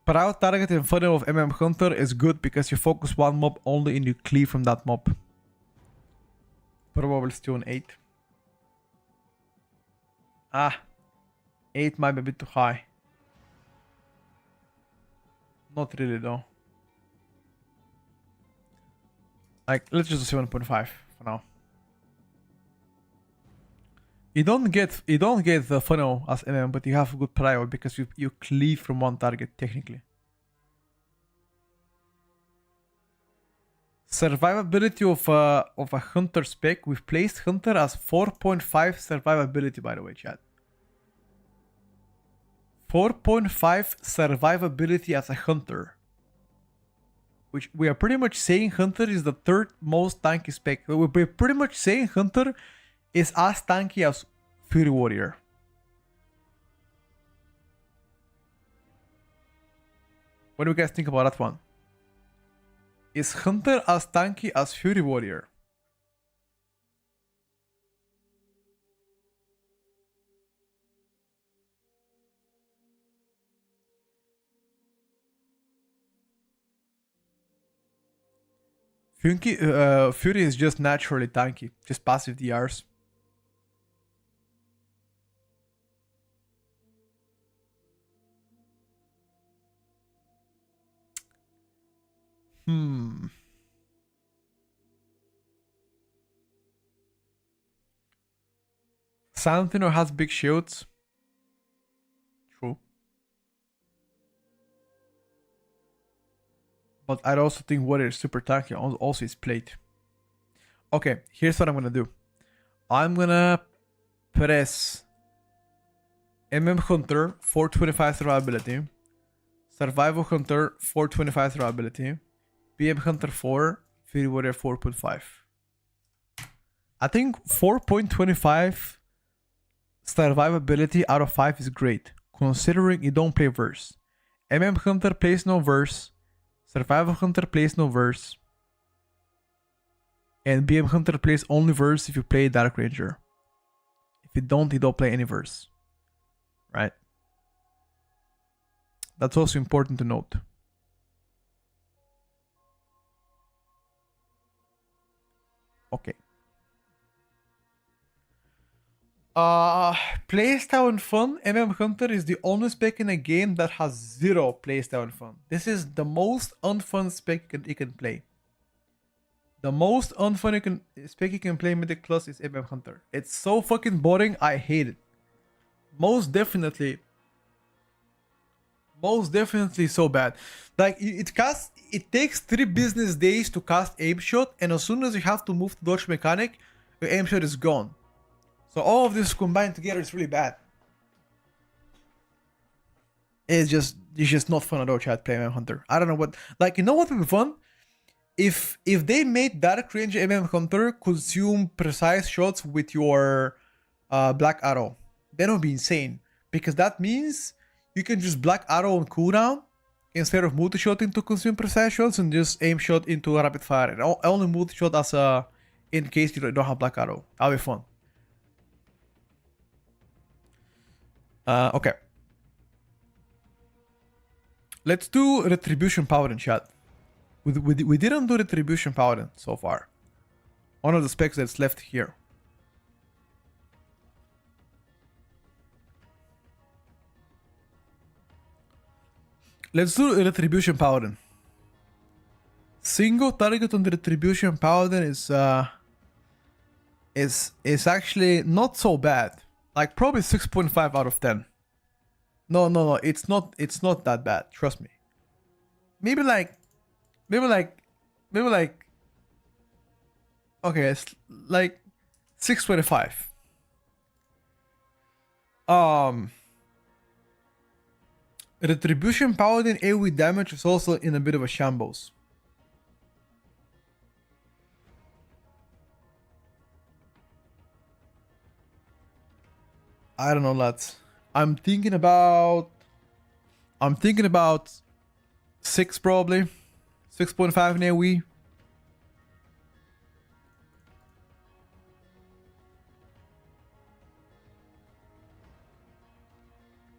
Proud target in funnel of Hunter is good because you focus one mob only and you cleave from that mob. Probably still an 8. 8 might be a bit too high. Not really though. Like, let's just do 7.5 for now. You don't get the funnel as but you have good prio because you cleave from one target technically. Survivability of a hunter spec. We've placed hunter as 4.5 survivability, by the way, chat. 4.5 survivability as a hunter. Which we are pretty much saying hunter is the third most tanky spec. We're pretty much saying hunter is as tanky as Fury Warrior. What do you guys think about that one? Is hunter as tanky as Fury Warrior? Fury is just naturally tanky, just passive DRs. Santino has big shields. True. But I also think Warrior is super tanky. Also his plate. Okay, here's what I'm gonna do. I'm gonna press Hunter 425 survivability, Survival Hunter 425 survivability, Hunter 4, Fury Warrior 4.5. I think 4.25 survivability out of 5 is great, considering you don't play verse. Hunter plays no verse, Survival Hunter plays no verse, and Hunter plays only verse if you play Dark Ranger. If you don't play any verse. Right? That's also important to note. Okay. Playstyle and fun. Hunter is the only spec in a game that has 0 playstyle and fun. This is the most unfun spec you can play. The most unfun spec you can play Mythic Plus is Hunter. It's so fucking boring, I hate it. Most definitely so bad. Like it takes 3 business days to cast aim shot, and as soon as you have to move to dodge mechanic, your aim shot is gone. So all of this combined together is really bad. It's just not fun at all, chat, playing Hunter. I don't know what, like, you know what would be fun? If they made Dark Ranger Hunter consume precise shots with your Black Arrow, then it would be insane. Because that means you can just Black Arrow on cooldown instead of multi-shotting to consume precise shots and just aim shot into a rapid fire. And only multi-shot as a, in case you don't have Black Arrow. That'll be fun. Okay. Let's do Retribution Paladin, chat. We didn't do Retribution Paladin so far. One of the specs that's left here. Let's do Retribution Paladin. Single target on the Retribution Paladin is actually not so bad. Like probably 6.5 out of 10. No, it's not that bad, trust me. Maybe like okay, it's like 625. Retribution Paladin AoE damage is also in a bit of a shambles. I don't know, lads. I'm thinking about 6 probably. 6.5 in AoE.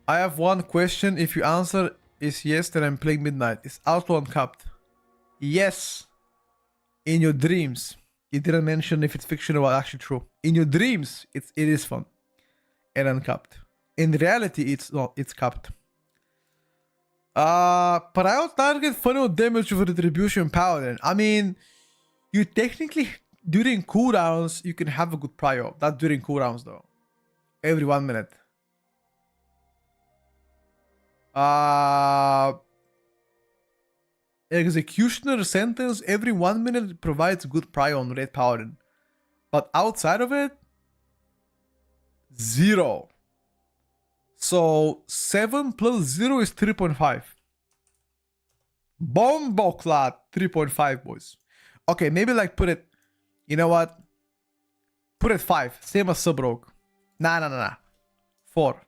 I have one question. If your answer is yes, then I'm playing Midnight. Is Outlaw uncapped? Yes. In your dreams. It didn't mention if it's fictional or actually true. In your dreams, it is fun. And uncapped. In reality, it's not. It's capped. Prio target funnel damage with Retribution Paladin. I mean, you technically, during cooldowns, you can have a good prio. Not during cooldowns though. Every 1 minute. Executioner sentence every 1 minute provides good prio on Red Paladin. But outside of it, 0. So 7 plus 0 is 3.5. Bomboclat 3.5, boys. Okay, maybe like put it, you know what? Put it 5, same as Subrogue. Nah. 4.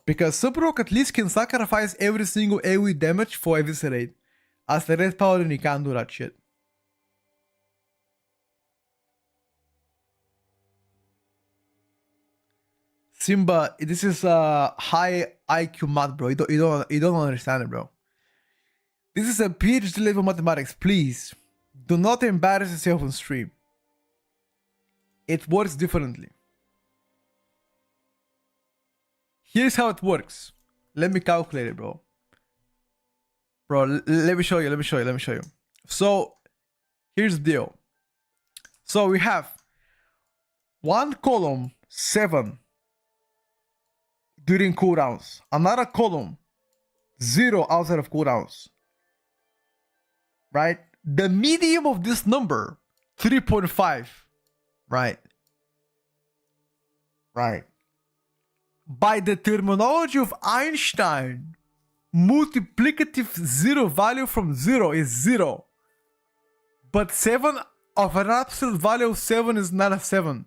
Because Subrogue at least can sacrifice every single AoE damage for Eviscerate. As the Red Paladin, you can't do that shit. Simba, this is a high IQ math, bro. You don't understand it, bro. This is a PhD level mathematics. Please, do not embarrass yourself on stream. It works differently. Here's how it works. Let me calculate it, bro. Let me show you. So, here's the deal. So we have One column 7 during cooldowns. Another column 0 outside of cooldowns. Right? The medium of this number 3.5. Right. Right. By the terminology of Einstein, multiplicative zero value from 0 is 0. But 7 of an absolute value of 7 is not a 7.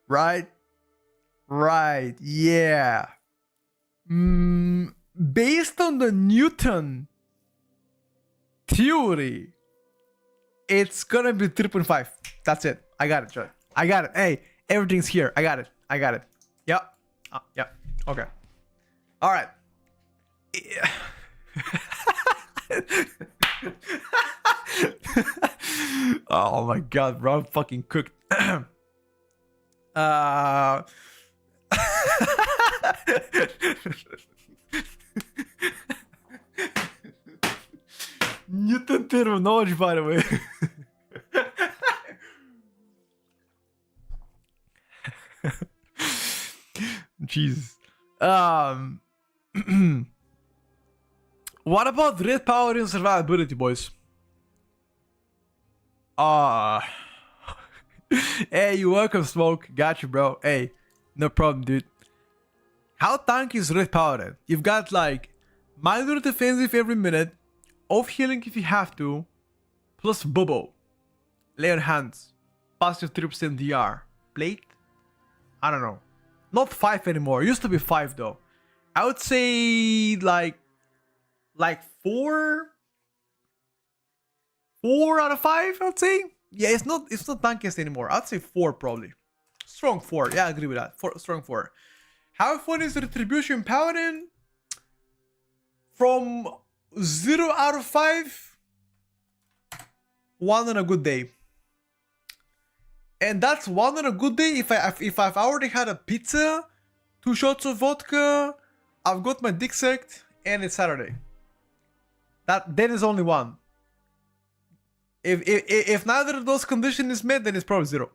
Right? Right. Yeah. Based on the Newton theory, it's gonna be 3.5. That's it. I got it, Joy. I got it. Hey, everything's here. I got it. I got it. Yep. Yep. Okay. All right. Oh my god, bro. I'm fucking cooked. Newton terminology, by the way. Jesus. What about red power and survivability, boys? Hey, you welcome, Smoke. Got you, bro. Hey, no problem, dude. How tanky is red power then? You've got like minor defensive every minute, off healing if you have to, plus bubble, lay on hands, passive 3% DR, plate. I don't know. Not 5 anymore. Used to be 5 though. I would say like 4 out of 5, I'd say. Yeah, it's not tankiest anymore. I'd say 4 probably. Strong 4. Yeah, I agree with that. Strong 4. How fun is Retribution Paladin? From 0 out of 5, 1 on a good day. And that's 1 on a good day if I've already had a pizza, 2 shots of vodka, I've got my dick sucked, and it's Saturday. Then is only 1. If neither of those conditions is met, then it's probably 0.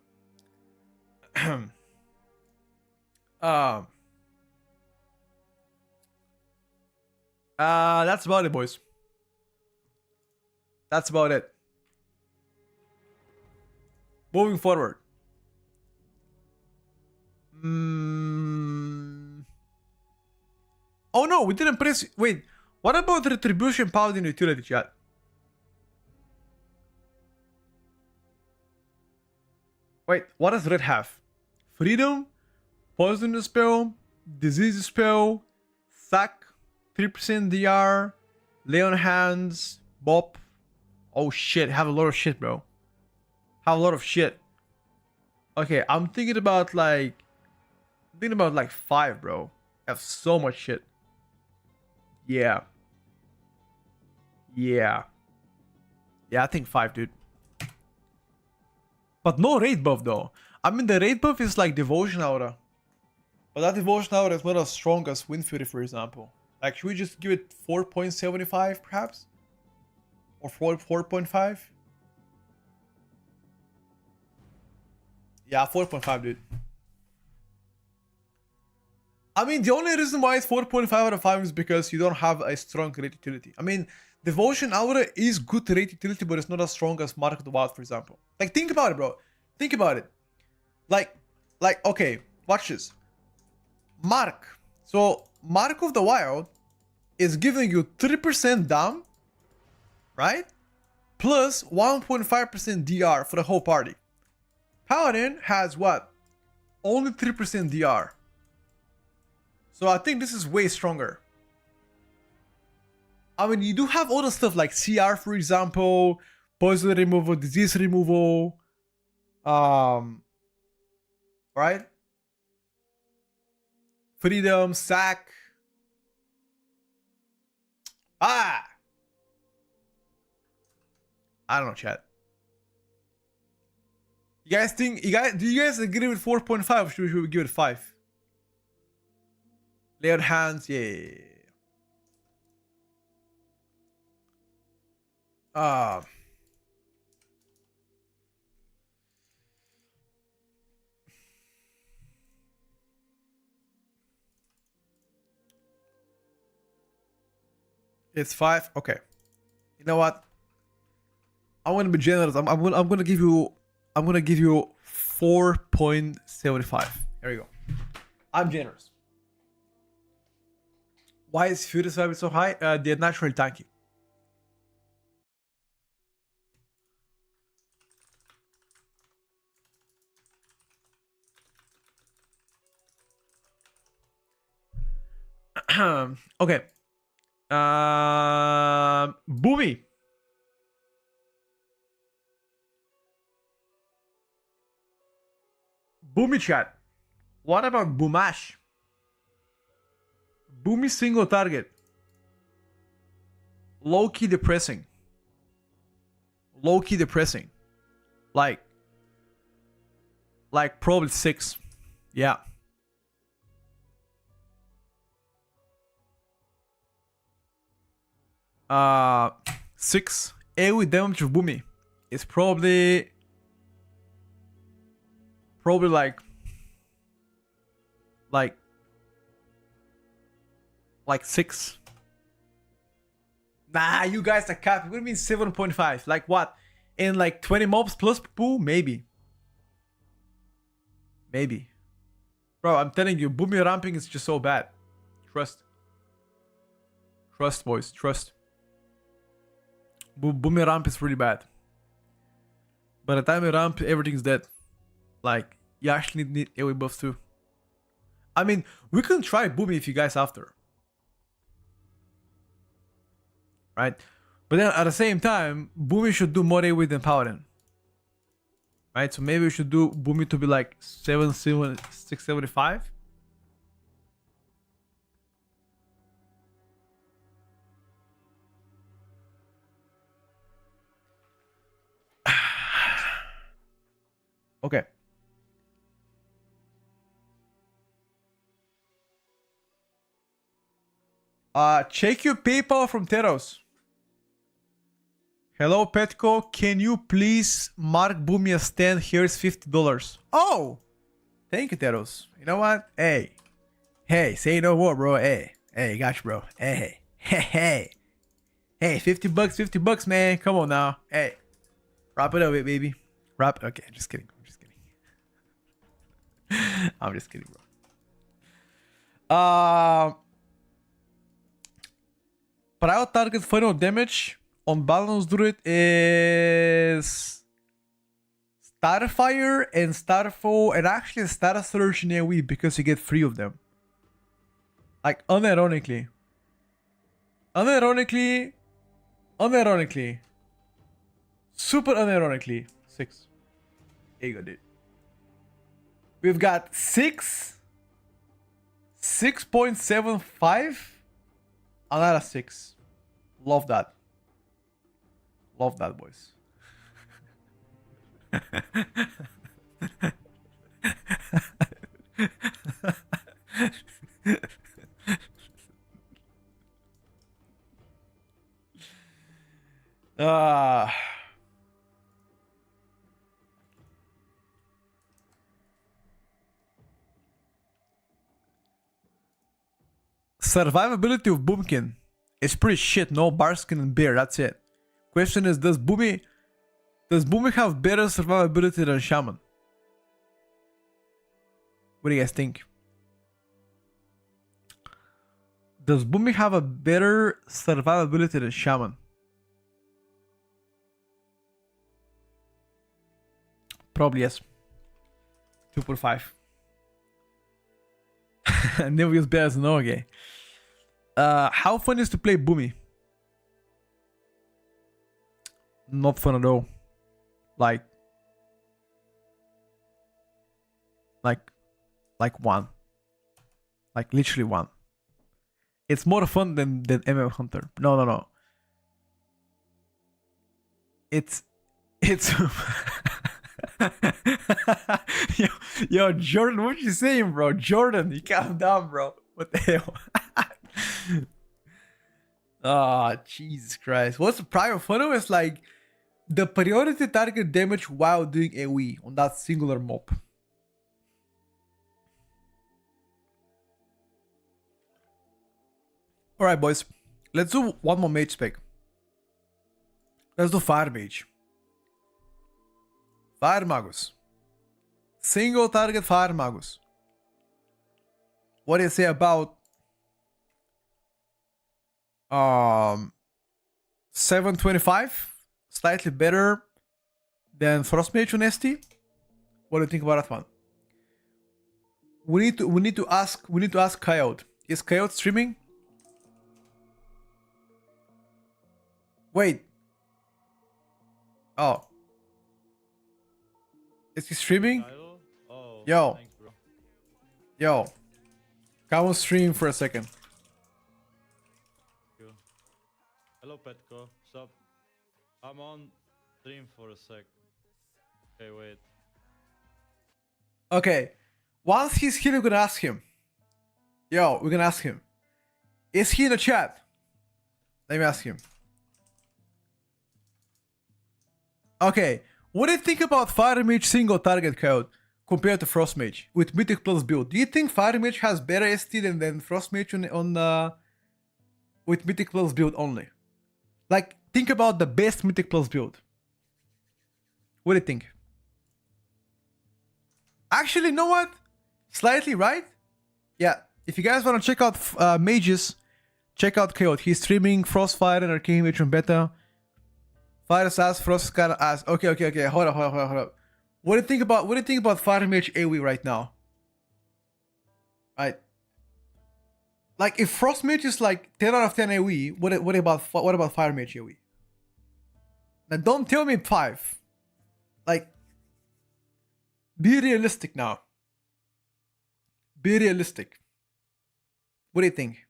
That's about it, boys. That's about it. Moving forward. Oh no, we didn't press. Wait, what about Retribution Paladin utility, chat? Wait, what does red have? Freedom, poison spell, disease spell, sack, 3% DR, lay on hands, bop. Oh shit, have a lot of shit, bro. Have a lot of shit. Okay, I'm thinking about like 5, bro. I have so much shit. Yeah. Yeah, I think 5, dude. But no raid buff though. I mean, the raid buff is like Devotion Aura. But that Devotion Aura is not as strong as Wind Fury, for example. Like, should we just give it 4.75 perhaps? Or 4.5? Yeah, 4.5, dude. I mean, the only reason why it's 4.5 out of 5 is because you don't have a strong raid utility. I mean, Devotion Aura is good raid utility, but it's not as strong as Mark of the Wild, for example. Like, think about it, bro. Think about it. Like, okay, watch this. Mark. So, Mark of the Wild is giving you 3% dam, right? Plus 1.5% DR for the whole party. Paladin has what? Only 3% DR. So I think this is way stronger. I mean, you do have other stuff like CR, for example, poison removal, disease removal, right? Freedom, sack. I don't know, chat. You guys think? Do you guys agree with 4.5? Or should we give it 5? Layered hands, yeah. It's 5. Okay. You know what? I'm gonna be generous. I'm gonna give you 4.75. There you go. I'm generous. Why is fury survival so high? They're naturally tanky. Okay. Boomy. Boomy chat. What about Boomash? Boomy single target. Low-key depressing. Low-key depressing. Like probably 6. Yeah. Uh, 6 AoE damage of Boomy is probably like 6. Nah, you guys are capping. What do you mean 7.5? Like what? In like 20 mobs plus Boo? Maybe. Maybe. Bro, I'm telling you, Boomy ramping is just so bad. Trust. Trust, boys. Trust. Boomy ramp is really bad. By the time you ramp, everything's dead. Like, you actually need AoE buffs too. I mean, we can try Boomy if you guys after. Right? But then at the same time, Boomy should do more AoE than Paladin. Right? So maybe we should do Boomy to be like 675. Okay. Check your PayPal from Teros. Hello, Petco. Can you please mark Boomy as 10? Here's $50. Oh! Thank you, Teros. You know what? Hey. Hey, say no more, bro. Hey. Hey, gotcha, bro. Hey. Hey. Hey. Hey, $50, man. Come on now. Hey. Wrap it up, baby. Wrap. Okay, just kidding. I'm just kidding. I'm just kidding, bro. Prior target final damage on Balance Druid is Starfire and Starfall, and actually Star Surge in AoE because you get 3 of them. Like, unironically. Unironically. Super unironically. 6. There you go, dude. We've got 6.75. Another 6. Love that. Love that, boys. Survivability of Boomkin is pretty shit. No Barskin and Bear, that's it. Question is, does Boomy have better survivability than Shaman? What do you guys think? Does Boomy have a better survivability than Shaman? Probably yes. 2.5. Never use bears, no, okay. How fun is to play Boomy? Not fun at all. Like 1. Like literally 1. It's more fun than MM Hunter. No. It's yo, Jordan, what you saying, bro? Jordan, you calm down, bro. What the hell? Ah, Jesus Christ. What's the prior funnel is like the priority target damage while doing AoE on that singular mob. Alright, boys. Let's do one more mage spec. Let's do Fire Mage. Fire Magus. Single target Fire Magus. What do you say about 725? Slightly better than Frost Mage on ST. What do you think about that one? We need to ask Coyote. Is Coyote streaming? Wait. Oh. Is he streaming? Oh, Yo. thanks, bro. Yo. Come on stream for a second. Cool. Hello, Petco. What's up? I'm on stream for a sec. Okay, wait. Okay. Once he's here, we're gonna ask him. Yo, we're gonna ask him. Is he in the chat? Let me ask him. Okay. What do you think about Fire Mage single target code compared to Frost Mage with Mythic Plus build? Do you think Fire Mage has better ST than Frost Mage on with Mythic Plus build only? Like, think about the best Mythic Plus build. What do you think? Actually, you know what? Slightly right? Yeah. If you guys want to check out mages, check out Coyote. He's streaming Frostfire and Arcane Mage on beta. Fire ass, Frost is kind of ass. Okay. Hold up. What do you think about Fire Mage AoE right now? Right. Like, if Frost Mage is like 10 out of 10 AoE, what about Fire Mage AoE? Now don't tell me 5. Like, be realistic now. Be realistic. What do you think?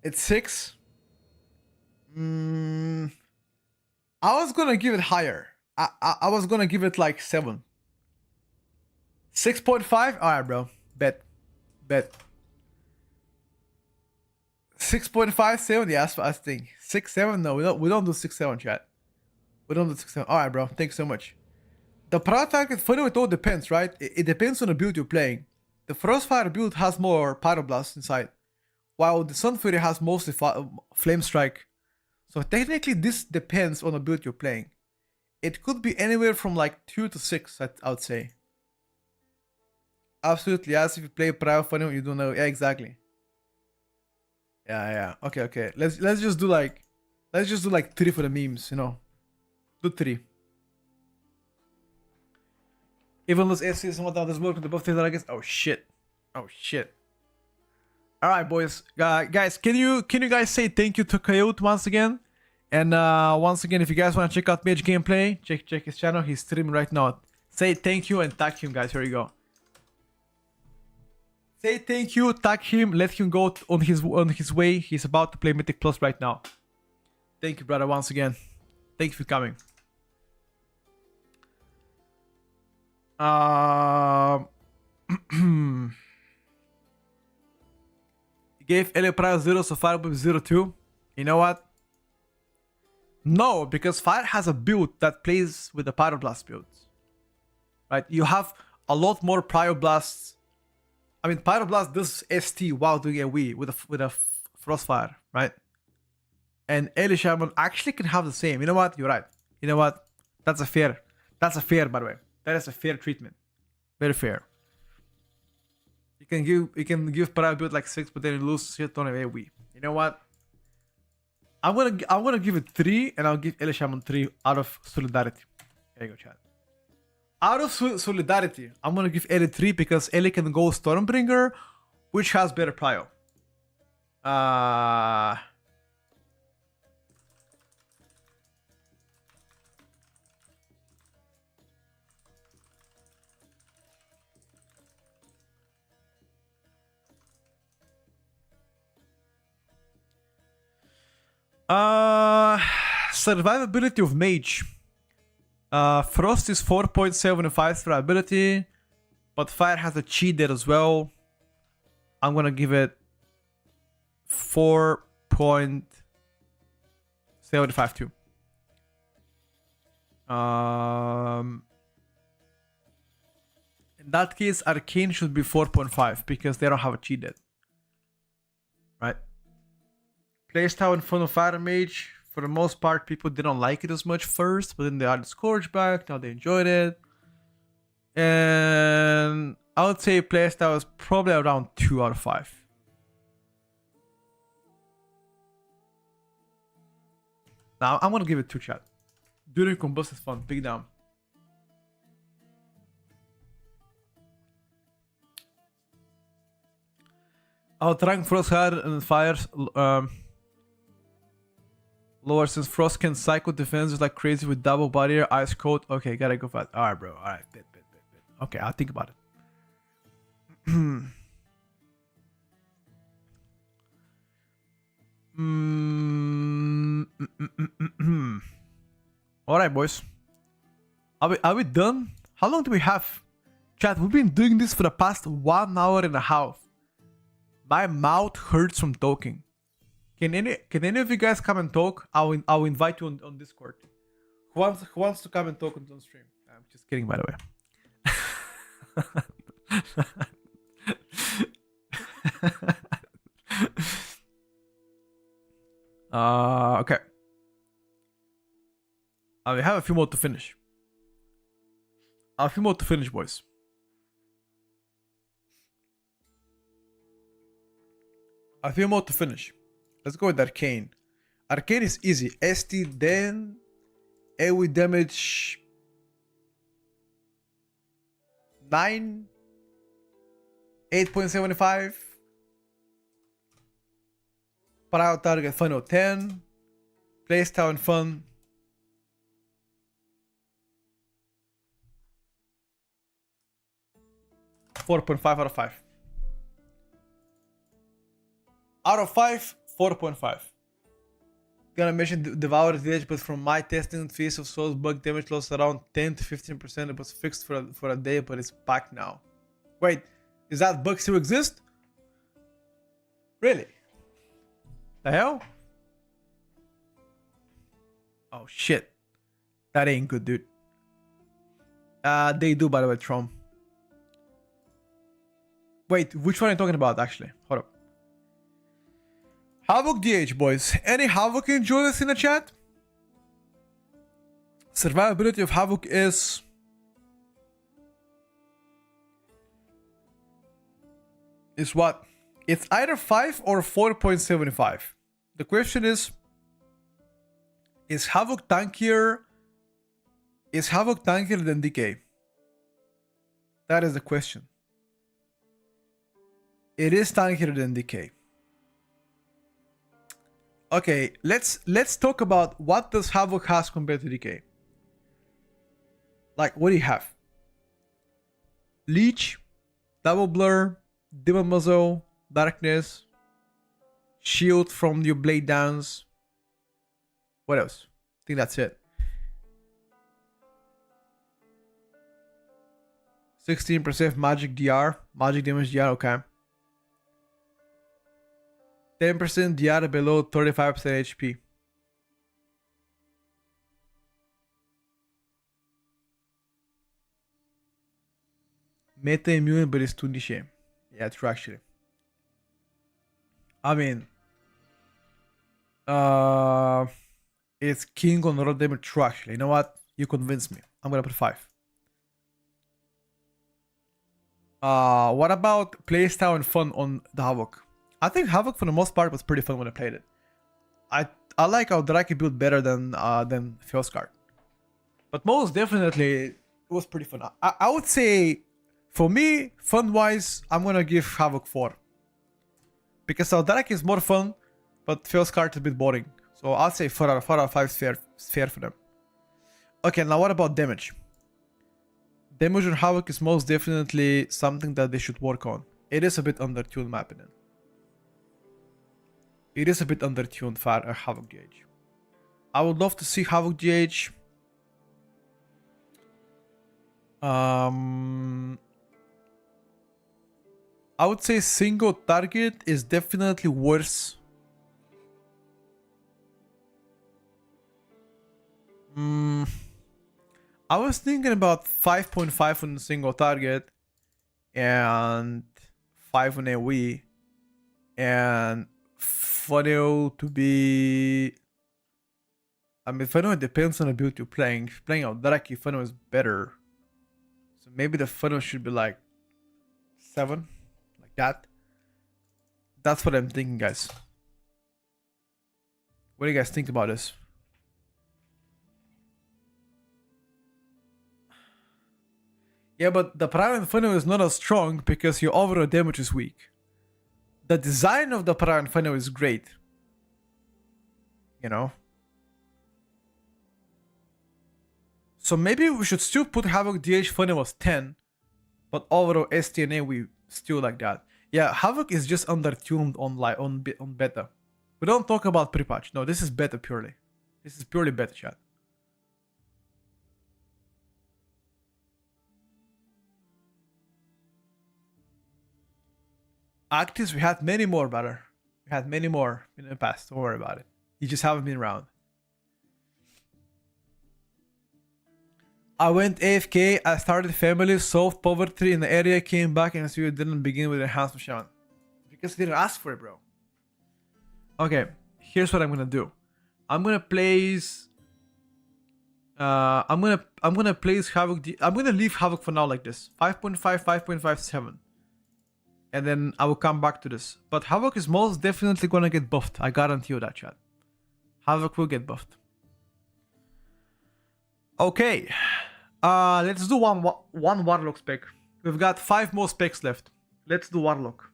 It's 6. I was gonna give it higher. I was gonna give it like 7. 6.5? Alright, bro. Bet. 6.5, 7? Yeah, I think. 6, 7? No, we don't do 6, 7, chat. We don't do 6, 7. Alright, bro. Thanks so much. The prior target, funny, it all depends, right? It depends on the build you're playing. The Frostfire build has more Pyroblast inside, while the Sunfury has mostly Flame Strike. So technically, this depends on the build you're playing. It could be anywhere from like 2 to 6, I would say. Absolutely, yes. If you play Prior Funny, you don't know. Yeah, exactly. Yeah. Okay. Let's just do like 3 for the memes, you know. Do 3. Even those SCs and whatnot, there's more to the buff things, I guess. Oh shit. Alright, boys. Guys, can you guys say thank you to Coyote once again? And once again, if you guys want to check out Mage gameplay, check his channel. He's streaming right now. Say thank you and tag him, guys. Here you go. Say thank you, tag him, let him go on his way. He's about to play Mythic Plus right now. Thank you, brother, once again. Thank you for coming. He gave Elio Prior 0, so Fire with 0 too. You know what? No, because Fire has a build that plays with the Pyroblast builds. Right? You have a lot more Pyroblasts. I mean, Pyroblast does ST while doing AoE with a Frostfire, right? And Eli Shaman actually can have the same. You know what? You're right. You know what? That's a fair, by the way. That is a fair treatment. Very fair. You can give Pyro build like 6, but then you lose shit on AoE. You know what? I'm gonna give it 3, and I'll give Eli Shaman 3 out of solidarity. There you go, chat. Out of solidarity, I'm gonna give Eli 3 because Eli can go Stormbringer, which has better prio. Survivability of Mage. Frost is 4.75 survivability, but Fire has a cheat there as well. I'm gonna give it 4.75 too. In that case, Arcane should be 4.5 because they don't have a cheat dead. Right? Playstyle and fun of Fire Mage. For the most part, people didn't like it as much first, but then they added Scourge back. Now they enjoyed it. And I would say playstyle is probably around 2 out of 5. Now I'm gonna give it 2, chat. During combust is fun. Big down. I'll rank Frost higher and fires lower since Frost can cycle defenses like crazy with double barrier, ice coat. Okay, gotta go fast. Alright, bro. Alright, bit. Okay, I'll think about it. Alright, boys. Are we done? How long do we have? Chat, we've been doing this for the past 1 hour and a half. My mouth hurts from talking. Can any of you guys come and talk? I'll invite you on Discord. Who wants to come and talk on stream? I'm just kidding, by the way. Okay. We have a few more to finish. Boys. A few more to finish. Let's go with Arcane. Arcane is easy. ST, then AoE damage 9, 8.75. Prior target fun of 10. Playstyle and fun. .5 out of 5. Out of 5, 4.5. Gonna mention Devour DH, but from my testing, Feast of Souls bug damage loss around 10 to 15%. It was fixed for a day, but it's back now. Wait, is that bug still exist? Really? The hell? Oh shit. That ain't good, dude. They do, by the way, Trom. Wait, which one are you talking about, actually? Hold up. Havoc DH, boys. Any Havoc enjoyers in the chat? Survivability of Havoc is... what? It's either 5 or 4.75. The question is Havoc tankier? Is Havoc tankier than DK? That is the question. It is tankier than DK. Okay, let's talk about what does Havoc has compared to DK. Like, what do you have? Leech, Double Blur, Demon Muzzle, Darkness, Shield from your Blade Downs. What else? I think that's it. 16% magic DR, magic damage DR, okay. 10% DR below 35% HP. Meta immune, but it's too niche. Yeah, true actually. I mean, it's king on raw damage. True actually. You know what? You convinced me. I'm gonna put 5. What about playstyle and fun on the Havoc? I think Havoc for the most part was pretty fun when I played it. I like how Drake built better than Felscard. But most definitely it was pretty fun. I would say for me, fun wise, I'm gonna give Havoc 4. Because Drake is more fun, but Felscard is a bit boring. So I'll say 4 out of 5 is fair for them. Okay, now what about damage? Damage on Havoc is most definitely something that they should work on. It is a bit undertuned in my opinion. It is a bit undertuned for a Havoc DH. I would love to see Havoc DH. I would say single target is definitely worse. I was thinking about 5.5 on single target and 5 on AoE and funnel to be... I mean, funnel depends on the build you're playing. If you're playing Aldraki, funnel is better. So maybe the funnel should be like 7, like that. That's what I'm thinking, guys. What do you guys think about this? Yeah, but the Prime funnel is not as strong because your overall damage is weak. The design of the Prime funnel is great. You know? So maybe we should still put Havoc DH funnel as 10, but overall STNA we still like that. Yeah, Havoc is just undertuned on beta. We don't talk about pre-patch. No, this is beta purely. This is purely beta, chat. Actives, we had many more, brother. We had many more in the past. Don't worry about it. You just haven't been around. I went AFK, I started family, solved poverty in the area, came back, and so you didn't begin with enhanced shaman. Because you didn't ask for it, bro. Okay, here's what I'm gonna do. I'm gonna place... I'm gonna place Havoc... I'm gonna leave Havoc for now like this. 5.5, 5.57. And then I will come back to this. But Havoc is most definitely gonna get buffed. I guarantee you that, chat. Havoc will get buffed. Okay. Let's do one Warlock spec. We've got 5 more specs left. Let's do Warlock.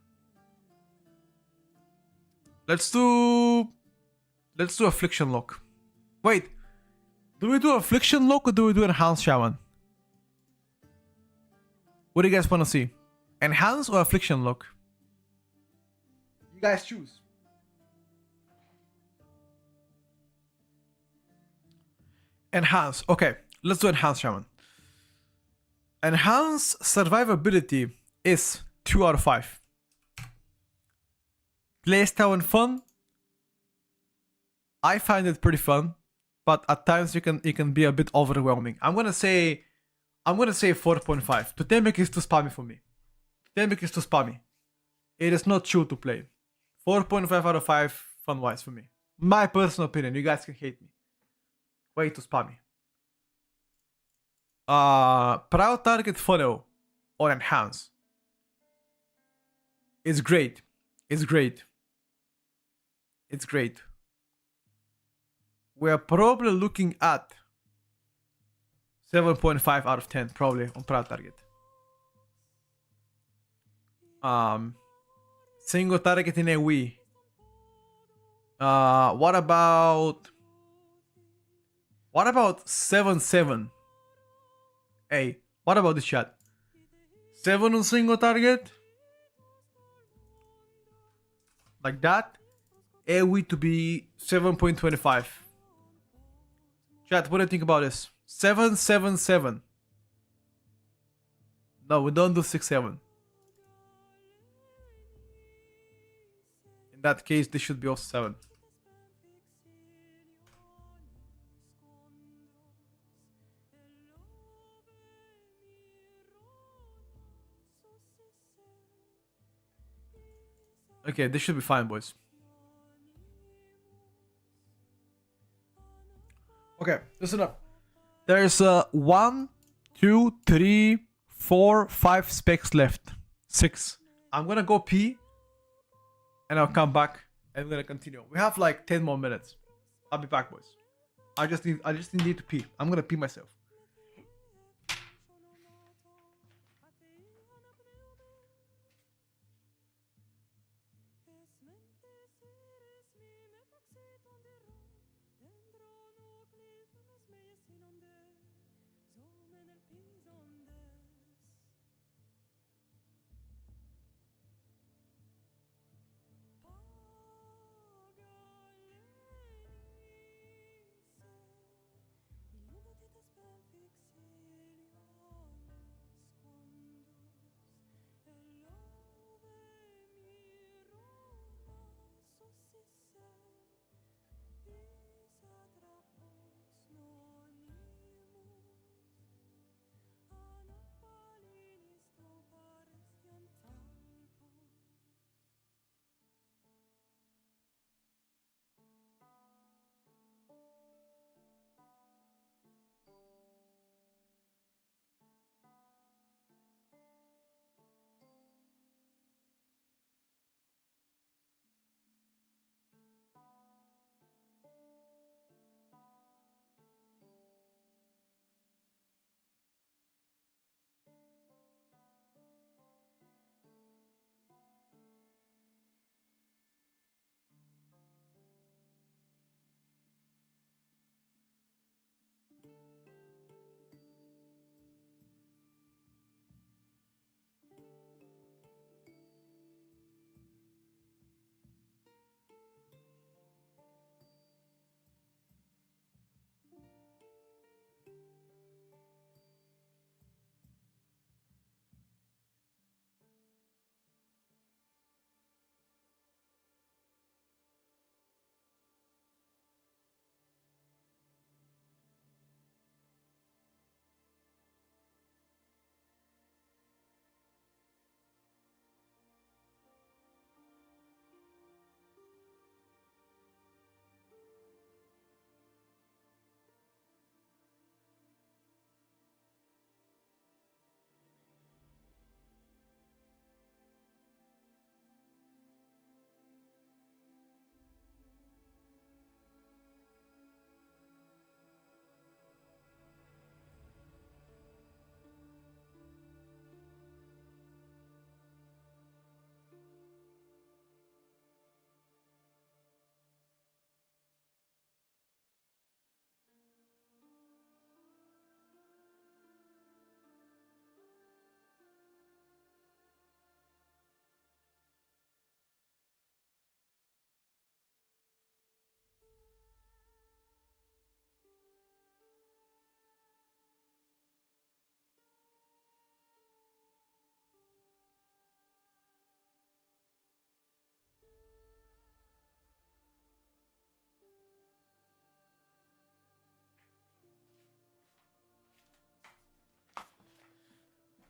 Let's do Affliction Lock. Wait. Do we do Affliction Lock or do we do Enhanced Shaman? What do you guys want to see? Enhance or Affliction Lock? You guys choose. Enhance. Okay, let's do Enhance Shaman. Enhance survivability is 2 out of 5. Playstyle and fun. I find it pretty fun, but at times it can be a bit overwhelming. I'm gonna say 4.5. Totemic is too spammy for me. Totemic is too spammy. It is not chill to play. 4.5 out of 5 fun-wise for me. My personal opinion. You guys can hate me. Way too spammy. Proud target funnel or enhance. It's great. It's great. It's great. We're probably looking at 7.5 out of 10 probably on proud target. Single target in AoE. What about 7-7? Hey, what about this chat? 7 on single target? Like that? AoE to be 7.25. Chat, what do you think about this? 7-7-7. No, we don't do 6-7. In that case, this should be also 7. Okay, this should be fine, boys. Okay, listen up. There's 1, 2, 3, 4, 5 specs left. 6. I'm gonna go pee, and I'll come back, and we're gonna continue. We have like 10 more minutes. I'll be back, boys. I just need to pee. I'm gonna pee myself.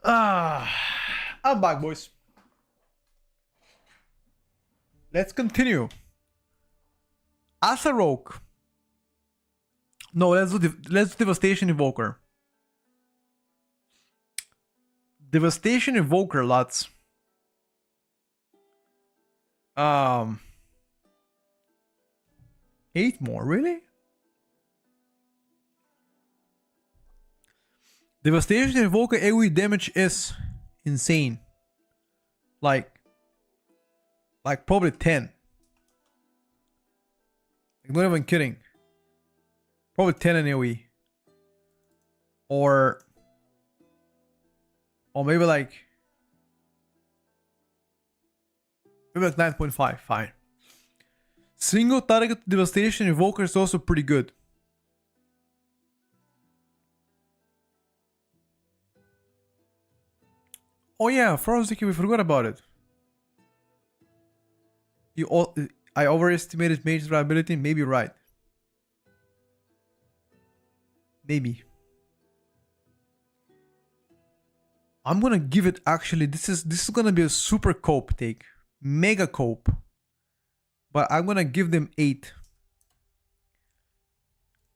I'm back, boys. Let's continue. As a rogue. No, let's do Devastation Evoker. Devastation Evoker, lads. 8 more, really? Devastation Evoker AoE damage is insane. Like probably 10. I'm not even kidding. Probably 10 in AoE. Or maybe like 9.5. Fine. Single target Devastation Evoker is also pretty good. Oh yeah, Frostiki, we forgot about it. I overestimated mage survivability. Maybe right. Maybe. I'm gonna give it, actually, this is gonna be a super cope take. Mega cope. But I'm gonna give them 8.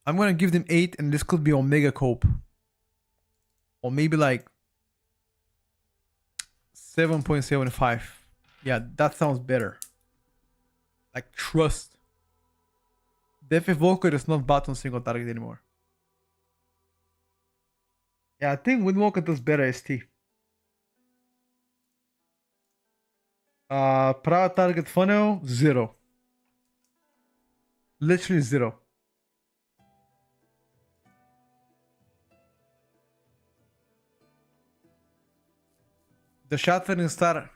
I'm gonna give them 8, and this could be Omega cope. Or maybe like 7.75. Yeah, that sounds better. Like trust. Death Evoker is not button single target anymore. Yeah, I think Windwalker does better ST. Prior target funnel, 0. Literally 0. The Shattering Star,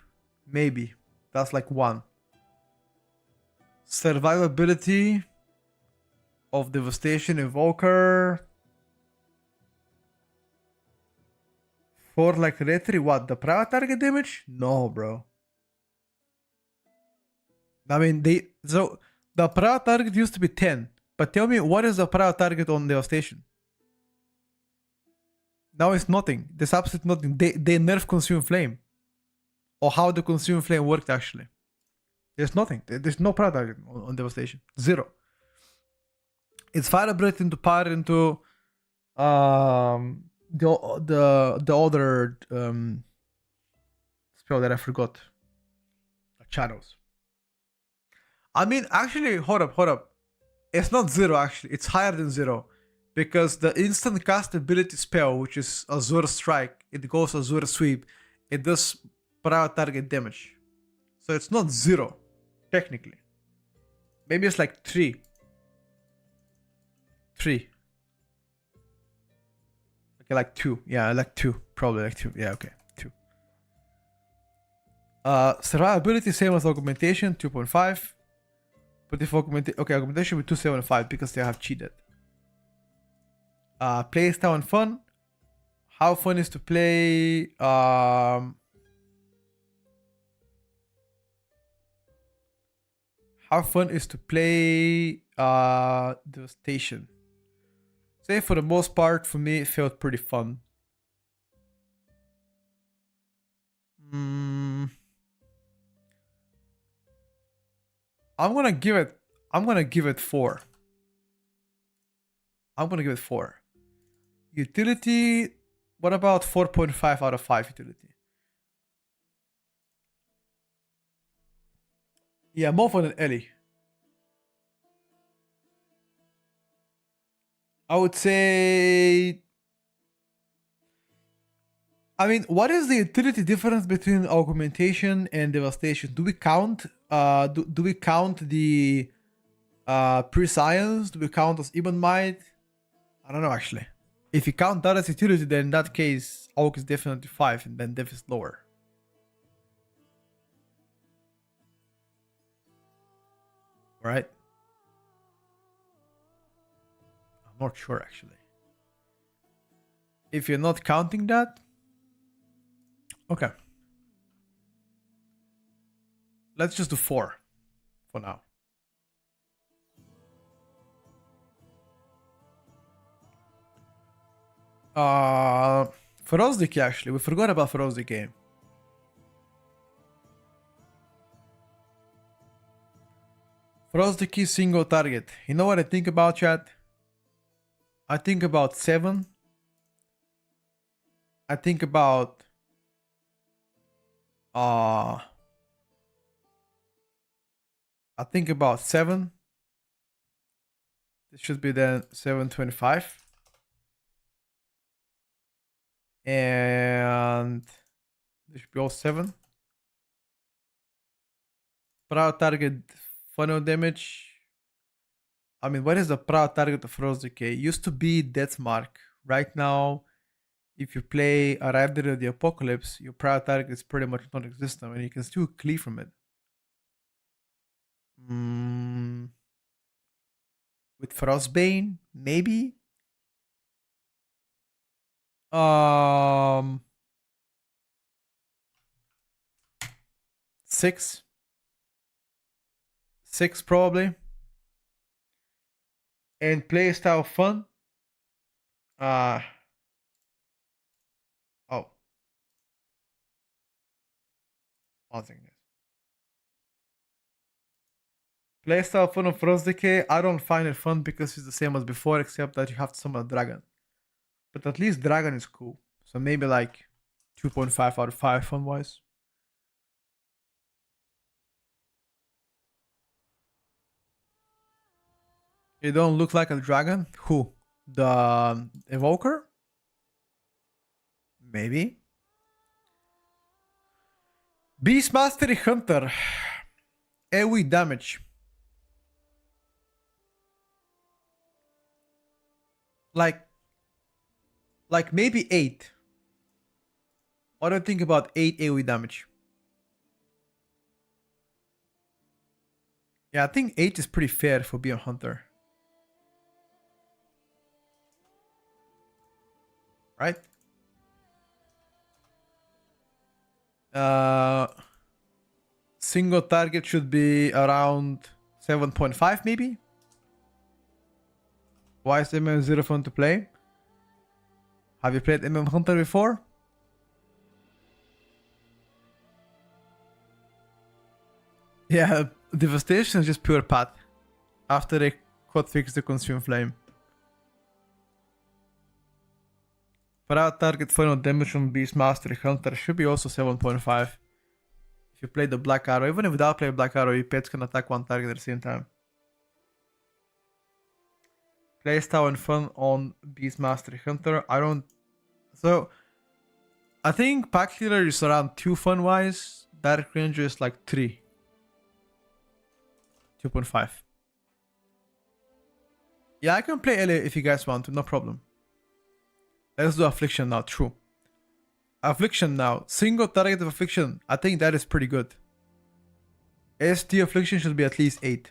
maybe. That's like 1. Survivability of Devastation Evoker. For like retry, what? The prior target damage? No, bro. I mean, so the prior target used to be 10. But tell me, what is the prior target on Devastation? Now it's nothing. There's absolutely nothing. They nerf Consume Flame. Or how the Consume Flame worked actually. There's nothing. There's no prior target on Devastation. 0. It's Fire Breath into Power into the other spell that I forgot. Shadows. I mean, actually, hold up. It's not 0 actually. It's higher than 0. Because the instant cast ability spell, which is Azure Strike, it goes Azure Sweep. It does prior target damage. So it's not 0, technically. Maybe it's like 3. 3. Okay, like 2. Yeah, like 2. Probably like 2. Yeah, okay. 2. Survivability, same as augmentation, 2.5. But if augmentation with 2.75 because they have cheated. Playstyle and fun. How fun is to play? How fun is to play Devastation? Say for the most part, for me, it felt pretty fun. I'm gonna give it 4. I'm gonna give it 4. Utility, what about 4.5 out of 5 utility? Yeah, more fun than Ellie. I would say, I mean, what is the utility difference between augmentation and devastation? Do we count do we count the pre-science? Do we count as even might? I don't know actually. If you count that as utility, then in that case, Aug is definitely 5 and then Dev is lower. Right? I'm not sure actually. If you're not counting that, okay. Let's just do 4 for now. Frost Decay, actually. We forgot about Frost Decay. Frost Decay single target. You know what I think about, chat? I think about 7. I think about I think about 7. This should be then 725. And this should be all 7. Proud target funnel damage. I mean, what is the proud target of Frost Decay? It used to be Death Mark. Right now, if you play a Rider of the Apocalypse, your proud target is pretty much non-existent and you can still cleave from it. With Frostbane, maybe? 6. 6 probably. And playstyle fun. Oh. One second. Playstyle fun of Frost Decay. I don't find it fun because it's the same as before, except that you have to summon a dragon. But at least dragon is cool. So maybe like 2.5 out of 5 fun wise. You don't look like a dragon? Who? The Evoker? Maybe. Beast Mastery Hunter. AoE damage. Like maybe 8. What do you think about 8 AoE damage? Yeah, I think 8 is pretty fair for being a hunter. Right? Single target should be around 7.5 maybe. Why is MM0 fun to play? Have you played MM Hunter before? Yeah, Devastation is just pure path. After they could fix the Consume Flame. Proud target final damage from Beast Mastery Hunter should be also 7.5. If you play the Black Arrow, even if without playing Black Arrow, your pets can attack one target at the same time. Playstyle and fun on Beast Mastery Hunter. So, I think Pack Leader is around 2 fun wise. Dark Ranger is like 3. 2.5. Yeah, I can play LA if you guys want to, no problem. Let's do Affliction now, true. Affliction now. Single target of Affliction. I think that is pretty good. ST Affliction should be at least 8.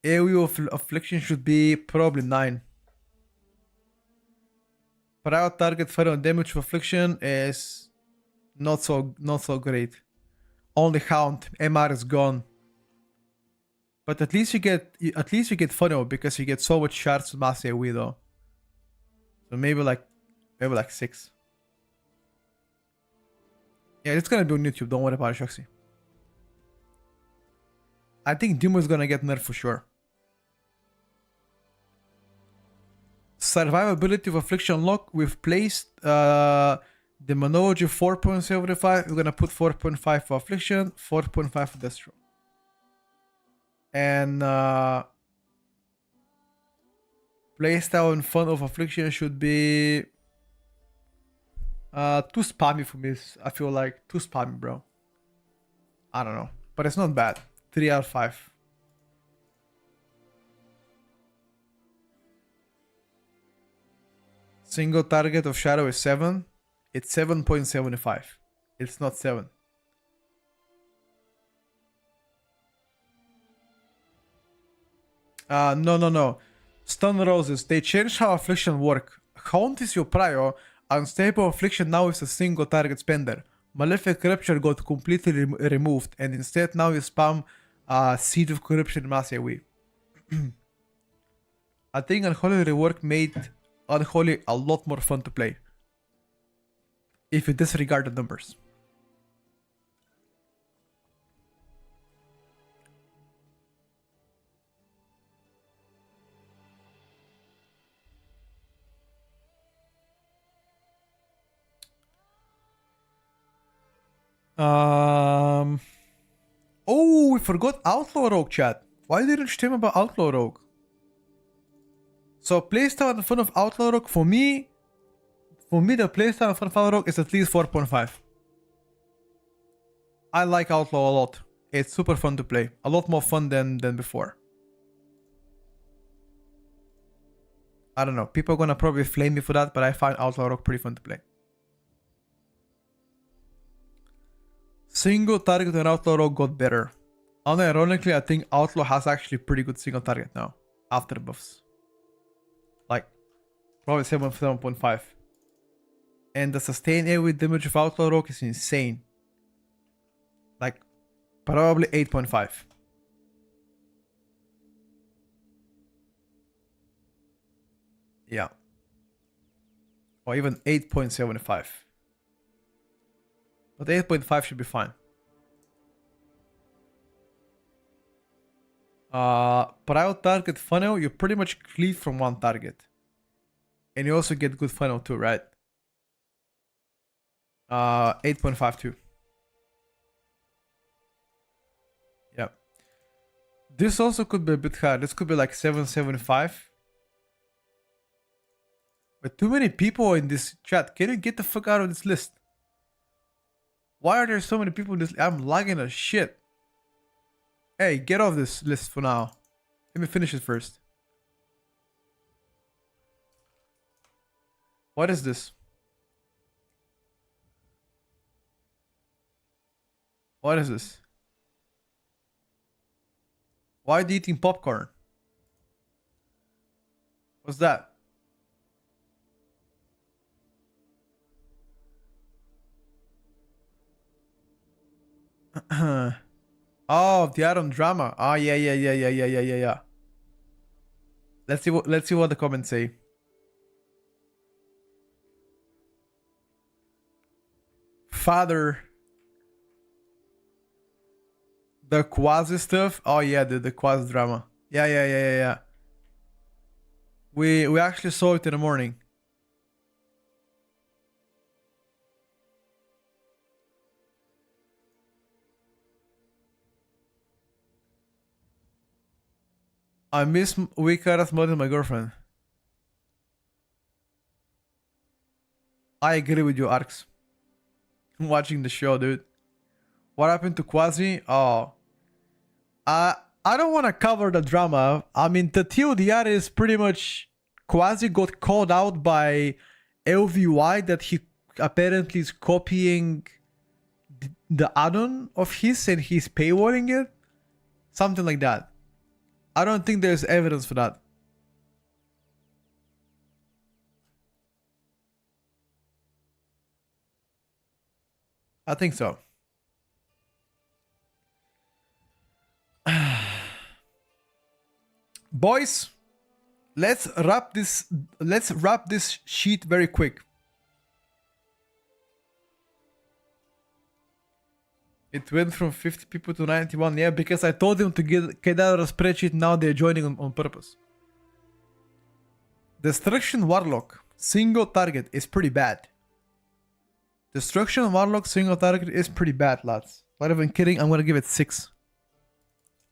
AoE of Affliction should be probably 9. Proud target final damage of Affliction is not so great. Only Hound. MR is gone. But at least you get funnel because you get so much shards to mass AoE though. So maybe like 6. Yeah, it's gonna be on YouTube. Don't worry about it, Shoxy. I think Demo is gonna get nerfed for sure. Survivability of Affliction lock. We've placed Demonology 4.75. We're gonna put 4.5 for Affliction, 4.5 for Destro. And playstyle and fun of Affliction should be too spammy for me. I feel like too spammy, bro. I don't know, but it's not bad. 3 out of 5. Single target of Shadow is 7. It's 7.75. It's not 7. No. Stun Roses. They changed how Affliction work. Haunt is your prior. Unstable Affliction now is a single target spender. Malefic Rupture got completely removed, and instead now you spam Seed of Corruption in Mass AoE. I think Unholy rework made Unholy a lot more fun to play. if you disregard the numbers. Oh, we forgot Outlaw Rogue, chat. Why didn't you stream about Outlaw Rogue? So playstyle in front of Outlaw Rogue, for me, the playstyle in front of Outlaw Rogue is at least 4.5. I like Outlaw a lot. It's super fun to play. A lot more fun than before. I don't know. People are gonna probably flame me for that, but I find Outlaw Rogue pretty fun to play. Single target on Outlaw Rogue got better. Unironically, I think Outlaw has actually pretty good single target now. After the buffs. Like, probably 7.5. And the sustained AoE damage of Outlaw Rogue is insane. Like, probably 8.5. Yeah. Or even 8.75. But 8.5 should be fine. Prior target funnel, you pretty much cleave from one target. And you also get good funnel too, right? 8.52. Yeah. This also could be a bit higher. This could be like 7.75. But too many people in this chat. Can you get the fuck out of this list? Why are there so many people in this? I'm lagging as shit. Hey, get off this list for now. Let me finish it first. What is this? What is this? Why are you eating popcorn? What's that? Oh, the Adam drama. Oh, yeah. Let's see what the comments say. Father. The Quazi stuff. Oh yeah, the Quazi drama. Yeah. We actually saw it in the morning. I miss Wikaras more than my girlfriend. I agree with you, Arx. I'm watching the show, dude. What happened to Quazi? Oh. I don't want to cover the drama. I mean, the TLDR is pretty much... Quazi got called out by LVY that he apparently is copying the add-on of his and he's paywalling it. Something like that. I don't think there's evidence for that. I think so. Boys, let's wrap this sheet very quick. It went from 50 people to 91. Yeah, because I told them to get out of the spreadsheet. Now they're joining on purpose. Destruction Warlock single target is pretty bad. Destruction Warlock single target is pretty bad, lads. Not even kidding. I'm gonna give it 6.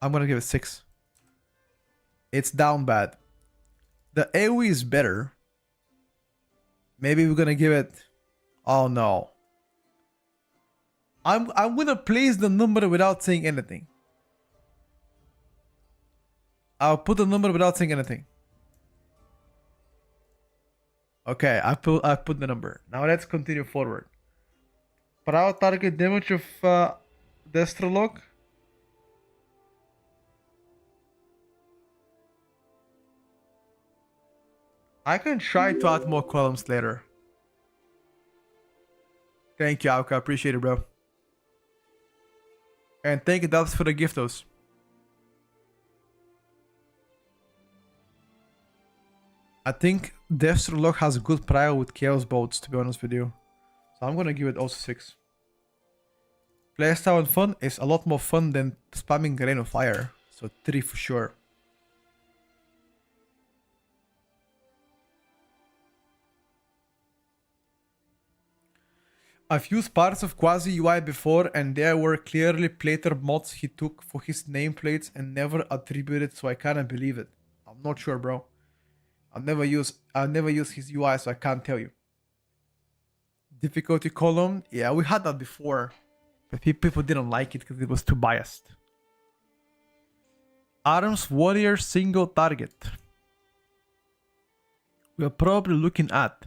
I'm gonna give it 6. It's down bad. The AoE is better. Maybe we're gonna give it... Oh no. I'm gonna place the number without saying anything. I'll put the number without saying anything. Okay, I put the number. Now let's continue forward. Proud target damage of Destrolog. I can try to add more columns later. Thank you, Alka. Appreciate it, bro. And thank you, Dubs, for the giftos. I think Destrolog has a good prior with Chaos Bolts, to be honest with you. So So I'm gonna give it also 6. Playstyle and fun is a lot more fun than spamming Rain of Fire. So 3 for sure. I've used parts of Quazi UI before and there were clearly plater mods he took for his nameplates and never attributed, so I kinda believe it. I'm not sure, bro. I've never used his UI, so I can't tell you. Difficulty column, yeah, we had that before. But people didn't like it because it was too biased. Arms Warrior single target. We are probably looking at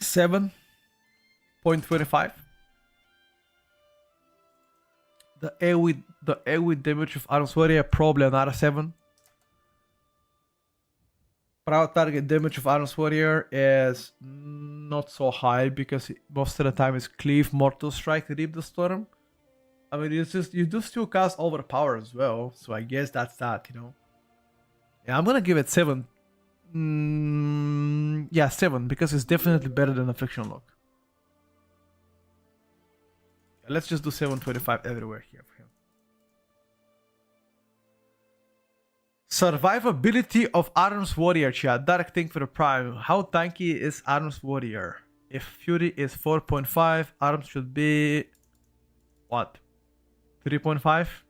7.25. The AoE damage of Arms Warrior probably another 7. Proud target damage of Arms Warrior is not so high because most of the time it's Cleave, Mortal Strike, Reap the Storm. I mean, you do still cast Overpower as well, so I guess that's that, you know. Yeah, I'm gonna give it 7. Yeah, 7 because it's definitely better than Affliction Lock. Yeah, let's just do 7.25 everywhere here for him. Survivability of Arms Warrior, chat. Dark Thing for the Prime. How tanky is Arms Warrior? If Fury is 4.5, Arms should be... what? 3.5?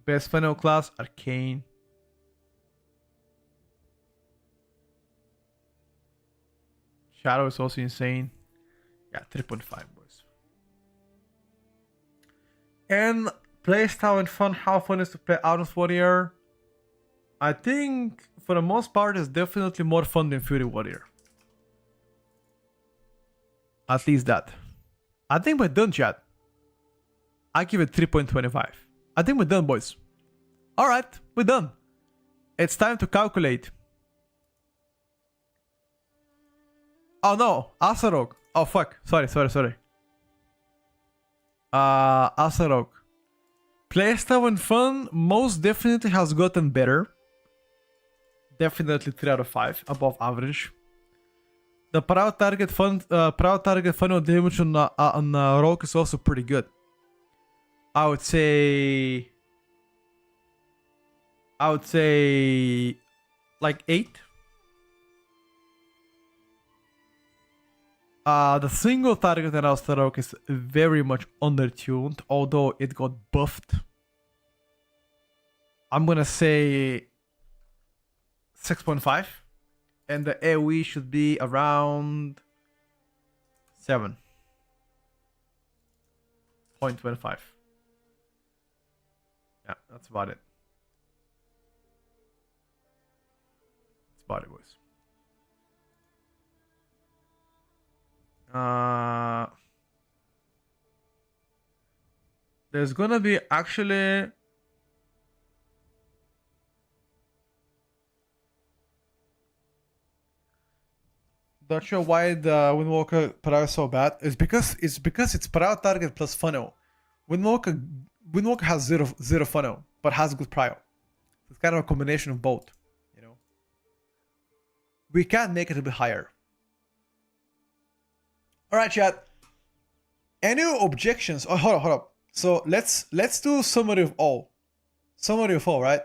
Best final class, Arcane. Shadow is also insane. Yeah, 3.5, boys. And playstyle and fun. How fun is to play Arms Warrior? I think for the most part it's definitely more fun than Fury Warrior. At least that. I think we're done, chat. I give it 3.25. I think we're done, boys. Alright, we're done. It's time to calculate. Oh no, Asarok. Oh fuck. Sorry. Asarok. Playstyle and fun most definitely has gotten better. Definitely 3 out of 5, above average. The proud target funnel damage on Rogue is also pretty good. I would say like 8. The single target in Rogue is very much undertuned, although it got buffed. I'm gonna say 6.5. And the AoE should be around 7.25. Yeah, that's about it. That's about it, boys. There's gonna be actually... Not sure why the Windwalker Proud is so bad. It's because it's Proud target plus funnel. Windwalker has zero funnel, but has good Prio. It's kind of a combination of both, you know. We can make it a bit higher. Alright, chat. Any objections? Oh, hold up. So let's do summary of all. Summary of all, right?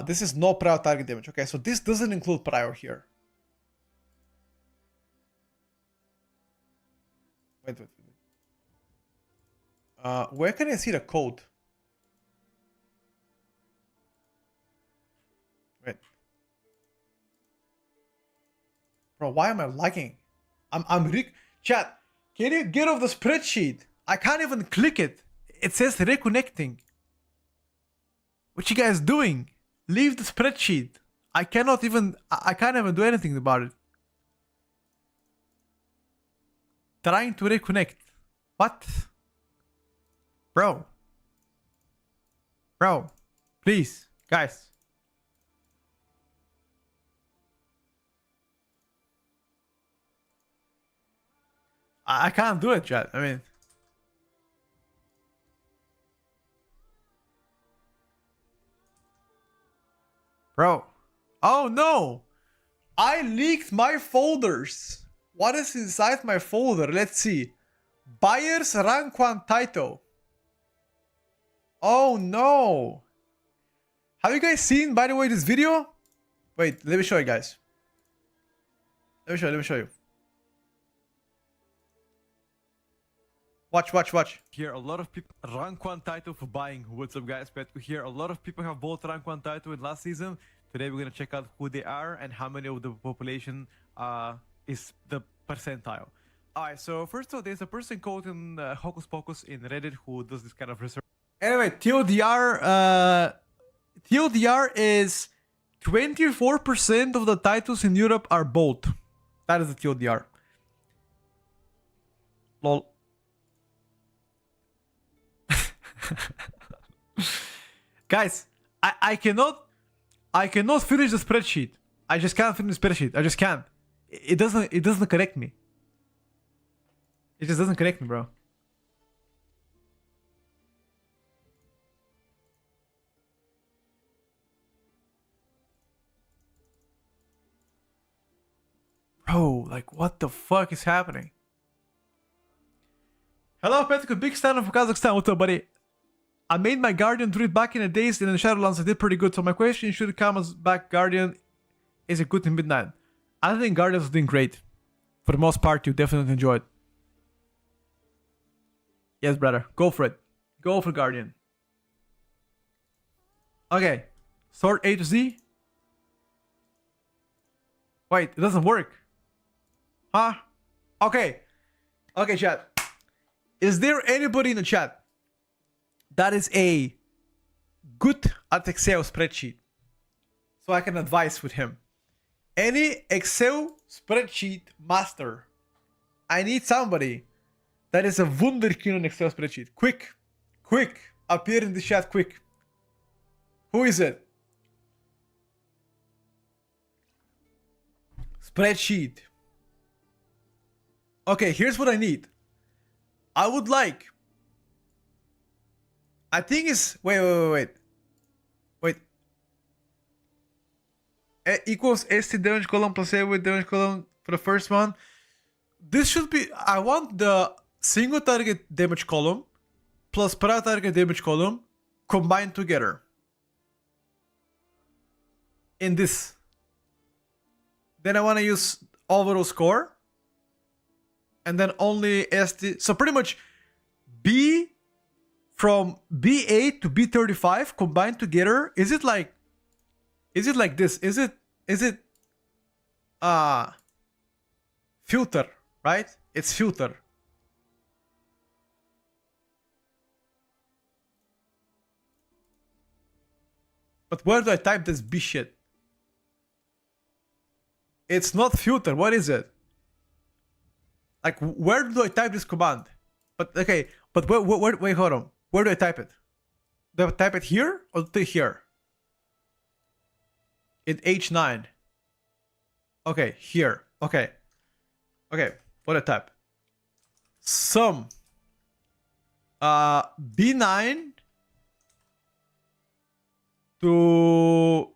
This is no Proud target damage. Okay, so this doesn't include Prio here. Wait. Where can I see the code? Wait. Bro, why am I lagging? Chat, can you get off the spreadsheet? I can't even click it. It says reconnecting. What you guys doing? Leave the spreadsheet. I can't even do anything about it. Trying to reconnect. What? Bro, please, guys. I can't do it, chat. I mean, Bro. Oh no! I leaked my folders. What is inside my folder? Let's see. Buyer's rank 1 title. Oh no! Have you guys seen, by the way, this video? Wait, let me show you guys. Let me show you. Watch. Here, a lot of people rank 1 title for buying. What's up, guys? But here, a lot of people have bought rank 1 title in last season. Today, we're gonna check out who they are and how many of the population is the percentile. Alright, so first of all, there's a person called in Hocus Pocus in Reddit who does this kind of research. Anyway, TLDR is 24% of the titles in Europe are bought. That is the TLDR. Lol. Guys, I cannot finish the spreadsheet. I just can't finish the spreadsheet. I just can't. It doesn't connect me. It just doesn't connect me, bro. Bro, like what the fuck is happening? Hello, Patrick, big fan of Kazakhstan. What's up, buddy? I made my Guardian druid back in the days, and in the Shadowlands I did pretty good. So my question, should it come as back Guardian? Is it good in Midnight? I think Guardians is doing great. For the most part, you definitely enjoy it. Yes, brother. Go for it. Go for Guardian. Okay. Sort A to Z. Wait, it doesn't work. Huh? Okay. Okay, chat. Is there anybody in the chat that is a good at Excel spreadsheet? So I can advise with him. Any Excel spreadsheet master. I need somebody that is a wunderkind on Excel spreadsheet. Quick. Appear in the chat quick. Who is it? Spreadsheet. Okay, here's what I need. I would like. I think it's wait. Equals ST damage column plus A with damage column for the first one. This should be. I want the single target damage column plus per target damage column combined together. In this. Then I want to use overall score. And then only ST. So pretty much B from B8 to B35 combined together. Is it like this? Is it filter, right? It's filter. But where do I type this B shit? It's not filter. What is it? Like, where do I type this command? But okay, but wait, hold on. Where do I type it? Do I type it here or here? In H9. Okay, here. Okay. What do I type? Sum. B9 to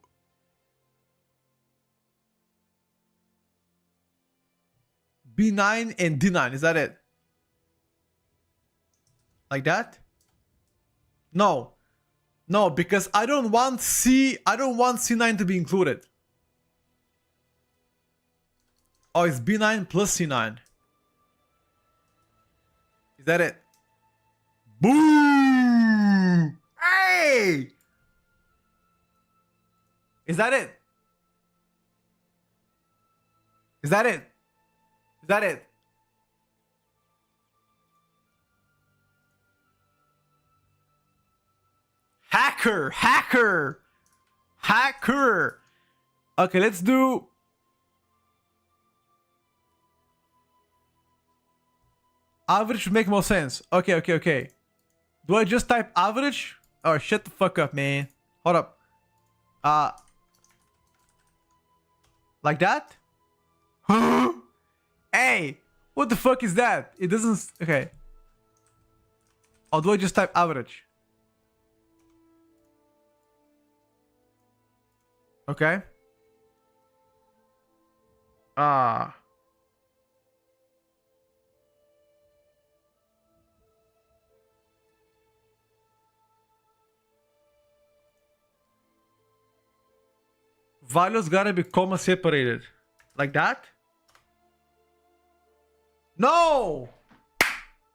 B9 and D9. Is that it? Like that? No, because I don't want C9 to be included. Oh, it's B9 plus C9. Is that it? Boom! Hey! Is that it? Is that it? Is that it? Hacker! Okay, let's do... Average would make more sense. Okay. Do I just type average? Oh, shut the fuck up, man. Hold up. Like that? Hey! What the fuck is that? It doesn't... Okay. Or do I just type average? Okay. Ah. Values gotta be comma separated. Like that? No!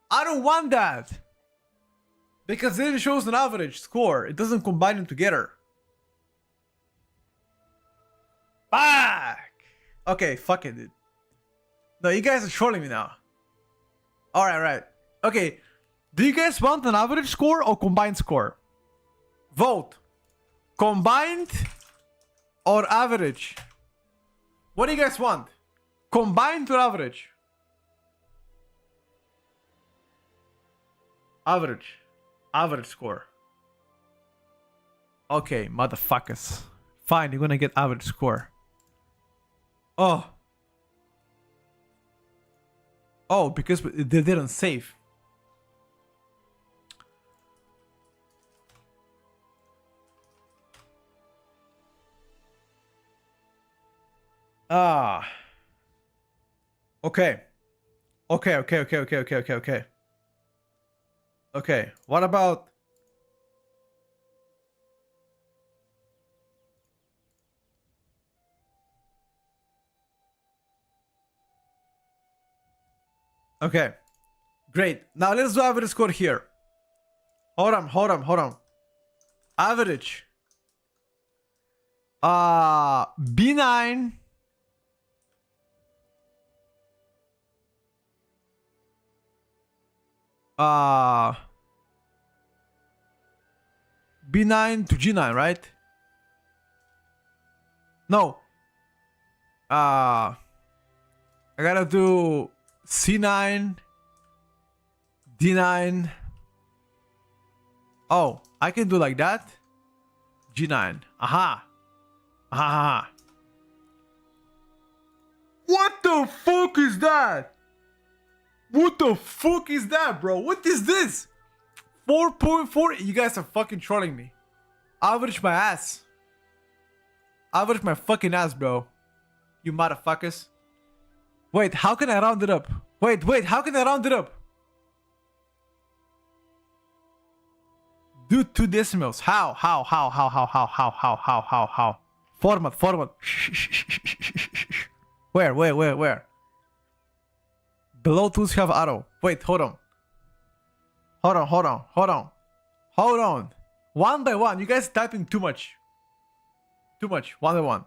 I don't want that! Because then it shows an average score. It doesn't combine them together. Fuck! Okay, fuck it, dude. No, you guys are trolling me now. Alright, right. Okay. Do you guys want an average score or combined score? Vote. Combined or average? What do you guys want? Combined or average? Average. Average score. Okay, motherfuckers. Fine, you're gonna get average score. Oh. Oh, because they didn't save. Ah. Okay. Okay. Okay, what about... Okay, great. Now let's do average score here. Hold on. Average. B9. B9 to G9, right? No. I gotta do C9, D9. Oh, I can do like that. G9. Aha. Aha. What the fuck is that? What the fuck is that, bro? What is this? 4.4? You guys are fucking trolling me. Average my ass. Average my fucking ass, bro. You motherfuckers. Wait, how can I round it up? Wait, how can I round it up? Do 2 decimals. How? Format. Where? Below tools have arrow. Wait, hold on. Hold on. One by one. You guys typing too much. One by one.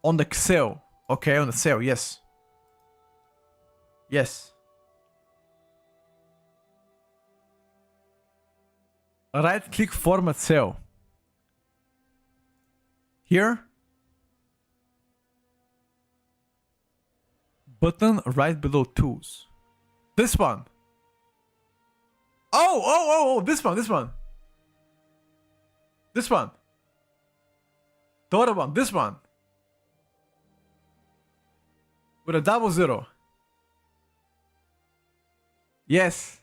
On the cell. Okay, on the cell. Yes. Right click format cell. Here. Button right below tools. This one. Oh, this one. The other one, this one. With a 00. Yes.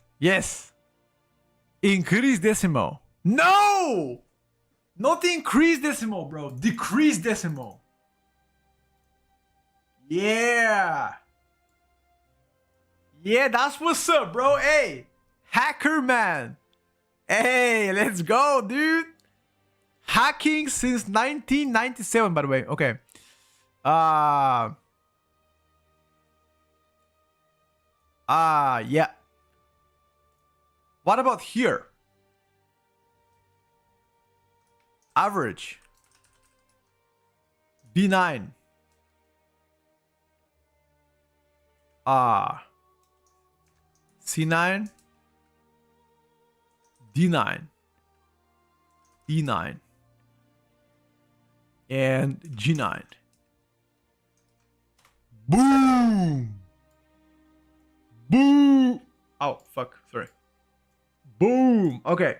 Increase decimal. No! Not increase decimal, bro. Decrease decimal. Yeah, that's what's up, bro. Hey, hacker man. Hey, let's go, dude. Hacking since 1997, by the way. Okay. Yeah. What about here? Average. B9. C9. D9. E9. And G9. Boom! Boom! Oh, fuck. Sorry. Boom! Okay.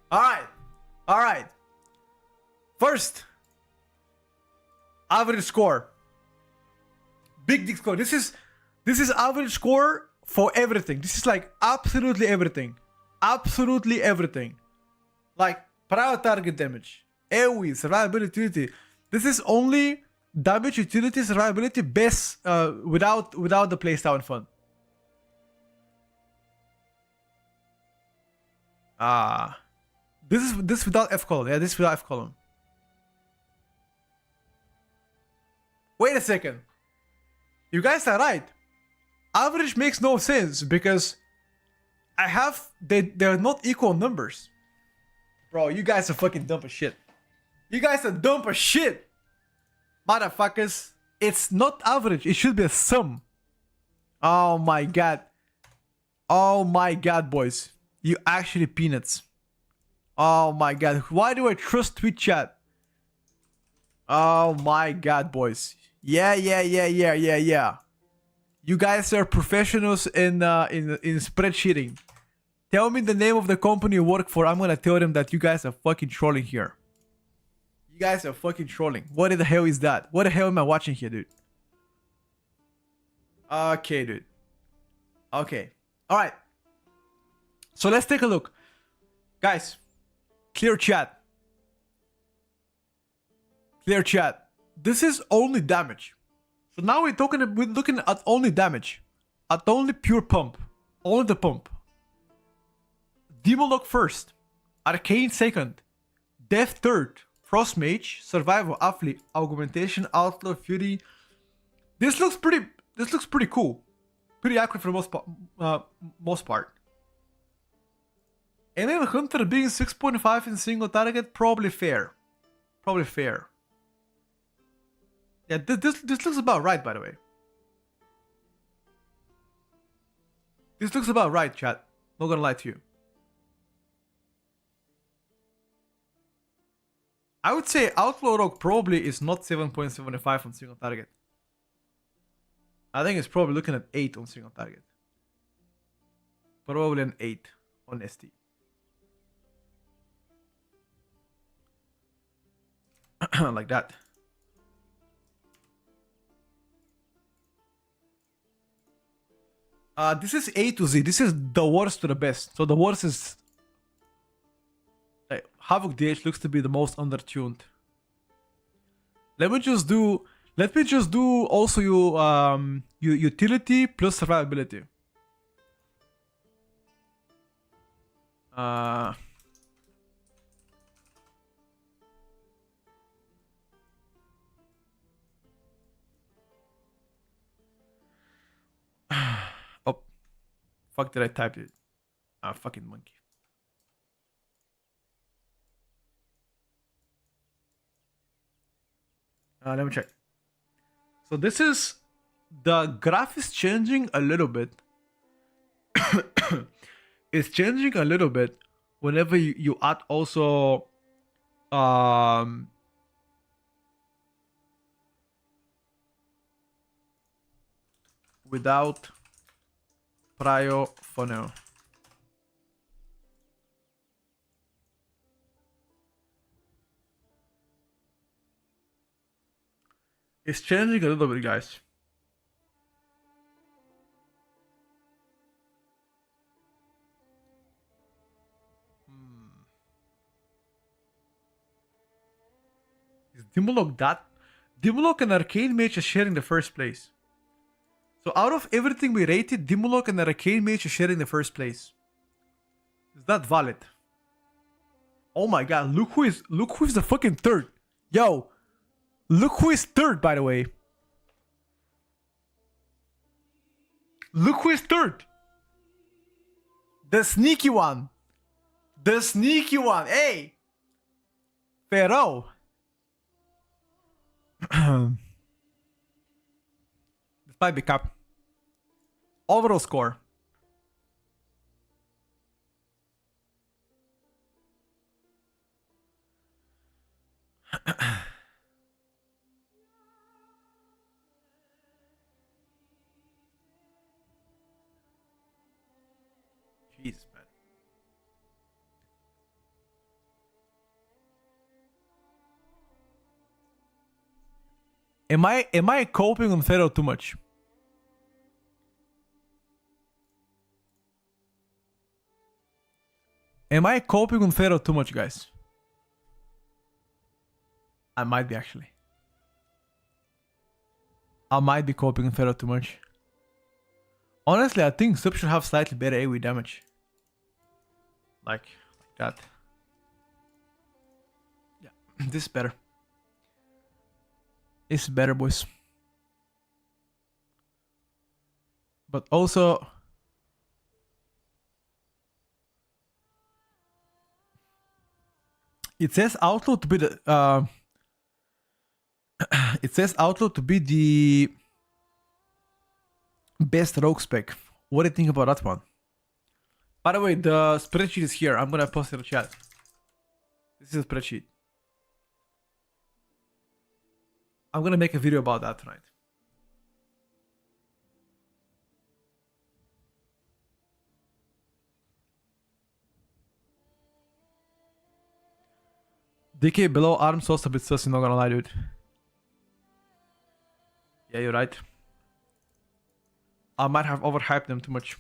Alright. First, average score. Big score. This is average score for everything. This is like absolutely everything. Like prior target damage, AoE, survivability, utility. This is only damage, utility, survivability, best without the playstyle and fun. This without F column. Yeah, this without F column. Wait a second. You guys are right. Average makes no sense because they're not equal numbers. Bro, you guys are fucking dumb as shit. You guys are dumb as shit. Motherfuckers. It's not average. It should be a sum. Oh my god. Oh my god, boys. You actually peanuts. Oh my god. Why do I trust Twitch chat? Oh my god, boys. Yeah. You guys are professionals in spreadsheeting. Tell me the name of the company you work for. I'm gonna tell them that you guys are fucking trolling here. You guys are fucking trolling. What the hell is that? What the hell am I watching here, dude? Okay, dude. Okay. Alright. So let's take a look. Guys, clear chat. Clear chat. This is only damage. So now we're looking at only damage. At only pure pump. Only the pump. Demolock first. Arcane second. Death third. Frost Mage. Survival, Athlete, Augmentation, Outlaw, Fury. This looks pretty cool. Pretty accurate for the most part. And then Hunter being 6.5 in single target, probably fair. Probably fair. Yeah, this looks about right, by the way. This looks about right, chat. Not gonna lie to you. I would say Outlaw Rogue probably is not 7.75 on single target. I think it's probably looking at 8 on single target. Probably an 8 on ST. Like that. This is A to Z. This is the worst to the best. So the worst is Havoc DH looks to be the most undertuned. Let me just do also your utility plus survivability. Oh, fuck! Did I type it? Fucking monkey. Let me check. So this is the graph is changing a little bit. It's changing a little bit whenever you add also without prior funnel. It's changing a little bit, guys. Is Demolock that? Demolock and Arcane Mage are sharing the first place. So out of everything we rated, Demolock and Arcane Mage are sharing the first place. Is that valid? Oh my god, look who is the fucking third. Yo, look who is third, by the way. Look who is third. The sneaky one. The sneaky one. Hey. Pharaoh. This might be cap. Overall score. Jesus, man. Am I coping on Pharaoh too much? Am I coping on Pharaoh too much, guys? I might be actually. I might be coping Pharaoh too much. Honestly, I think Sub should have slightly better AoE damage. Like that. Yeah, this is better. This is better, boys. But also... It says Outlaw to be the... it says Outlaw to be the best rogue spec. What do you think about that one? By the way, the spreadsheet is here. I'm gonna post it in the chat. This is a spreadsheet. I'm gonna make a video about that tonight. DK below arms also a bit sussy, not gonna lie, dude. Yeah, you're right. I might have overhyped them too much.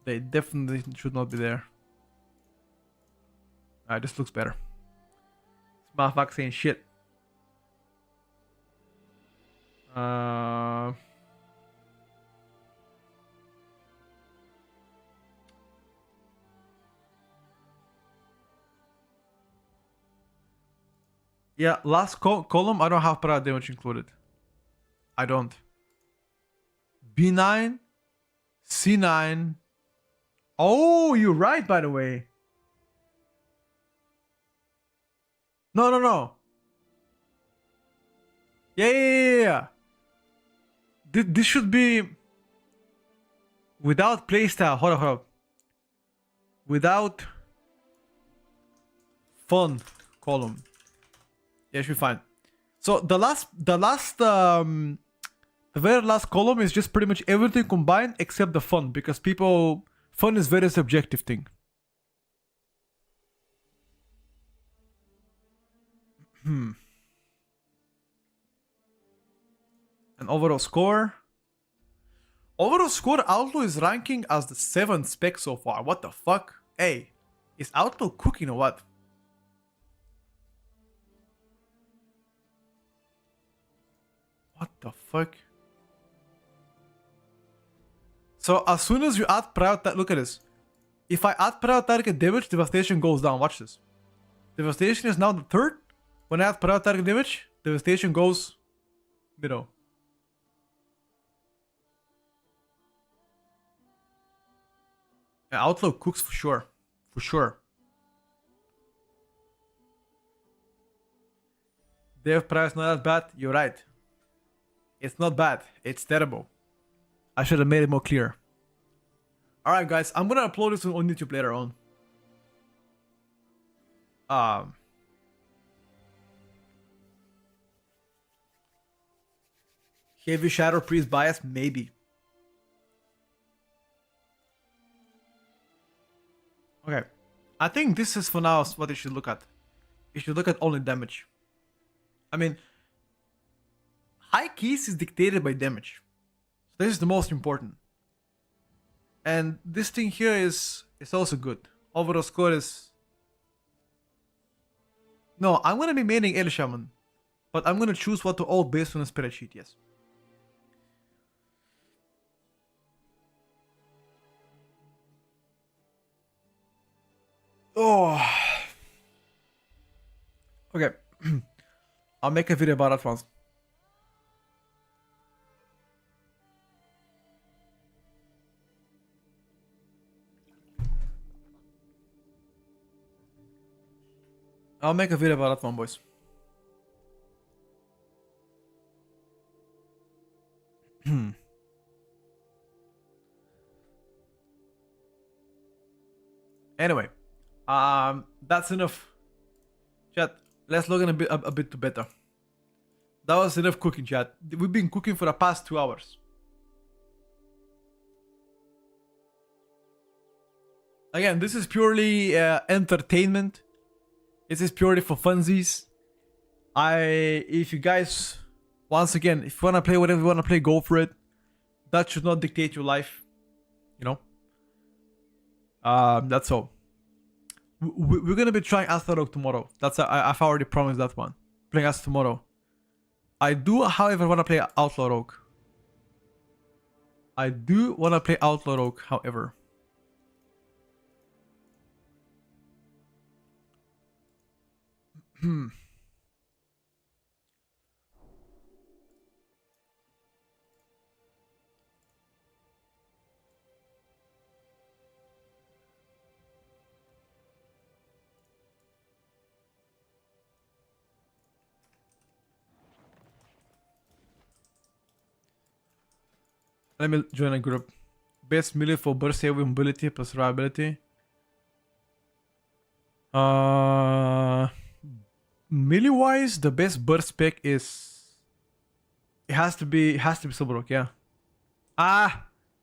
They definitely should not be there. Alright, this looks better. This motherfucker saying shit. Yeah, last column, I don't have parad damage included. I don't. B9, C9. Oh, you're right, by the way. No. Yeah. This should be without playstyle. Hold up. Without fun column. Yeah, it should be fine. So the very last column is just pretty much everything combined except the fun, because fun is very subjective thing. And overall score. Overall score, Outlaw is ranking as the 7th spec so far. What the fuck? Hey, is Outlaw cooking or what? What the fuck? So as soon as you add prior, look at this. If I add prior target damage, devastation goes down. Watch this. Devastation is now the 3rd. When I add prior target damage, devastation goes middle. Yeah, Outlaw cooks for sure. For sure. Dev price not that bad. You're right. It's not bad. It's terrible. I should have made it more clear. Alright guys, I'm gonna upload this on YouTube later on. Heavy Shadow Priest bias? Maybe. Okay. I think this is for now what you should look at. You should look at only damage. I mean, high keys is dictated by damage. So this is the most important. And this thing here is also good. Overall score is... No, I'm gonna be maining El Shaman. But I'm gonna choose what to ult based on a spreadsheet, yes. Oh. Okay. I'll make a video about that once. I'll make a video about that one, boys. Anyway, that's enough. Chat, let's log in a bit to better. That was enough cooking, chat. We've been cooking for the past 2 hours. Again, this is purely entertainment. This is purely for funsies. If you guys, once again, if you wanna play whatever you wanna play, go for it. That should not dictate your life, you know. That's all. we're gonna be trying Astro Rogue tomorrow. I've already promised that one. Playing Astro tomorrow. I do, however, want to play Outlaw Rogue. I do want to play Outlaw Rogue, however. Let me join a group. Best melee for burst saving ability plus reliability. Melee wise, the best burst spec is. It has to be Subarok, yeah.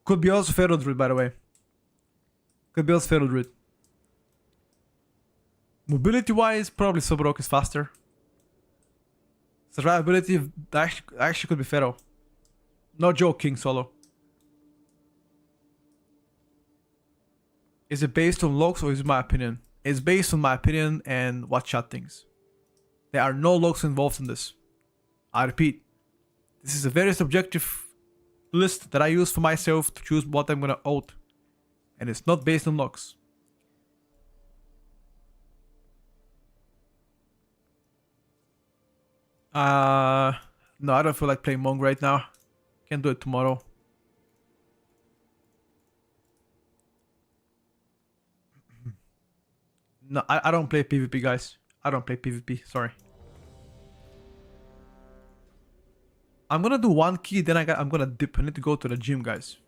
Could be also Feral Druid, by the way. Could be also Feral Druid. Mobility wise, probably Subarok is faster. Survivability actually could be Feral. No joking, solo. Is it based on logs or is it my opinion? It's based on my opinion and what chat thinks. There are no logs involved in this. I repeat, this is a very subjective list that I use for myself to choose what I'm gonna oath. And it's not based on logs. No, I don't feel like playing Monk right now. Can do it tomorrow. No, I don't play PvP, guys. I don't play PvP, sorry. I'm gonna do one key, then I'm gonna dip. I need to go to the gym, guys.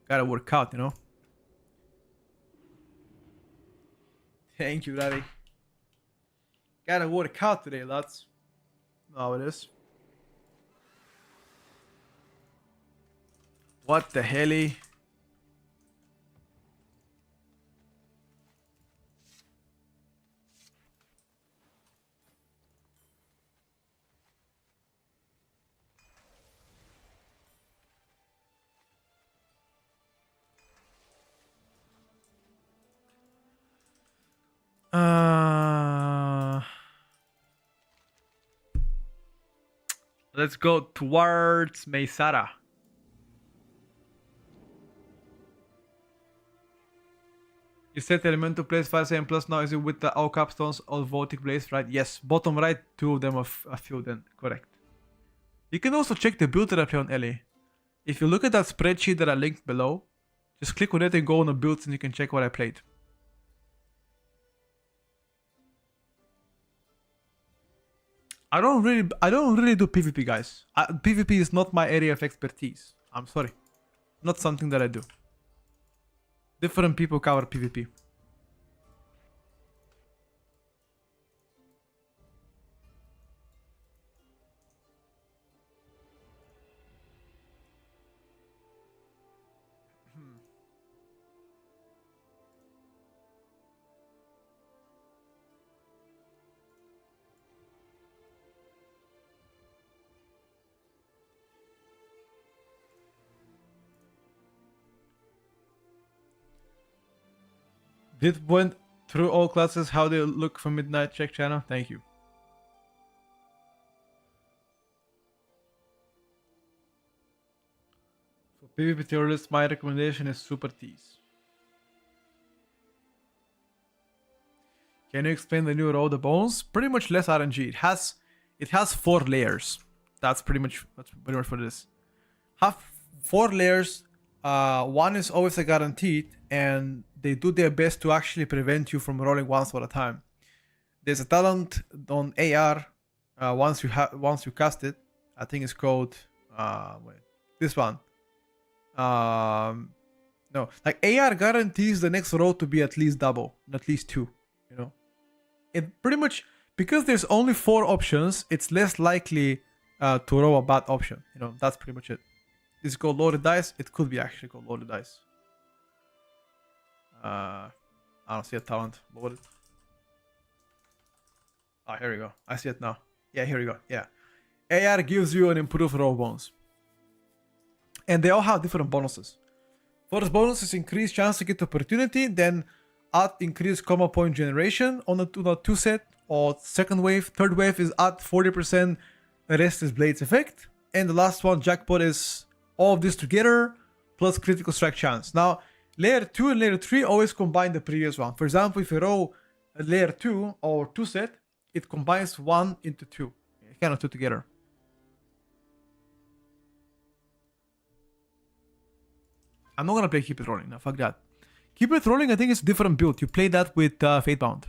Gotta work out, you know. Thank you, Daddy. Gotta work out today, lads. How it is. What the helly? Let's go towards Meisara. You said Elemental Place 5 plus now. Is it with the all capstones all Votic Blaze, right? Yes, bottom right, 2 of them are filled in. Correct. You can also check the build that I play on Ellie. If you look at that spreadsheet that I linked below, just click on it and go on the builds and you can check what I played. I don't really do PvP, guys. PvP is not my area of expertise. I'm sorry. Not something that I do. Different people cover PvP. Did went through all classes. How they look for midnight check channel? Thank you. For PvP Tierlist, my recommendation is Super Tease. Can you explain the new Row the Bones? Pretty much less RNG. It has 4 layers. That's pretty much what it is. Have 4 layers. One is always a guaranteed, and they do their best to actually prevent you from rolling once at a time. There's a talent on AR. Once you cast it, I think it's called this one. No, like AR guarantees the next row to be at least double, at least 2. You know, it pretty much, because there's only 4 options, it's less likely to roll a bad option. You know, that's pretty much it. Is it called loaded dice? It could be actually called loaded dice. I don't see a talent. Loaded. Ah, here we go. I see it now. Yeah, here we go. Yeah. AR gives you an improved roll bonus. And they all have different bonuses. First bonus is increased chance to get opportunity. Then add increased comma point generation on the 2 set, or second wave. Third wave is add 40% restless blades effect, and the last one, jackpot, is all of this together plus critical strike chance. Now layer 2 and layer 3 always combine the previous one. For example, if you roll a layer 2 or 2 set, it combines 1 into 2. You cannot 2 together. I'm not gonna play Keep It Rolling. No, fuck that. Keep It Rolling, I think it's a different build. You play that with Fatebound.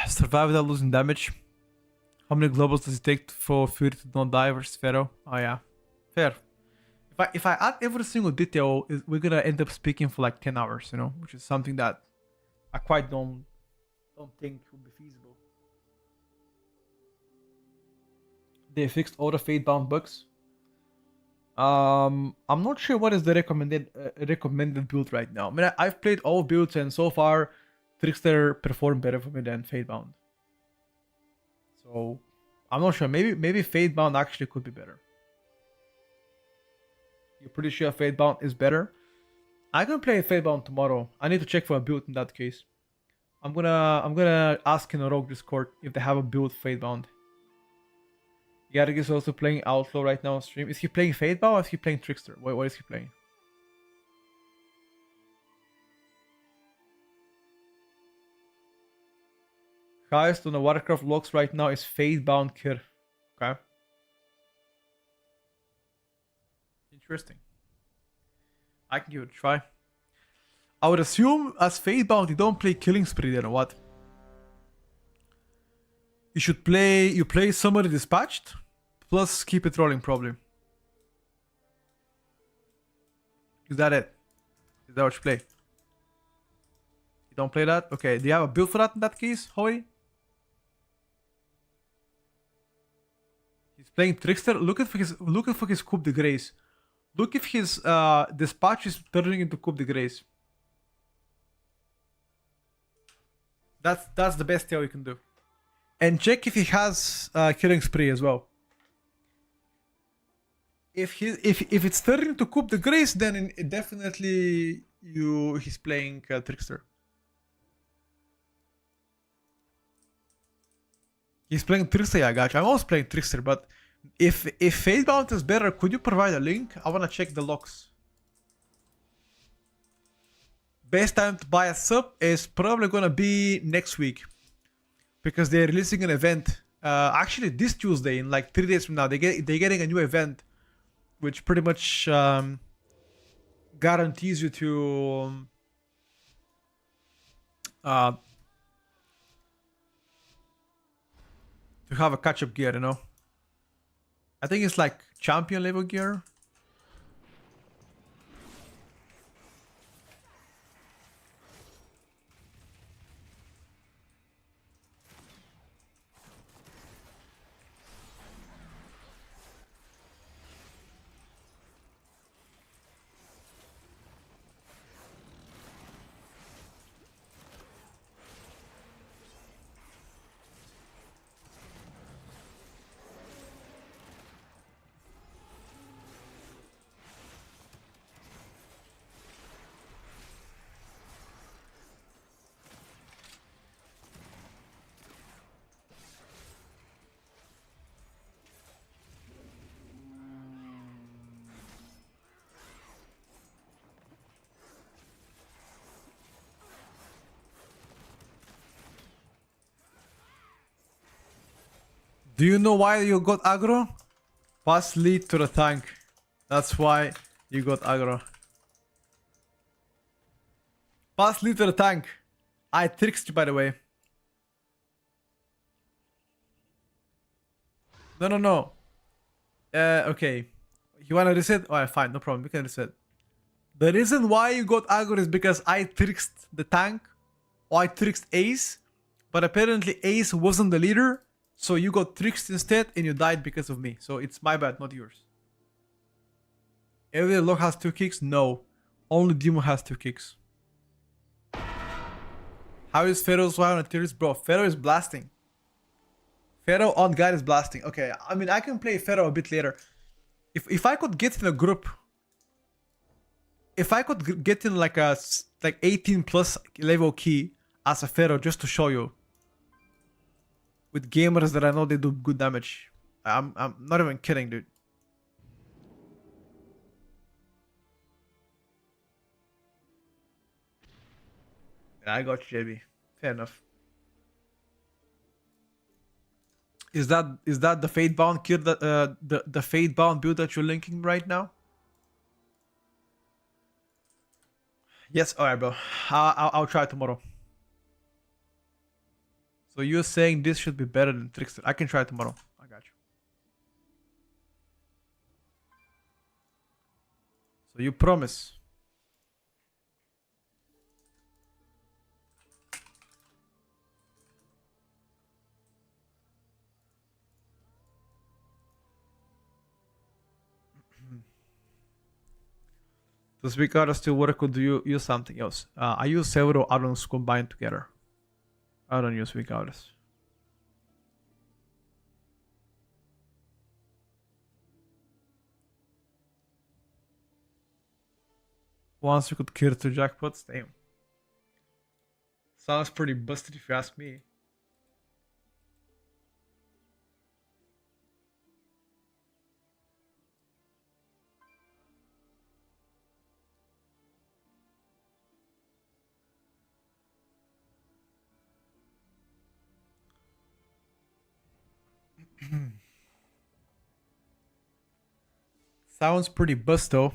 Survive without losing damage. How many globals does it take for Fury to not die versus Pharaoh? Oh yeah, fair. If I add every single detail, we're gonna end up speaking for like 10 hours, you know, which is something that I quite don't think would be feasible. They fixed all the Fatebound bugs. I'm not sure what is the recommended build right now. I mean, I've played all builds and so far Trickster performed better for me than Fatebound. So I'm not sure. Maybe Fatebound actually could be better. You're pretty sure Fatebound is better? I can play Fatebound tomorrow. I need to check for a build in that case. I'm gonna ask in a Rogue Discord if they have a build Fatebound. Yarg is also playing Outlaw right now on stream. Is he playing Fatebound or is he playing Trickster? What is he playing? Highest on the Warcraft logs right now is Fatebound Kir. Okay. Interesting. I can give it a try. I would assume as Fatebound you don't play Killing Spree then, or what? You play Somebody Dispatched plus Keep It Rolling probably. Is that it? Is that what you play? You don't play that? Okay, do you have a build for that in that case, Hoy? He's playing Trickster. Looking for his Coup de Grace. Look if his dispatch is turning into Coup de Grace. That's the best tell you can do. And check if he has Killing Spree as well. If it's turning into Coup de Grace, then definitely he's playing Trickster. He's playing Trickster, yeah, gotcha. I'm also playing Trickster, but if Fatebound is better, could you provide a link? I wanna check the logs. Best time to buy a sub is probably gonna be next week, because they're releasing an event. Actually, this Tuesday, in like 3 days from now, they're getting a new event, which pretty much guarantees you to have a catch-up gear, you know. I think it's like champion level gear. Do you know why you got aggro? Pass lead to the tank. That's why you got aggro. Pass lead to the tank. I tricked you, by the way. No. Okay. You wanna reset? Alright, fine, no problem. We can reset. The reason why you got aggro is because I tricked the tank. Or I tricked Ace. But apparently Ace wasn't the leader. So you got tricked instead and you died because of me. So it's my bad, not yours. Every log has 2 kicks? No. Only Demon has 2 kicks. How is Pharaoh's wild on Tierlist? Bro, Pharaoh is blasting. Pharaoh on guide is blasting. Okay, I mean, I can play Pharaoh a bit later. If I could get in a group, if I could get in like a 18 plus level key as a Pharaoh just to show you, with gamers that I know they do good damage, I'm not even kidding, dude. Yeah, I got you, JB. Fair enough. Is that the fate bound kill that the fate bound build that you're linking right now? Yes, alright, bro. I'll try tomorrow. So you're saying this should be better than Trickster? I can try tomorrow. I got you. So you promise? Does Ricardo still work or do you use something else? I use several add-ons combined together. I don't use Ricardo's. Once you could kill 2 jackpots, damn. Sounds pretty busted if you ask me. Sounds pretty bust though.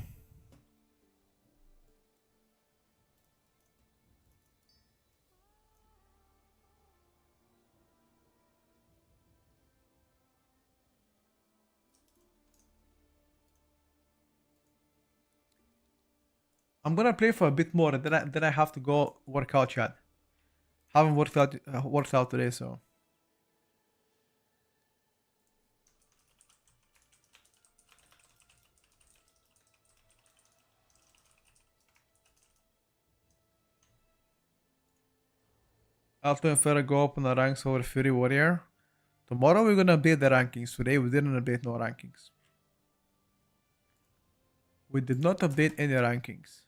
I'm gonna play for a bit more, and then I have to go work out, chat. Haven't worked out today, so. Alto and Ferra go up on the ranks over Fury Warrior. Tomorrow we're gonna update the rankings. Today we didn't update no rankings. We did not update any rankings.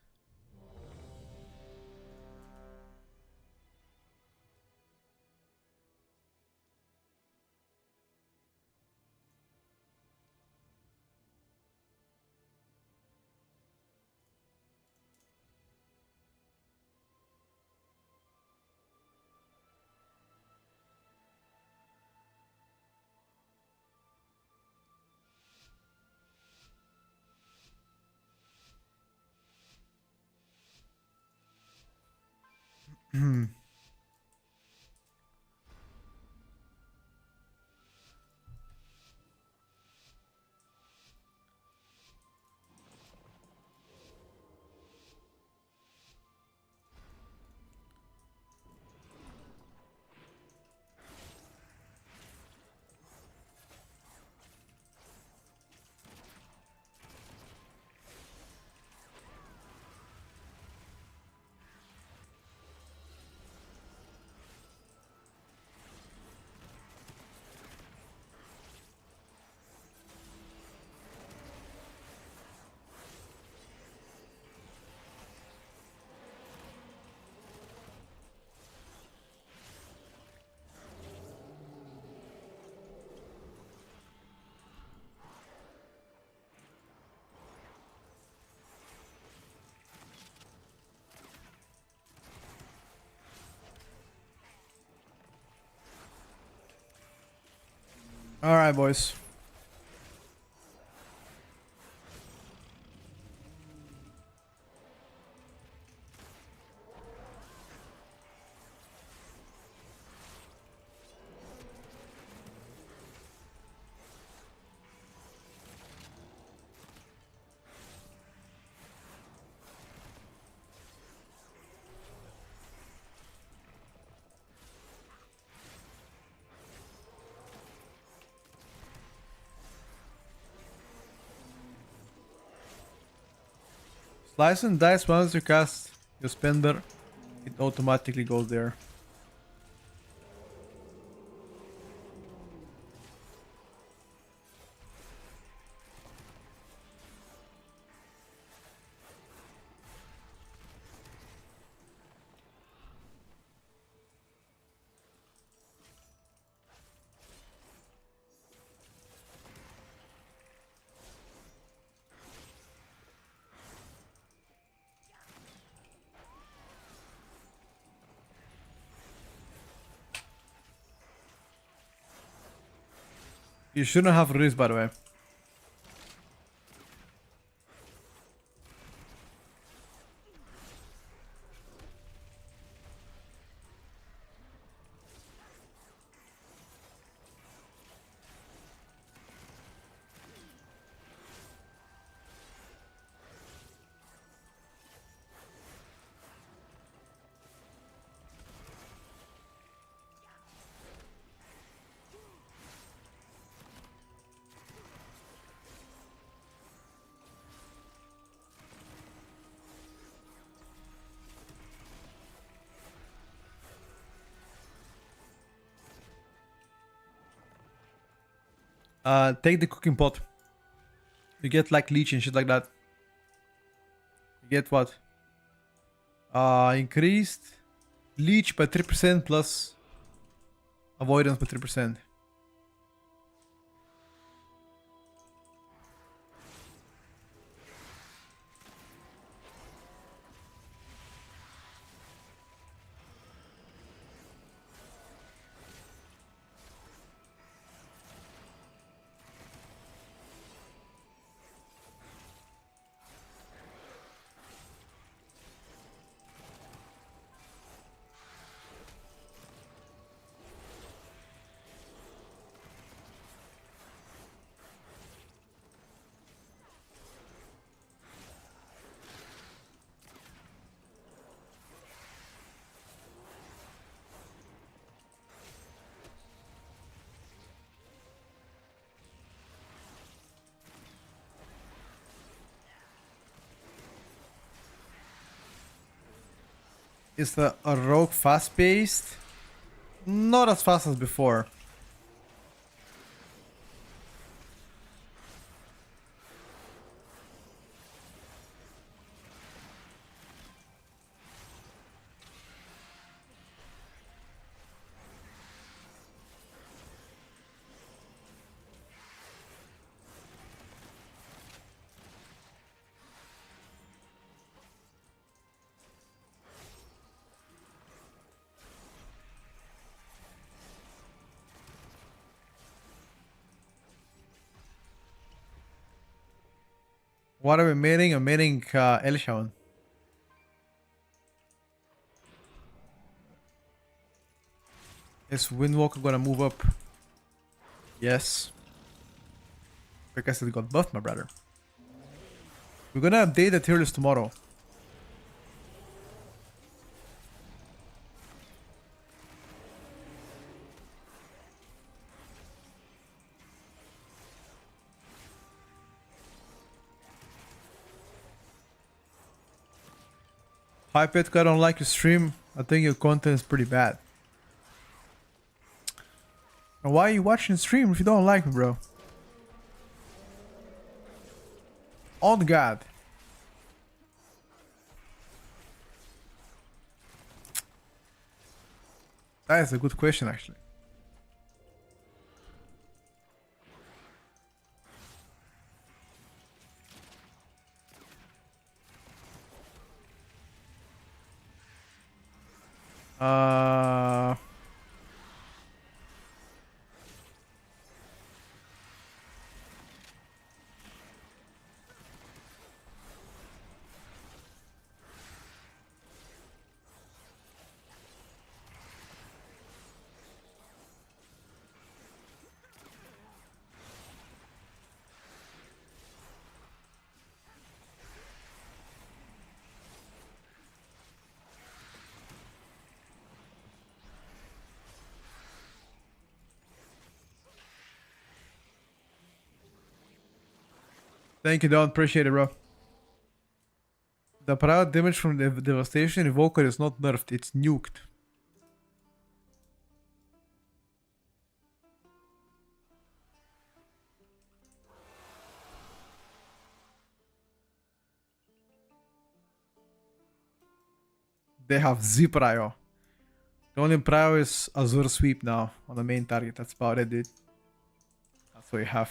Alright, boys. Slice and dice once you cast your spender, it automatically goes there. You shouldn't have released, by the way. Take the cooking pot. You get like leech and shit like that. You get what? Increased leech by 3% plus avoidance by 3%. Is the a rogue fast paced? Not as fast as before. What are we mating? I'm mating Elshawn. Is Windwalker gonna move up? Yes. Because it got buffed, my brother. We're gonna update the tier list tomorrow. Hi Petco, I don't like your stream. I think your content is pretty bad. And why are you watching the stream if you don't like me, bro? On God. That is a good question, actually. Uh... Thank you, Don. Appreciate it, bro. The proud damage from the devastation evoker is not nerfed, it's nuked. They have Z prio. The only prio is Azure Sweep now on the main target. That's about it, dude. That's what you have.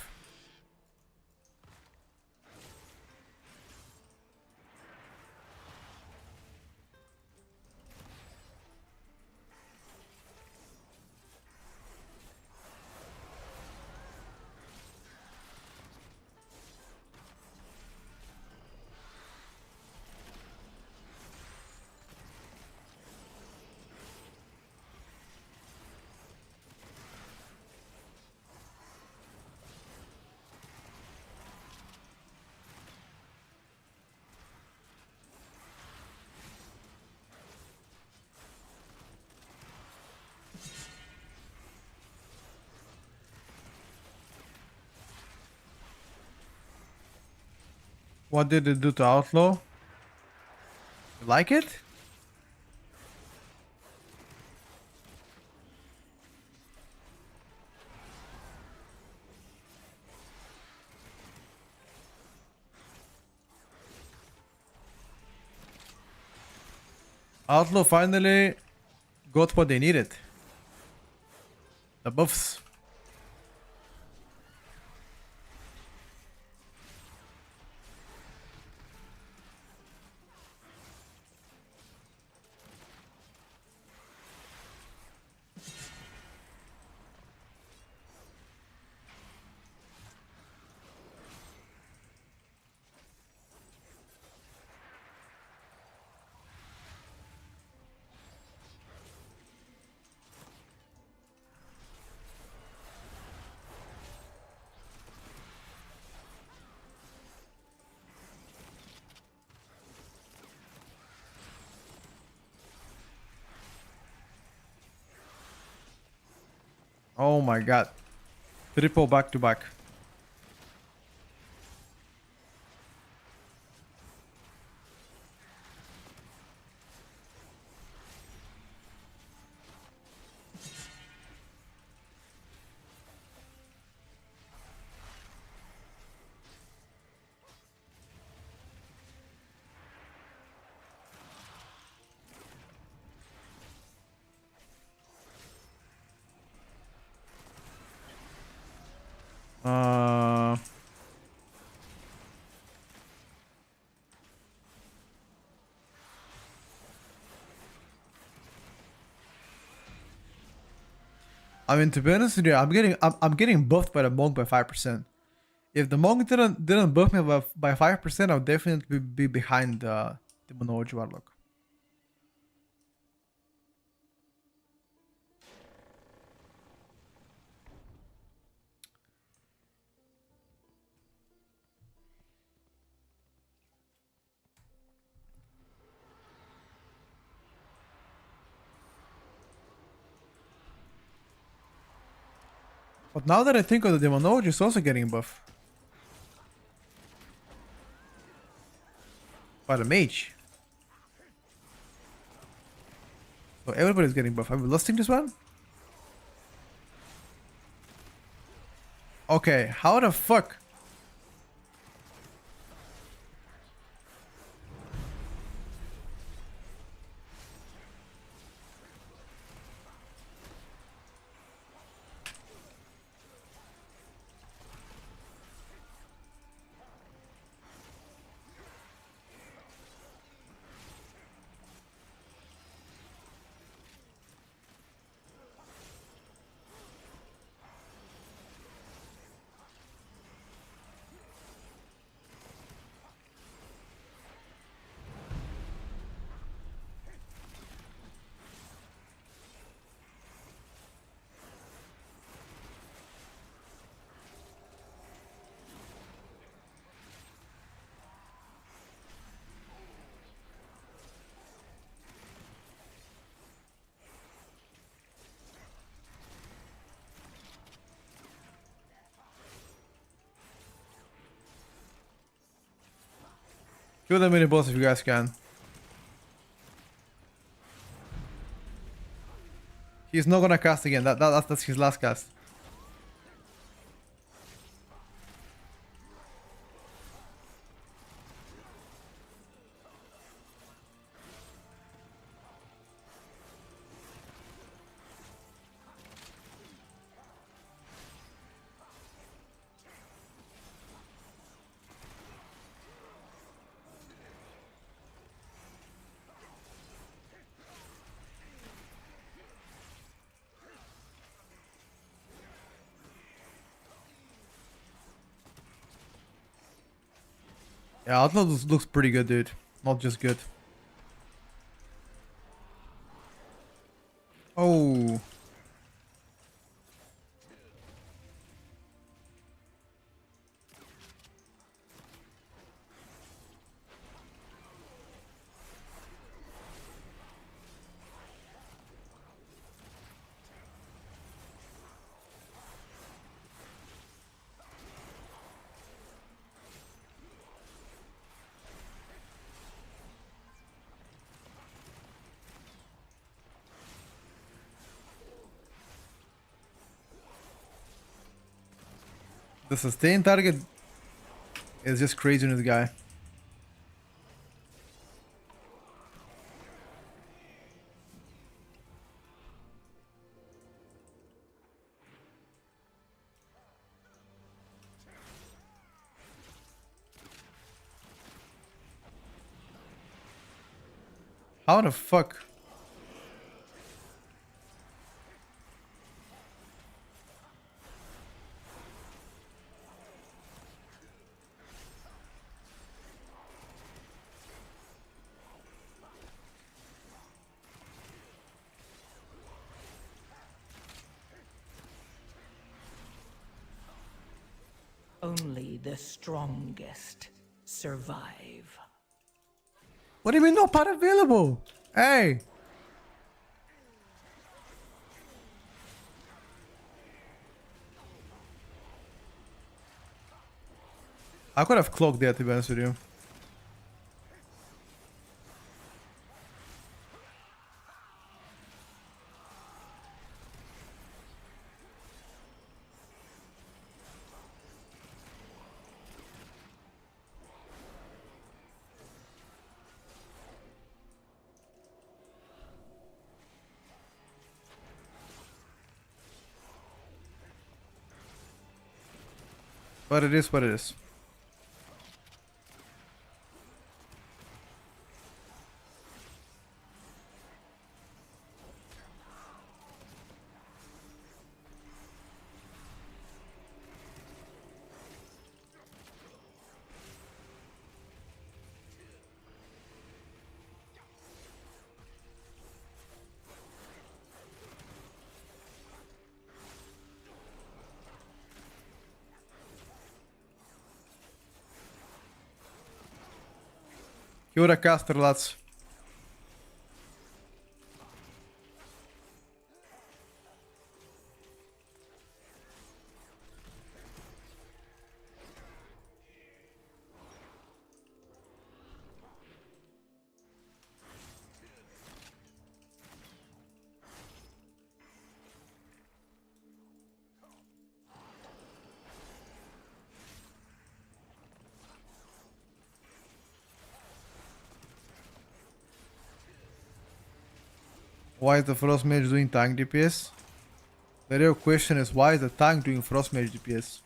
What did it do to Outlaw? You like it? Outlaw finally got what they needed. The buffs. Oh my god. Triple back to back. Uh, I mean, to be honest with you, I'm getting buffed by the monk by 5%. If the monk didn't buff me by 5%, I would definitely be behind the Demonology Warlock. But now that I think of the Demonology, is also getting buff by the mage. So everybody's getting buff. Are we listing this one? Okay, how the fuck? Kill the mini boss if you guys can. He's not gonna cast again. That's his last cast. Yeah, Outlaw looks pretty good, dude. Not just good. Oh. The sustain target is just crazy on this guy. How the fuck? Only the strongest survive. What do you mean no part available? Hey! I could have clocked that, to be honest with you. But it is what it is. Kia ora, caster, lads. Why is the Frost Mage doing tank DPS? The real question is why is the tank doing Frost Mage DPS?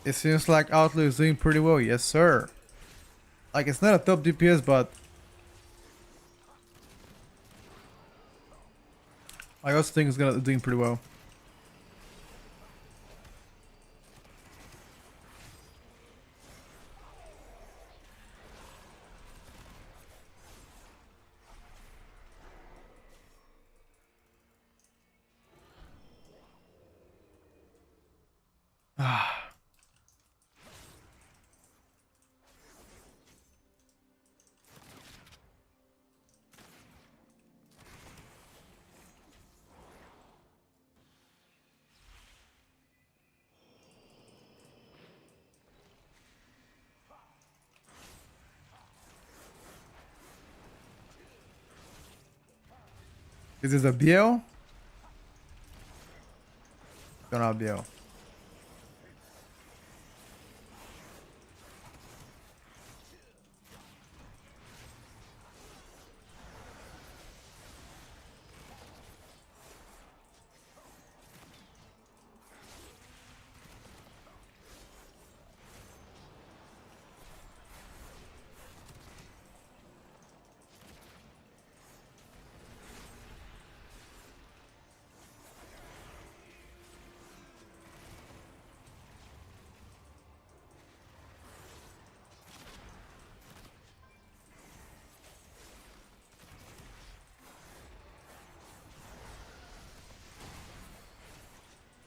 It seems like Outlaw is doing pretty well, yes sir. Like it's not a top DPS, but I also think it's gonna doing pretty well. This is a BL? Gonna BL.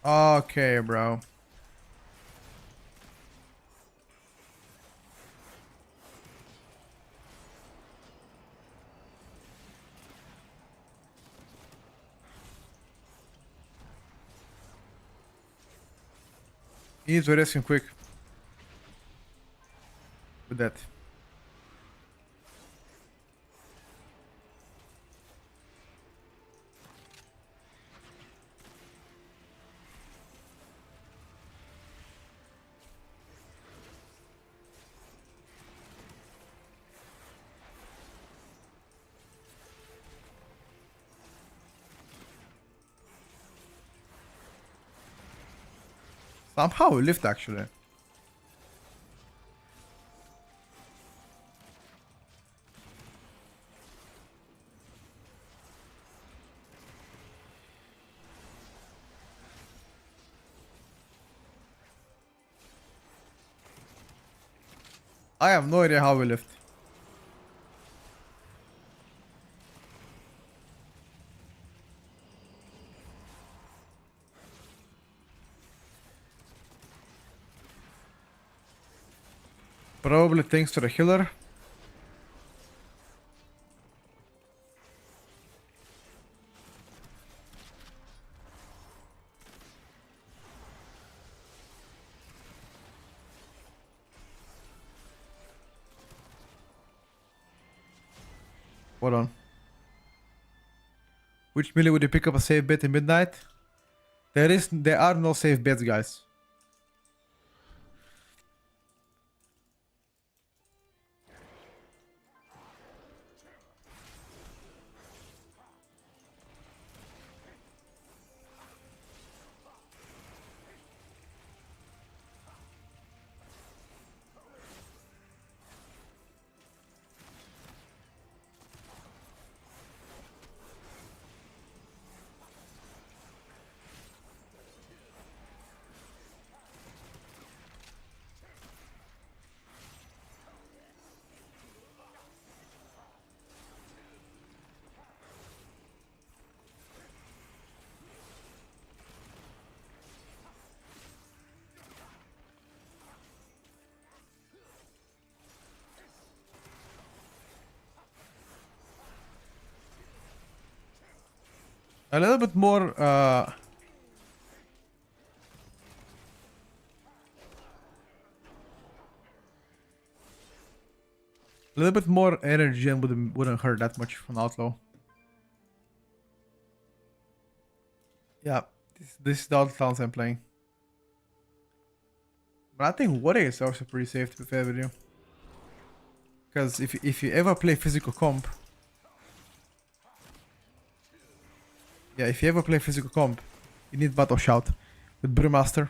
Okay, bro. He needs to rescue quick. With that. Somehow we lived actually. I have no idea how we lived. Probably thanks to the healer. Hold on. Which melee would you pick up a safe bet in midnight? There are no safe bets, guys. A little bit more a little bit more energy and wouldn't hurt that much from Outlaw. Yeah, this is the other towns I'm playing. But I think Warrior is also pretty safe, to be fair with you. Because if you ever play physical comp, yeah, if you ever play physical comp, you need Battle Shout with Brewmaster.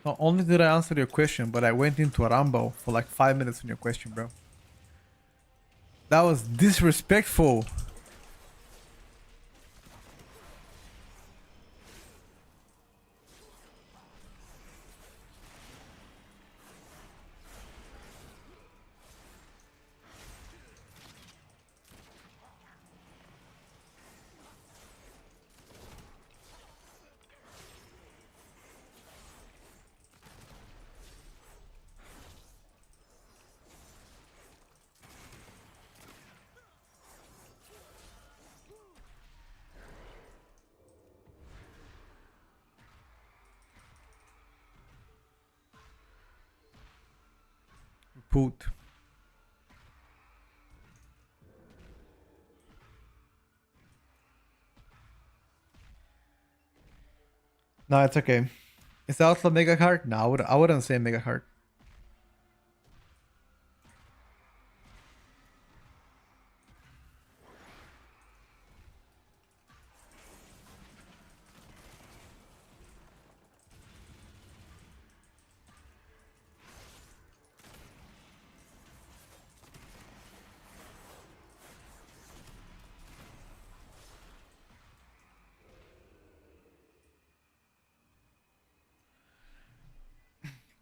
Not only did I answer your question, but I went into a ramble for like 5 minutes on your question, bro. That was disrespectful. Put. No, it's okay. Is the Outlaw Mega Card? No, I wouldn't say Mega Card.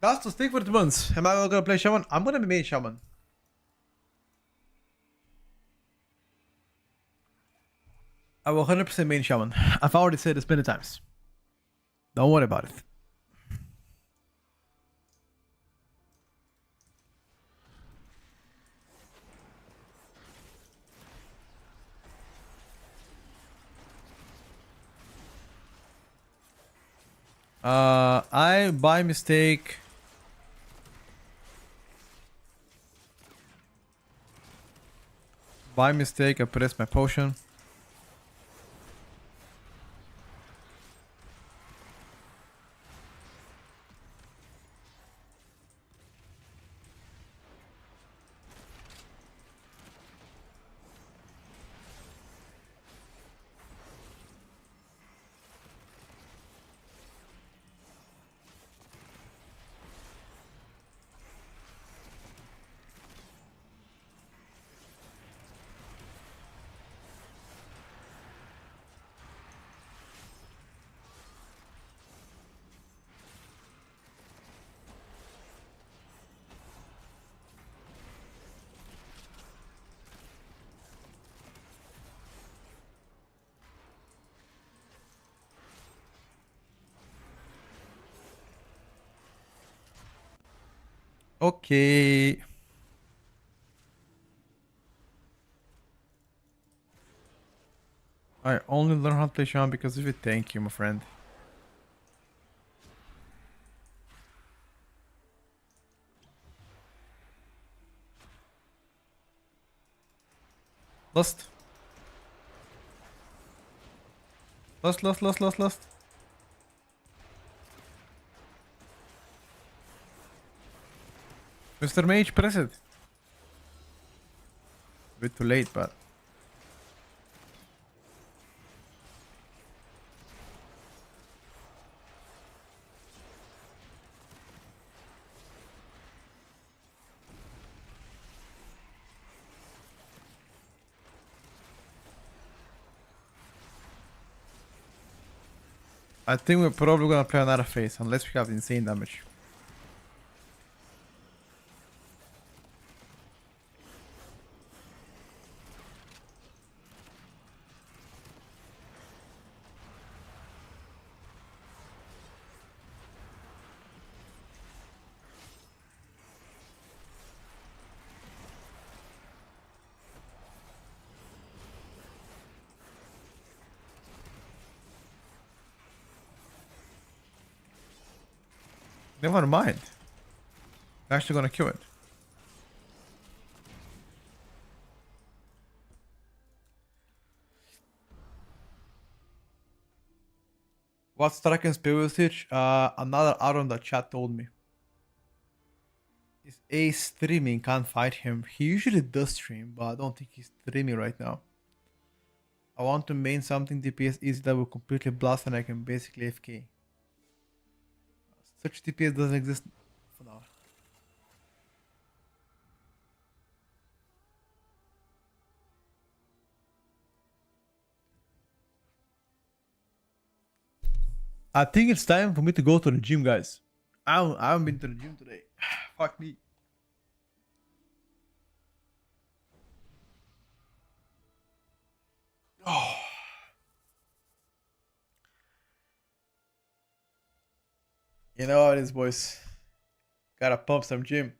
Cast to stick for 2 months. Am I gonna play Shaman? I'm gonna be main Shaman. I will 100% main Shaman. I've already said this many times. Don't worry about it. I by mistake. By mistake, I pressed my potion. Okay. I only learn how to play Shaman because of it. Thank you, my friend. Lost. Lost. Mr. Mage, press it. A bit too late, but... I think we're probably gonna play another phase, unless we have insane damage. Never mind. We're actually gonna kill it. What's Draken's payload stitch? Another Aaron that chat told me. Is Ace streaming? Can't fight him. He usually does stream, but I don't think he's streaming right now. I want to main something DPS easy that will completely blast and I can basically FK. Such DPS doesn't exist for now. I think it's time for me to go to the gym, guys. I haven't been to the gym today. Fuck me. Oh. You know how it is, boys. Gotta pump some gym.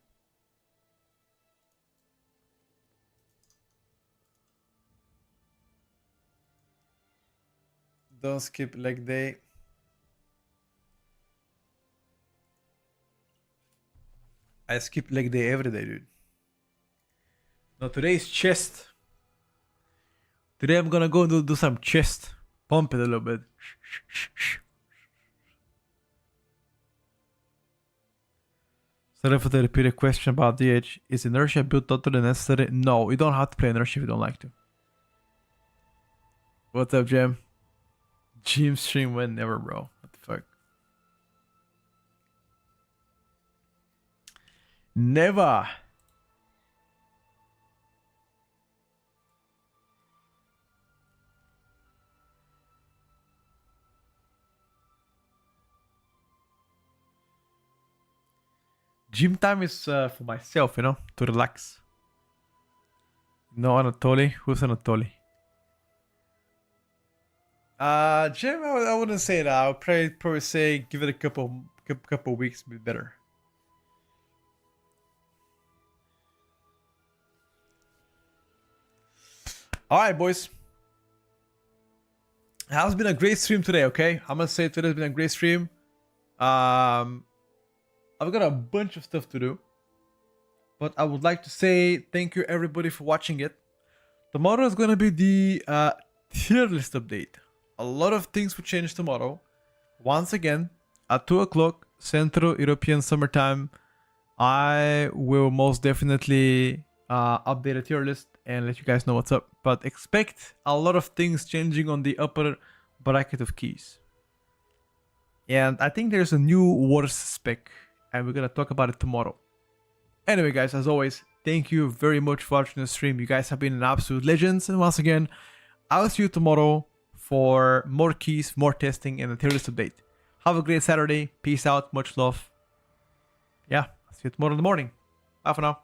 Don't skip leg day. I skip leg day every day, dude. No, today is chest. Today I'm gonna go do some chest. Pump it a little bit. Sorry for the repeated question about DH. Is inertia built totally necessary? No, you don't have to play inertia if you don't like to. What's up, Jam? Gym stream went never, bro. What the fuck? Never. Gym time is for myself, you know, to relax. No, Anatoly. Who's Anatoly? Gym, I wouldn't say that. I would probably say give it a couple weeks, be better. All right, boys. It has been a great stream today. Okay, I'm gonna say today's been a great stream. I've got a bunch of stuff to do, but I would like to say thank you everybody for watching it. Tomorrow is gonna be the tier list update. A lot of things will change tomorrow. Once again, at 2 o'clock Central European Summer Time, I will most definitely update a tier list and let you guys know what's up. But expect a lot of things changing on the upper bracket of keys. And I think there's a new Wars spec, and we're gonna talk about it tomorrow. Anyway, guys, as always, thank you very much for watching the stream. You guys have been an absolute legends. And once again, I'll see you tomorrow for more keys, more testing, and a tier list update. Have a great Saturday. Peace out. Much love. Yeah, see you tomorrow in the morning. Bye for now.